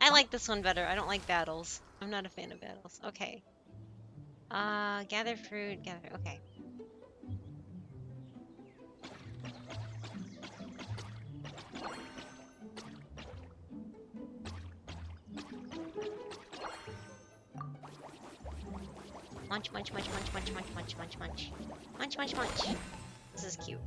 I like this one better. I don't like battles. I'm not a fan of battles. Okay. Gather fruit, okay. Munch, munch, munch, munch, munch, munch, munch, munch, munch. Munch, munch, munch. This is cute.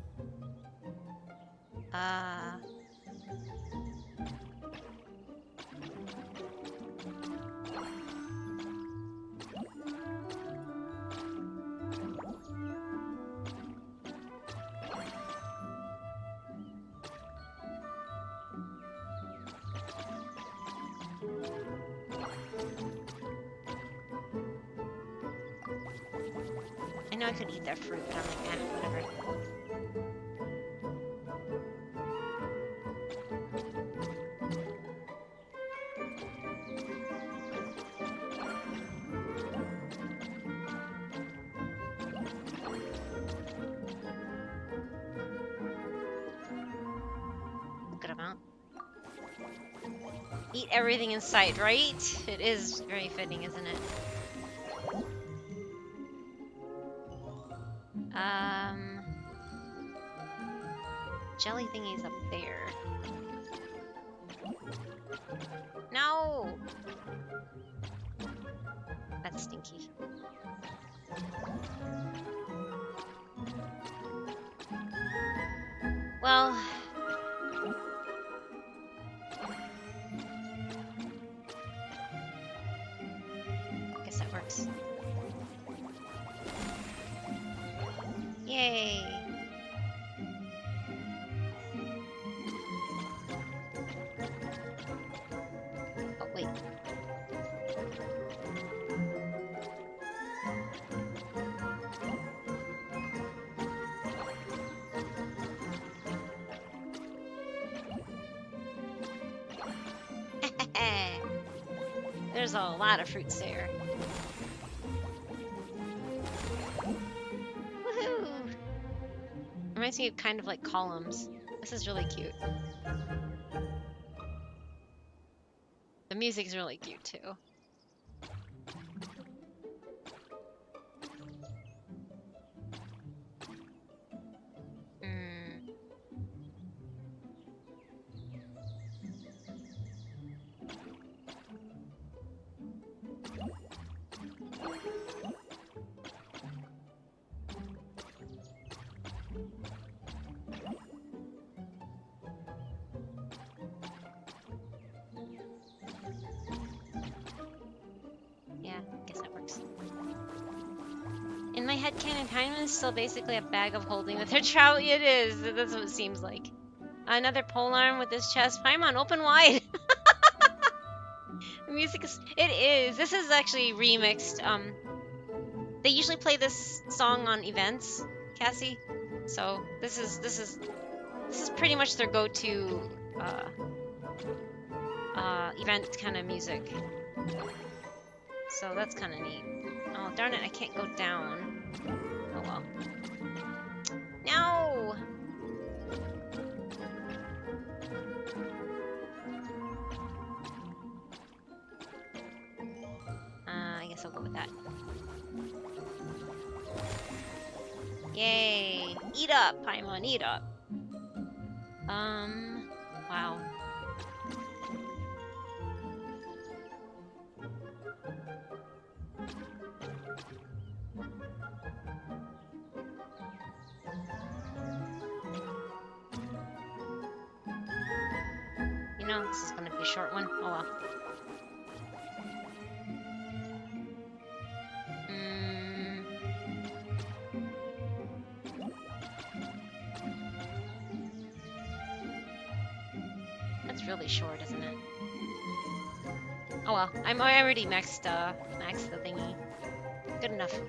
I know I could eat that fruit, but I'm like, eh, whatever. Good amount. Eat everything in sight, right? It is very fitting, isn't it? Jelly thingy's up there. No! That's stinky. Well... guess that works. Yay! Oh, wait. there's a lot of fruits there. Woohoo! Reminds me of kind of like columns. This is really cute. The music's really cute too. Yeah, I guess that works. In my headcanon, Paimon is still basically a bag of holding with her trout. It is. That's what it seems like. Another polearm with this chest. Paimon, open wide. The music is. It is. This is actually remixed. They usually play this song on events, Cassie. So this is pretty much their go-to event kind of music. So that's kind of neat. Oh, darn it, I can't go down. Oh well. No! I guess I'll go with that. Yay! Eat up, Paimon, eat up. Wow. You know, this is gonna be a short one. Oh well. That's really short, isn't it? Oh well, I already maxed the thingy. Good enough.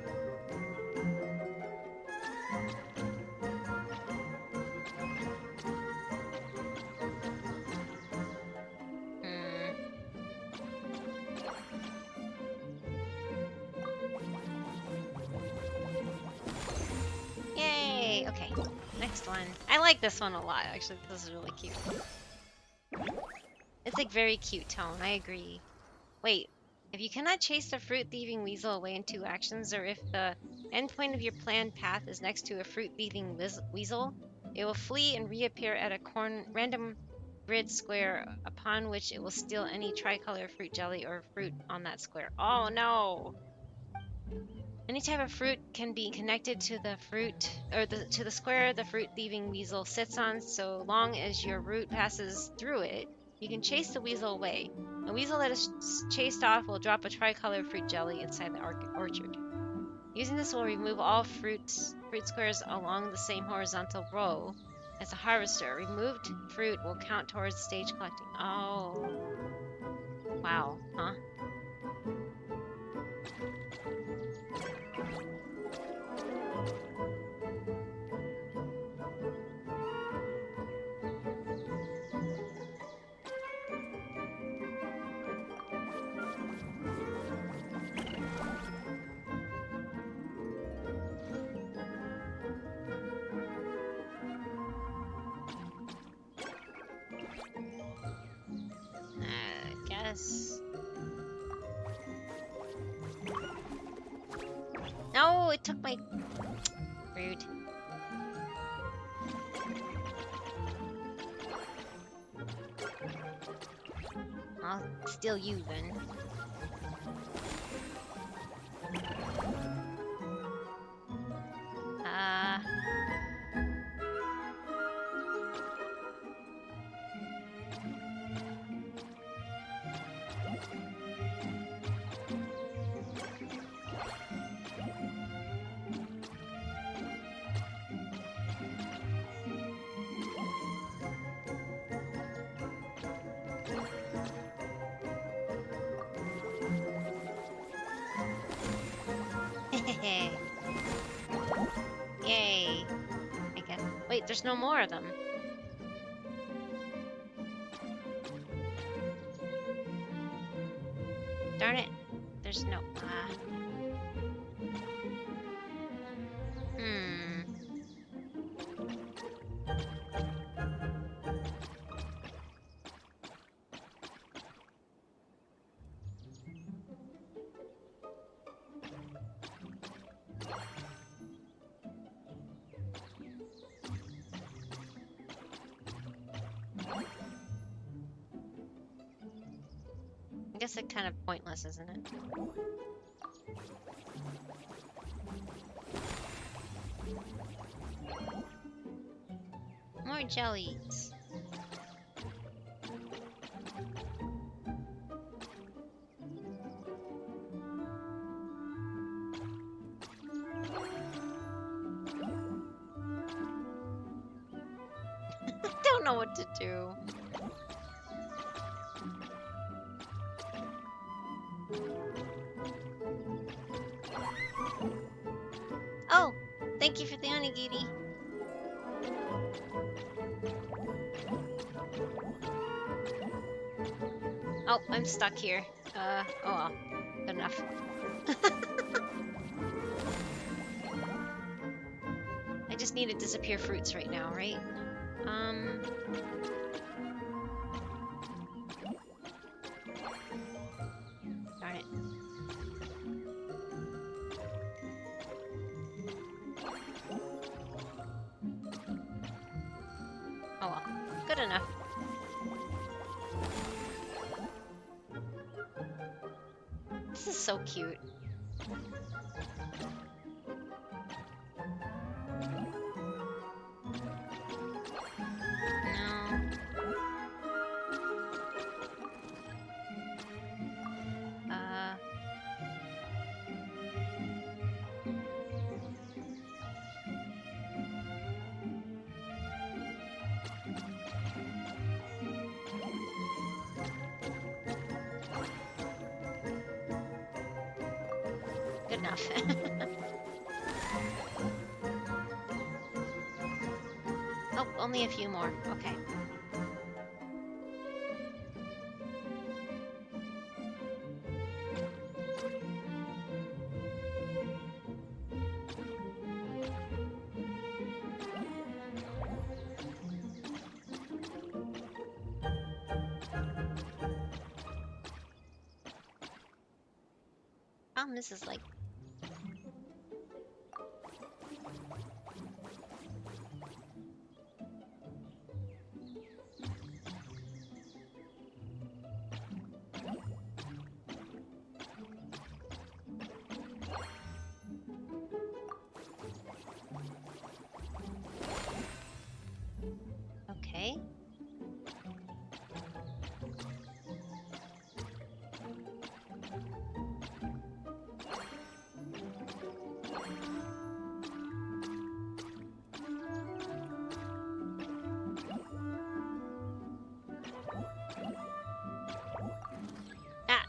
Yay! Okay, next one. I like this one a lot, actually. This is really cute. It's like very cute tone, I agree. Wait, if you cannot chase the fruit-thieving weasel away in 2 actions, or if the endpoint of your planned path is next to a fruit-thieving weasel, it will flee and reappear at a random grid square upon which it will steal any tricolor fruit jelly or fruit on that square. Oh no! Any type of fruit can be connected to the fruit or to the square the fruit-thieving weasel sits on, so long as your route passes through it. You can chase the weasel away. The weasel that is chased off will drop a tricolor fruit jelly inside the orchard. Using this will remove all fruit squares along the same horizontal row as the harvester. Removed fruit will count towards stage collecting. Oh. Wow. Huh? No, it took my... Rude. I'll steal you then. Yay. I guess. Wait, there's no more of them. Darn it. There's no... I guess it's kind of pointless, isn't it? More jellies. Don't know what to do. Oh, thank you for the onigiri. Oh, I'm stuck here. Oh well. Good enough. I just need to disappear fruits right now, right? Darn it. Oh well. Good enough. This is so cute. Good enough. Oh, only a few more. Okay. This is like... Okay.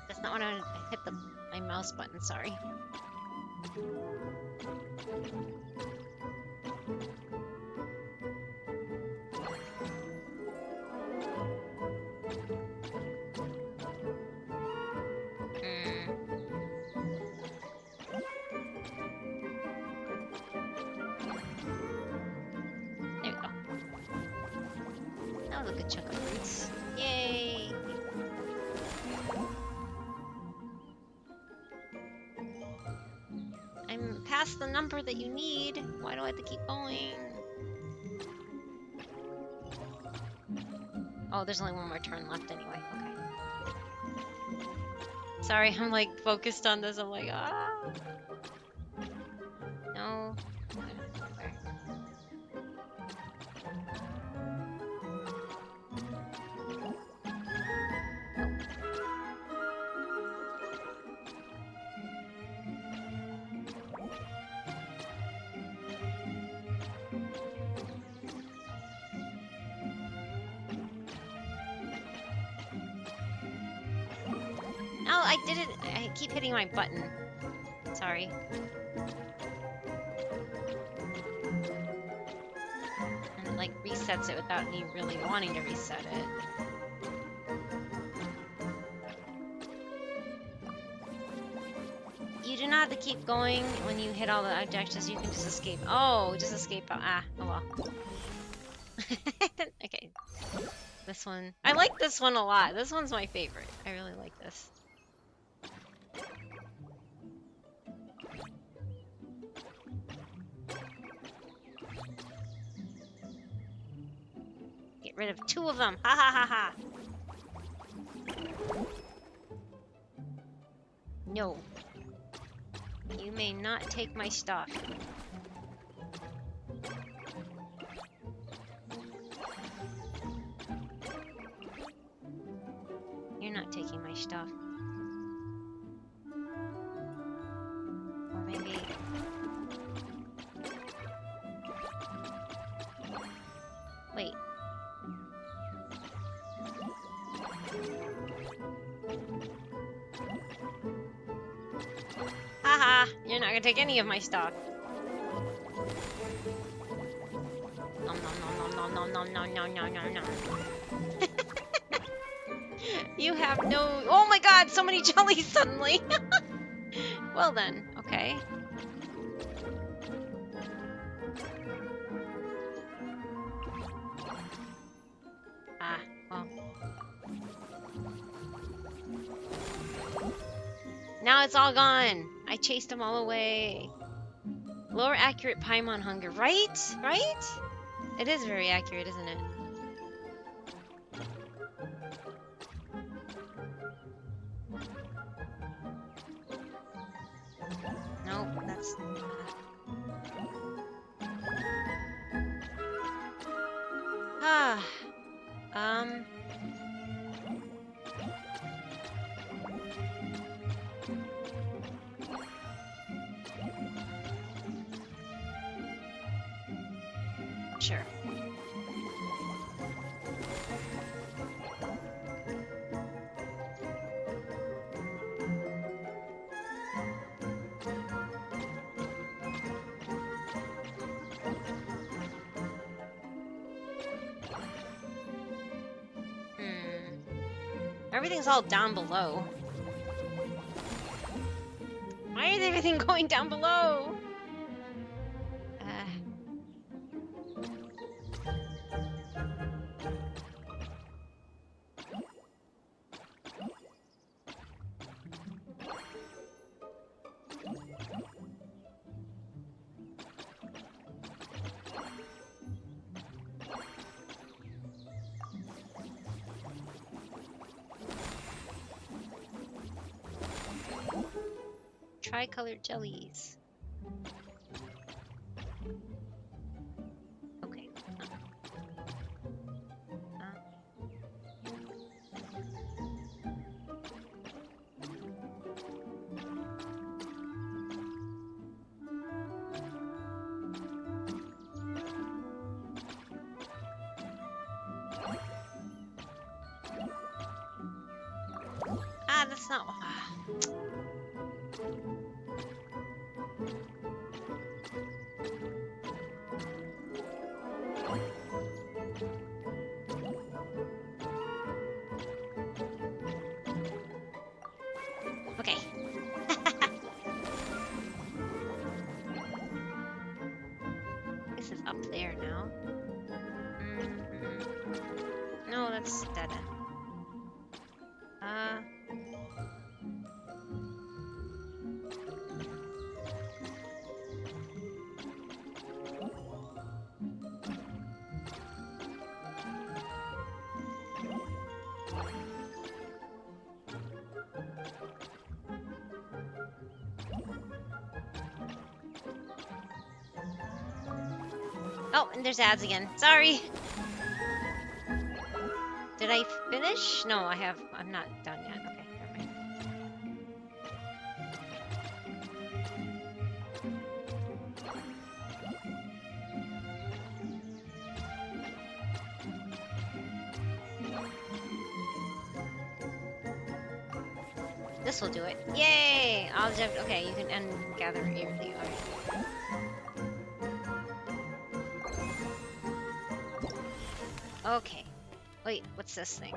That's not when I hit my mouse button, sorry. There we go. That was a good chunk of fruits. Yay! I'm past the number that you need. Why do I have to keep going? Oh, there's only one more turn left anyway. Okay. Sorry, I'm like focused on this. I'm like, ah. No. Where? No, I did it. I keep hitting my button. Sorry. And it like resets it without me really wanting to reset it. not have to keep going when you hit all the objectives. You can just escape. Oh, just escape out. Ah, oh well. Okay. This one. I like this one a lot. This one's my favorite. I really like this. Get rid of 2 of them. Ha ha ha ha. No. You may not take my stuff. You're not taking my stuff. Or maybe... Wait. Haha! You're not gonna take any of my stuff. Nom nom nom nom nom nom nom nom nom nom. You have no... Oh my god, so many jellies suddenly! Well then, okay. Ah, well. Now it's all gone! I chased them all away. Lower accurate Paimon hunger, right? Right? It is very accurate, isn't it? Nope, that's... Ah. Sure. Everything's all down below. Why is everything going down below? Tricolored jellies. Okay. Ah, that's not... Okay. This is up there now. No, that's dead end. Oh, and there's ads again. Sorry. Did I finish? No, I have. I'm not done yet. Okay, never mind. This will do it. Yay! Object. Okay, you can gather your. Alright. Okay. Wait, what's this thing?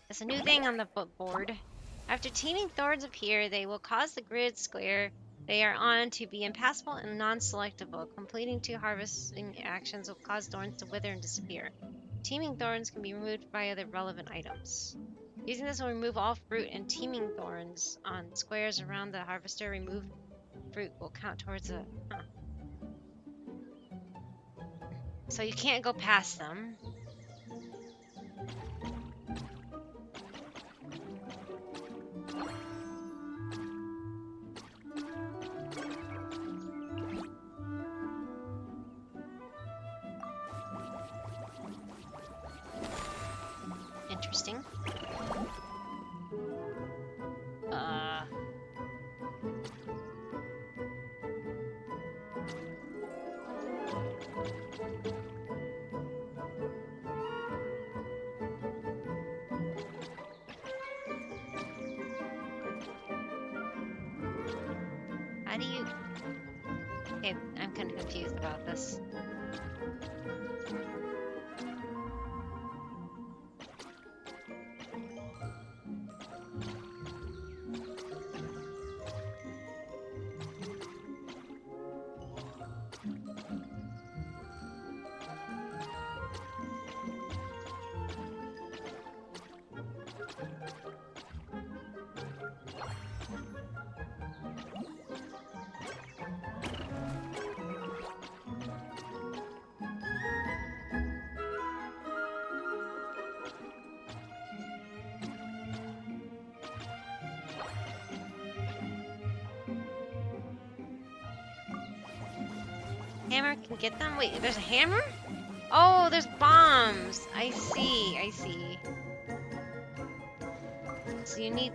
There's a new thing on the board. After teeming thorns appear, they will cause the grid square they are on to be impassable and non-selectable. Completing 2 harvesting actions will cause thorns to wither and disappear. Teeming thorns can be removed via the relevant items. Using this will remove all fruit and teeming thorns on squares around the harvester. Removed fruit will count towards a... Huh. So you can't go past them. Interesting. How do you... Okay, I'm kind of confused about this. Hammer can get them? Wait, there's a hammer? Oh, there's bombs. I see, I see. So you need...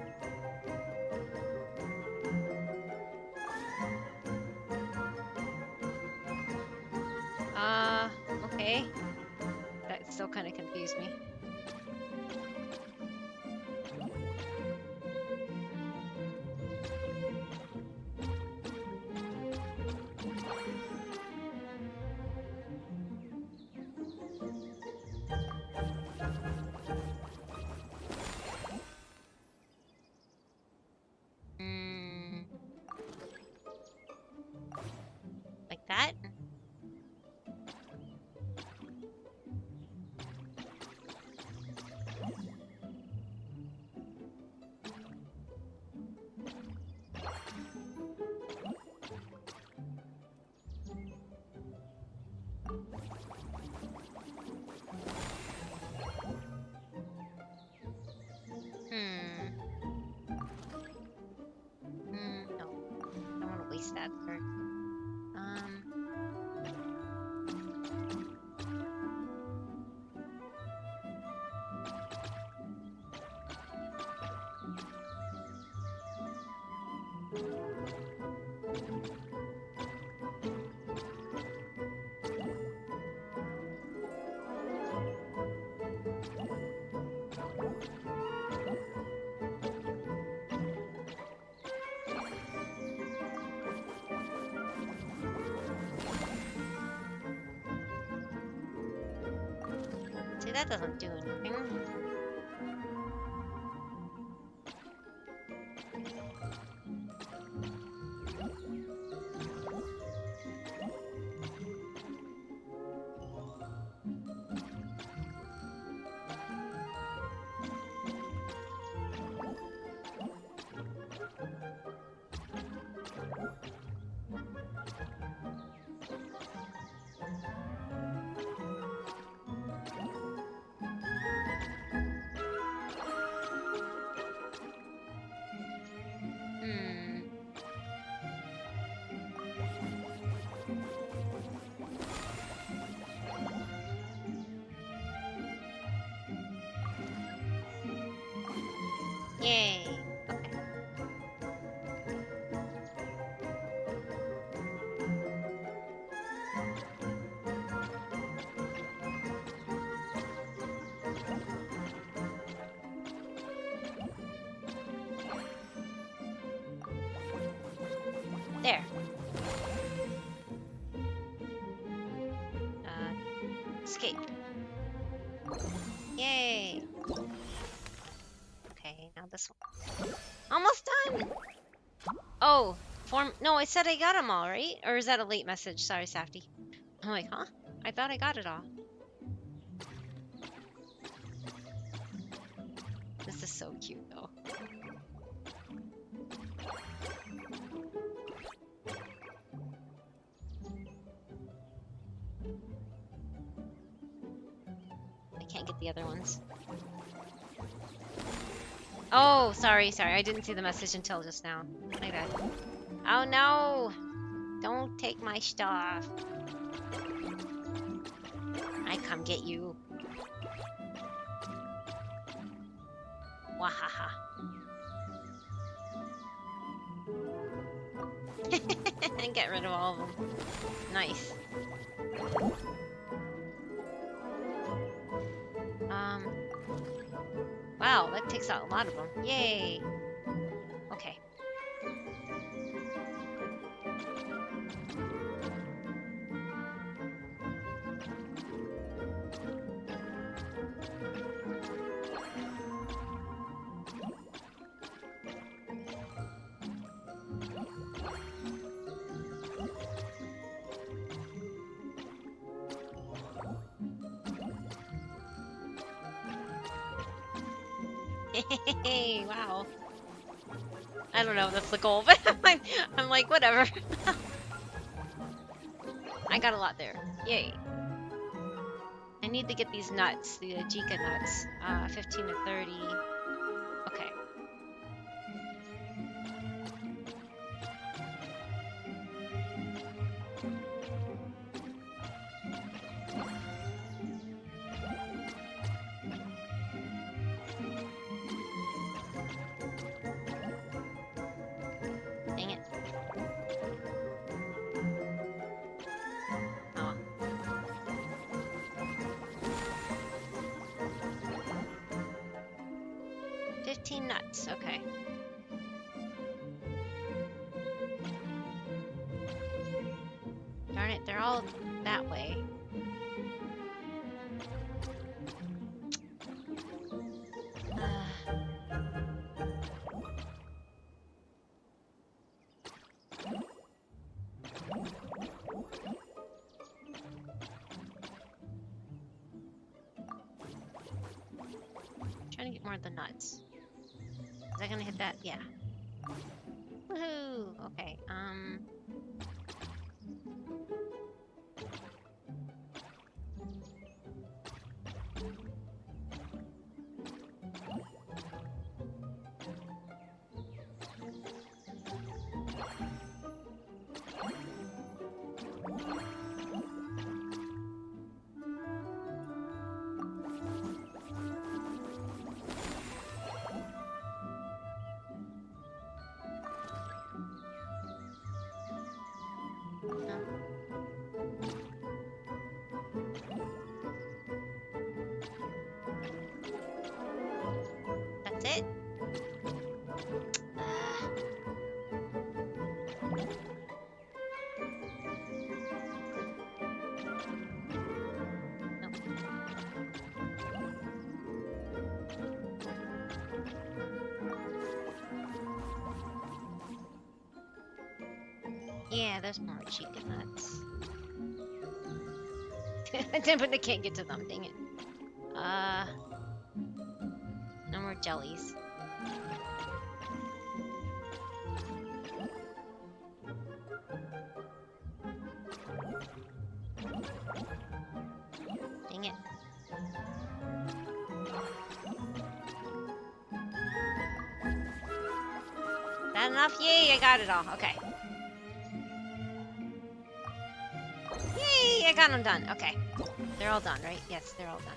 Okay. That still kind of confused me. Like that? No. I don't want to waste that for... See, that doesn't do anything. Yay. Okay. There. Escape. Yay. Okay, now this Yes. Almost done. Oh, no, it said I got them all, right? Or is that a late message? Sorry, Safty. I'm like, huh? I thought I got it all. This is so cute, though. I can't get the other ones. Oh, sorry. I didn't see the message until just now. My bad. Oh no! Don't take my stuff. I come get you. Wahaha. And get rid of all of them. Nice. Wow, that takes out a lot of them. Yay! Okay. Hey, wow. I don't know if that's the goal, but I'm like, whatever. I got a lot there. Yay. I need to get these nuts, the Ajika nuts. 15 to 30. Okay. Dang it. Oh. 15 nuts, okay. Darn it, they're all that way. Trying to get more of the nuts. Is that gonna hit that? Yeah. Woohoo! Okay, that's it. Yeah, there's more chicken nuts. But they can't get to them, dang it. No more jellies. Dang it. Is that enough? Yay, I got it all. Okay. Yay, I got them done. Okay. They're all done, right? Yes, they're all done.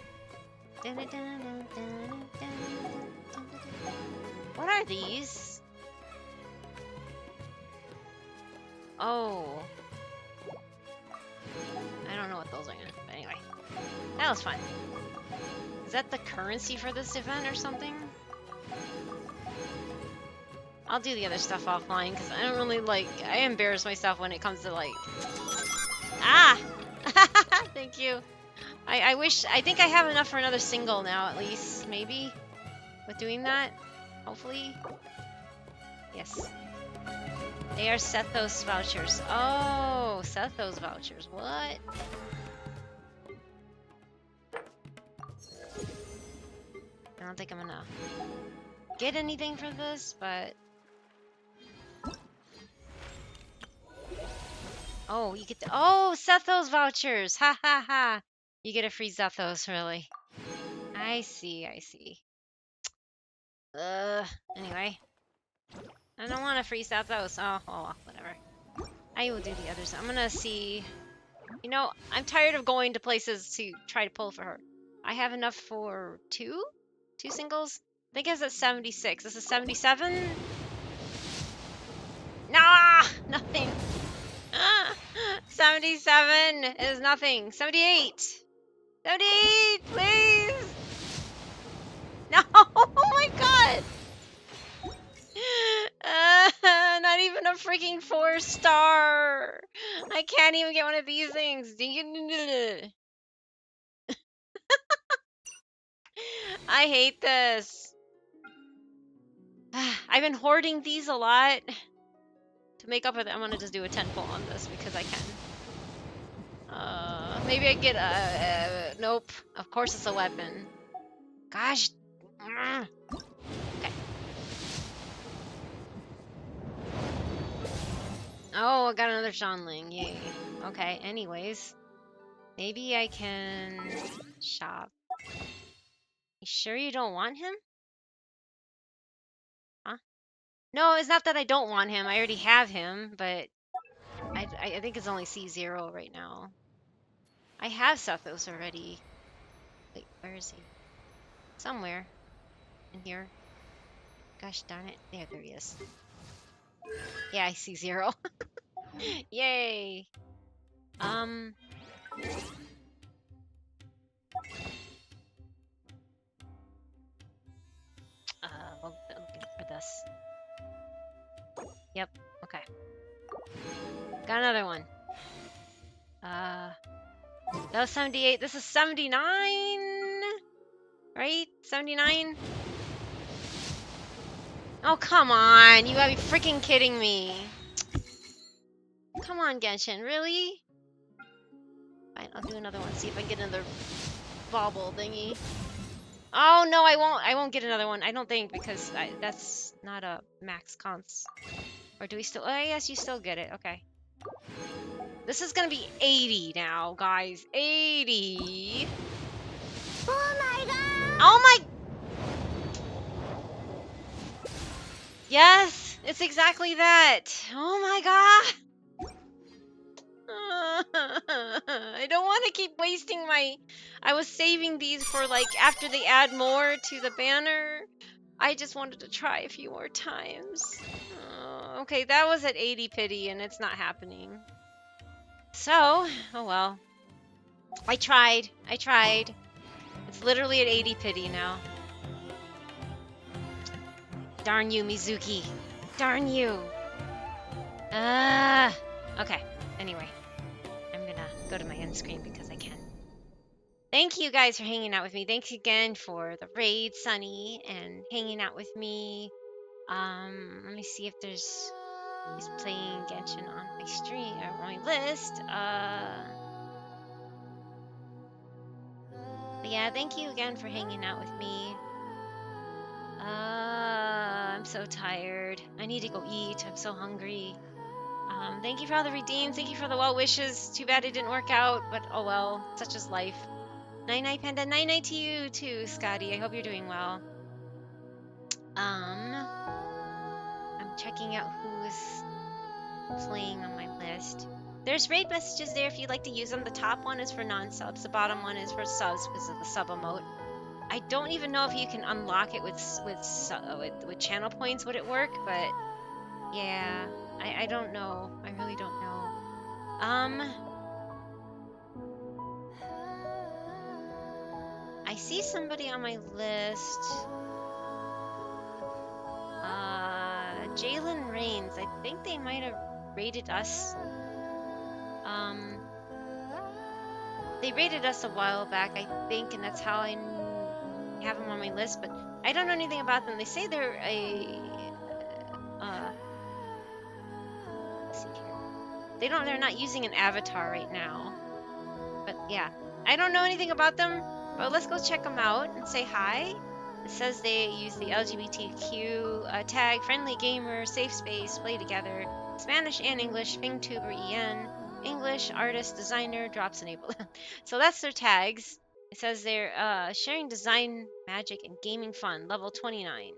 What are these? Oh. I don't know what those are gonna, but anyway. That was fun. Is that the currency for this event or something? I'll do the other stuff offline because I don't really like, I embarrass myself when it comes to like, ah! Thank you. I think I have enough for another single now at least, maybe, with doing that. hopefully. Yes. They are Sethos vouchers. Oh, Sethos vouchers. What? I don't think I'm gonna get anything for this, but... Oh, you get the... Oh, Sethos vouchers! Ha ha ha! You get a free Sethos, really. I see, I see. Anyway. I don't want to freeze out those. Oh, well, whatever. I will do the others. I'm gonna see. You know, I'm tired of going to places to try to pull for her. I have enough for two singles. I think it's at 76. This is 77. Nah, nothing. 77 is nothing. 78. 78, please. No, oh my god. Not even a freaking 4-star. I can't even get one of these things. I hate this. I've been hoarding these a lot. To make up for that, I'm gonna just do a 10 pull on this because I can. Maybe I get a... nope. Of course it's a weapon. Gosh. Okay. Oh, I got another Shanling. Yay. Okay, anyways. Maybe I can shop. You sure you don't want him? Huh? No, it's not that I don't want him. I already have him, but I think it's only C0 right now. I have Sethos already. Wait, where is he? Somewhere. In here. Gosh darn it. There he is. Yeah, I see 0. Yay! We'll be looking for this. Yep, okay. Got another one. That was 78. This is 79? Right? 79? Oh, come on. You gotta be freaking kidding me. Come on, Genshin. Really? Fine, I'll do another one. See if I can get another bauble thingy. Oh, no, I won't. I won't get another one. I don't think, because that's not a max cons. Or do we still... Oh, yes, you still get it. Okay. This is gonna be 80 now, guys. 80. Oh my god! Oh my... Yes, it's exactly that. Oh my god. I don't want to keep wasting my... I was saving these for, like, after they add more to the banner. I just wanted to try a few more times. Okay, that was at 80 pity, and it's not happening. So, oh well. I tried. I tried. It's literally at 80 pity now. Darn you, Mizuki. Darn you. Okay. Anyway. I'm gonna go to my end screen because I can. Thank you guys for hanging out with me. Thanks again for the raid, Sunny, and hanging out with me. Let me see if there's... He's playing Genshin on my stream, or on my list. But yeah, thank you again for hanging out with me. I'm so tired. I need to go eat. I'm so hungry. Thank you for all the redeems. Thank you for the well wishes. Too bad it didn't work out, but oh well. Such is life. Night-night, Panda. Night-night to you too, Scotty. I hope you're doing well. I'm checking out who's playing on my list. There's raid messages there if you'd like to use them. The top one is for non-subs. The bottom one is for subs because of the sub emote. I don't even know if you can unlock it with channel points. Would it work? But yeah, I don't know. I really don't know. I see somebody on my list. Jalen Reigns. I think they might have raided us. They raided us a while back, I think, and that's how I have him on my list. But I don't know anything about them. They say they're a let's see here. They're not using an avatar right now. But yeah, I don't know anything about them, but let's go check them out and say hi. It says they use the LGBTQ tag, friendly gamer, safe space, play together, Spanish and English, FingTuber EN, English, artist, designer, drops enabled. So that's their tags. It says they're sharing design, magic, and gaming fun, level 29.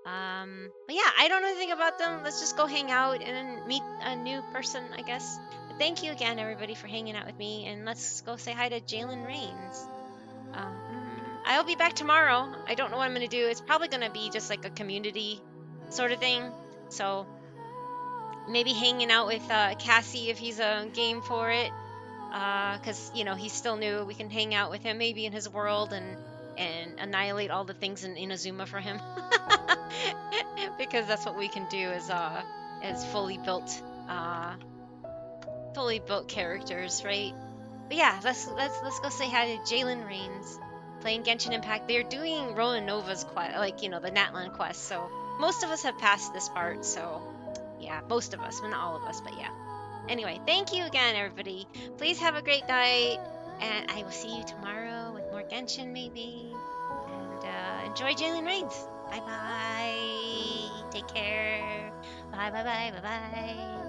But yeah, I don't know anything about them. Let's just go hang out and meet a new person, I guess. But thank you again, everybody, for hanging out with me. And let's go say hi to Jalen Rains. I'll be back tomorrow. I don't know what I'm going to do. It's probably going to be just like a community sort of thing. So maybe hanging out with Cassie if he's game for it. Because, you know, he's still new. We can hang out with him maybe in his world and annihilate all the things in Inazuma for him. Because that's what we can do as fully built characters, right? But yeah, let's go say hi to Jalen Rains playing Genshin Impact. They're doing Ronan Nova's quest, like, you know, the Natlan quest. So most of us have passed this part. So yeah, most of us, but not all of us. But yeah. Anyway, thank you again, everybody. Please have a great night, and I will see you tomorrow with more Genshin, maybe. And enjoy Jalen Rains. Bye bye. Take care. Bye bye bye bye bye.